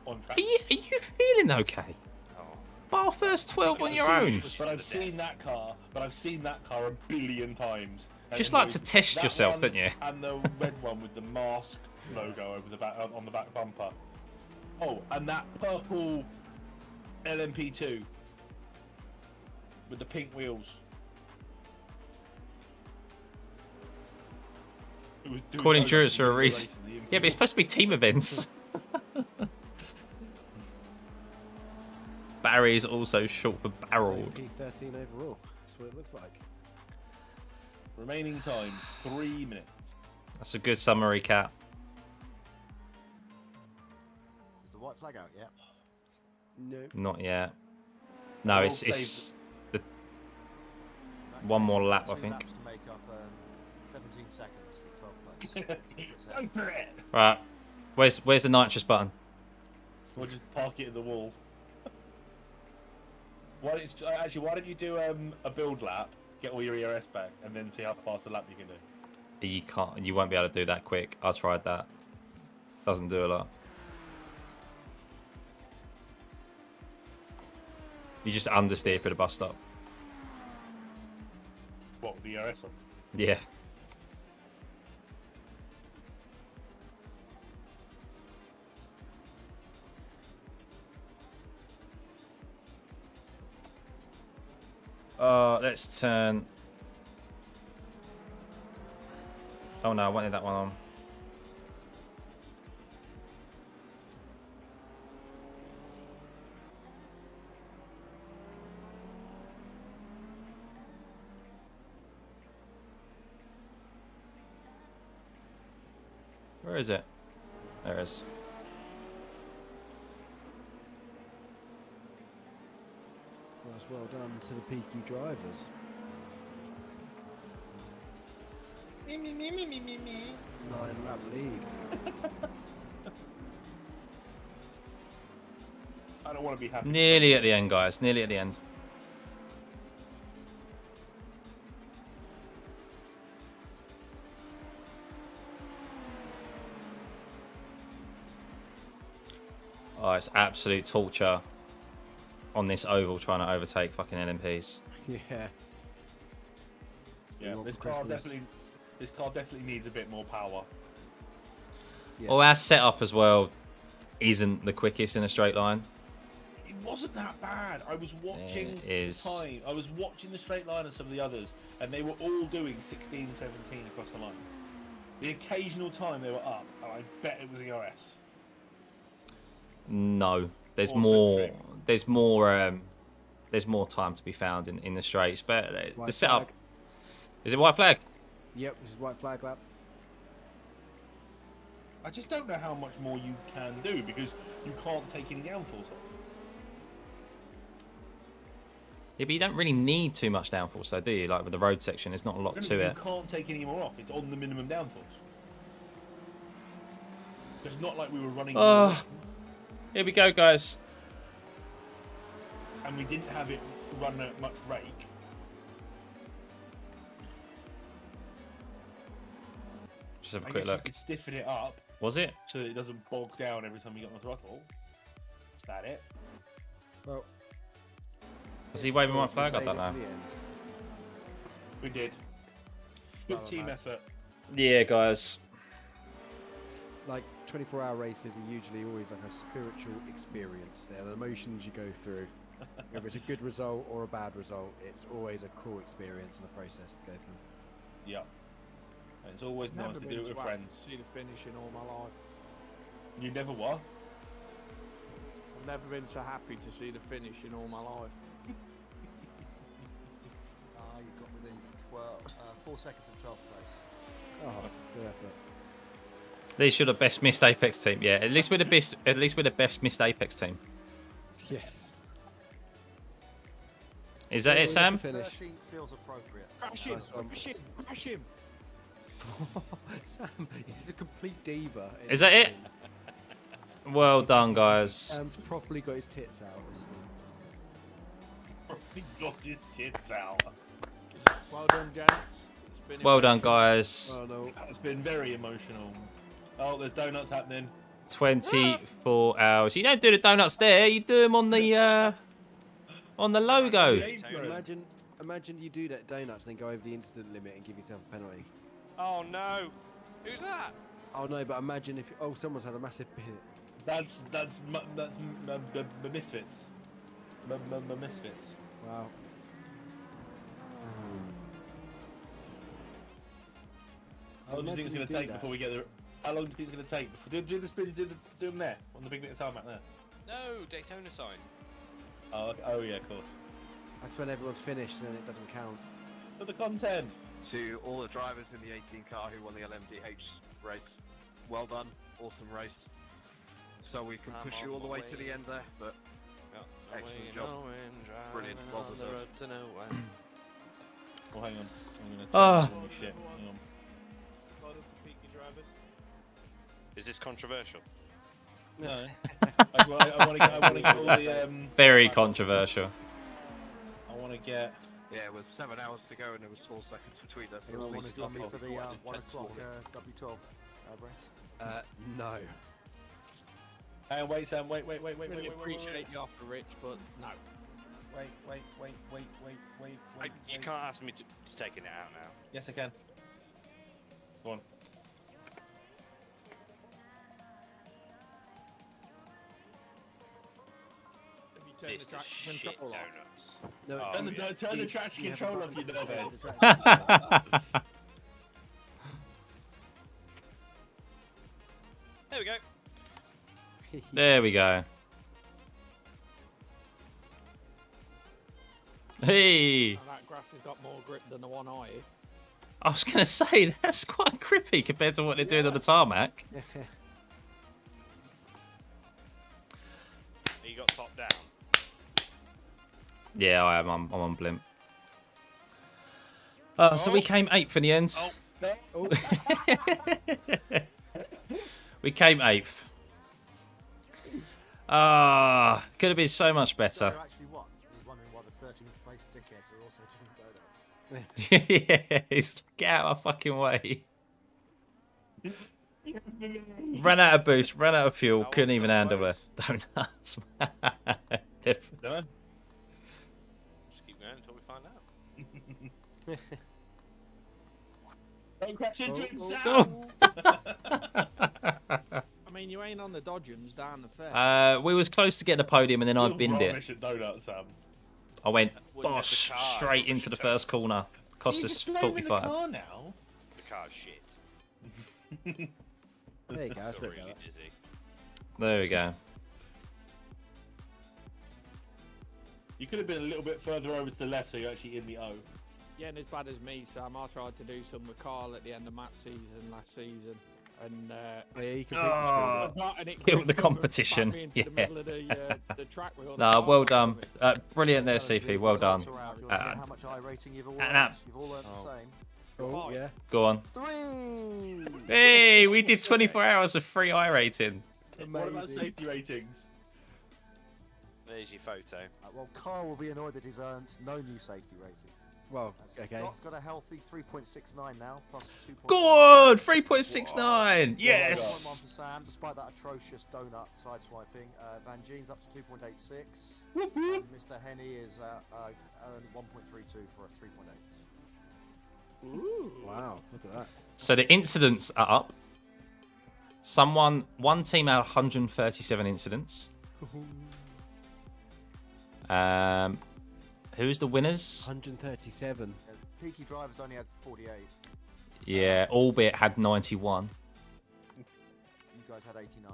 on track. Are you feeling okay? Oh. Bar first 12 on your own. But I've seen that car. a billion times. Just And like to test that yourself, one don't you? And the red one with the mask logo over the back on the back bumper. Oh, and that purple LMP2 with the pink wheels. Called endurance for a reason. Yeah, but it's supposed to be team events. Barry is also short for barreled. P13 overall. That's what it looks like. Remaining time 3 minutes. That's a good summary, Cat. Is the white flag out yet? No. Not yet. No, it's the one more lap, I think. Laps to make up 17 seconds for 12th place. Go for it. Right. Where's the nitrous button? We'll just park it in the wall. Why don't you do a build lap, get all your ERS back, and then see how fast a lap you can do? You can't. You won't be able to do that quick. I tried that. Doesn't do a lot. You just understeer for the bus stop. What, with the ERS on? Yeah. Let's turn Oh no, I wanted that one on. Where is it? There it is. Well done to the peaky drivers. Me. 9-lap lead. I don't want to be happy. Nearly at the end, guys. Nearly at the end. Oh, it's absolute torture on this oval trying to overtake fucking LMPs. Yeah. Yeah, this car definitely needs a bit more power. Yeah. Well, our setup as well isn't the quickest in a straight line. It wasn't that bad. I was watching It is. time. I was watching the straight line and some of the others, and they were all doing 16, 17 across the line. The occasional time they were up, and I bet it was ERS. No, there's Or more. something. There's more time to be found in the straights, but the White setup. flag. Is it white flag? Yep, this is white flag lap. I just don't know how much more you can do because you can't take any downforce off. Yeah, but you don't really need too much downforce, though, do you? Like with the road section, there's not a lot to You it. can't take any more off. It's on the minimum downforce. It's not like we were running. Here we go, guys. And we didn't have it run at much rake. Just have a I quick guess look. you could stiffen it up Was it? so that it doesn't bog down every time you get on the throttle. Is that it? Well, Was he waving white flag? I made don't it know. to the end. We did. Good Well, team man. effort. Yeah, guys. Like 24-hour races are usually always like a spiritual experience. They're the emotions you go through. Whether it's a good result or a bad result, it's always a cool experience and a process to go through. Yeah. And it's always nice to do it with friends. See the finish in all my life. You never were? I've never been so happy to see the finish in all my life. You got within 4 seconds of 12th place. Oh, good effort. These should have best missed Apex team. Yeah, at least we're the best. At least we're the best missed Apex team. Yes. Is that it, Sam? 13th feels appropriate. Crash him! Crash him! Crash him! Sam is a complete diva. Is that it? Well done, guys. Sam's properly got his tits out. He got his tits out. Well done, gents. It's been Well done, guys. Oh no. It's been very emotional. Oh, there's donuts happening. 24 hours. You don't do the donuts there. You do them on the logo. Imagine you do that donuts and then go over the instant limit and give yourself a penalty. Oh no! Who's that? Oh no, but imagine if someone's had a massive pit. That's the misfits. The misfits. Wow. How long do you think it's going to take before we get there? How long do you think it's going to take? Do the spin, do them there on the big bit of tarmac there. No, Daytona sign. Oh, okay. Oh yeah, of course. That's when everyone's finished and then it doesn't count. For the content. To all the drivers in the 18 car who won the LMDH race, well done, awesome race. So we can push you all the way to the end there, but excellent job. Brilliant, well deserved. Well, hang on. I'm going to Oh. shit. Hang on. Is this controversial? No. I want to get all the Very controversial. I want to get. Yeah, it was 7 hours to go and there was 4 seconds between us. Anyone want to join me for the 1 o'clock W12 race? No. Hang on, wait, Sam. Wait. Really appreciate you offer, Rich, but no. Wait. You can't ask me to taking it out now. Yes, I can. Go on. Turn the traction control off. No, Turn the traction control off, you knobhead. There we go. Hey! Oh, that grass has got more grip than the one I. I was going to say, that's quite grippy compared to what they're doing on the tarmac. You got top down. Yeah, I am. I'm on blimp. So we came 8th in the end. We came 8th. Could have been so much better. You actually won. You're wondering why the 13th place dickheads are also doing donuts. Yes, get out of my fucking way. Ran out of boost, ran out of fuel, couldn't even handle it. Donuts. Different. Done. Just keep going until we find out. Don't crash into him, I mean, you ain't on the dodgems down the fair. We was close to getting a podium, and then I binned it. Donut, Sam. I went bosh straight into the first corner. Cost us 45. The car now? The car's shit. There you go. That's Really dizzy. There we go. You could have been a little bit further over to the left, so you're actually in the O. Yeah, and as bad as me, Sam. I tried to do some with Carl at the end of match season last season, and Killed the competition. Yeah. The middle of the track with all the No, cars well all done. over it. Brilliant there, CP. Well done. How much iRating you've all learned? You've all learned the same. Oh, yeah. Go on. 3. Hey, we did 24 hours of free iRating. What about safety ratings? There's your photo. Well, Carl will be annoyed that he's earned no new safety rating. Well, okay. Scott's got a healthy 3.69 now, plus 2. Good! 3.69! Yes! 1 for Sam, despite that atrocious donut sideswiping. Van Geen's up to 2.86. And Mr. Henny is earned 1.32 for a 3.8. Ooh. Wow, look at that. So the incidents are up. One team had 137 incidents. Who's the winners? 137. Peaky Drivers only had 48. Yeah, Albeit had 91. You guys had 89.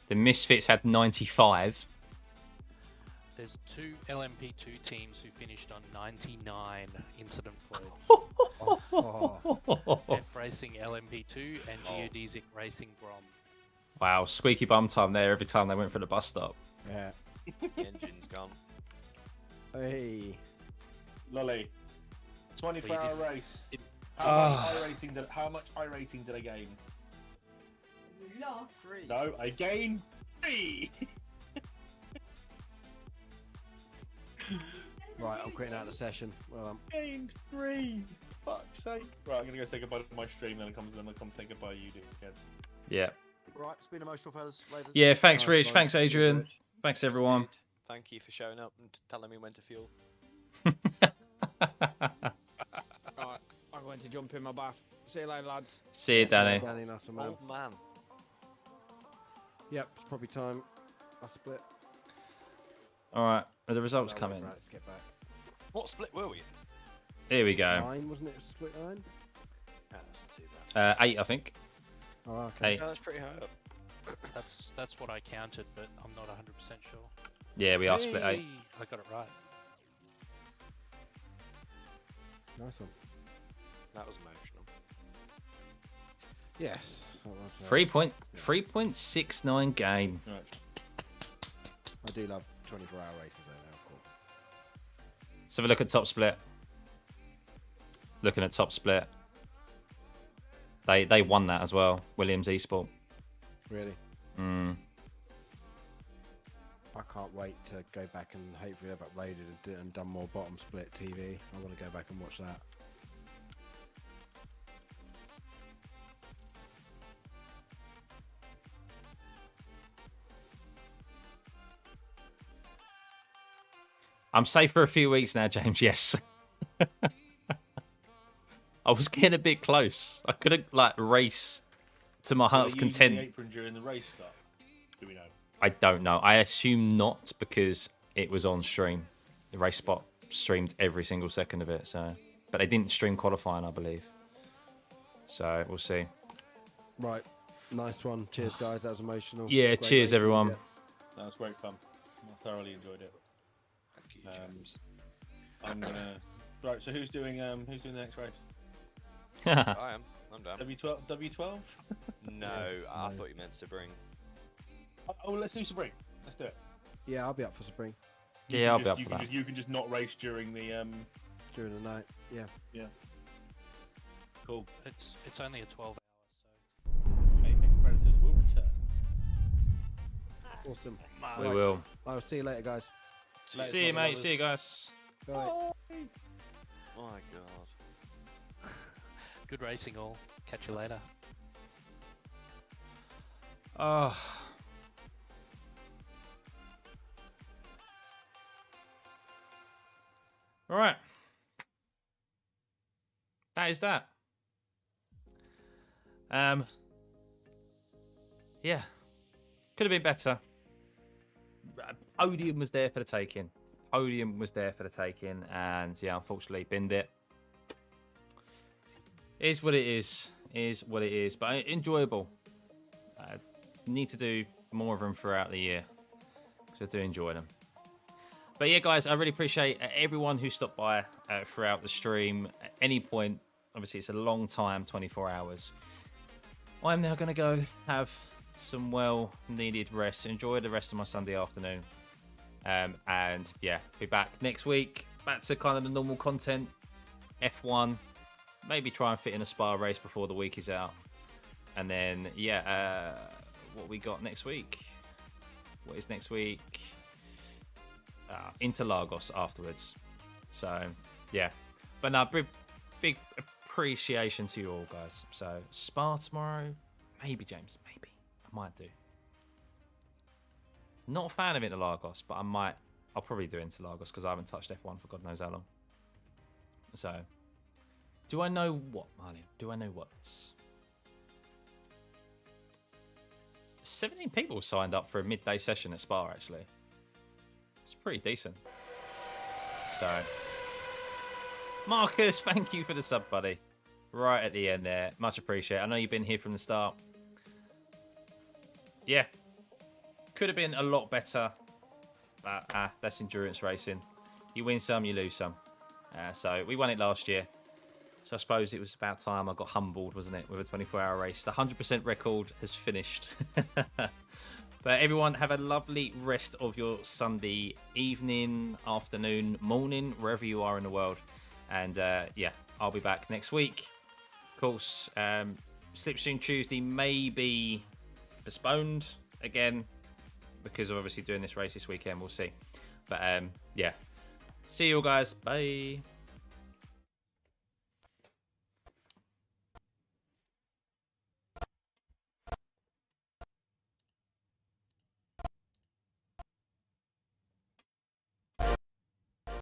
The Misfits had 95. There's 2 LMP2 teams who finished on 99 incident points. F Racing LMP2 and Geodesic Racing Grom. Wow, squeaky bum time there every time they went for the bus stop. Yeah. The engine's gone. Hey. Lolly. 24-hour race. How much iRating did I gain? You lost. 3. No, I gained 3. Right, I'm quitting out the session. Well, Gained 3. Fuck's sake. Right, I'm gonna go say goodbye to my stream, then I'll come say goodbye to you, kids. Yeah. Right, it's been emotional, fellas. Ladies. Yeah, thanks, Nice Rich. one. Thanks, Adrian. Thanks, everyone. Thank you for showing up and telling me when to fuel. Right, I'm going to jump in my bath. See you later, lads. See you, Danny. Danny, nice man. Old man. Yep, it's probably time. I'll split. All right, are the results coming? Right, let's get back. What split were we in? Here we go. 9, wasn't it? Split 9? That's not too bad. 8, I think. Oh, okay. 8. No, that's pretty high up. That's what I counted, but I'm not 100% sure. Yeah, we are split 8. I got it right. Nice one. That was emotional. Yes. That was, 3.69 gain. Right. I do love 24-hour races though, now, of course. Let's have a look at top split. Looking at top split. They won that as well. Williams Esport. Really? Mm. I can't wait to go back and hopefully I've uploaded and done more bottom split TV. I want to go back and watch that. I'm safe for a few weeks now, James. Yes. I was getting a bit close. I couldn't race to my heart's content. The apron during the race start. Do we know? I don't know. I assume not because it was on stream. The race spot streamed every single second of it. So, but they didn't stream qualifying, I believe. So we'll see. Right. Nice one. Cheers, guys. That was emotional. Yeah, Great cheers, racing, everyone. yeah. That was great fun. I thoroughly enjoyed it. Thank you, James. I'm gonna. Right. So who's doing the next race? I am. I'm down. W12. No, I thought you meant Sebring. Oh, let's do Sebring. Let's do it. Yeah, I'll be up for spring. Yeah, I'll be up for that. You can just not race during the During the night. Yeah. Yeah. Cool. It's only a 12 hour, Apex Predators will return. Awesome. We will. I'll see you later, guys. See you, mate. See you, guys. Bye. Oh my god. Good racing, all. Catch you later. Oh. All right. That is that. Yeah. Could have been better. Podium was there for the taking. Podium was there for the taking, and yeah, unfortunately, binned it. Is what it is. Is what it is. But enjoyable. Need to do more of them throughout the year, because I do enjoy them. But yeah, guys, I really appreciate everyone who stopped by throughout the stream. At any point, obviously, it's a long time, 24 hours. I'm now going to go have some well-needed rest. Enjoy the rest of my Sunday afternoon. And yeah, be back next week. Back to kind of the normal content. F1. Maybe try and fit in a Spa race before the week is out. And then, yeah, what we got next week? What is next week? Interlagos afterwards. So, yeah. But no, big appreciation to you all, guys. So, Spa tomorrow. Maybe, James. Maybe. I might do. Not a fan of Interlagos, but I'll probably do Interlagos because I haven't touched F1 for God knows how long. So, do I know what, Marley? Do I know what? 17 people signed up for a midday session at Spa, actually. It's pretty decent. So, Marcus, thank you for the sub, buddy. Right at the end there. Much appreciated. I know you've been here from the start. Yeah. Could have been a lot better. But that's endurance racing. You win some, you lose some. So, we won it last year. So, I suppose it was about time I got humbled, wasn't it, with a 24-hour race. The 100% record has finished. But everyone, have a lovely rest of your Sunday evening, afternoon, morning, wherever you are in the world. And yeah, I'll be back next week. Of course, Slipstream Tuesday may be postponed again because of obviously doing this race this weekend. We'll see. But yeah, see you all guys. Bye.